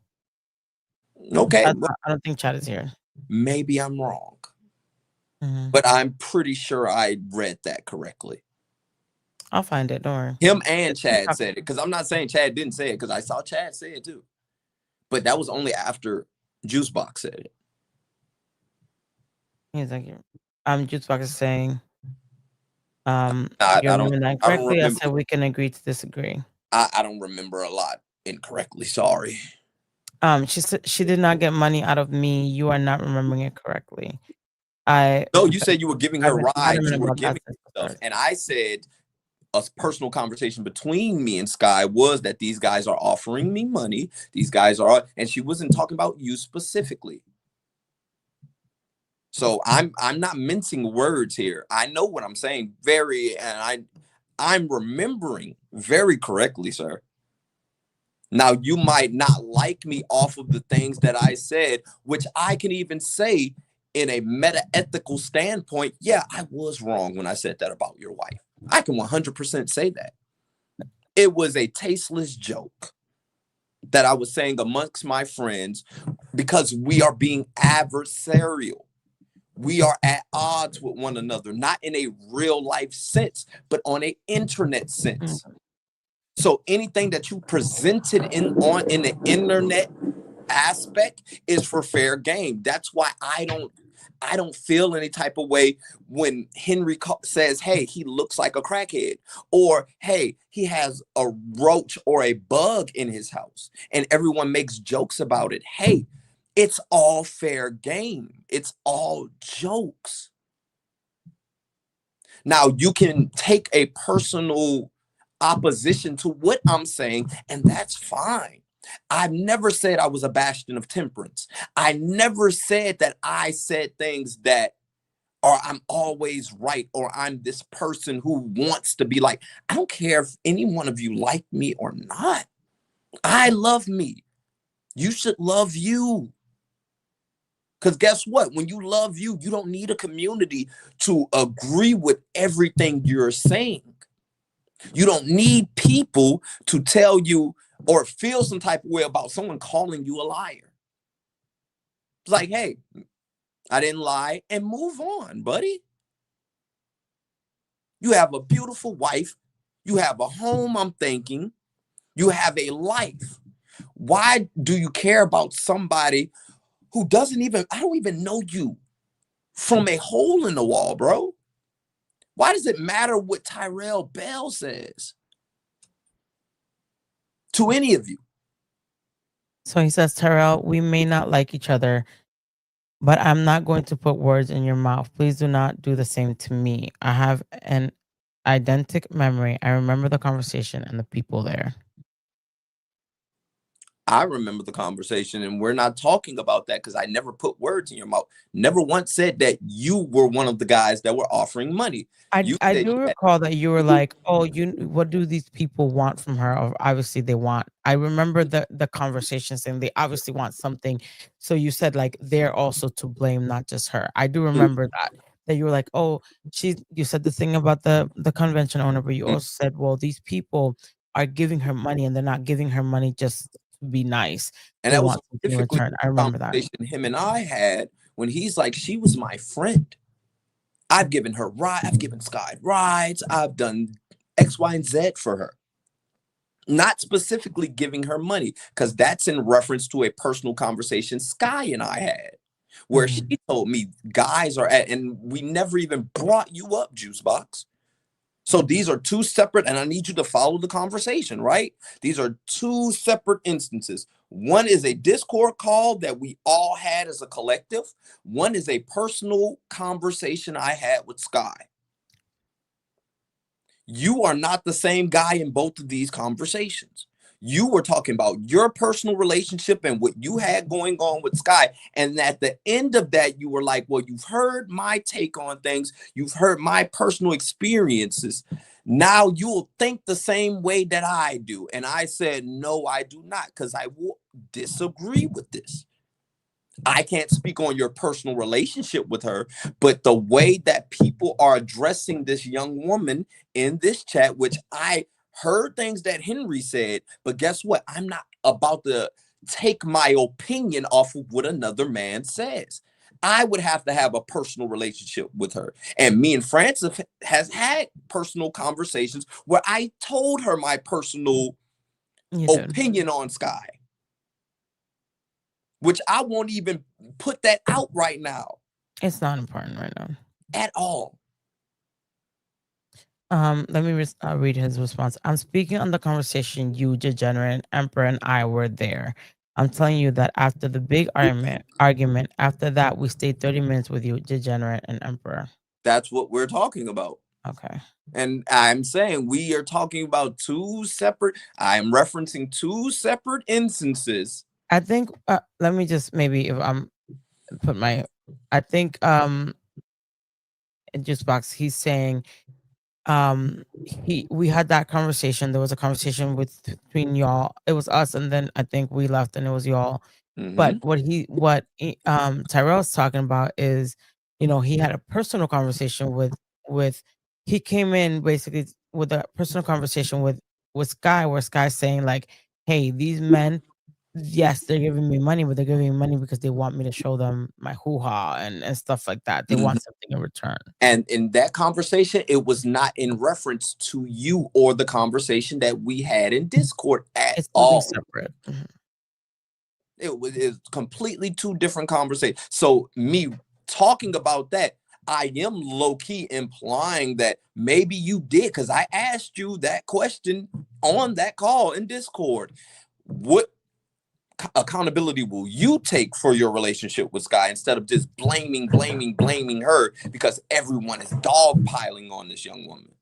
Okay, I don't think Chad is here. Maybe I'm wrong, but I'm pretty sure I read that correctly. I'll find it. Don't worry. Him and Chad said it, because I'm not saying Chad didn't say it, because I saw Chad say it too, but that was only after Juicebox said it. He's like, Juicebox is saying, I said we can agree to disagree. I don't remember a lot incorrectly. Sorry. She said she did not get money out of me. You are not remembering it correctly. No, you said you were giving her rides. You were giving her stuff, and I said a personal conversation between me and Sky was that these guys are offering me money. These guys are, and she wasn't talking about you specifically. So I'm not mincing words here. I know what I'm saying I'm remembering very correctly, sir. Now, you might not like me off of the things that I said, which I can even say in a meta-ethical standpoint, yeah, I was wrong when I said that about your wife. I can 100% say that. It was a tasteless joke that I was saying amongst my friends because we are being adversarial. We are at odds with one another, not in a real life sense, but on an internet sense. So anything that you presented in the internet aspect is for fair game. That's why I don't feel any type of way when Henry says, hey, he looks like a crackhead, or hey, he has a roach or a bug in his house, and everyone makes jokes about it. Hey, it's all fair game. It's all jokes. Now, you can take a personal opposition to what I'm saying, and that's fine. I've never said I was a bastion of temperance. I never said that I said things that or I'm always right, or I'm this person who wants to be like. I don't care if any one of you like me or not. I love me. You should love you. Because guess what? When you love you, you don't need a community to agree with everything you're saying. You don't need people to tell you or feel some type of way about someone calling you a liar. It's like, hey, I didn't lie, and move on, buddy. You have a beautiful wife. You have a home, I'm thinking. You have a life. Why do you care about somebody who I don't even know you from a hole in the wall, bro? Why does it matter what Tyrell Bell says to any of you? So he says, Tyrell, we may not like each other, but I'm not going to put words in your mouth. Please do not do the same to me. I have an identical memory. I remember the conversation and the people there. I remember the conversation, and we're not talking about that because I never put words in your mouth. Never once said that you were one of the guys that were offering money. I do recall that you were like, oh, what do these people want from her? Or obviously they want. I remember the conversation saying they obviously want something. So you said like they're also to blame, not just her. I do remember that you were like, oh, you said the thing about the convention owner, but you also said, well, these people are giving her money and they're not giving her money just to be nice. And they that was want something in return. I remember that. Him and I had when he's like, she was my friend. I've given her I've given Sky rides. I've done X, Y, and Z for her. Not specifically giving her money, because that's in reference to a personal conversation Sky and I had, where she told me guys are at, and we never even brought you up, Juicebox. So these are two separate, and I need you to follow the conversation, right? These are two separate instances. One is a Discord call that we all had as a collective. One is a personal conversation I had with Sky. You are not the same guy in both of these conversations. You were talking about your personal relationship and what you had going on with Sky. And at the end of that, you were like, well, you've heard my take on things. You've heard my personal experiences. Now you'll think the same way that I do. And I said, no, I do not, because I will disagree with this. I can't speak on your personal relationship with her, but the way that people are addressing this young woman in this chat, which I heard things that Henry said, but guess what? I'm not about to take my opinion off of what another man says. I would have to have a personal relationship with her. And me and Francis has had personal conversations where I told her my personal opinion on Sky, which I won't even put that out right now. It's not important right now. At all. Let me read his response. I'm speaking on the conversation you, Degenerate, Emperor, and I were there. I'm telling you that after the big argument, after that, we stayed 30 minutes with you, Degenerate and Emperor. That's what we're talking about. Okay. And I'm saying we are talking about I'm referencing two separate instances. I think, let me just maybe, if I'm put my I think in Juice Box, he's saying we had that conversation. There was a conversation between y'all. It was us, and then I think we left and it was y'all. But Tyrell's talking about is, he had a personal conversation with he came in basically with a personal conversation with Sky, where Sky's saying like, hey, these men, yes, they're giving me money, but they're giving me money because they want me to show them my hoo-ha and stuff like that. They want something in return. And in that conversation, it was not in reference to you or the conversation that we had in Discord at all. Separate. It's completely two different conversations. So me talking about that, I am low-key implying that maybe you did, because I asked you that question on that call in Discord. What accountability will you take for your relationship with Sky, instead of just blaming her because everyone is dogpiling on this young woman?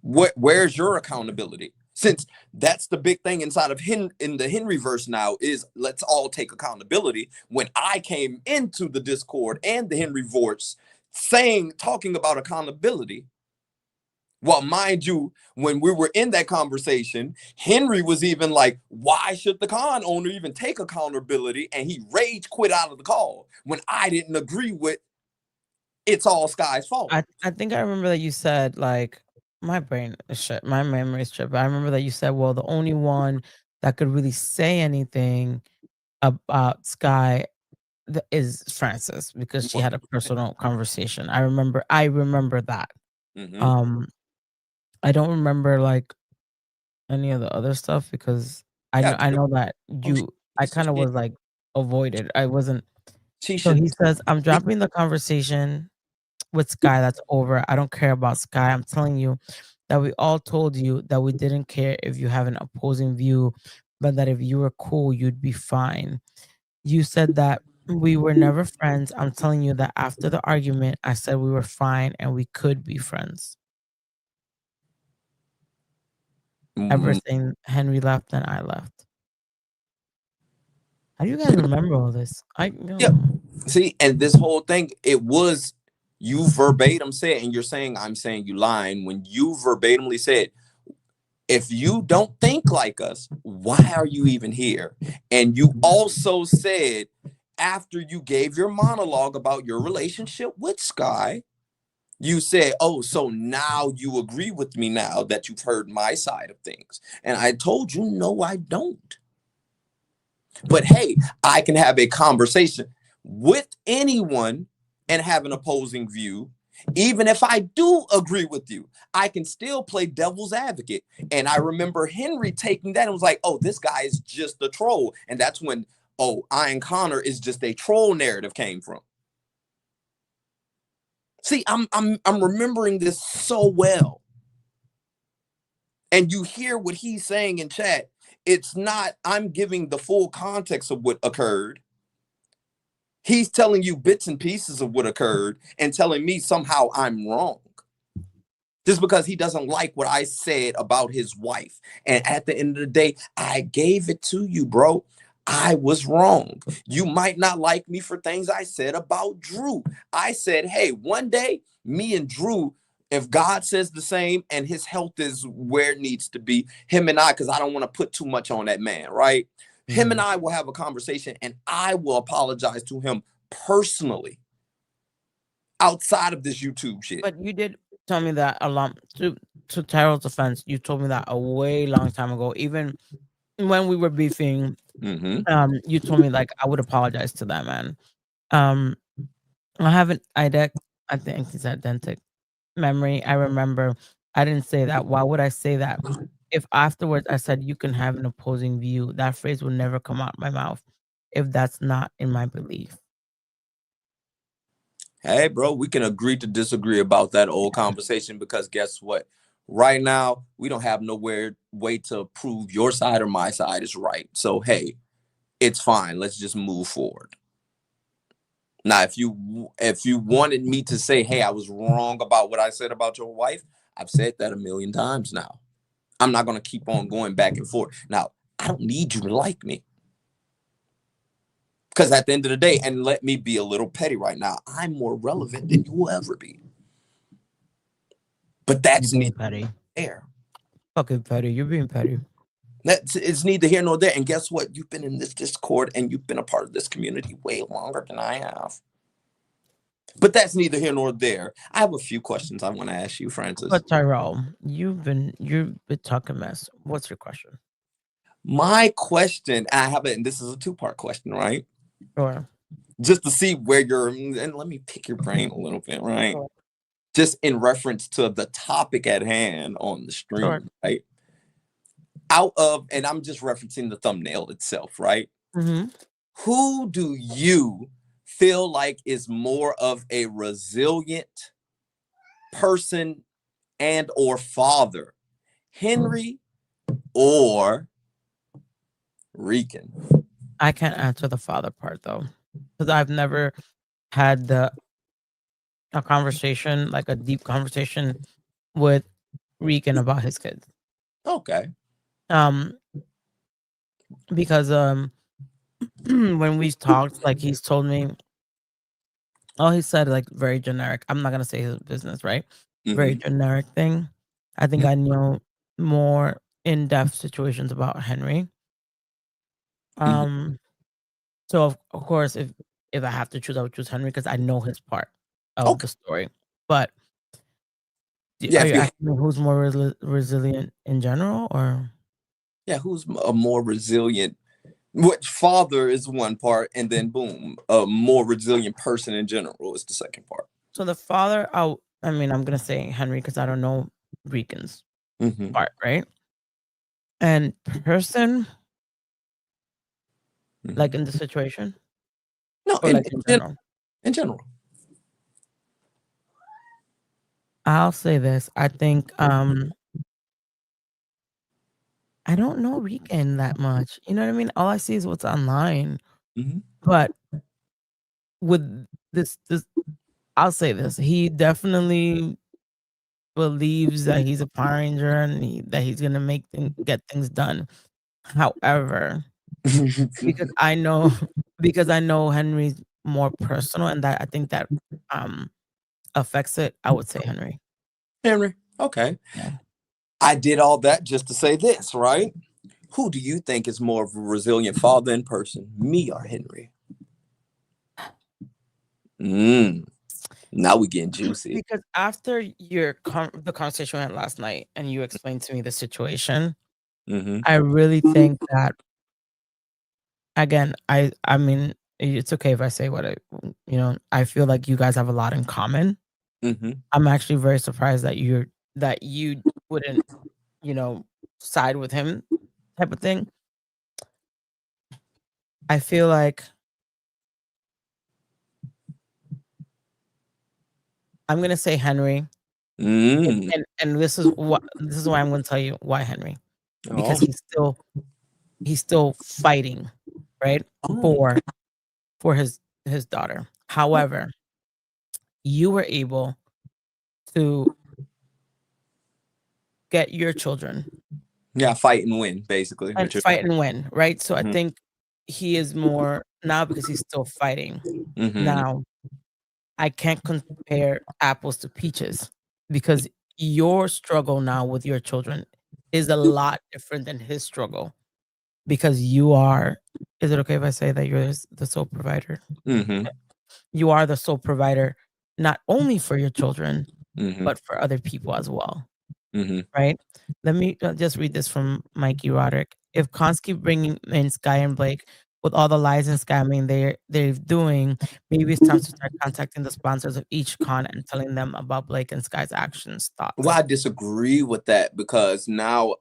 Where's your accountability? Since that's the big thing inside of in the Henry verse now, is let's all take accountability. When I came into the Discord and the Henry verse talking about accountability, well, mind you, when we were in that conversation, Henry was even like, why should the con owner even take accountability? And he rage quit out of the call when I didn't agree with it's all Sky's fault. I think I remember that you said, like, my brain is shit, my memory is shit, but I remember that you said, well, the only one that could really say anything about Sky is Francis, because she had a personal conversation. I remember that. I don't remember like any of the other stuff, because I know that I kind of was like avoided. I wasn't. So he says, I'm dropping the conversation with Sky. That's over. I don't care about Sky. I'm telling you that we all told you that we didn't care if you have an opposing view, but that if you were cool, you'd be fine. You said that we were never friends. I'm telling you that after the argument, I said we were fine and we could be friends. Everything, Henry left and I left. How do you guys remember all this? Yeah. See, and this whole thing, it was you verbatim said, and you're saying I'm saying you lying, when you verbatimly said, if you don't think like us, why are you even here? And you also said, after you gave your monologue about your relationship with Sky, you said, oh, so now you agree with me now that you've heard my side of things. And I told you, no, I don't. But hey, I can have a conversation with anyone and have an opposing view. Even if I do agree with you, I can still play devil's advocate. And I remember Henry taking that and was like, oh, this guy is just a troll. And that's when, oh, Ian Connor is just a troll narrative came from. See, I'm remembering this so well. And you hear what he's saying in chat. It's not, I'm giving the full context of what occurred. He's telling you bits and pieces of what occurred and telling me somehow I'm wrong. Just because he doesn't like what I said about his wife. And at the end of the day, I gave it to you, bro. I was wrong. You might not like me for things I said about Drew. I said, hey, one day, me and Drew, if God says the same and his health is where it needs to be, him and I, because I don't want to put too much on that man, right? Him and I will have a conversation and I will apologize to him personally outside of this YouTube shit. But you did tell me that a lot. To Tyrell's defense, you told me that a way long time ago. Even when we were beefing, you told me like I would apologize to that man. I haven't. I think it's identical memory. I remember I didn't say that. Why would I say that? If afterwards I said you can have an opposing view, that phrase would never come out of my mouth if that's not in my belief. Hey, bro, we can agree to disagree about that old conversation, because guess what? Right now, we don't have nowhere way to prove your side or my side is right. So, hey, it's fine. Let's just move forward. Now, if you wanted me to say, hey, I was wrong about what I said about your wife, I've said that a million times now. I'm not going to keep on going back and forth. Now, I don't need you to like me, Because at the end of the day, and let me be a little petty right now, I'm more relevant than you will ever be. But that's being petty. There. Fucking petty. You're being petty. It's neither here nor there. And guess what? You've been in this Discord and you've been a part of this community way longer than I have. But that's neither here nor there. I have a few questions I want to ask you, Francis. But Tyrell, you've been talking mess. What's your question? My question, I have it, and this is a two-part question, right? Sure. Just to see where you're, and let me pick your brain a little bit, right? Sure. Just in reference to the topic at hand on the stream, Sure. right? Out of, and I'm just referencing the thumbnail itself, right? Mm-hmm. Who do you feel like is more of a resilient person and or father, Henry or Rican? I can't answer the father part though, because I've never had a conversation, like a deep conversation with Rican about his kids. Okay. Because when we talked, like he's told me, he said like very generic. I'm not gonna say his business, right? Very generic thing. I think I know more in-depth situations about Henry. So of course, if I have to choose, I would choose Henry because I know his part of the story. But are you asking me who's more resilient in general, or who's a more resilient? Which father is one part, and then boom, a more resilient person in general is the second part. So the father, I mean, I'm gonna say Henry because I don't know Rican's part, right? And person, like in the situation, no, or like in general. In general, I'll say this. I think I don't know Rican that much. You know what I mean? All I see is what's online. But with this, I'll say this. He definitely believes that he's a Power Ranger and that he's gonna get things done. However, because I know Henry's more personal, and that I think that affects it. I would say Henry. Henry. Okay. Yeah. I did all that just to say this, right? Who do you think is more of a resilient father in person, me or Henry? Now we're getting juicy. Because after the conversation we had last night, and you explained to me the situation, I really think that, again, I mean, it's okay if I say what I feel like you guys have a lot in common. I'm actually very surprised that you wouldn't, side with him type of thing. I feel like I'm gonna say Henry, and this is why I'm gonna tell you why Henry, because he's still fighting, right, for his daughter. However, you were able to get your children. Yeah, fight and win, basically. And fight and win, right? So I think he is more now because he's still fighting. Now, I can't compare apples to peaches because your struggle now with your children is a lot different than his struggle because you are. Is it okay if I say that you're the sole provider? You are the sole provider, not only for your children, but for other people as well. Right? Let me just read this from Mikey Roderick. If cons keep bringing in Sky and Blake with all the lies and scamming they're doing, maybe it's time to start contacting the sponsors of each con and telling them about Blake and Sky's actions. Thoughts? Well, I disagree with that because now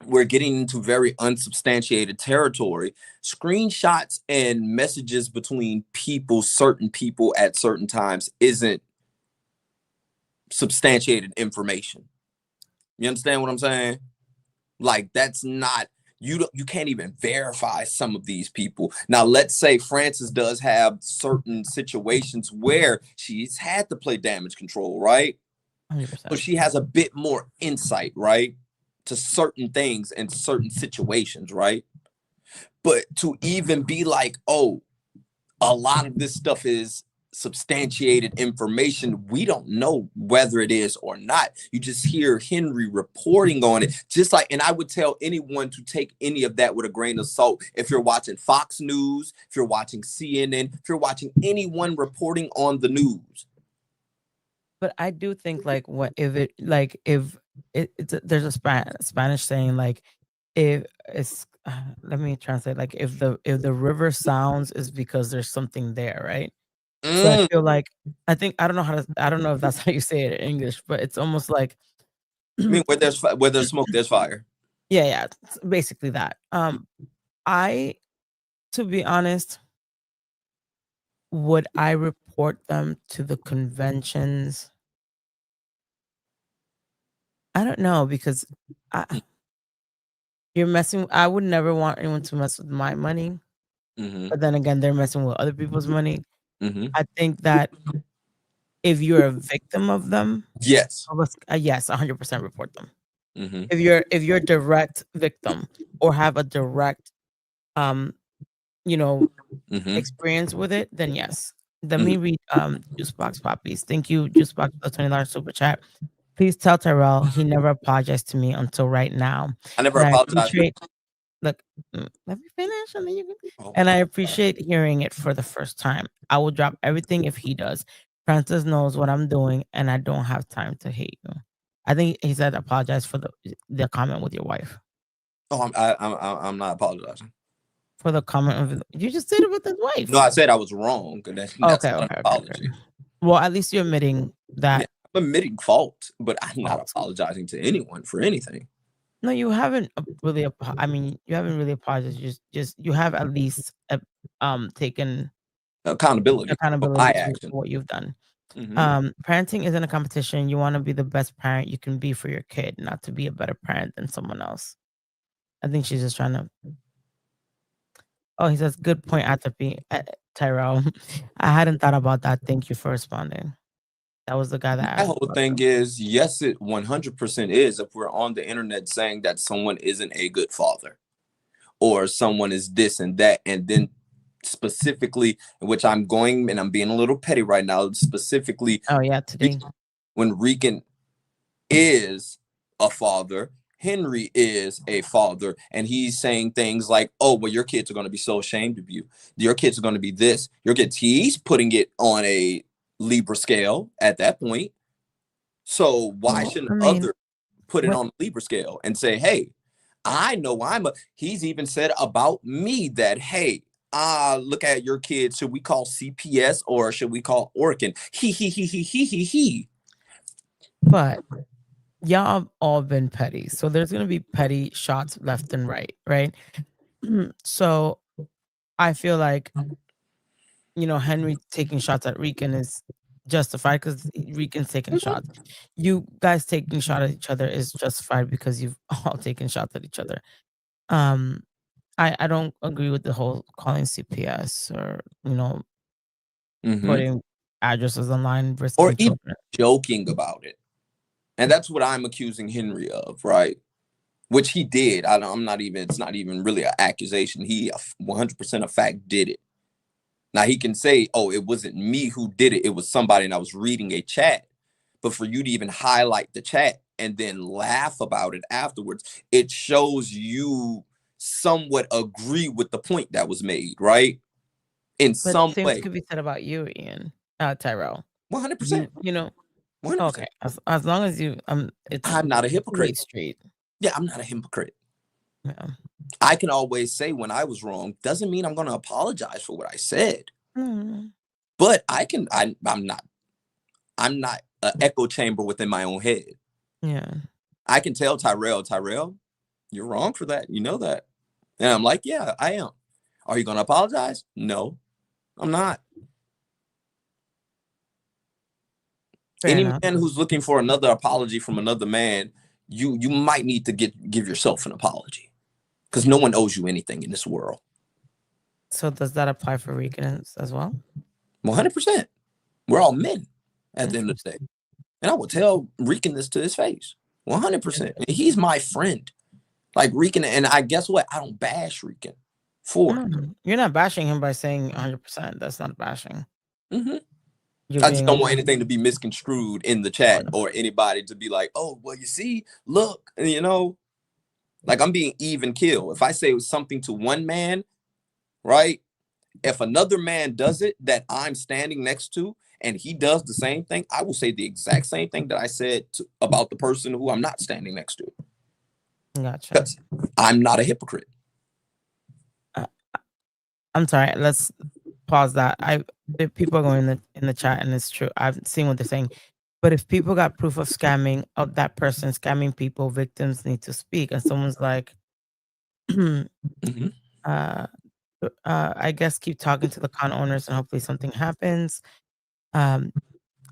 we're getting into very unsubstantiated territory. Screenshots and messages between certain people at certain times isn't substantiated information. You understand what I'm saying? Like, that's not, you can't even verify some of these people. Now, let's say Francis does have certain situations where she's had to play damage control, right? 100%. So she has a bit more insight, right, to certain things and certain situations, right? But to even be like, oh, a lot of this stuff is substantiated information. We don't know whether it is or not. You just hear Henry reporting on it, just like, and I would tell anyone to take any of that with a grain of salt. If you're watching Fox News, if you're watching CNN, if you're watching anyone reporting on the news. But I do think like there's a Spanish saying like if it's let me translate, like if the river sounds is because there's something there, right? So I feel like I don't know if that's how you say it in English, but it's almost like I mean, where there's smoke, there's fire. Yeah, it's basically that. To be honest, would I report them to the conventions? I don't know, because I would never want anyone to mess with my money. But then again, they're messing with other people's money. I think that if you're a victim of them, yes, 100% report them. If you're a direct victim or have a direct experience with it, then yes. Let me read Juicebox Poppies. Thank you, Juicebox, for the $20 super chat. Please tell Tyrell he never apologized to me until right now. I never apologized. Look, let me finish, and then you can. And I appreciate hearing it for the first time. I will drop everything if he does. Francis knows what I'm doing, and I don't have time to hate you. I think he said apologize for the comment with your wife. Oh, I'm not apologizing for the comment. You just said it with his wife. No, I said I was wrong. That's okay, not an apology. Well, at least you're admitting that. Yeah, I'm admitting fault, but I'm not apologizing to anyone for anything. No, you haven't really. I mean, you haven't really apologized. Just you have at least taken accountability for what you've done. Parenting isn't a competition. You want to be the best parent you can be for your kid, not to be a better parent than someone else. I think she's just trying to. Oh, he says, good point, Atrophy. Tyrell. I hadn't thought about that. Thank you for responding. That was the guy that asked. My whole thing is, yes, it 100% is. If we're on the internet saying that someone isn't a good father or someone is this and that, and then specifically, which I'm going and I'm being a little petty right now, specifically. Oh, yeah, today. When Rican is a father, Henry is a father, and he's saying things like, oh, well, your kids are going to be so ashamed of you. Your kids are going to be this. Your kids, he's putting it on a Libra scale at that point. So why shouldn't others put it on a Libra scale and say, hey, I know he's even said about me that, hey, look at your kids. Should we call CPS or should we call Orkin? He. But y'all have all been petty. So there's going to be petty shots left and right, right? So I feel like, Henry taking shots at Rican is justified because Rican's taking shots. You guys taking shots at each other is justified because you've all taken shots at each other. I don't agree with the whole calling CPS or, putting addresses online versus or even joking about it. And that's what I'm accusing Henry of, right? Which he did. It's not even really an accusation. He 100% a fact did it. Now he can say, oh, it wasn't me who did it. It was somebody and I was reading a chat. But for you to even highlight the chat and then laugh about it afterwards, it shows you somewhat agree with the point that was made, right? In some way. Could be said about you, Ian, Tyrell. 100%. 100%. Okay, as long as you, I'm not a hypocrite. Straight. Yeah, I'm not a hypocrite. Yeah. I can always say when I was wrong. Doesn't mean I'm going to apologize for what I said. But I'm not an echo chamber within my own head. Yeah. I can tell Tyrell, you're wrong for that. You know that. And I'm like, yeah, I am. Are you going to apologize? No, I'm not. Any man who's looking for another apology from another man, you might need to give yourself an apology because no one owes you anything in this world. So does that apply for Rican as well? 100%. We're all men at the end of the day. And I will tell Rican this to his face. 100%. And he's my friend. Like Rican, and I guess what? I don't bash Rican for. You're not bashing him by saying 100%. That's not bashing. Mm-hmm. You're I just being don't want anything to be misconstrued in the chat no. or anybody to be like, oh, well, you see, look, you know, like I'm being even kill. If I say something to one man, right? If another man does it that I'm standing next to and he does the same thing, I will say the exact same thing that I said about the person who I'm not standing next to. Gotcha. Because I'm not a hypocrite. I'm sorry. Let's pause that. If people are going in the chat, and it's true. I've seen what they're saying. But if people got proof of scamming, of that person scamming people, victims need to speak. And someone's like, Mm-hmm. I guess keep talking to the con owners and hopefully something happens. A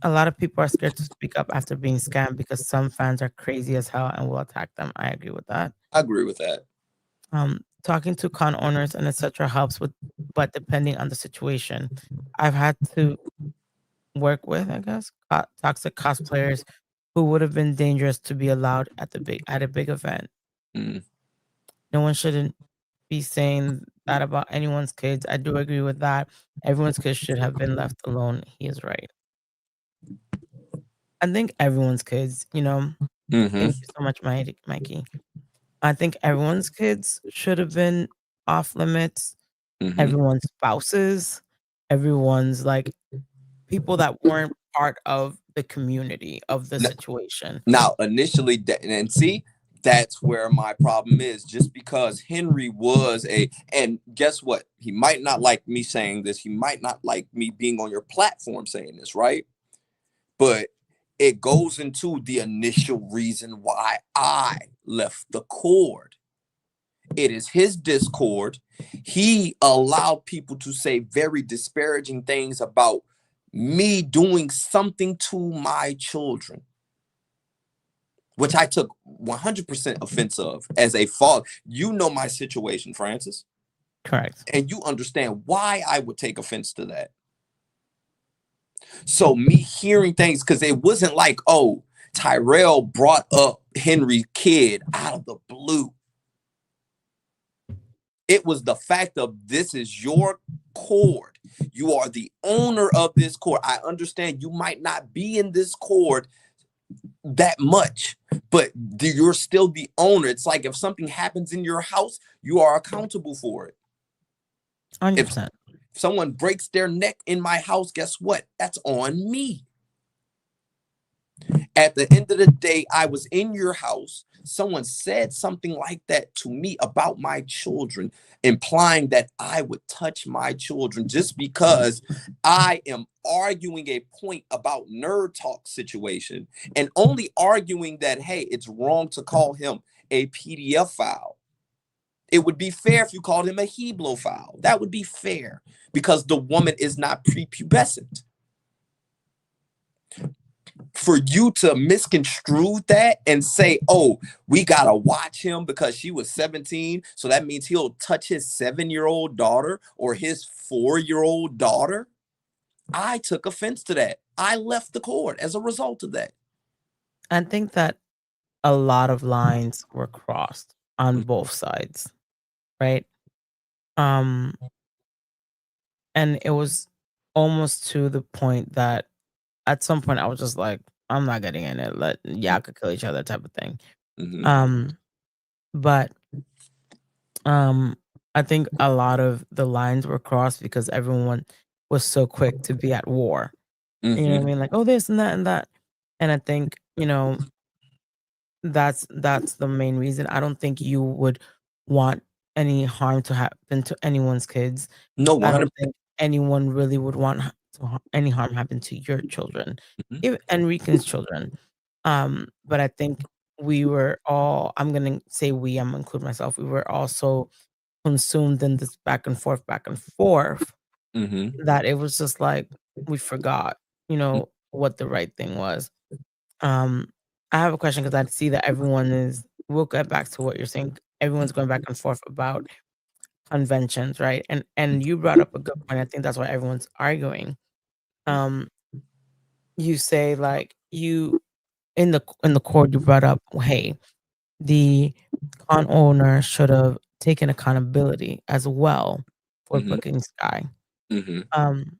lot of people are scared to speak up after being scammed because some fans are crazy as hell and will attack them. I agree with that. I agree with that. Talking to con owners and etc. helps with, but depending on the situation, I've had to work with, I guess, toxic cosplayers who would have been dangerous to be allowed at a big event. Mm. No one shouldn't be saying that about anyone's kids. I do agree with that. Everyone's kids should have been left alone. He is right. I think everyone's kids, you know. Mm-hmm. Thank you so much, Mikey. I think everyone's kids should have been off limits. Mm-hmm. Everyone's spouses, everyone's like people that weren't part of the community of the situation. Now, initially, and see, that's where my problem is. Just because Henry was and guess what? He might not like me saying this. He might not like me being on your platform saying this, right? But it goes into the initial reason why I left the cord. It is his Discord. He allowed people to say very disparaging things about me doing something to my children, which I took 100% offense of as a father. You know my situation, Francis. Correct. And you understand why I would take offense to that. So me hearing things, because it wasn't like, oh, Tyrell brought up Henry's kid out of the blue. It was the fact of this is your cord. You are the owner of this cord. I understand you might not be in this cord that much, but you're still the owner. It's like if something happens in your house, you are accountable for it. 100%. If someone breaks their neck in my house, guess what? That's on me. At the end of the day, I was in your house. Someone said something like that to me about my children, implying that I would touch my children just because I am arguing a point about nerd talk situation and only arguing that, hey, it's wrong to call him a PDF file. It would be fair if you called him a heblophile. That would be fair because the woman is not prepubescent. For you to misconstrue that and say, oh, we got to watch him because she was 17. So that means he'll touch his 7-year-old daughter or his 4-year-old daughter. I took offense to that. I left the court as a result of that. I think that a lot of lines were crossed on both sides, right? And it was almost to the point that at some point I was just like, I'm not getting in it. Let y'all could kill each other type of thing. Mm-hmm. But I think a lot of the lines were crossed because everyone was so quick to be at war. Mm-hmm. You know what I mean? Like, oh, this and that and that. And I think, you know, that's the main reason. I don't think you would want any harm to happen to anyone's kids. No, 100%. I don't think anyone really would want any harm happen to your children, even Enrique's children. But I think we were all, I'm gonna say we, I'm gonna include myself, we were also consumed in this back and forth that it was just like we forgot, you know, what the right thing was. I have a question because I see that everyone is, we'll get back to what you're saying. Everyone's going back and forth about conventions, right? And you brought up a good point. I think that's why everyone's arguing. You say like you in the court you brought up, hey, the con owner should have taken accountability as well for Mhm. booking Sky. Mhm.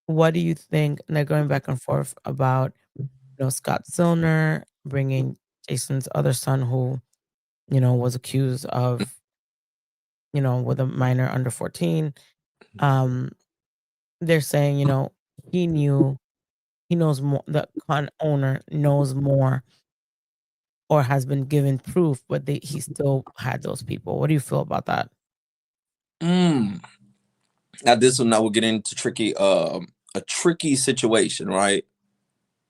What do you think? And they're going back and forth about, Scott Zillner bringing Jason's other son, who, was accused of, with a minor under 14. They're saying, he knows more, the con owner knows more or has been given proof, but he still had those people. What do you feel about that? Now this one, now we'll get into a tricky situation, right?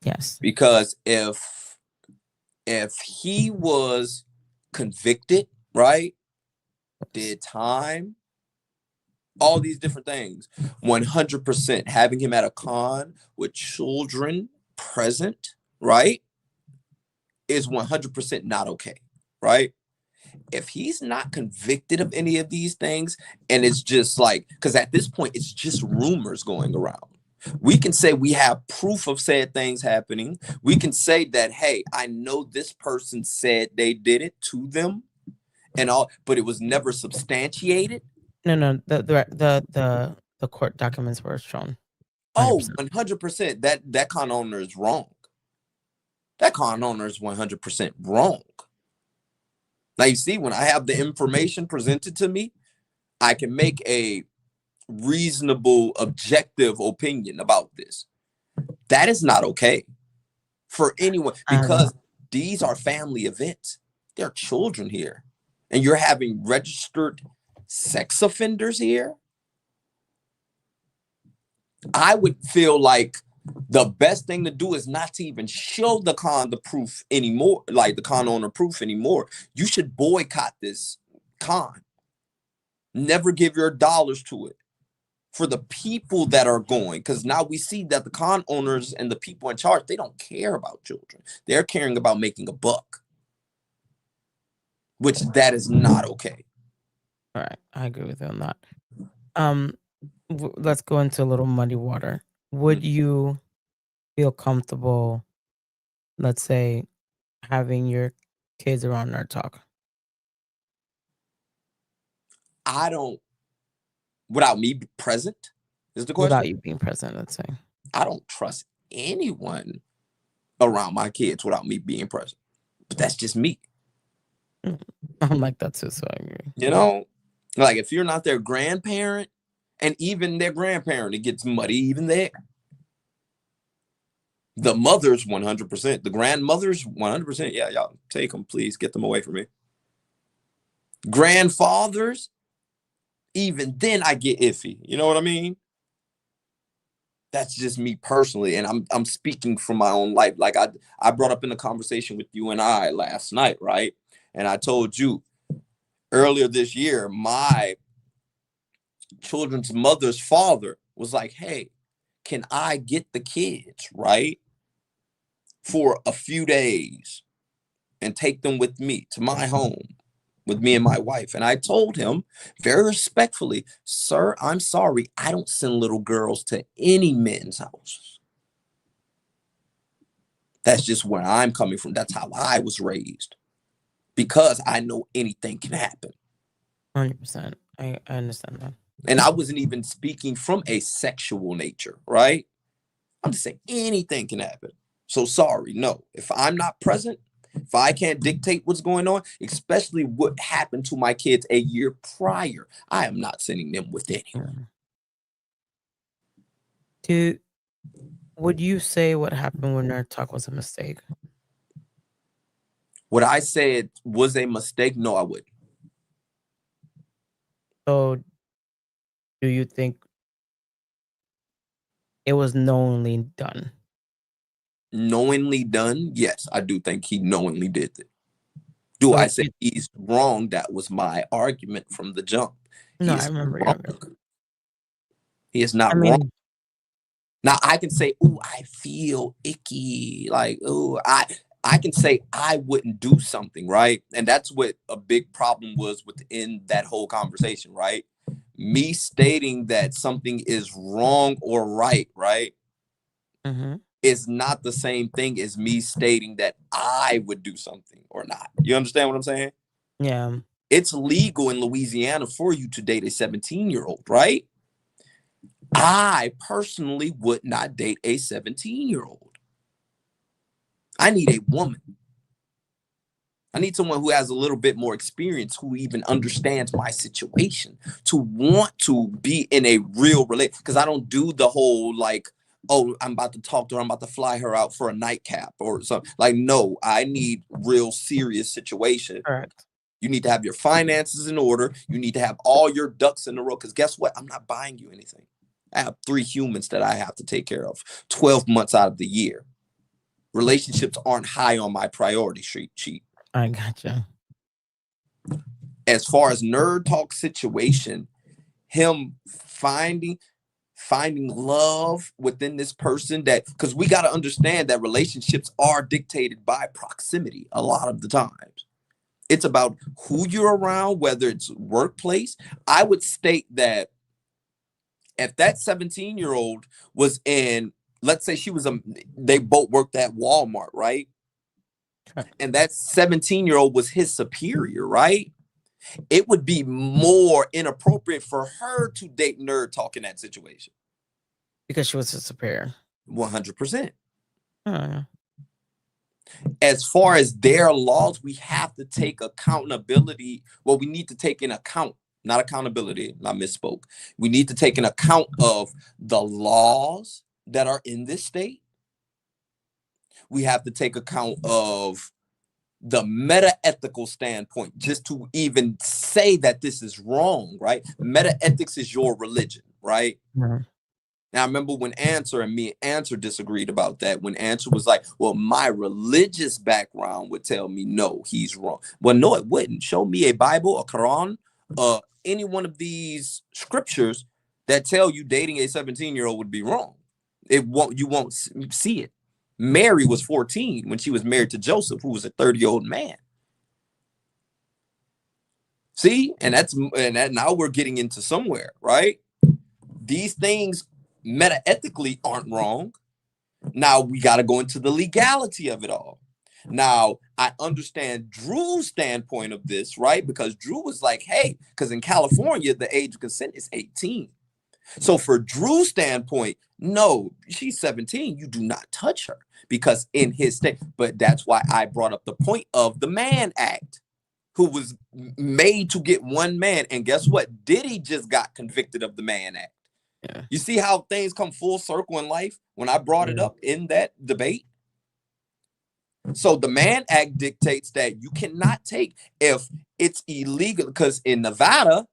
Yes. Because if he was convicted, right, did time, all these different things, 100% having him at a con with children present, right, is 100% not okay, right? If he's not convicted of any of these things, and it's just like, because at this point it's just rumors going around, we can say we have proof of said things happening. We can say that, hey, I know this person said they did it to them and all, but it was never substantiated. No, the court documents were shown. 100%. 100%. That con owner is wrong. That con owner is 100% wrong. Now you see, when I have the information presented to me, I can make a reasonable, objective opinion about this. That is not okay for anyone, because these are family events. There are children here, and you're having registered sex offenders here. I would feel like the best thing to do is not to even show the con the proof anymore, like the con owner proof anymore. You should boycott this con. Never give your dollars to it for the people that are going, because now we see that the con owners and the people in charge, they don't care about children. They're caring about making a buck, which that is not okay. All right, I agree with you on that. Let's go into a little muddy water. Would you feel comfortable, let's say, having your kids around Nerd Talk? I don't, without me present, is the question? Without you being present, let's say. I don't trust anyone around my kids without me being present. But that's just me. I'm like that too, so I agree. You know, like if you're not their grandparent, and even their grandparent, it gets muddy even there. The mothers, 100%. The grandmothers, 100%. Yeah, y'all take them, please. Get them away from me. Grandfathers, even then I get iffy. You know what I mean? That's just me personally, and I'm speaking from my own life. Like I brought up in the conversation with you and I last night, right? And I told you earlier this year, my children's mother's father was like, hey, can I get the kids, right, for a few days and take them with me to my home with me and my wife? And I told him very respectfully, sir, I'm sorry, I don't send little girls to any men's houses. That's just where I'm coming from. That's how I was raised, because I know anything can happen. 100%. I understand that. And I wasn't even speaking from a sexual nature, right? I'm just saying anything can happen. So sorry, no. If I'm not present, if I can't dictate what's going on, especially what happened to my kids a year prior, I am not sending them with anyone. Would you say what happened with Nerd Talk was a mistake? What I said was a mistake? No, I wouldn't. So do you think it was knowingly done? Knowingly done? Yes, I do think he knowingly did it. Do I say he's wrong? That was my argument from the jump. No, I remember. He is not wrong. Now I can say, "Ooh, I feel icky." Like, "Ooh, I can say I wouldn't do something," right? And that's what a big problem was within that whole conversation, right? Me stating that something is wrong or right, right? Is not the same thing as me stating that I would do something or not. You understand what I'm saying? Yeah. It's legal in Louisiana for you to date a 17-year-old, right? I personally would not date a 17-year-old. I need a woman. I need someone who has a little bit more experience, who even understands my situation, to want to be in a real relationship. Because I don't do the whole like, oh, I'm about to talk to her, I'm about to fly her out for a nightcap or something. Like, no, I need real serious situation. Correct. You need to have your finances in order. You need to have all your ducks in a row. Because guess what? I'm not buying you anything. I have 3 humans that I have to take care of 12 months out of the year. Relationships aren't high on my priority sheet. I gotcha. As far as nerd talk situation, him finding love within this person, that because we got to understand that relationships are dictated by proximity a lot of the times. It's about who you're around, whether it's workplace. I would state that if that 17-year-old was in, let's say they both worked at Walmart, right? And that 17-year-old was his superior, right? It would be more inappropriate for her to date nerd talk in that situation. Because she was his superior. 100%. Oh. As far as their laws, we have to take accountability. Well, we need to take in account, not accountability, I misspoke. We need to take in account of the laws that are in this state. We have to take account of the meta-ethical standpoint, just to even say that this is wrong, right? Meta-ethics is your religion, right? Mm-hmm. Now, I remember when Answer disagreed about that, when Answer was like, well, my religious background would tell me, no, he's wrong. Well, no, it wouldn't. Show me a Bible, a Quran, any one of these scriptures that tell you dating a 17-year-old would be wrong. You won't see it. Mary was 14 when she was married to Joseph, who was a 30-year-old man. See, and now we're getting into somewhere, right? These things meta-ethically aren't wrong. Now we got to go into the legality of it all. Now, I understand Drew's standpoint of this, right? Because Drew was like, hey, because in California, the age of consent is 18. So for Drew's standpoint, no, she's 17. You do not touch her, because in his state. But that's why I brought up the point of the Mann Act, who was made to get one man. And guess what? Diddy just got convicted of the Mann Act. Yeah. You see how things come full circle in life when I brought it up in that debate? So the Mann Act dictates that you cannot take, if it's illegal, because in Nevada,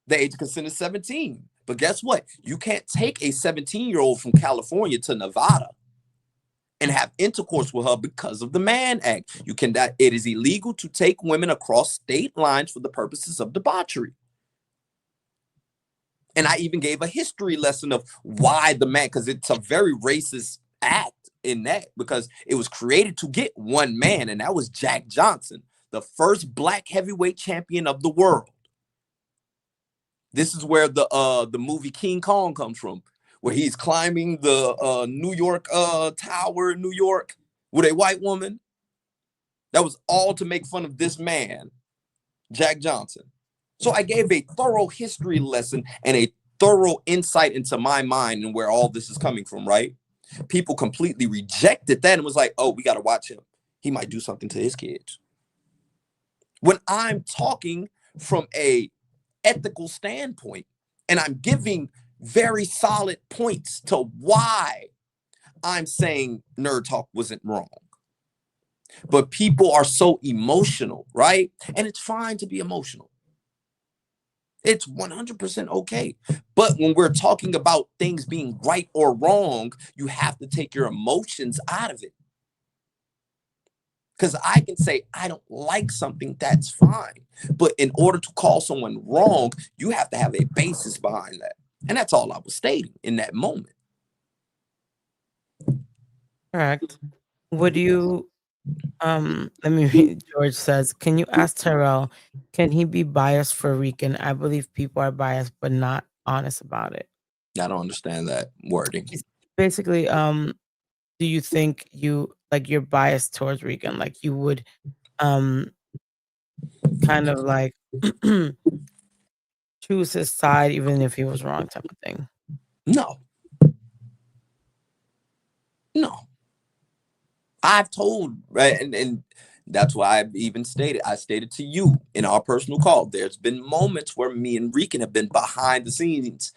the age of consent is 17. But guess what? You can't take a 17-year-old from California to Nevada and have intercourse with her because of the Mann Act. It is illegal to take women across state lines for the purposes of debauchery. And I even gave a history lesson of why the man, because it's a very racist act in that, because it was created to get one man, and that was Jack Johnson, the first black heavyweight champion of the world. This is where the movie King Kong comes from, where he's climbing the New York Tower in New York with a white woman. That was all to make fun of this man, Jack Johnson. So I gave a thorough history lesson and a thorough insight into my mind and where all this is coming from, right? People completely rejected that and was like, oh, we got to watch him. He might do something to his kids. When I'm talking from a ethical standpoint, and I'm giving very solid points to why I'm saying nerd talk wasn't wrong. But people are so emotional, right? And it's fine to be emotional. It's 100% okay. But when we're talking about things being right or wrong, you have to take your emotions out of it. Because I can say, I don't like something, that's fine. But in order to call someone wrong, you have to have a basis behind that. And that's all I was stating in that moment. Correct. Would you, let me read, George says, can you ask Terrell, can he be biased for Rican? I believe people are biased, but not honest about it. I don't understand that wording. Basically, do you think you're biased towards Rican? Like you would kind of like choose his side even if he was wrong type of thing. No. No. I've told, right, and that's why I've even I stated to you in our personal call, there's been moments where me and Rican have been behind the scenes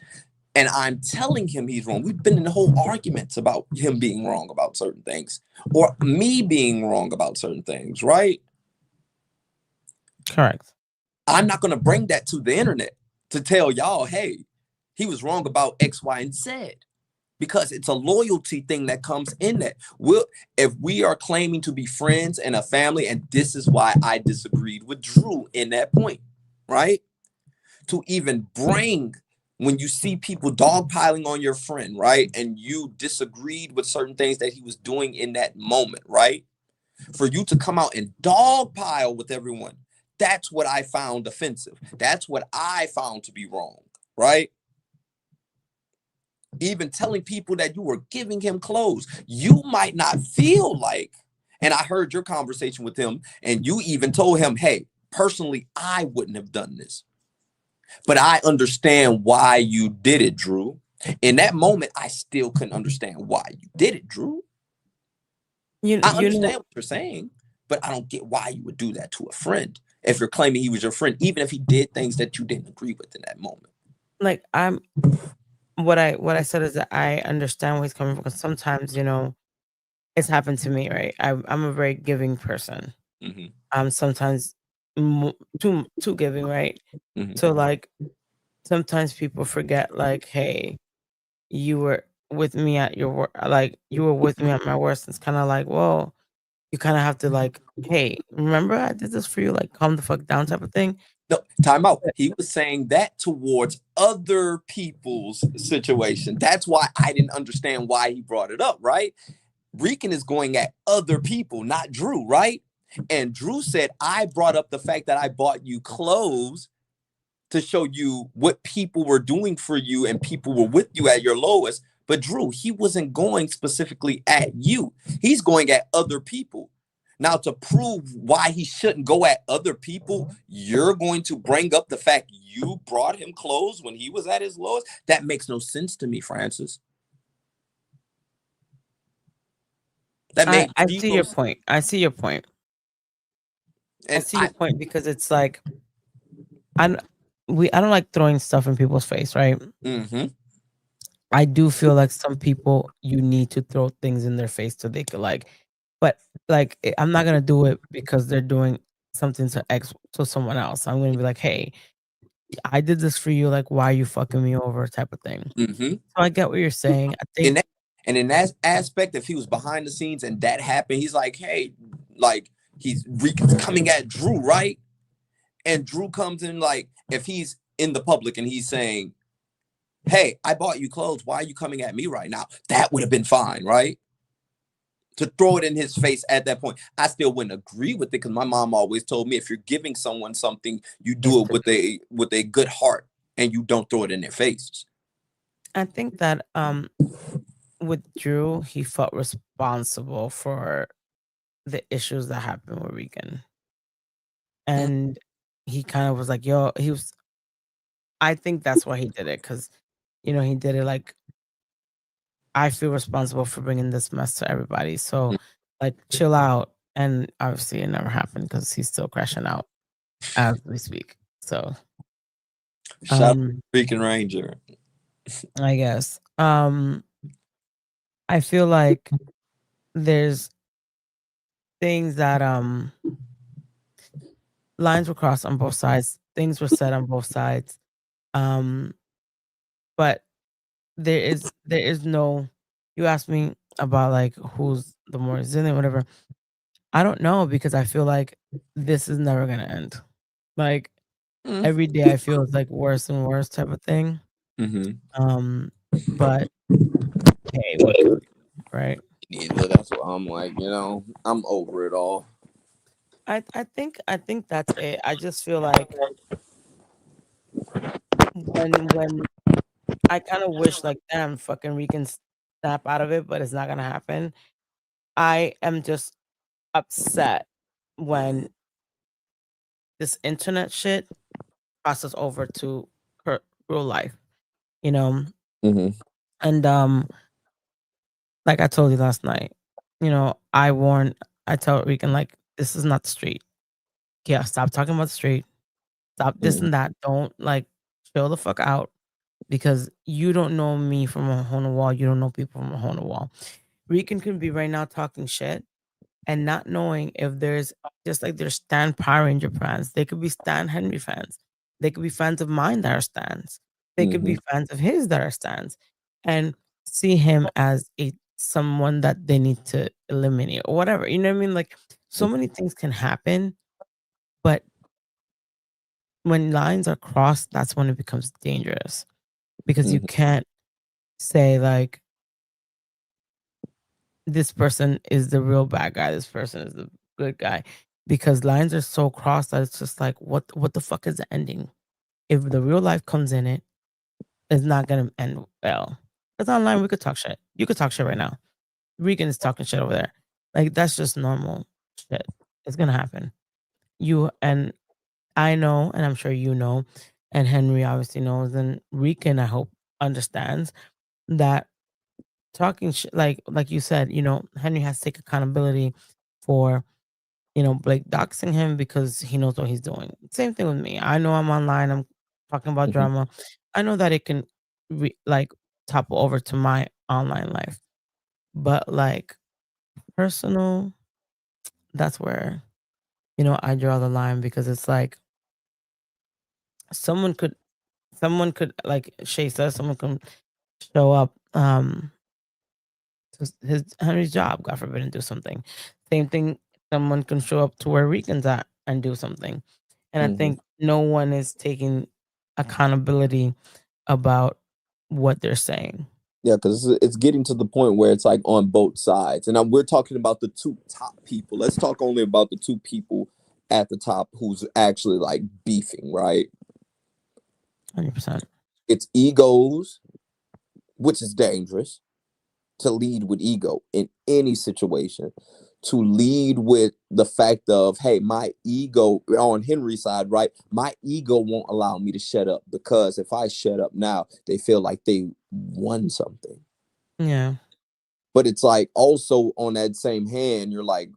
and I'm telling him he's wrong. We've been in whole arguments about him being wrong about certain things or me being wrong about certain things, right? Correct. I'm not going to bring that to the internet to tell y'all, hey, he was wrong about X, Y, and Z. Because it's a loyalty thing that comes in that. If we are claiming to be friends and a family, and this is why I disagreed with Drew in that point, right? To even bring when you see people dogpiling on your friend, right? And you disagreed with certain things that he was doing in that moment, right? For you to come out and dogpile with everyone, that's what I found offensive. That's what I found to be wrong, right? Even telling people that you were giving him clothes, you might not feel like, and I heard your conversation with him, and you even told him, hey, personally, I wouldn't have done this. But I understand why you did it, Drew. In that moment, I still couldn't understand why you did it, Drew. I understand what you're saying, but I don't get why you would do that to a friend if you're claiming he was your friend, even if he did things that you didn't agree with in that moment. Like what I said is that I understand where he's coming from because sometimes, it's happened to me, right? I'm a very giving person. Sometimes too giving, right? So like sometimes people forget, like, hey, you were with me at your like you were with me at my worst. It's kind of like, well, you kind of have to like, hey, remember I did this for you, like calm the fuck down type of thing. No, time out. He was saying that towards other people's situation. That's why I didn't understand why he brought it up, right? Rican is going at other people, not Drew, right? And Drew said, I brought up the fact that I bought you clothes to show you what people were doing for you and people were with you at your lowest. But Drew, he wasn't going specifically at you. He's going at other people. Now, to prove why he shouldn't go at other people, you're going to bring up the fact you brought him clothes when he was at his lowest? That makes no sense to me, Francis. I see your point. I see your point. And I see your point because it's like I don't like throwing stuff in people's face, right? I do feel like some people you need to throw things in their face so they could but like I'm not gonna do it because they're doing something to someone else. I'm gonna be like, hey, I did this for you, like why are you fucking me over type of thing. So I get what you're saying. I think in that aspect, if he was behind the scenes and that happened, he's like, hey, like he's coming at Drew, right? And Drew comes in, like, if he's in the public and he's saying, hey, I bought you clothes, why are you coming at me right now? That would have been fine, right? To throw it in his face at that point. I still wouldn't agree with it because my mom always told me if you're giving someone something, you do it with a good heart and you don't throw it in their faces. I think that with Drew, he felt responsible for the issues that happened with Rican. And he kind of was like, yo, I think that's why he did it. Cause he did it like, I feel responsible for bringing this mess to everybody. So like chill out. And obviously it never happened because he's still crashing out as we speak. So shout out to Rican Ranger. I guess. I feel like there's things that lines were crossed on both sides. Things were said on both sides. But there is no, you asked me about like who's the more resilient, whatever. I don't know because I feel like this is never gonna end. Like every day I feel it's like worse and worse type of thing. But hey, what can we do, right? Yeah, that's what I'm like, I'm over it all. I think that's it. I just feel like when I kind of wish like damn fucking we can snap out of it, but it's not gonna happen. I am just upset when this internet shit crosses over to her real life, you know. Mm-hmm. And like I told you last night, I tell Rican, like, this is not the street. Yeah, stop talking about the street. Stop this Mm-hmm. and that. Don't, like, chill the fuck out, because you don't know me from a hole in the wall. You don't know people from a hole in the wall. Rican could be right now talking shit and not knowing if there's, just like there's Stan Power Ranger fans, they could be Stan Henry fans. They could be fans of mine that are Stans. They could Mm-hmm. be fans of his that are Stans, and see him as someone that they need to eliminate or whatever. You know what I mean? Like, so many things can happen, but when lines are crossed, that's when it becomes dangerous, because you Mm-hmm. can't say, like, this person is the real bad guy, this person is the good guy, because lines are so crossed that it's just like, what the fuck is the ending? If the real life comes in it, it's not gonna end well. Because online we could talk shit. You could talk shit right now. Regan is talking shit over there. Like, that's just normal shit. It's gonna happen. You and I know, and I'm sure you know, and Henry obviously knows, and Regan, I hope, understands that talking shit, like you said, Henry has to take accountability for, Blake doxing him, because he knows what he's doing. Same thing with me. I know I'm online. I'm talking about Mm-hmm. drama. I know that it can, like, topple over to my online life, but, like, personal, that's where, I draw the line, because it's like someone could, like Shay says, someone can show up, to his Henry's job, God forbid, and do something. Same thing, someone can show up to where Rican's at and do something. And I Mm-hmm. think no one is taking accountability about what they're saying. Yeah, because it's getting to the point where it's like on both sides, and we're talking about the two top people. Let's talk only about the two people at the top who's actually like beefing, right? 100%. It's egos, which is dangerous to lead with ego in any situation. To lead with the fact of, hey, my ego on Henry's side, right? My ego won't allow me to shut up, because if I shut up now, they feel like they won something. Yeah. But it's like, also on that same hand, you're like,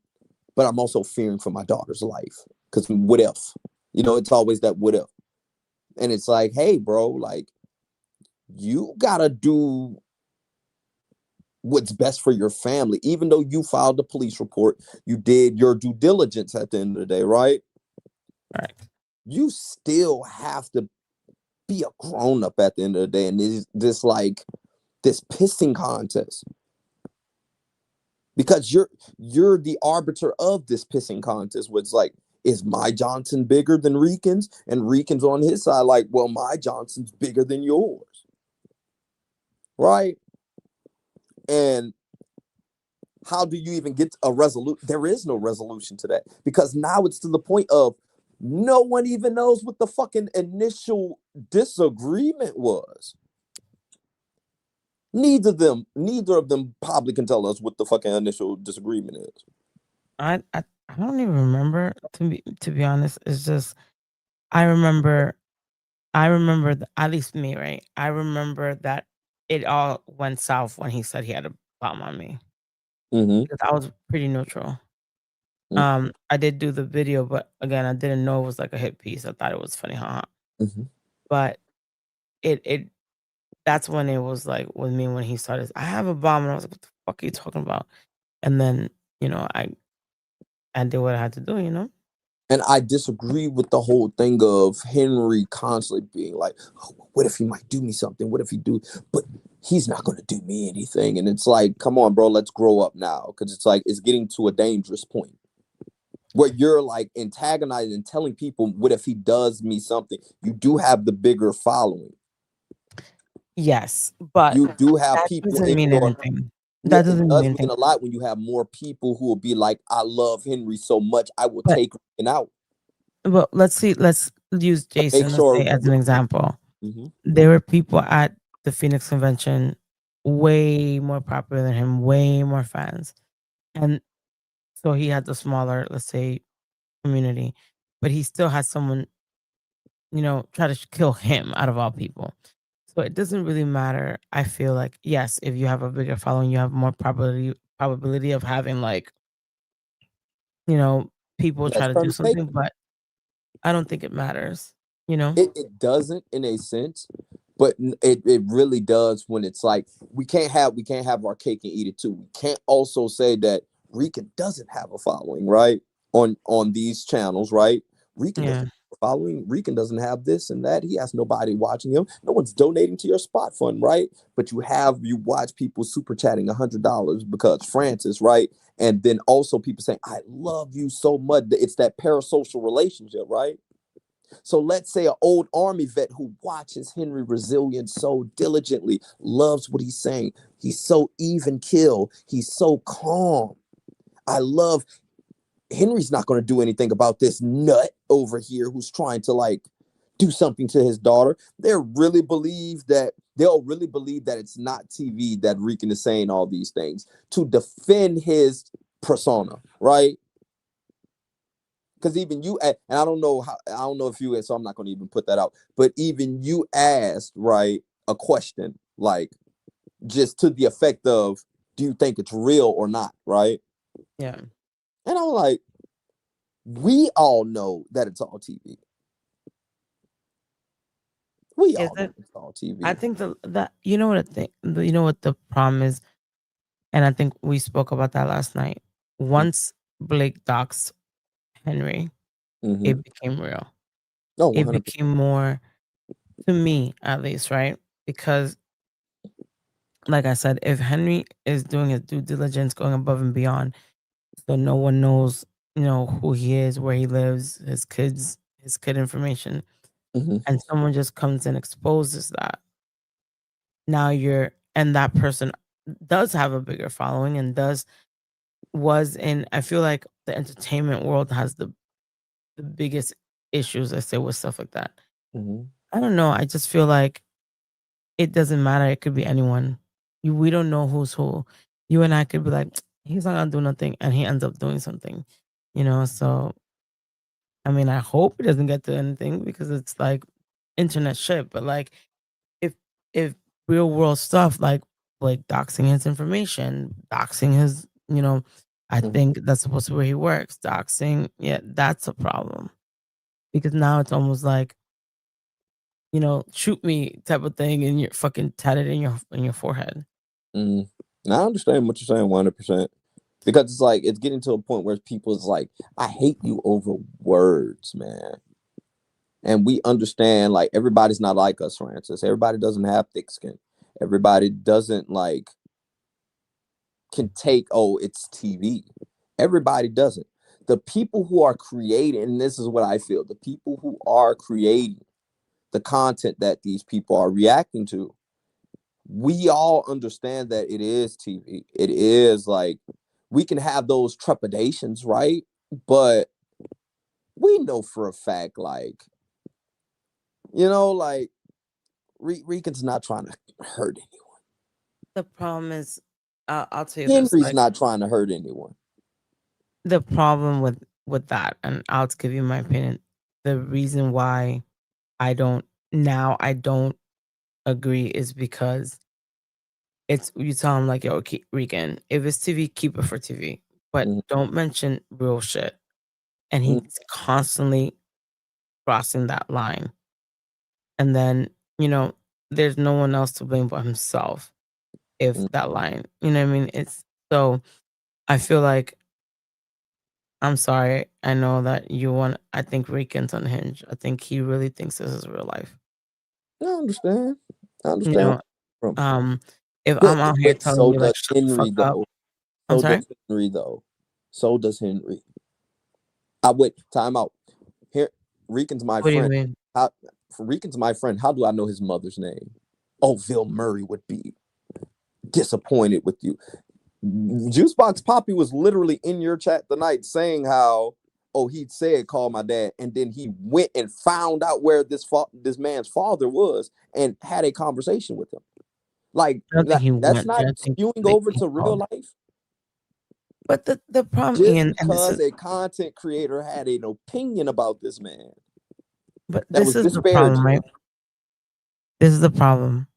but I'm also fearing for my daughter's life, because what if? It's always that what if. And it's like, hey, bro, like, you gotta do what's best for your family. Even though you filed a police report, you did your due diligence at the end of the day, right? Right. You still have to be a grown up at the end of the day. And this like this pissing contest, because you're the arbiter of this pissing contest, where it's like, is my Johnson bigger than Rican's? And Rican's on his side, like, well, my Johnson's bigger than yours, right? And how do you even get a resolution? There is no resolution to that, because now it's to the point of no one even knows what the fucking initial disagreement was. Neither of them probably can tell us what the fucking initial disagreement is. I don't even remember, to be honest. It's just, I remember at least me, right? I remember that it all went south when he said he had a bomb on me. Mm-hmm. Because I was pretty neutral. Mm-hmm. I did do the video, but again, I didn't know it was like a hit piece. I thought it was funny, haha. Mm-hmm. But it that's when it was like with me, when he started, I have a bomb, and I was like, what the fuck are you talking about? And then, I did what I had to do. And I disagree with the whole thing of Henry constantly being like, oh, what if he might do me something? What if he do? But he's not going to do me anything. And it's like, come on, bro, let's grow up now. Because it's like, it's getting to a dangerous point where you're like antagonizing and telling people, what if he does me something? You do have the bigger following. Yes, but you do have that people doesn't in mean your anything. yeah, That it doesn't mean does mean anything. a lot when you have more people who will be like, I love Henry so much, I will But take him out. well, let's use Jason, Make let's sure. say, as an example. Mhm. There were people at the Phoenix convention way more popular than him, way more fans. And so he had the smaller, let's say, community. but he still has someone, try to kill him out of all people. So it doesn't really matter. I feel like, yes, if you have a bigger following, you have more probability of having, like, people try That's to do turn fake. something, but I don't think it matters, you know? It doesn't in a sense, but it really does when it's like we can't have our cake and eat it too. We can't also say that Rican doesn't have a following, right? On these channels, right? Rican doesn't Yeah. have a following. Rican doesn't have this and that. He has nobody watching him. No one's donating to your spot fund, right? But you watch people super chatting $100 because Francis, right? And then also people saying, "I love you so much." It's that parasocial relationship, right? So let's say an old army vet who watches Henry Resilient so diligently, loves what he's saying. He's so even kill. He's so calm. I love Henry's not going to do anything about this nut over here who's trying to like do something to his daughter. They'll really believe that it's not TV that Rican is saying all these things to defend his persona, right? Because even you, and I don't know if you, so I'm not going to even put that out, but even you asked, right, a question, like just to the effect of, do you think it's real or not, right? Yeah. And I'm like, we all know that it's all TV. We all know it's all TV. I think that you know what the problem is, and I think we spoke about that last night. Once Blake doxed Henry, it became real. Oh, it 100%. became more, to me at least, right? Because, like I said, if Henry is doing his due diligence, going above and beyond, so no one knows, who he is, where he lives, his kid information, and someone just comes and exposes that. Now and that person does have a bigger following and I feel like the entertainment world has the biggest issues, I say, with stuff like that. I don't know. I just feel like it doesn't matter. It could be anyone. We don't know who's who. You and I could be like, he's not gonna do nothing, and he ends up doing something. So I mean, I hope it doesn't get to anything because it's like internet shit. But like, if real world stuff like doxing his information, doxing his, I think that's supposed to be where he works. Doxing, yeah, that's a problem because now it's almost like, shoot me type of thing, and you're fucking tatted in your forehead. Now I understand what you're saying 100%. Because it's like it's getting to a point where people's like, I hate you over words, man. And we understand like everybody's not like us, Francis. Everybody doesn't have thick skin. Everybody doesn't like can take, oh, it's TV. Everybody doesn't. The people who are creating, and this is what I feel, the people who are creating the content that these people are reacting to, we all understand that it is TV. It is like, we can have those trepidations, right? But we know for a fact, like, like Rican's not trying to hurt anyone. The problem is, I'll tell you this. Henry's not trying to hurt anyone. The problem with that, and I'll give you my opinion. The reason why I don't agree is because you tell him like, yo, Rican, if it's TV, keep it for TV, but don't mention real shit. And he's constantly crossing that line. And then, there's no one else to blame but himself if that line, you know what I mean? It's so, I feel like, I'm sorry, I know that I think Rican's unhinged. I think he really thinks this is real life. I understand. If I'm out here telling you like, shut the fuck up. I'm sorry? Does Henry though. So does Henry. I went time out. Here, Rican's my friend. What do you mean? Rican's my friend. How do I know his mother's name? Oh, Vil Murray would be disappointed with you. Juicebox Poppy was literally in your chat tonight saying how, he'd said call my dad, and then he went and found out where this man's father was and had a conversation with him. Like that's not spewing over to real life. But the problem, Just Ian, and because a content creator had an opinion about this man but that this was is the problem, disparaging. right? This is the problem.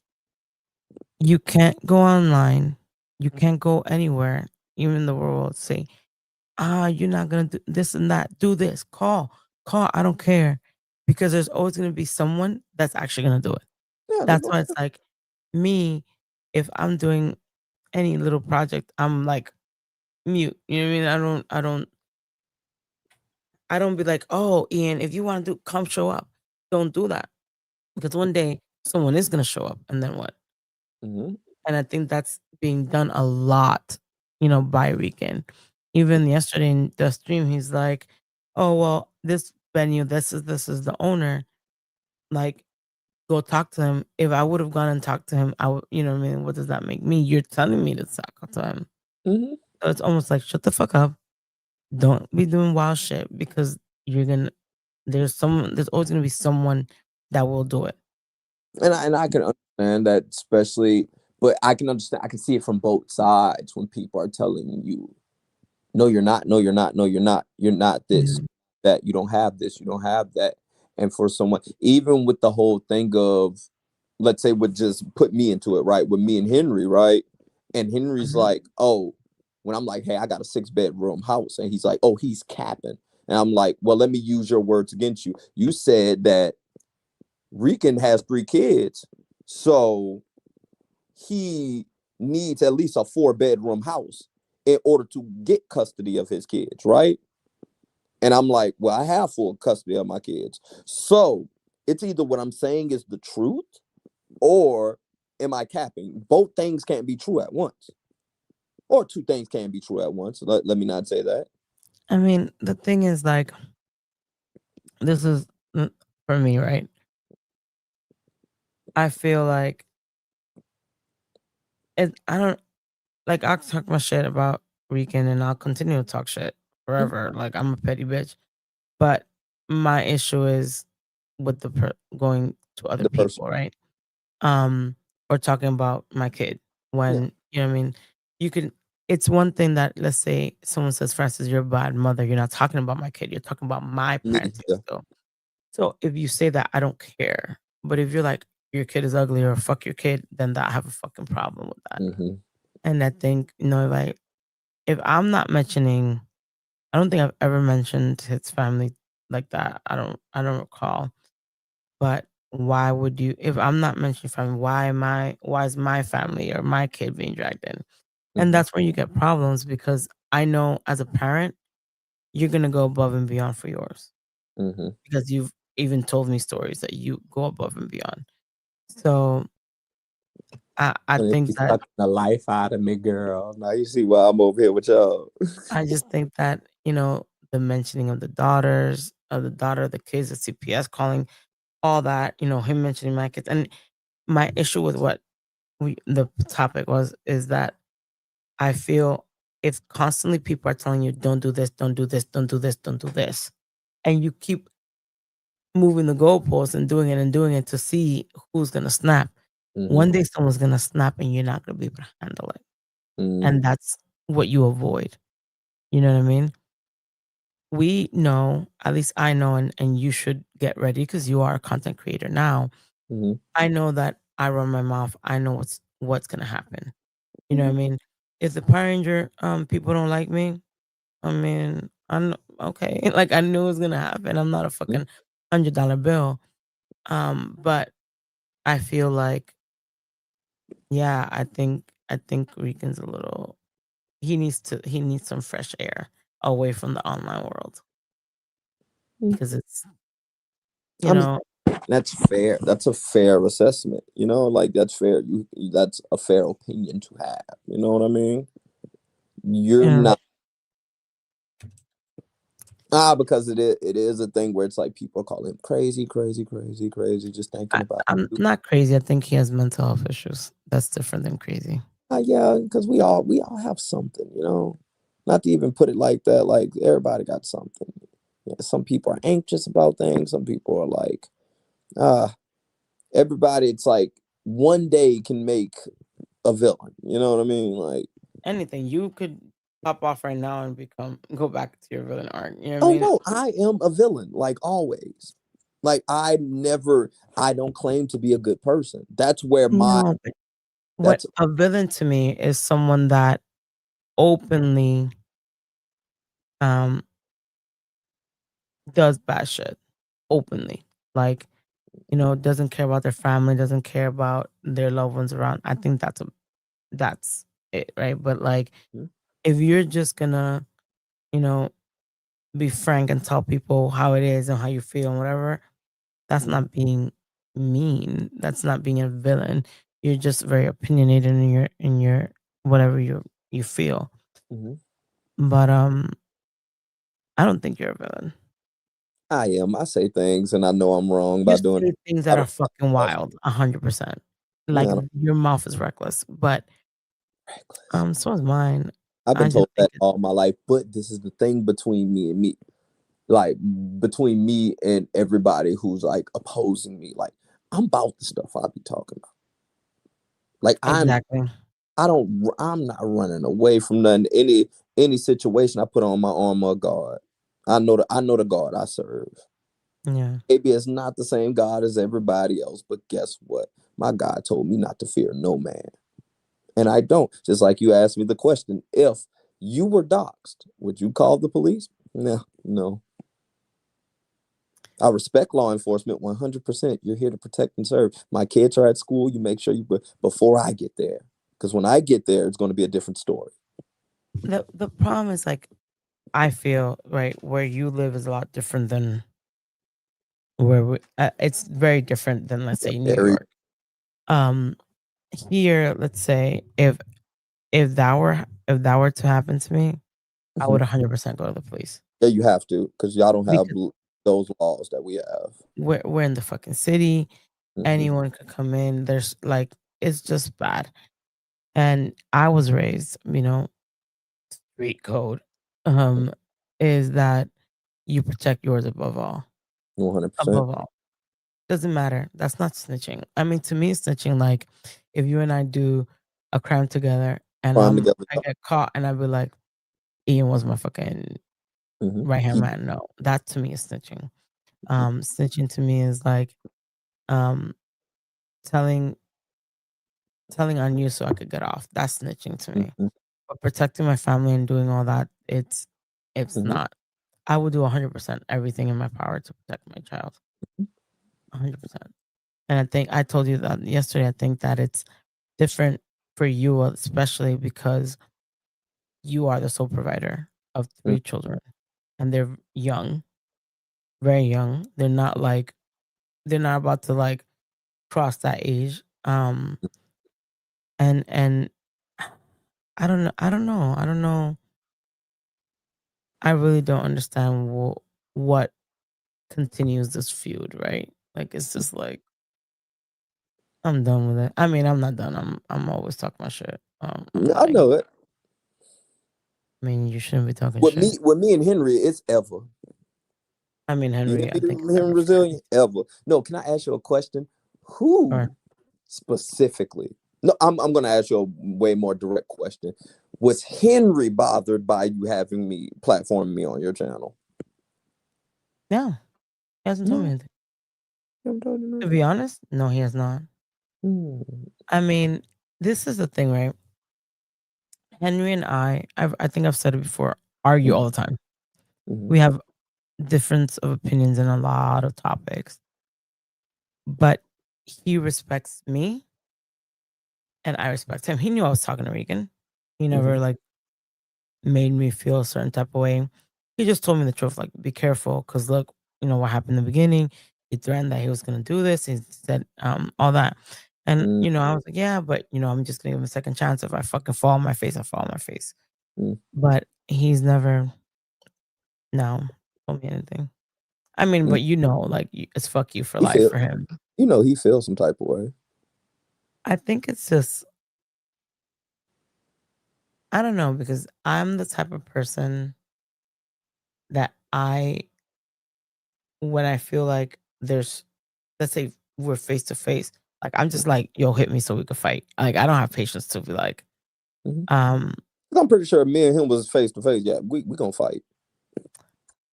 You can't go online. You can't go anywhere. Even the world will say, you're not gonna do this and that. Do this. Call. I don't care. Because there's always gonna be someone that's actually gonna do it. Yeah, That's why it's like me, if I'm doing any little project, I'm like mute. You know what I mean? I don't be like, oh, Ian, if you want to come show up. Don't do that. Because one day someone is gonna show up and then what? Mhm. And I think that's being done a lot, by Rican. Even yesterday in the stream, he's like, "Oh well, this venue, this is the owner. Like, go talk to him. If I would have gone and talked to him, I would, you know what I mean? What does that make me? You're telling me to talk to him. Mhm. So it's almost like shut the fuck up. Don't be doing wild shit because you're gonna. There's always gonna be someone that will do it. And I can understand that, especially, but I can understand. I can see it from both sides when people are telling you, "No, you're not. No, you're not. No, you're not. You're not this. Mhm. That you don't have this. You don't have that." And for someone, even with the whole thing of, let's say, would just put me into it, right? With me and Henry, right? And Henry's Mhm. like, "Oh," when I'm like, "Hey, I got a 6-bedroom house," and he's like, "Oh, he's capping," and I'm like, "Well, let me use your words against you. You said that Rican has 3 kids, so he needs at least a 4-bedroom house in order to get custody of his kids, right?" And I'm like, "Well, I have full custody of my kids." So it's either what I'm saying is the truth or am I capping? Both things can't be true at once. Or two things can't be true at once. Let me not say that. I mean, the thing is, like, this is for me, right? I feel like I don't like. I'll talk my shit about Rican, and I'll continue to talk shit forever. Like I'm a petty bitch, but my issue is with going to other The person. people, right? Or talking about my kid Yeah. when you know what I mean. You can. It's one thing that let's say someone says, "Francis, you're a bad mother. You're not talking about my kid. You're talking about my Me, parenting yeah. skill." So if you say that, I don't care. But if you're like, your kid is ugly or fuck your kid, then I have a fucking problem with that. Mm-hmm. And I think, like, if I'm not mentioning, I don't think I've ever mentioned his family like that. I don't recall. But why would you, if I'm not mentioning family, why is my family or my kid being dragged in? And Mm-hmm. that's where you get problems because I know as a parent, you're going to go above and beyond for yours Mm-hmm. because you've even told me stories that you go above and beyond. So I And think he's that sucking the life out of me, girl. Now you see why I'm over here with y'all. I just think that, the mentioning of the daughters, of the daughter, the kids, the CPS calling, all that, him mentioning my kids. And my issue with what the topic is that I feel if constantly people are telling you, don't do this, don't do this, don't do this, don't do this, and you keep moving the goalposts and doing it to see who's gonna snap. Mm-hmm. One day someone's gonna snap and you're not gonna be able to handle it. Mm-hmm. And that's what you avoid. You know what I mean? We know, at least I know, and you should get ready because you are a content creator now. Mm-hmm. I know that I run my mouth. I know what's gonna happen. You know what I mean? If the Power Ranger people don't like me, I mean, I'm okay. Like I knew it was gonna happen. I'm not a fucking $100 bill. But I feel like, yeah, I think Rican's a little. He needs some fresh air away from the online world because it's you I'm know That's fair. That's a fair assessment. Like that's fair. That's a fair opinion to have. You know what I mean? You're yeah. not because it is a thing where it's like people call him crazy, crazy, crazy, crazy, just thinking about I'm you. not crazy. I think he has mental health issues. That's different than crazy. Yeah, because we all have something. Not to even put it like that. Like everybody got something. Yeah, some people are anxious about things. Some people are like, uh, everybody. It's like one day can make a villain. You know what I mean? Like, Anything you could pop off right now and go back to your villain arc. You know what I Oh mean? no, I am a villain, like always. Like I don't claim to be a good person. That's where No, but what that's a villain to me is someone that openly does bad shit openly. Like, doesn't care about their family, doesn't care about their loved ones around. I think that's it, right? But like, Mhm. if you're just gonna, you know, be frank and tell people how it is and how you feel and whatever, that's Mhm. not being mean. That's not being a villain. You're just very opinionated in your whatever you feel. Mhm. But I don't think you're a villain. I am. I say things and I know I'm wrong You by doing say things I that are don't fucking wild, 100%. yeah, Like, your mouth is reckless, but so is mine. I've I been just told think that all my life, but this is the thing between me and me. Like between me and everybody who's like opposing me. Like I'm about the stuff I be talking about. Like exactly. I'm not running away from nothing. Any situation I put on my armor of God. I know the God I serve. Yeah. Maybe it's not the same God as everybody else, but guess what? My God told me not to fear no man. And I don't. Just like you asked me the question, if you were doxxed, would you call the police? No. I respect law enforcement 100%. You're here to protect and serve. My kids are at school. You make sure before I get there. Because when I get there, it's going to be a different story. The problem is, like, I feel, right, where you live is a lot different than it's very different than, let's say, New Very York. Here, let's say, if that were to happen to me, I would 100% go to the police. Yeah, you have to, because y'all don't have Because those laws that we have. we're in the fucking city. Mhm. Anyone could come in. There's like, it's just bad. And I was raised, street code is that you protect yours above all. 100%. Above all. Doesn't matter. That's not snitching. I mean, to me, snitching, like, if you and I do a crime together and Crime I together. get caught and I be like, Ian was my fucking Mhm. right hand man. No, that to me is snitching. Snitching to me is like um telling on you so I could get off. That's snitching to me. Mhm. But protecting my family and doing all that, it's Mhm. not. I would do 100% everything in my power to protect my child. 100%. And I think I told you that yesterday. I think that it's different for you, especially because you are the sole provider of Mm. 3 children, and they're young, very young. They're not about to, like, cross that age. And I don't know. I really don't understand what continues this feud, right? Like, it's just like, I'm done with it. I mean, I'm not done. I'm always talking my shit. I'm I lying. know it. I mean, you shouldn't be talking With shit. me and Henry, it's ever. I mean, You Henry, hear I think me, it's Henry ever for him. Resilient? Ever. No, can I ask you a question? Who Or specifically? No, I'm gonna ask you a way more direct question. Was Henry bothered by you having me platforming me on your channel? no, he hasn't told me No. anything. You haven't told me To nothing? be honest, no, he has not. Hmm. I mean, this is the thing, right? Henry and I think I've said it before, argue all the time. Mhm. We have difference of opinions in a lot of topics, but he respects me and I respect him. He knew I was talking to Regan. He never, Mhm. like, made me feel a certain type of way. He just told me the truth, like, be careful, because look, what happened in the beginning. He threatened that he was gonna do this. He said all that. And Mm, I was like, yeah, but I'm just gonna give him a second chance. If I fucking fall on my face, I fall on my face. mm, But he's never no told me anything. I mean, mm. but like, it's fuck you for He life feel, for him. he feels some type of way. I think it's just, I don't know, because I'm the type of person that when I feel like there's, let's say we're face to face, like, I'm just like, yo, hit me so we could fight. Like, I don't have patience to be like, Mhm. um, I'm pretty sure me and him was face to face. Yeah, we gonna fight.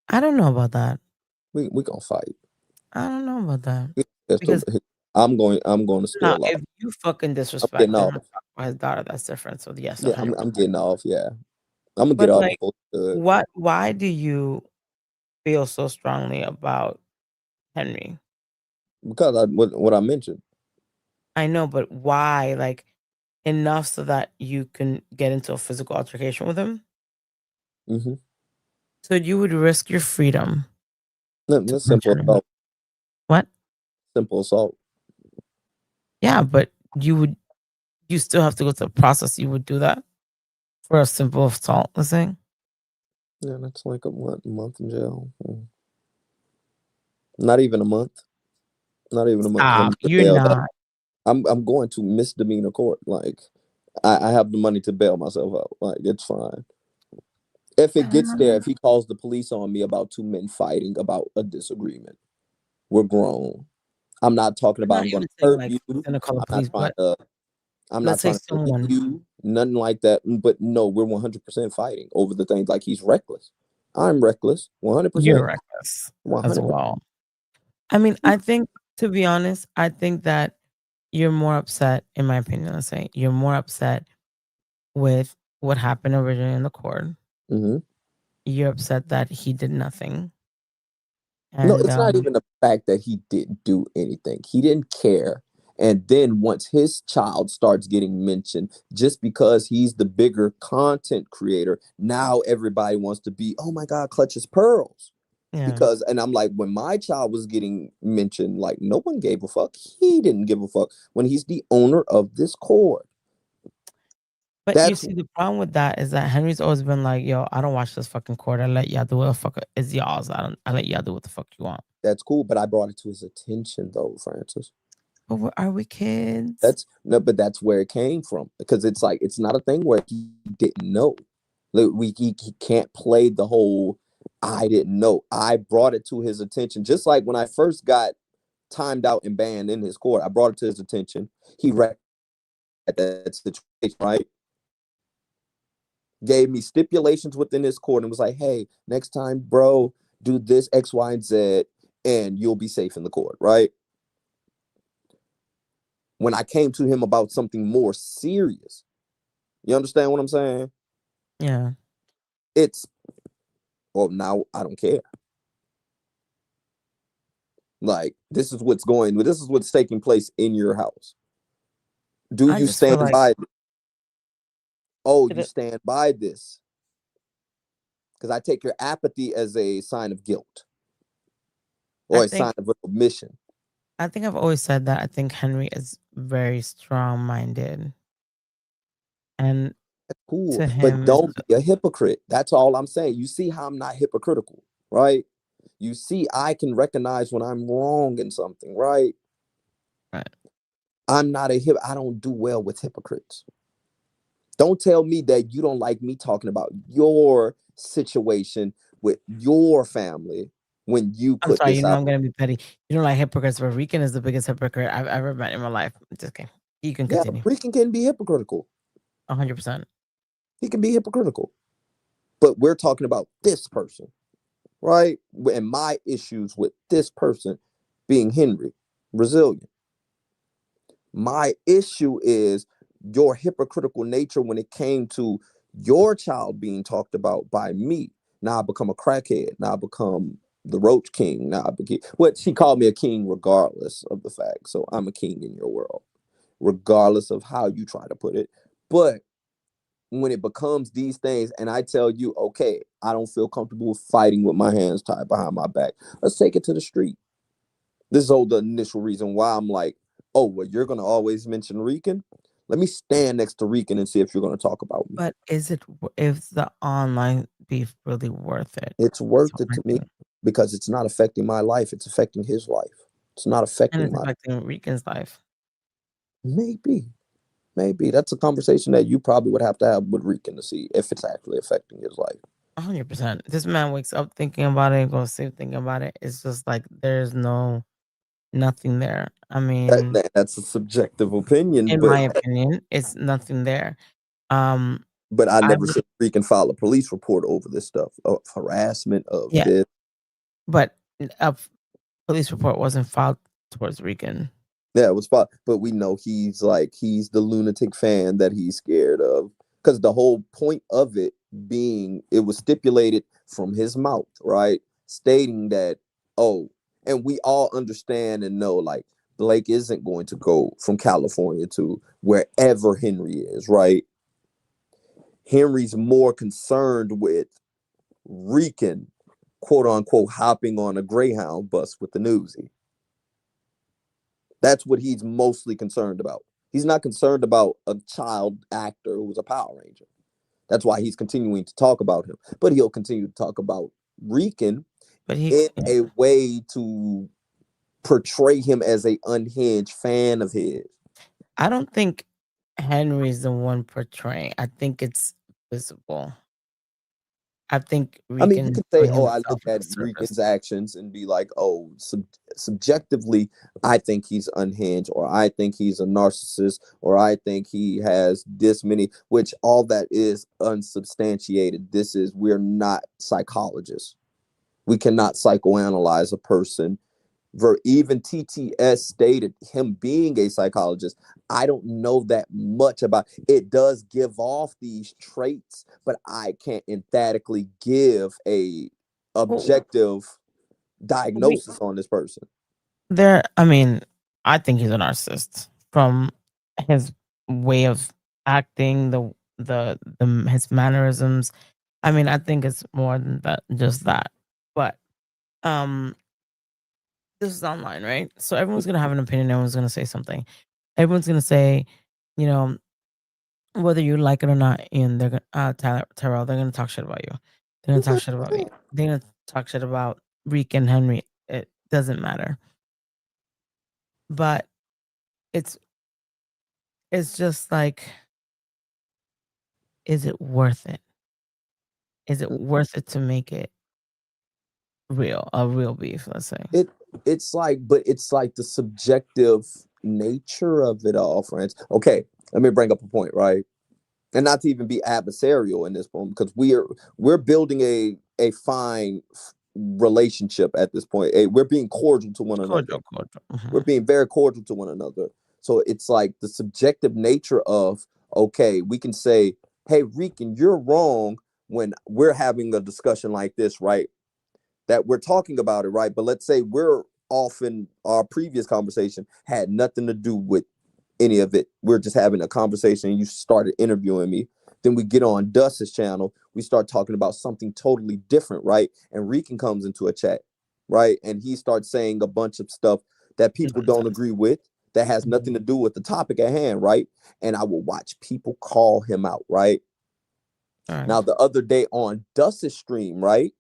I don't know about that. We gonna fight. I don't know about that. That's Because I'm going to spill now, off. if you fucking I'm disrespect getting him off. and talk about his daughter, that's different. So yes, Yeah, 100%. I'm getting off. Yeah, I'm gonna get But off like, before good. why do you feel so strongly about Henry? Because what I mentioned. I know, but why? Like, enough so that you can get into a physical altercation with him? Mm-hmm. So you would risk your freedom. That's simple assault. What? Simple assault. Yeah, but you still have to go through the process. You would do that for a simple assault, let's say? Yeah, that's like a month in jail. Not even a month. Not even a month. Stop. You're not. I'm going to misdemeanor court. Like I have the money to bail myself out. Like it's fine. If it gets there, if he calls the police on me about two men fighting about a disagreement, we're grown. I'm not talking about I'm going to hurt you. Gonna call the police, but I'm not trying to hurt you. Nothing like that. But no, we're 100% fighting over the things. Like he's reckless. I'm reckless. 100%. You're reckless 100%. as well. I mean, I think, to be honest, I think that you're more upset, in my opinion, let's say, you're more upset with what happened originally in the court. Mm-hmm. You're upset that he did nothing. And, no, it's not even the fact that he didn't do anything. He didn't care. And then once his child starts getting mentioned, just because he's the bigger content creator, now everybody wants to be, oh my God, clutches pearls. Yeah. Because, and I'm like, when my child was getting mentioned, like no one gave a fuck. He didn't give a fuck when he's the owner of this court. But you see, the problem with that is that Henry's always been like, yo, I don't watch this fucking court. I let y'all do what the fuck is y'all's. I let y'all do what the fuck you want. That's cool, but I brought it to his attention though, Francis. But are we kids? But that's where it came from. Because it's like, it's not a thing where he didn't know. Like, he can't play the whole I didn't know. I brought it to his attention. Just like when I first got timed out and banned in his court, I brought it to his attention. He read that situation, right? Gave me stipulations within his court and was like, hey, next time, bro, do this X, Y, and Z, and you'll be safe in the court, right? When I came to him about something more serious, you understand what I'm saying? Yeah. Well, now I don't care. Like, this is what's taking place in your house. Do you stand by it? Oh, you stand by this? Because I take your apathy as a sign of guilt or a sign of omission. I think I've always said that. I think Henry is very strong-minded. And that's cool, but don't be a hypocrite. That's all I'm saying. You see how I'm not hypocritical, right? You see, I can recognize when I'm wrong in something, right? Right. I'm not I don't do well with hypocrites. Don't tell me that you don't like me talking about your situation with your family when you put this out. I'm gonna be petty. You don't like hypocrites, but Rican is the biggest hypocrite I've ever met in my life. Just kidding. You can continue. Yeah, Rican can be hypocritical. 100%. He can be hypocritical. But we're talking about this person, right? And my issues with this person being Henry, resilient. My issue is your hypocritical nature when it came to your child being talked about by me. Now I become a crackhead. Now I become the Roach King. Now I became what she called me a king regardless of the fact. So I'm a king in your world, regardless of how you try to put it. But when it becomes these things and I tell you, okay, I don't feel comfortable fighting with my hands tied behind my back. Let's take it to the street. This is the initial reason why I'm like, oh, well, you're going to always mention Rican? Let me stand next to Rican and see if you're going to talk about me. But is the online beef really worth it? It's worth it to me because it's not affecting my life. It's affecting his life. It's not affecting and it's affecting Rican's life. Maybe. That's a conversation that you probably would have to have with Rican to see if it's actually affecting his life. 100%. This man wakes up thinking about it, goes to sleep thinking about it. It's just like there's nothing there. I mean, that's a subjective opinion. In my opinion, it's nothing there. But I never seen Rican file a police report over this stuff of harassment of this. But a police report wasn't filed towards Rican. Yeah, it was fine. But we know he's the lunatic fan that he's scared of. Because the whole point of it being, it was stipulated from his mouth, right? Stating that, and we all understand and know, like, Blake isn't going to go from California to wherever Henry is, right? Henry's more concerned with Rican, quote unquote, hopping on a Greyhound bus with the newsie. That's what he's mostly concerned about. He's not concerned about a child actor who's a Power Ranger. That's why he's continuing to talk about him. But he'll continue to talk about Rican in a way to portray him as a unhinged fan of his. I don't think Henry's the one portraying. I think it's visible. I think Rican, you could say, I look at Rican's actions and be like, subjectively, I think he's unhinged, or I think he's a narcissist, or I think he has this many, which all that is unsubstantiated. We're not psychologists. We cannot psychoanalyze a person. Even TTS stated him being a psychologist. I don't know that much about it. Does give off these traits, but I can't emphatically give a objective diagnosis on this person. I think he's a narcissist from his way of acting, his mannerisms. I think it's more than that, just that. But this is online, right? So everyone's gonna have an opinion. Everyone's gonna say something. Everyone's gonna say, whether you like it or not, and they're gonna Terrell, they're gonna talk shit about you. They're gonna talk shit about me. They're gonna talk shit about Reek and Henry. It doesn't matter. But it's just like, is it worth it? Is it worth it to make it a real beef, let's say? It's like the subjective nature of it all, friends. Okay, let me bring up a point, right? And not to even be adversarial in this point, because we're building a fine relationship at this point. We're being cordial to one another. Mm-hmm. We're being very cordial to one another. So it's like the subjective nature of, okay, we can say, hey, Rican, you're wrong when we're having a discussion like this, right? That we're talking about it, right? But let's say our previous conversation had nothing to do with any of it. We're just having a conversation and you started interviewing me. Then we get on Dust's channel. We start talking about something totally different, right? And Rican comes into a chat, right? And he starts saying a bunch of stuff that people don't agree with, that has nothing to do with the topic at hand, right? And I will watch people call him out, right? Now, the other day on Dust's stream, right?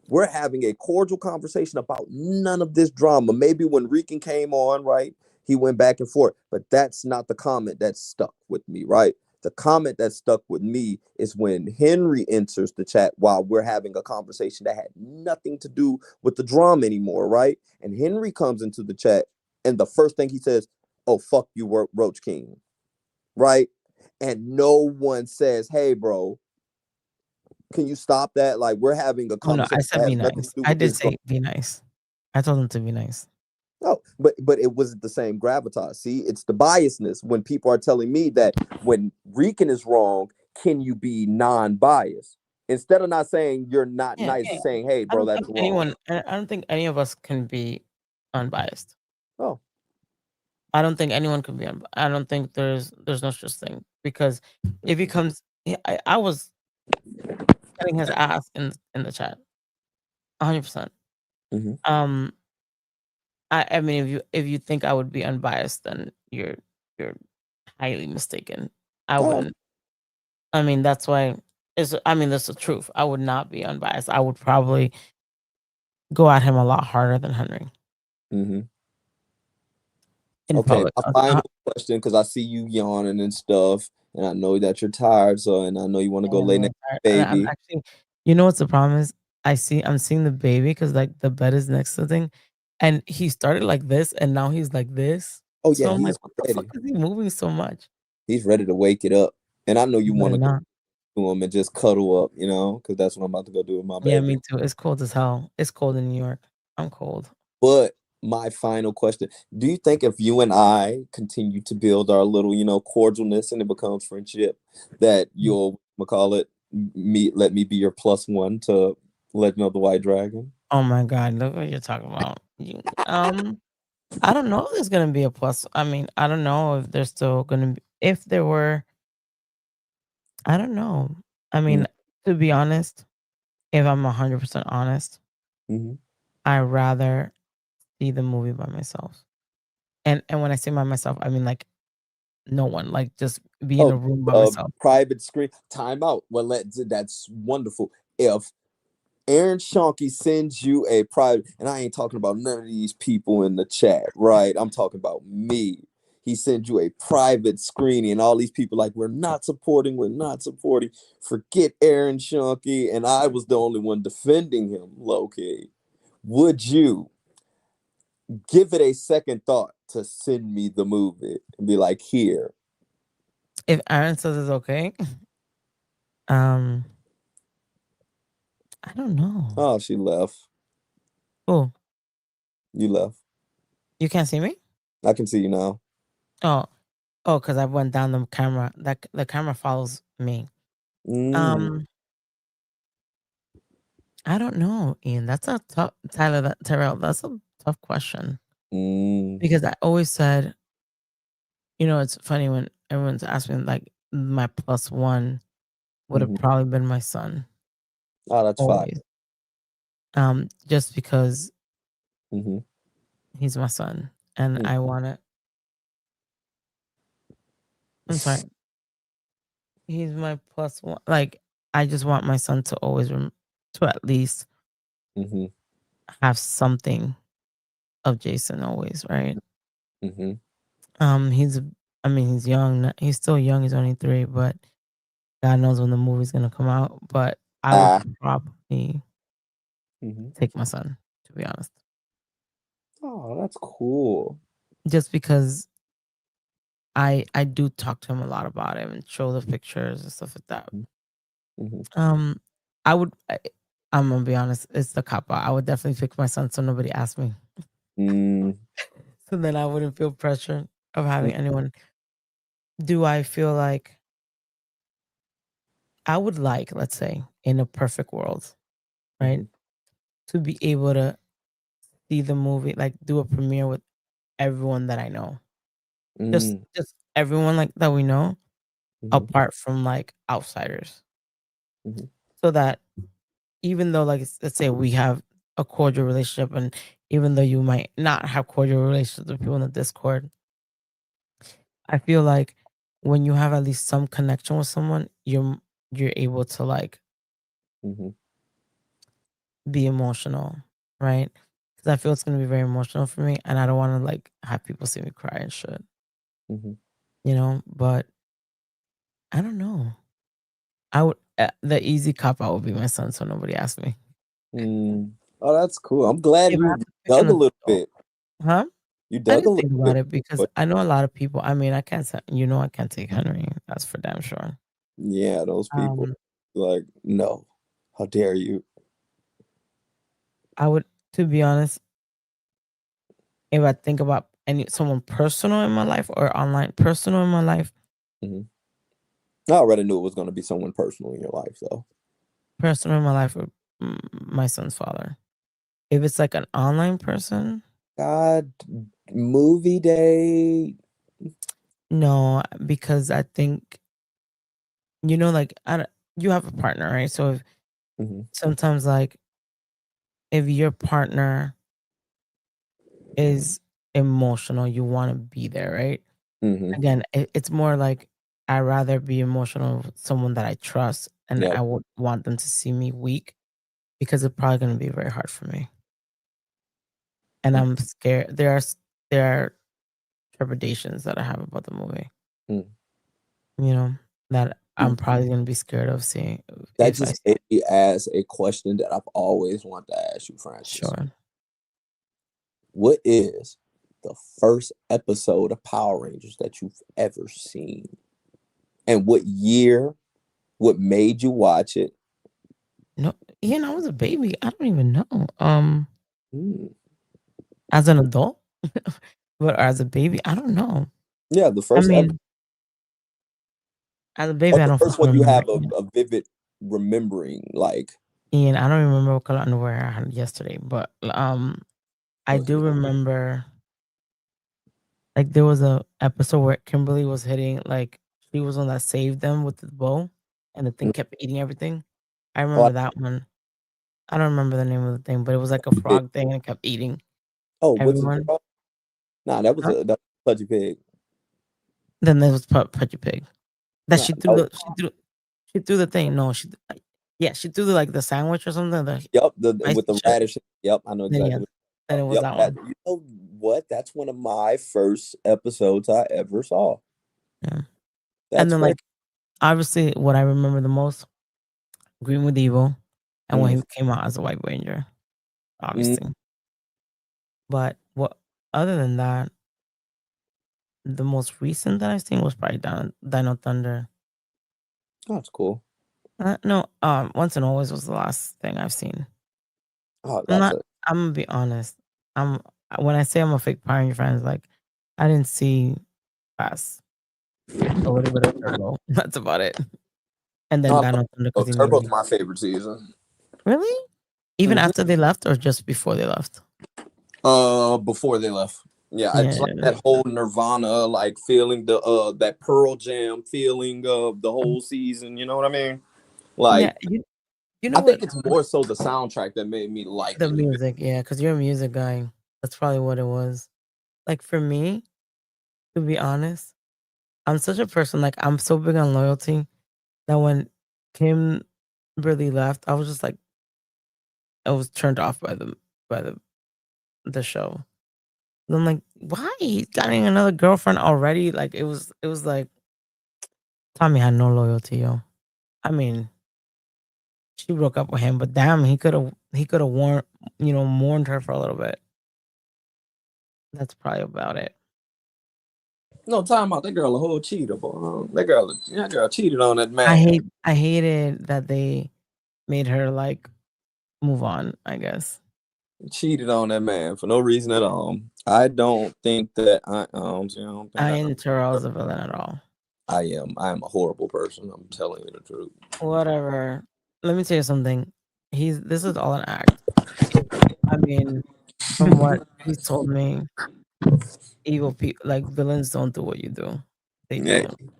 We're having a cordial conversation about none of this drama. Maybe when Rican came on, right, he went back and forth. But that's not the comment that stuck with me, right? The comment that stuck with me is when Henry enters the chat while we're having a conversation that had nothing to do with the drama anymore, right? And Henry comes into the chat, and the first thing he says, "Oh, fuck you, Roach King," right? And no one says, "Hey, bro, can you stop that?" Like, we're having a conversation. No, I said be nice. I did say be nice. I told him to be nice. Oh, but it wasn't the same gravitas. See, it's the biasness when people are telling me that when Rican is wrong, can you be non-biased? Instead of not saying you're not nice, saying, hey, bro, that's wrong. I don't think any of us can be unbiased. Oh. I don't think anyone can be I don't think there's no such thing. Because if he comes, I was getting his ass in the chat. 100%. Mm-hmm. I mean, if you think I would be unbiased, then you're highly mistaken. I wouldn't. I mean, that's why. That's the truth. I would not be unbiased. I would probably go at him a lot harder than Henry. Mm-hmm. Okay, my final question, because I see you yawning and stuff, and I know that you're tired, and I know you want to go lay next to the baby. Actually, you know what's the problem is? I'm seeing the baby because like the bed is next to the thing, and he started like this, and now he's like this. Oh so yeah, I'm he's like, what the fuck is he moving so much? He's ready to wake it up, and I know you want to to them and just cuddle up, because that's what I'm about to go do with my baby. Yeah, me too. It's cold as hell. It's cold in New York. I'm cold. But my final question, do you think if you and I continue to build our little, cordialness and it becomes friendship, that you'll call it let me be your +1 to Legend of the White Dragon? Oh my God, look what you're talking about. I don't know if there's gonna be a plus. I mean, I don't know if there's still gonna be. If there were, I don't know. I mean, to be honest, if I'm 100% honest, Mm-hmm. I rather see the movie by myself. And when I say by myself, I mean like no one, like just be in a room by myself. Private screen. Time out. Well, that's wonderful. If Aaron Shonky sends you a private, and I ain't talking about none of these people in the chat, right? I'm talking about me. He sends you a private screening, and all these people like, we're not supporting. Forget Aaron Shonky, and I was the only one defending him, low-key. Would you give it a second thought to send me the movie and be like, here? If Aaron says it's okay, I don't know. Oh, she left. Oh, You left. you can't see me? I can see you now. Oh, because I went down the camera. That the camera follows me. I don't know, Ian. That's a tough Terrell. That's a tough question because I always said, it's funny when everyone's asking like my +1 would have probably been my son. Oh, that's always. Just because fine. he's my son, and I want to. I'm sorry. He's my +1. Like I just want my son to always to at least have something of Jason always, right? He's young. He's still young. He's only 3, but God knows when the movie's gonna come out. But I would probably take my son, to be honest. Oh, that's cool. Just because I do talk to him a lot about it and show the pictures and stuff like that. I would. I'm gonna be honest. It's the cop out. I would definitely pick my son so nobody asked me. So then I wouldn't feel pressure of having anyone. Do I feel like I would like, let's say, in a perfect world, right, to be able to see the movie, like do a premiere with everyone that I know, just everyone like that we know, apart from like outsiders, so that even though like let's say we have a cordial relationship, and even though you might not have cordial relationships with people in the Discord, I feel like when you have at least some connection with someone, you're able to like be emotional, right? Because I feel it's gonna be very emotional for me, and I don't want to like have people see me cry and shit. But I don't know. I would the easy cop out would be my son, so nobody asked me. Oh, that's cool. I'm glad If I you have to pick dug an a little adult- bit. Huh? You I dug a didn't little think about bit. it because I know a lot of people. I mean, I can't say, I can't take Henry. That's for damn sure. Yeah, those people like, no, how dare you? I would, to be honest, if I think about someone personal in my life or online personal in my life, I already knew it was going to be someone personal in your life, though. personal in my life with my son's father. If it's like an online person, God, movie day. no, because I think like you have a partner, right? So if, sometimes like if your partner is emotional, you want to be there, right? Again, it's more like I'd rather be emotional with someone that I trust, and I would want them to see me weak because it's probably going to be very hard for me. And I'm scared. There are trepidations that I have about the movie. That I'm probably going to be scared of seeing. That just made me ask a question that I've always wanted to ask you, Francis. Sure. What is the first episode of Power Rangers that you've ever seen? And what year What made you watch it? No, I was a baby. I don't even know. Mm. As an adult, but as a baby, I don't know. Yeah, the I first mean, as a baby, or I the don't first fucking one you remember. have a vivid remembering, like. Ian, I don't remember what color underwear I had yesterday, but I do remember like there was a episode where Kimberly was hitting like she was one that saved them with the bow, and the thing kept eating everything. I remember that one. I don't remember the name of the thing, but it was like a frog thing and it kept eating Was it? everyone. Nah, that was Huh? that was Pudgy Pig. Then there was Pudgy Pig. That Nah, she threw the thing. No, she threw the sandwich or something. Yep, Ice with the shit. radish. Yep, I know Then exactly. then it was Yep, that that, one. you know what? That's one of my first episodes I ever saw. Yeah. That's And then great. obviously what I remember the most, Green with Evil, and when he came out as a White Ranger, obviously. But other than that, the most recent that I've seen was probably Dino Thunder. That's cool. No, Once and Always was the last thing I've seen. Oh, I'm gonna be honest. When I say I'm a fake Power Ranger fan, it's like I didn't see past a little bit of Turbo. That's about it. And then Dino Thunder because he made Turbo's me. my favorite season. Really? Even after they left, or just before they left? Before they left. Yeah, Yeah. it's like that whole Nirvana like feeling, the that Pearl Jam feeling of the whole season. You know what I mean? Like, Yeah, you know I think what? it's more so the soundtrack that made me like The it. music, yeah, because you're a music guy. That's probably what it was. Like for me, to be honest, I'm such a person. Like I'm so big on loyalty that when Kim really left, I was just like, I was turned off by the show. And I'm like, why? He's getting another girlfriend already? Like it was like Tommy had no loyalty, yo. I mean, she broke up with him, but damn, he could have mourned her for a little bit. That's probably about it. No, time out. That girl a whole cheater, boy. That girl cheated on that man. I hated that they made her like move on, I guess. Cheated on that man for no reason at all. I don't think that I ain't Terrell's a villain at all. I am. I am a horrible person. I'm telling you the truth. Whatever. Let me tell you something. This is all an act. I mean, from what he's told me, evil people like villains don't do what you do. They Yeah, don't.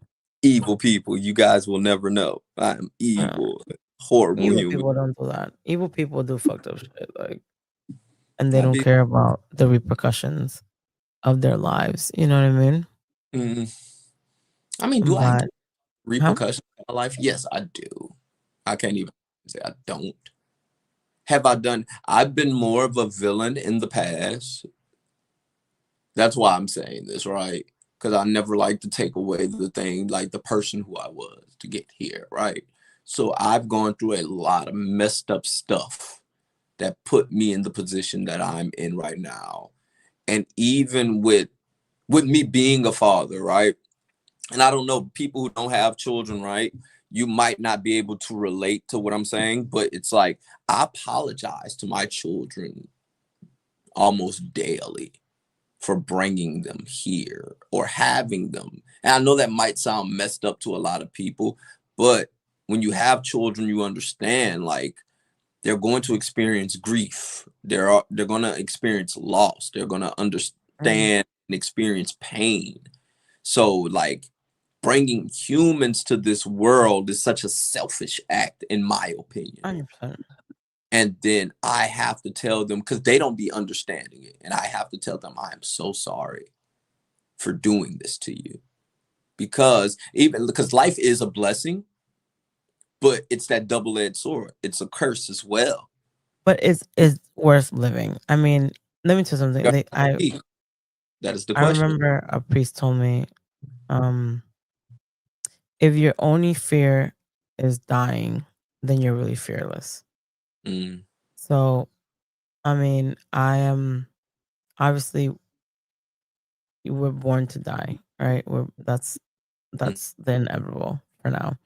evil people. You guys will never know. I am evil, horrible Evil human. people don't do that. Evil people do fucked up shit, and they I don't did. care about the repercussions of their lives. You know what I mean? I mean, do I But repercussions in my life? Yes, I do. I can't even say I don't. Have I done? I've been more of a villain in the past. That's why I'm saying this, right? Because I never like to take away the thing, like the person who I was to get here, right? So I've gone through a lot of messed up stuff that put me in the position that I'm in right now. And even with me being a father, right? And I don't know, people who don't have children, right? You might not be able to relate to what I'm saying, but it's like I apologize to my children almost daily for bringing them here or having them. And I know that might sound messed up to a lot of people, but when you have children, you understand like they're going to experience grief. They're going to experience loss. They're going to understand and experience pain. So like bringing humans to this world is such a selfish act, in my opinion. 100%. And then I have to tell them, because they don't be understanding it. And I have to tell them, I am so sorry for doing this to you. Because life is a blessing, but it's that double-edged sword. It's a curse as well. But it's worth living. I mean, let me tell you something. That is the I question. remember a priest told me, if your only fear is dying, then you're really fearless. So, I mean, I am obviously we're born to die, right? That's the inevitable for now.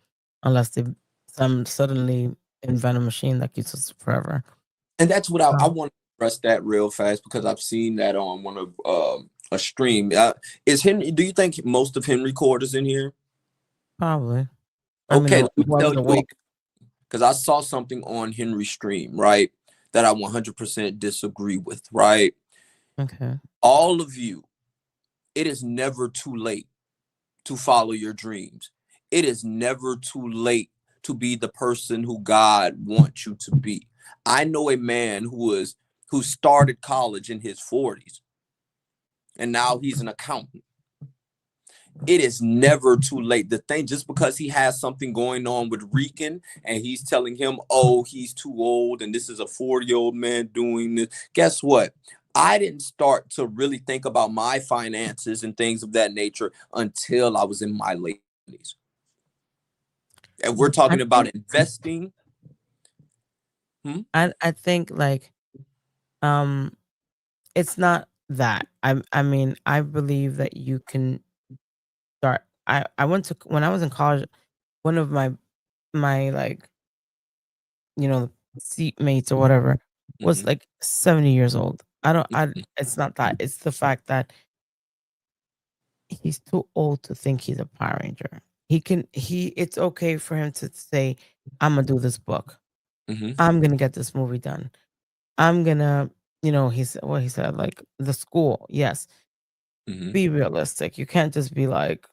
unless they some suddenly invent a machine that keeps us forever. And that's what I want to address that real fast, because I've seen that on one of a stream. Is Henry? Do you think most of Henry Cord is in here? Probably. Okay, let me tell whoever's you, awake. because I saw something on Henry's stream, right, that I 100% disagree with, right? Okay. All of you, it is never too late to follow your dreams. It is never too late to be the person who God wants you to be. I know a man who started college in his 40s, and now he's an accountant. It is never too late. The thing, just because he has something going on with Rican and he's telling him, oh, he's too old and this is a 40-year-old man doing this. Guess what? I didn't start to really think about my finances and things of that nature until I was in my late 20s. And we're talking about investing. I think like, it's not that. I mean, I believe that you can start. I went to when I was in college. One of my like, seatmates or whatever was like 70 years old. It's not that. It's the fact that he's too old to think he's a Power Ranger. It's okay for him to say, I'm gonna do this book. I'm gonna get this movie done. I'm gonna, he said, like, the school. Yes. Be realistic. You can't just be like,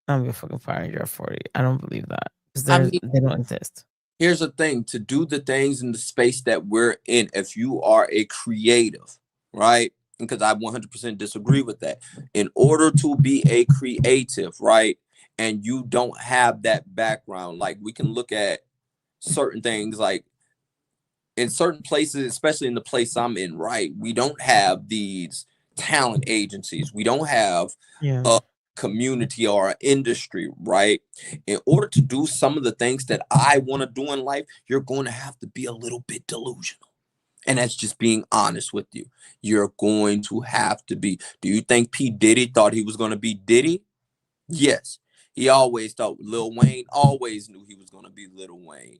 I'm gonna be a fucking Power Ranger at 40. I don't believe that. Because they don't exist. Here's the thing, to do the things in the space that we're in, if you are a creative, right? Because I 100% disagree with that. In order to be a creative, right? And you don't have that background, like we can look at certain things, like in certain places, especially in the place I'm in, right? We don't have these talent agencies. We don't have a community or an industry, right? In order to do some of the things that I want to do in life, you're going to have to be a little bit delusional. And that's just being honest with you. You're going to have to be. Do you think P. Diddy thought he was going to be Diddy? Yes. He always thought. Lil Wayne always knew he was going to be Lil Wayne.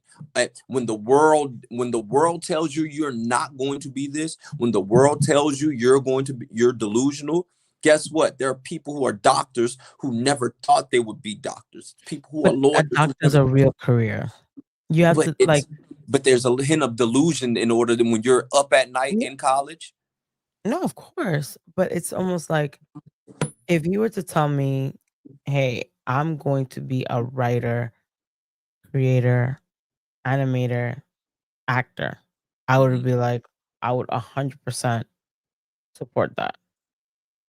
When the world tells you you're not going to be this, when the world tells you you're delusional, guess what? There are people who are doctors who never thought they would be doctors. People who are lawyers. A doctor's a real career. You have to like. But there's a hint of delusion in order that when you're up at night in college. No, of course. But it's almost like, if you were to tell me, hey, I'm going to be a writer, creator, animator, actor, I would be like, I would 100% support that.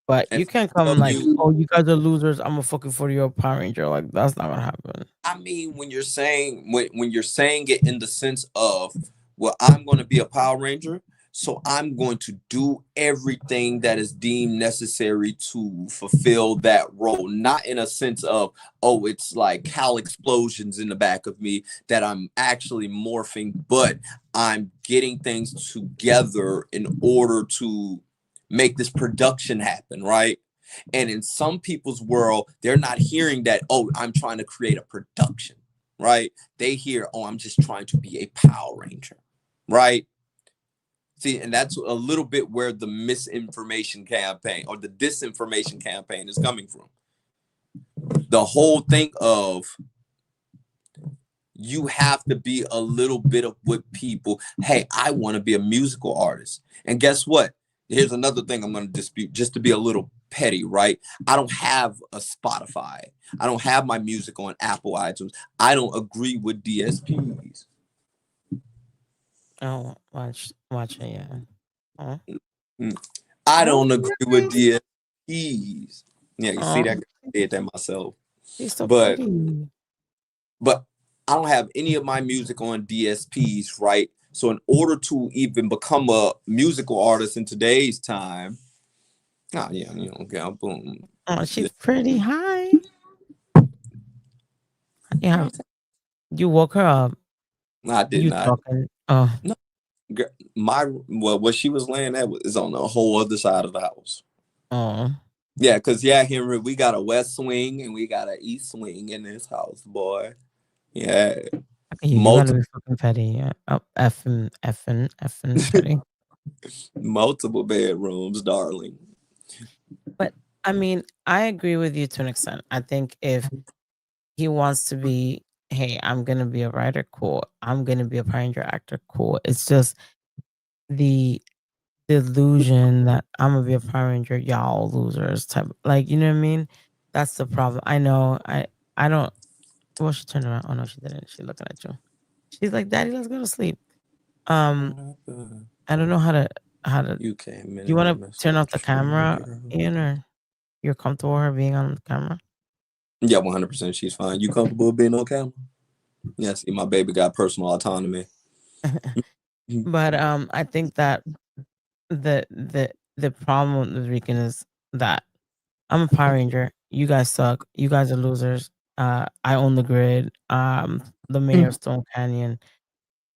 But you can't come like, oh, you guys are losers, I'm a fucking 40-year-old Power Ranger. Like, that's not gonna happen. I mean, when you're saying it in the sense of, well, I'm going to be a Power Ranger, so I'm going to do everything that is deemed necessary to fulfill that role. Not in a sense of, oh, it's like Cal explosions in the back of me that I'm actually morphing, but I'm getting things together in order to make this production happen, right? And in some people's world, they're not hearing that, oh, I'm trying to create a production, right? They hear, oh, I'm just trying to be a Power Ranger, right? See, and that's a little bit where the misinformation campaign or the disinformation campaign is coming from. The whole thing of you have to be a little bit of what people, hey, I want to be a musical artist. And guess what? Here's another thing I'm going to dispute, just to be a little petty, right? I don't have a Spotify. I don't have my music on Apple iTunes. I don't agree with DSPs. Oh, watch it, yeah. Huh? I don't agree with DSPs. Yeah, you see that? I did that myself. He's so but pretty. But I don't have any of my music on DSPs, right? So in order to even become a musical artist in today's time, boom. Oh, she's pretty. Hi. Yeah. You woke her up. No, I did not. Talking. Oh. No. What she was laying at is on the whole other side of the house. Oh. Yeah, because Henry, we got a west wing and we got an east wing in this house, boy. Yeah. You gotta be fucking petty. Yeah. Oh, effing petty. Multiple bedrooms, darling. But I mean, I agree with you to an extent. I think if he wants to be, hey, I'm gonna be a writer, cool. I'm gonna be a Power Ranger actor, cool. It's just the delusion that I'm gonna be a Power Ranger, y'all losers type. Like, you know what I mean? That's the problem. I know. I don't. Well, she turned around. Oh no, she didn't. She's looking at you. She's like, Daddy, let's go to sleep. I don't know how to You came in. You want to turn off the camera, Ian, or you're comfortable with her being on the camera? Yeah, 100%. She's fine. You comfortable being on camera? Yeah, see, my baby got personal autonomy. But I think that the problem with Rican is that I'm a Power Ranger. You guys suck. You guys are losers. I own the grid. The mayor of Stone Canyon.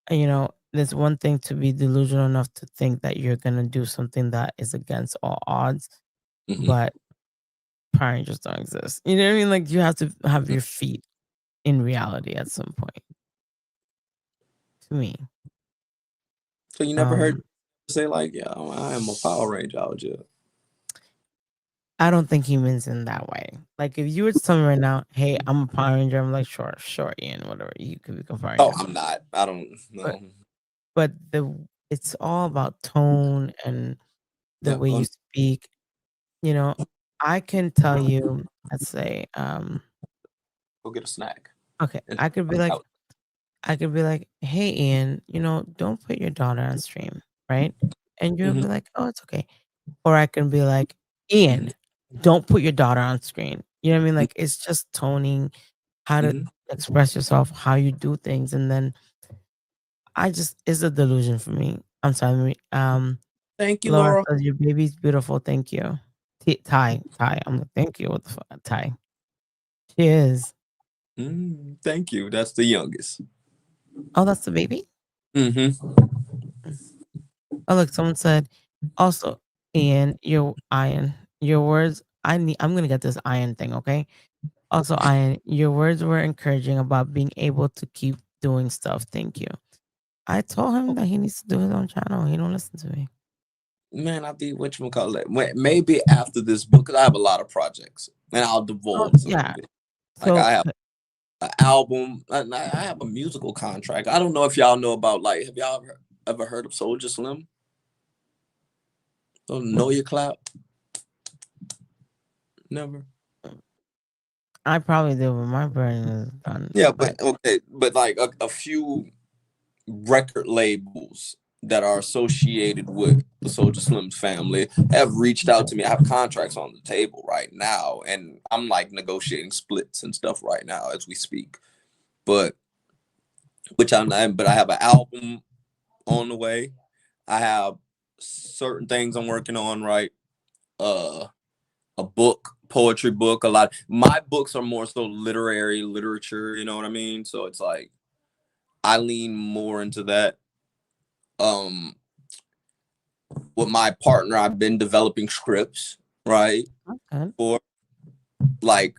And, you know, there's one thing to be delusional enough to think that you're gonna do something that is against all odds, but Power Rangers don't exist. You know what I mean? Like, you have to have your feet in reality at some point. To me. So you never heard say like, yeah, I am a Power Ranger out here. I don't think he means in that way. Like, if you were to tell me right now, hey, I'm a Power Ranger, I'm like, sure, Ian, whatever. You could become Power Ranger. Oh, I'm not. I don't know. But it's all about tone and the way you speak. You know, I can tell you, let's say, go get a snack. Okay, I could be like, hey, Ian, you know, don't put your daughter on stream, right? And you'll be like, oh, it's okay. Or I can be like, Ian, don't put your daughter on screen. You know what I mean? Like, it's just toning, how to express yourself, how you do things, and then it's a delusion for me. I'm sorry. Thank you, Laura Laura. says your baby's beautiful. Thank you. Ty. I'm like, thank you. What the fuck, Ty? She is. Thank you. That's the youngest. Oh, that's the baby? Oh, look, someone said, also, Ian, your words, I'm gonna get this Ian thing, okay? Also, Ian, your words were encouraging about being able to keep doing stuff. Thank you. I told him that he needs to do his own channel. He don't listen to me. Man, I'll be whatchamacallit. Maybe after this book, because I have a lot of projects, and I'll divulge some of it. Like, I have an album. I have a musical contract. I don't know if y'all know about, like, have y'all ever heard of Soldier Slim? Oh, Know Your Clap? Never. I probably did, but my brain is done. Yeah, but okay, but like a few record labels that are associated with the Soldier Slim family have reached out to me. I have contracts on the table right now, and I'm like negotiating splits and stuff right now as we speak. But I have an album on the way. I have certain things I'm working on, right? A book, poetry book, a lot. My books are more so literature, you know what I mean? So it's like I lean more into that. With my partner, I've been developing scripts, right? For like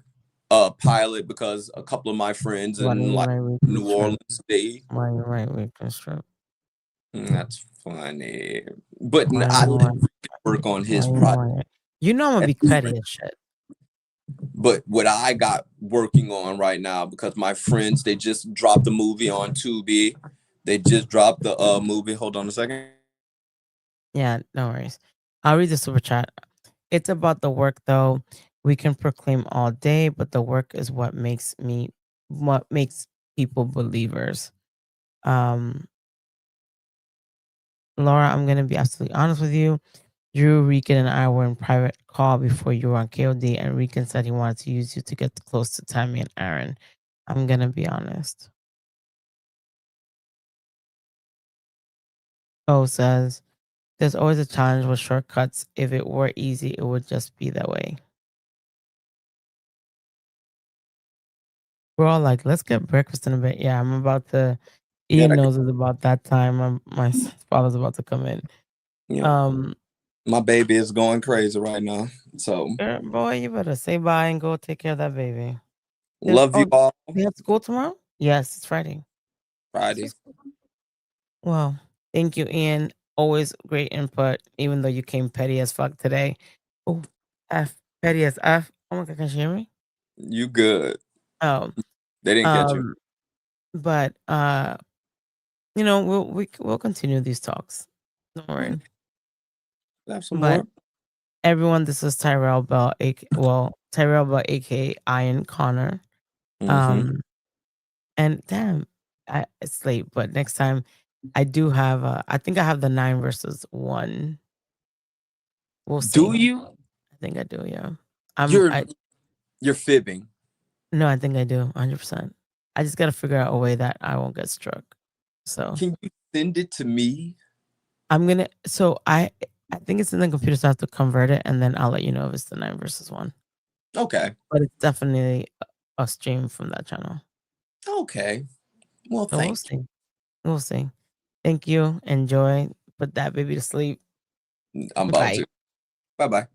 a pilot, because a couple of my friends in like New Orleans, why you write Rican script? That's funny. But I let Rican work on his project. You know I'm gonna be petty as shit. But what I got working on right now, because my friends, they just dropped the movie on Tubi. They just dropped the movie. Hold on a second. Yeah, no worries. I'll read the super chat. It's about the work, though. We can proclaim all day, but the work is what makes people believers. Laura, I'm gonna be absolutely honest with you. Drew, Rican, and I were in private call before you were on KOD, and Rican said he wanted to use you to get close to Tammy and Aaron. I'm gonna be honest. Oh says, there's always a challenge with shortcuts. If it were easy, it would just be that way. We're all like, let's get breakfast in a bit. Yeah, I'm about to. Ian knows it's about that time. My father's about to come in. Yeah. My baby is going crazy right now. So, boy, you better say bye and go take care of that baby. Love you all. You have school tomorrow? Yes, it's Friday. Friday. Well, thank you, Ian. Always great input, even though you came petty as fuck today. Oh, petty as F. Oh my god, can you hear me? You good. Oh. They didn't catch you. But we'll continue these talks. Don't worry. Have some But more. everyone, this is Tyrell Bell, Tyrell Bell, aka Ian Connor. Mhm. And damn, it's late, but next time I do have. I think I have the 9 versus 1. We'll see. Do you? I think I do. Yeah. You're fibbing. No, I think I do. 100%. I just got to figure out a way that I won't get struck. So Can you send it to me? I'm gonna. So I think it's in the computer, so I have to convert it, and then I'll let you know if it's the 9 versus 1. Okay. But it's definitely a stream from that channel. Okay. Well, So we'll see. We'll see. Thank you. Enjoy. Put that baby to sleep. I'm about to. Bye-bye.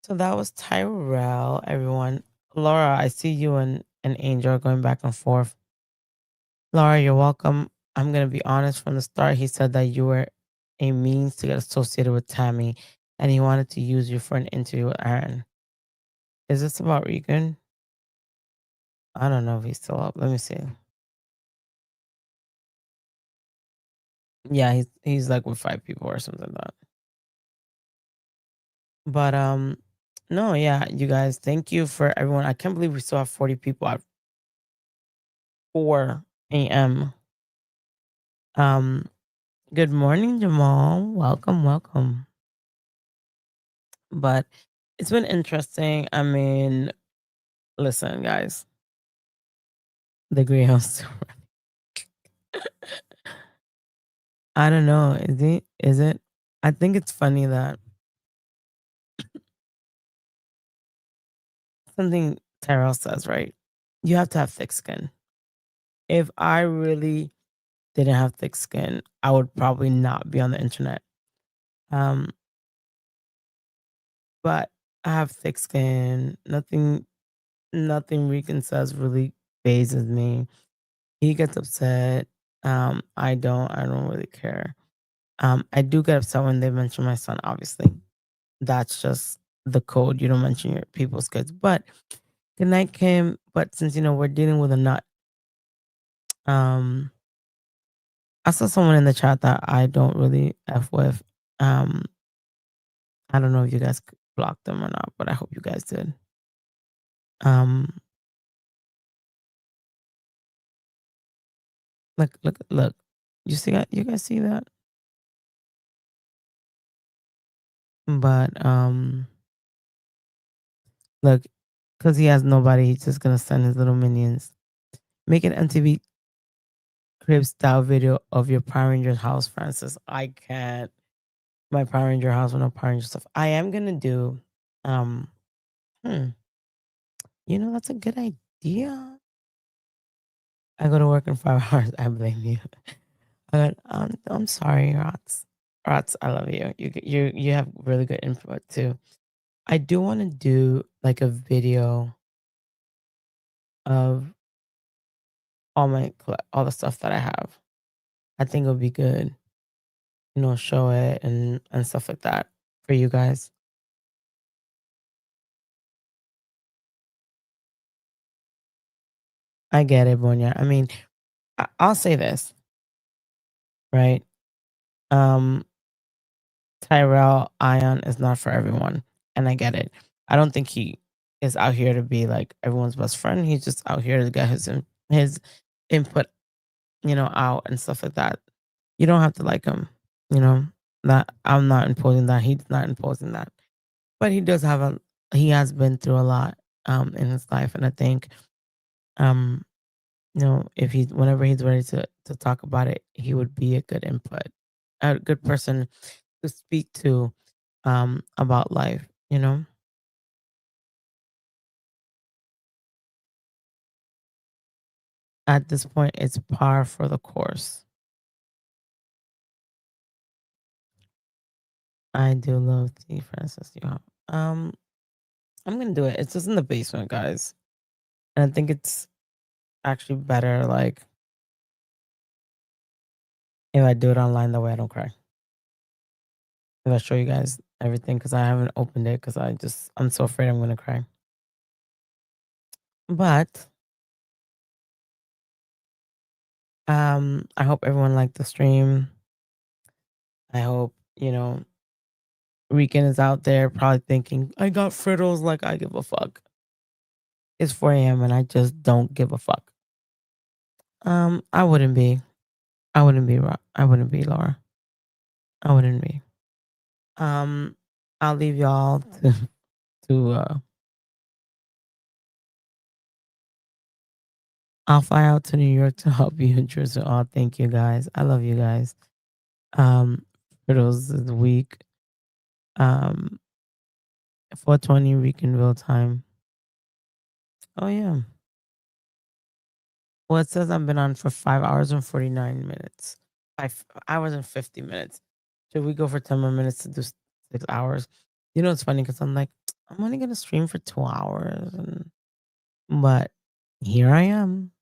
So that was Tyrell, everyone. Laura, I see you and Angel are going back and forth. Laura, you're welcome. I'm going to be honest, from the start, he said that you were a means to get associated with Tammy, and he wanted to use you for an interview with Aaron. Is this about Rican? I don't know if he's still up. Let me see. Yeah, he's like with 5 people or something like that. But no, yeah, you guys, thank you for everyone. I can't believe we still have 40 people at 4 a.m. Good morning, Jamal. Welcome, welcome. But it's been interesting. I mean, listen, guys. The greenhouse. I don't know. Is it? I think it's funny that something Terrell says, right? You have to have thick skin. If I really didn't have thick skin, I would probably not be on the internet. But I have thick skin. Nothing Rican says really phases me. He gets upset. I don't really care. I do get upset when they mention my son, obviously. That's just the code. You don't mention your people's kids. But good night, Kim. But since we're dealing with a nut, I saw someone in the chat that I don't really F with. I don't know if you guys blocked them or not, but I hope you guys did. Look. You see that? You guys see that? But look, because he has nobody, he's just gonna send his little minions. Make an MTV crib style video of your Power Rangers house, Francis. I can't. My Power Ranger house with no Power Ranger stuff. I am gonna do. That's a good idea. I go to work in 5 hours. I blame you. I'm sorry, Rots. Rots, I love you. You have really good input too. I do want to do like a video of all the stuff that I have. I think it would be good. Show it and stuff like that for you guys. I get it, Bonya. I mean, I'll say this, right? Tyrell Ion is not for everyone, and I get it. I don't think he is out here to be like everyone's best friend. He's just out here to get his input, out and stuff like that. You don't have to like him, That I'm not imposing that. He's not imposing that. But he has been through a lot in his life, and I think if whenever he's ready to talk about it, he would be a good input, a good person to speak to about life. At this point, it's par for the course. I do love tea, Francis. I'm gonna do it. It's just in the basement, guys, and I think it's actually better, like, if I do it online, that way I don't cry. If I show you guys everything, because I haven't opened it, because I'm so afraid I'm gonna cry. But I hope everyone liked the stream. I hope, Rican is out there probably thinking, I got frittles, like I give a fuck. It's 4 a.m. and I just don't give a fuck. I wouldn't be. I wouldn't be Laura. I wouldn't be. I'll leave y'all to I'll fly out to New York to help you in Jersey. Oh, thank you guys. I love you guys. Frittles is week. 4:20 Ricanville time. Oh yeah. Well, it says I've been on for 5 hours and 49 minutes. 5 hours and 50 minutes. Should we go for 10 more minutes to do 6 hours? It's funny because I'm like, I'm only gonna stream for 2 hours, but here I am,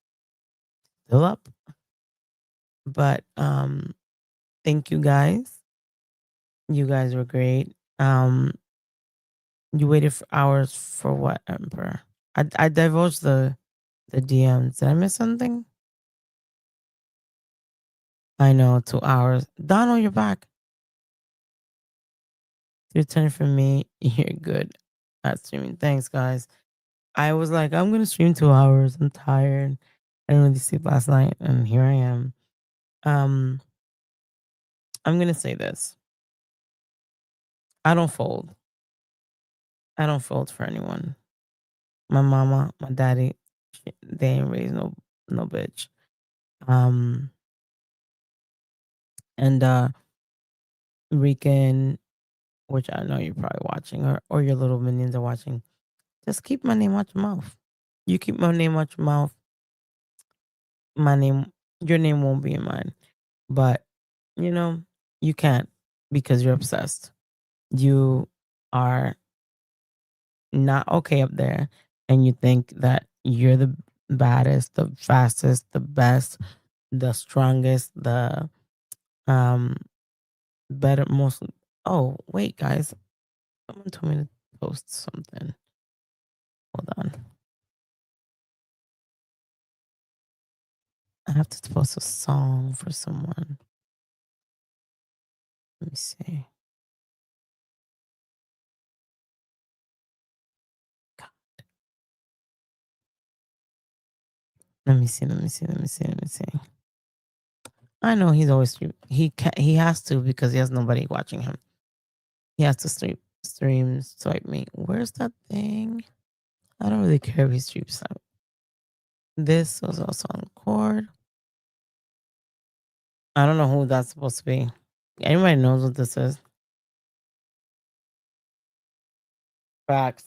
still up. But thank you guys. You guys were great. You waited for hours for what, Emperor? I divulged the DMs. Did I miss something? I know, 2 hours. Donald, you're back. You're 10 for me. You're good at streaming. Thanks, guys. I was like, I'm gonna stream 2 hours. I'm tired. I didn't really sleep last night, and here I am. I'm gonna say this. I don't fold. I don't fold for anyone. My mama, my daddy, they ain't raised no bitch. And Rican, which I know you're probably watching, or your little minions are watching. Just keep my name out your mouth. You keep my name out your mouth, your name won't be in mine. But you can't, because you're obsessed. You are not okay up there, and you think that you're the baddest, the fastest, the best, the strongest, the better, most. Oh wait, guys, someone told me to post something. Hold on. I have to post a song for someone. Let me see. God. Let me see. I know he's always he has to, because he has nobody watching him. He has to stream swipe me. Where's that thing? I don't really care if he streams swipe. This was also on record. I don't know who that's supposed to be. Anybody knows what this is? Facts.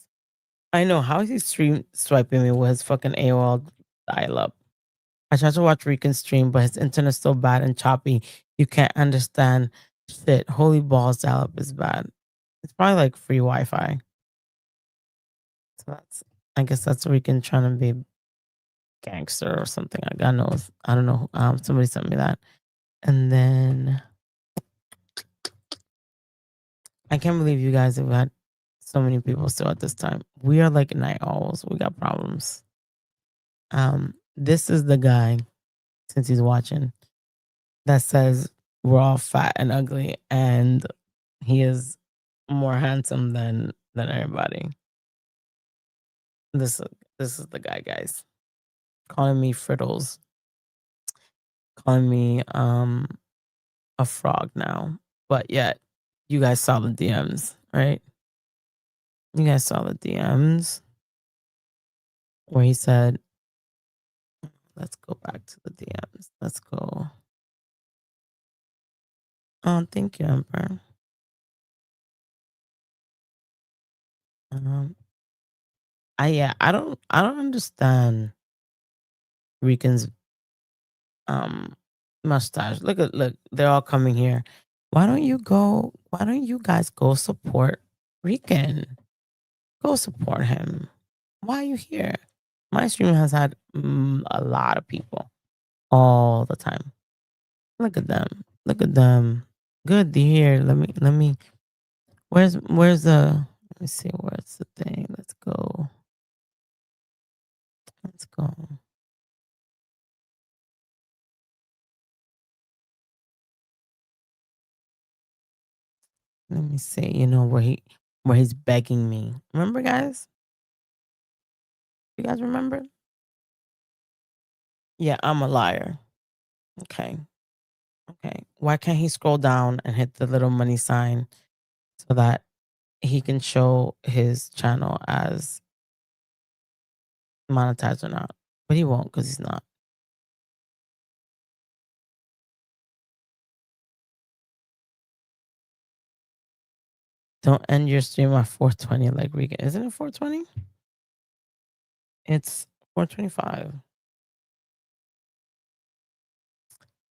I know. How is he stream swiping me with his fucking AOL dial up? I tried to watch Rican stream, but his internet's so bad and choppy, you can't understand shit. Holy balls, dial up is bad. It's probably like free Wi-Fi. So I guess that's Rican trying to be gangster or something. God knows. I don't know. Somebody sent me that. And then I can't believe you guys have had so many people still at this time. We are like night owls. We got problems. This is the guy, since he's watching, that says we're all fat and ugly, and he is more handsome than everybody. This is the guy, guys. Calling me frittles. Calling me a frog now. But yet, you guys saw the DMs, right? You guys saw the DMs where he said, let's go back to the DMs. Let's go. Oh, thank you, Emperor. I don't understand Rican's mustache. Look, they're all coming here. Why don't you guys go support Rican? Go support him. Why are you here? My stream has had a lot of people all the time. Look at them. Look at them. Good to hear. Let me. Where's the? Let me see. Where's the thing? Let's go. Let's go. Let me see. You know where he's begging me. Remember, guys? You guys remember? Yeah, I'm a liar. Okay. Okay. Why can't he scroll down and hit the little money sign so that he can show his channel as monetized or not? But he won't because he's not. Don't end your stream at 420 like Rican. Isn't it 420? It's 425.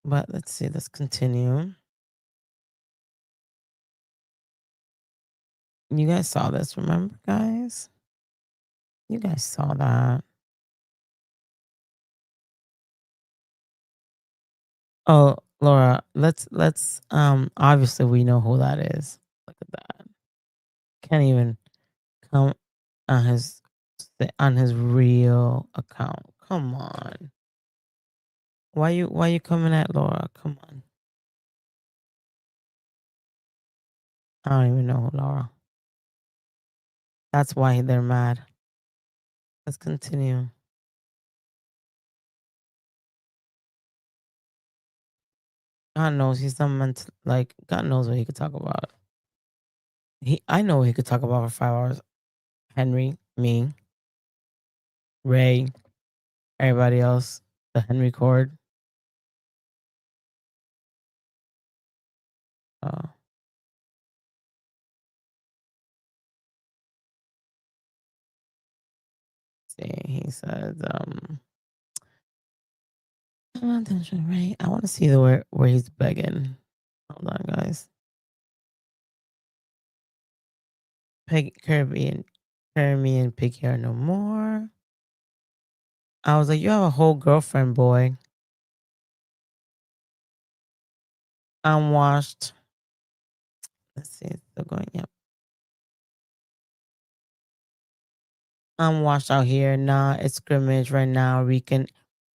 But let's see. Let's continue. You guys saw this, remember, guys? You guys saw that. Oh, Laura, let's obviously we know who that is. Look at that. Can't even come on his real account. Come on. Why you coming at Laura? Come on. I don't even know who Laura. That's why they're mad. Let's continue. God knows he's not meant to, like, God knows what he could talk about. I know what he could talk about for 5 hours. Henry, me, Ray, everybody else, the Henry cord. See, he says, right. I want to see the where he's begging. Hold on, guys. Kirby and Piggy are no more. I was like, you have a whole girlfriend, boy. Unwashed. Let's see, it's still going. Yep. Unwashed out here. Nah, it's scrimmage right now. Rican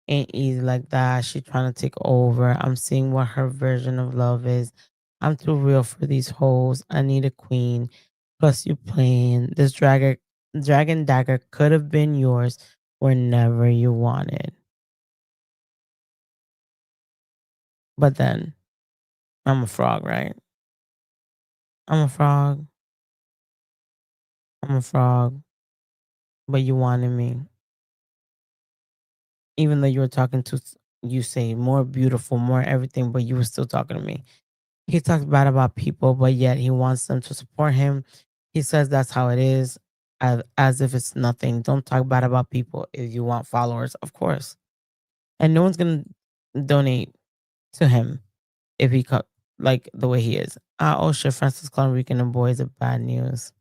ain't easy like that. She trying to take over. I'm seeing what her version of love is. I'm too real for these hoes. I need a queen. Plus you playing. This dragon dagger could have been yours whenever you wanted. But then I'm a frog, right? I'm a frog. I'm a frog. But you wanted me. Even though you were talking to, you say, more beautiful, more everything, but you were still talking to me. He talks bad about people, but yet he wants them to support him. He says that's how it is, as if it's nothing. Don't talk bad about people if you want followers, of course. And no one's going to donate to him if he like the way he is. Oh shit, Francis calling Rican and boys are bad news.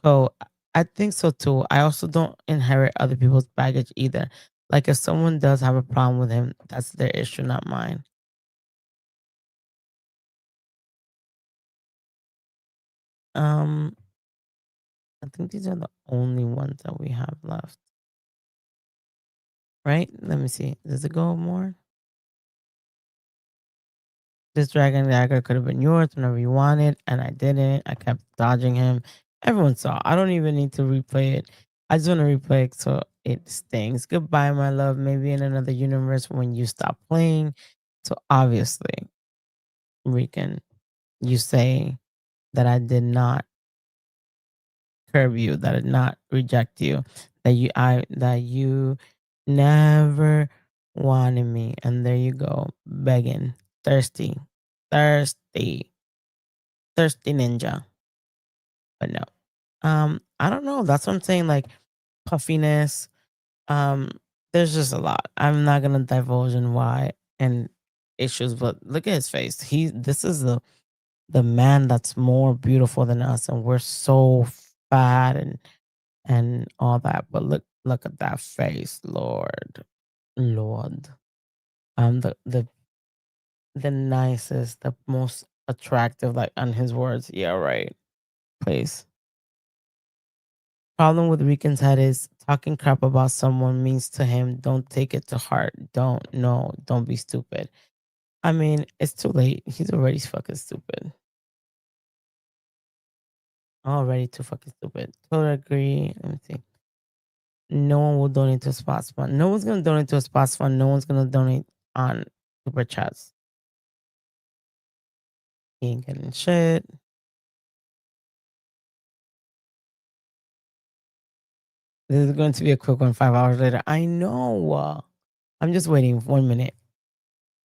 I think so too. I also don't inherit other people's baggage either. Like if someone does have a problem with him, that's their issue, not mine. I think these are the only ones that we have left. Right? Let me see. Does it go more? This dragon dagger could have been yours whenever you wanted, and I didn't. I kept dodging him. Everyone saw. I don't even need to replay it. I just want to replay it so it stings. Goodbye, my love. Maybe in another universe when you stop playing. So obviously, Rican, you say that I did not curb you, that I did not reject you, that you never wanted me. And there you go, begging, thirsty ninja. But no. I don't know. That's what I'm saying. Like puffiness. There's just a lot. I'm not gonna divulge in why and issues, but look at his face. This is the man that's more beautiful than us, and we're so fat and and all that. But look at that face, Lord. The nicest, the most attractive, like on his words. Yeah, right. Please. Problem with Rican's head is talking crap about someone means to him, don't take it to heart. Don't be stupid. I mean, it's too late. He's already fucking stupid. Already too fucking stupid. Totally agree. Let me see. No one will donate to a spots fund. No one's gonna donate to a spots fund. No one's gonna donate on super chats. He ain't getting shit. This is going to be a quick one. 5 hours later. I know. I'm just waiting 1 minute.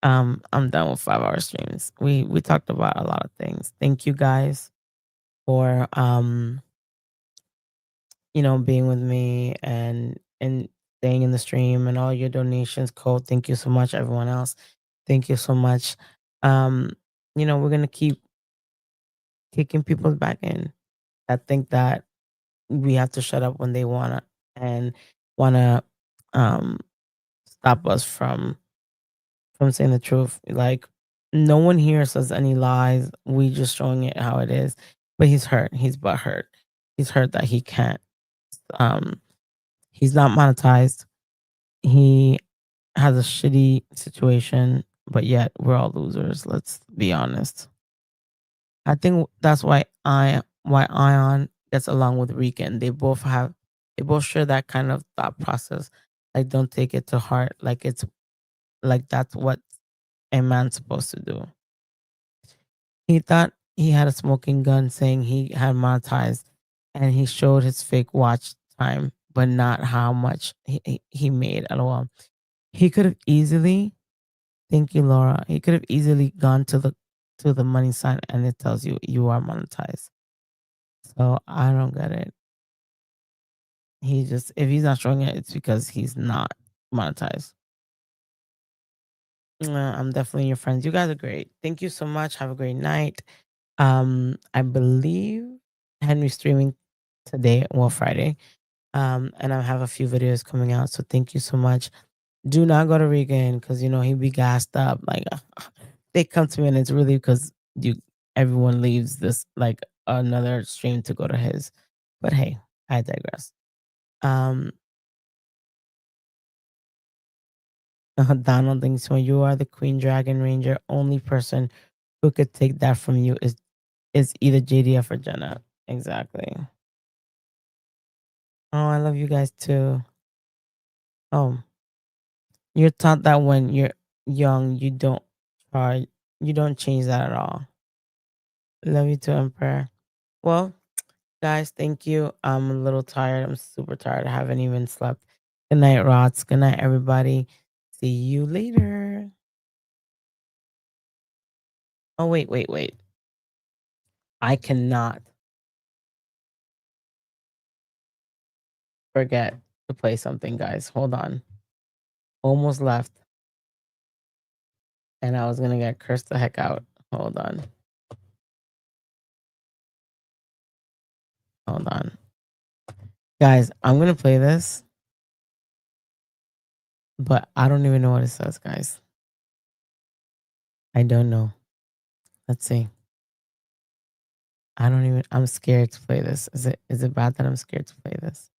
I'm done with 5 hour streams. We talked about a lot of things. Thank you guys for being with me and staying in the stream and all your donations. Cole, thank you so much. Everyone else, thank you so much. We're gonna keep kicking people back in that think that we have to shut up when they wanna stop us from saying the truth. Like, no one here says any lies. We just showing it how it is. But he's hurt. He's butthurt. He's hurt that he can't. He's not monetized. He has a shitty situation, but yet we're all losers. Let's be honest. I think that's why Ion gets along with Rican. They both share that kind of thought process. Like, don't take it to heart. Like, it's like that's what a man's supposed to do. He thought he had a smoking gun saying he had monetized, and he showed his fake watch time, but not how much he made at all. He could have easily, thank you, Laura. He could have easily gone to the money sign, and it tells you are monetized. So I don't get it. If he's not showing it, it's because he's not monetized. I'm definitely your friends. You guys are great. Thank you so much. Have a great night. I believe Henry's streaming today, well, Friday. And I have a few videos coming out. So thank you so much. Do not go to Rican because he'd be gassed up. Like, they come to me and it's really because everyone leaves this like another stream to go to his. But hey, I digress. Donald thinks when you are the Queen Dragon Ranger, only person who could take that from you is either JDF or Jenna. Exactly. Oh, I love you guys too. Oh, you're taught that when you're young, you don't change that at all. Love you too, Emperor. Well, guys, thank you. I'm a little tired. I'm super tired. I haven't even slept. Good night, Rots. Good night, everybody. See you later. Oh, wait. I cannot forget to play something, guys. Hold on. Almost left. And I was going to get cursed the heck out. Hold on. Guys, I'm going to play this. But I don't even know what it says, guys. I don't know. Let's see. I'm scared to play this. Is it bad that I'm scared to play this?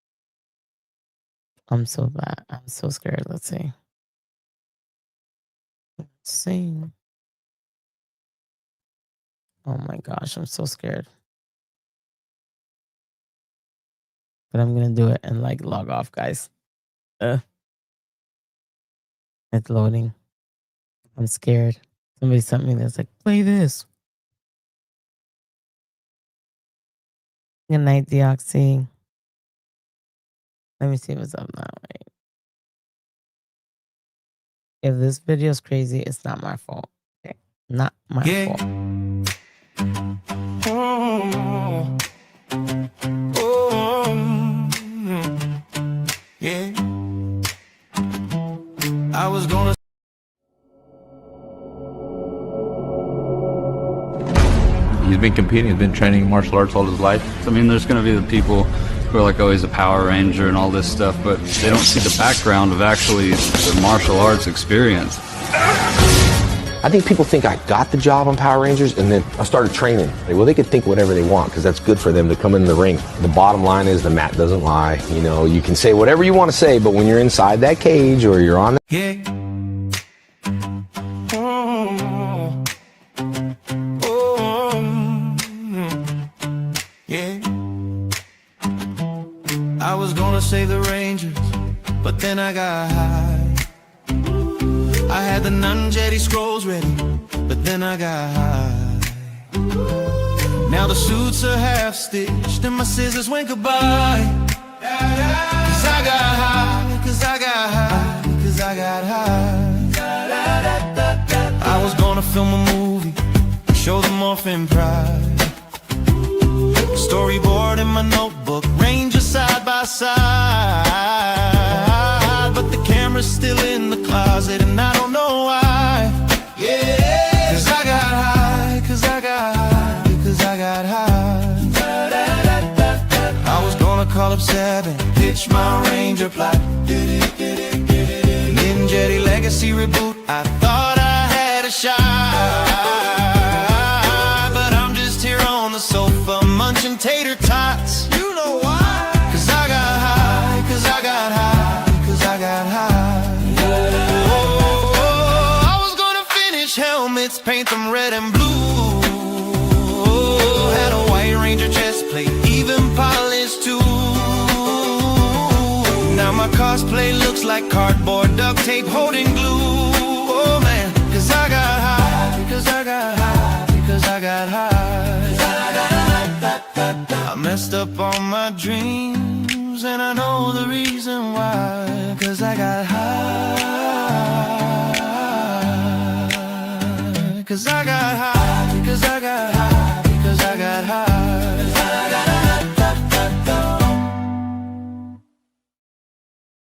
I'm so bad. I'm so scared. Let's see. Oh my gosh, I'm so scared. But I'm gonna do it and like log off, guys. It's loading. I'm scared. Somebody sent me this, like, play this. Good night, Deoxy. Let me see what's up now. Wait. If this video is crazy, it's not my fault. Okay. Not my fault. Yeah. I was gonna. He's been competing, he's been training martial arts all his life. I mean, there's going to be the people who are like, oh, he's a Power Ranger and all this stuff, but they don't see the background of actually the martial arts experience. I think people think I got the job on Power Rangers and then I started training. Well, they could think whatever they want because that's good for them to come in the ring. The bottom line is the mat doesn't lie. You know, you can say whatever you want to say, but when you're inside that cage or you're on the... Yeah. Yeah. I was gonna save the Rangers, but then I got high. I had the non-jetty scrolls ready, but then I got high. Now the suits are half stitched and my scissors went goodbye. Cause I got high, cause I got high, cause I got high. I was gonna film a movie, show them off in pride. Storyboard in my notebook, Rangers side by side. But the camera's still in the closet and I don't know why. Yeah, cause I got high, cause I got high, cause I got high. I was gonna call up 7, pitch my Ranger plot. Ninjetti Legacy reboot, I thought I had a shot. But I'm just here on the sofa munching tater tots. You know why? Cause I got high, cause I got high, cause I got high. Oh, I was gonna finish helmets, paint them red and blue. Had a White Ranger chest plate, even polished too. Now my cosplay looks like cardboard, duct tape holding glue. Oh man, cause I got high, cause I got high, cause I got high. I messed up all my dreams and I know the reason why. Cause I got high, cause I got high.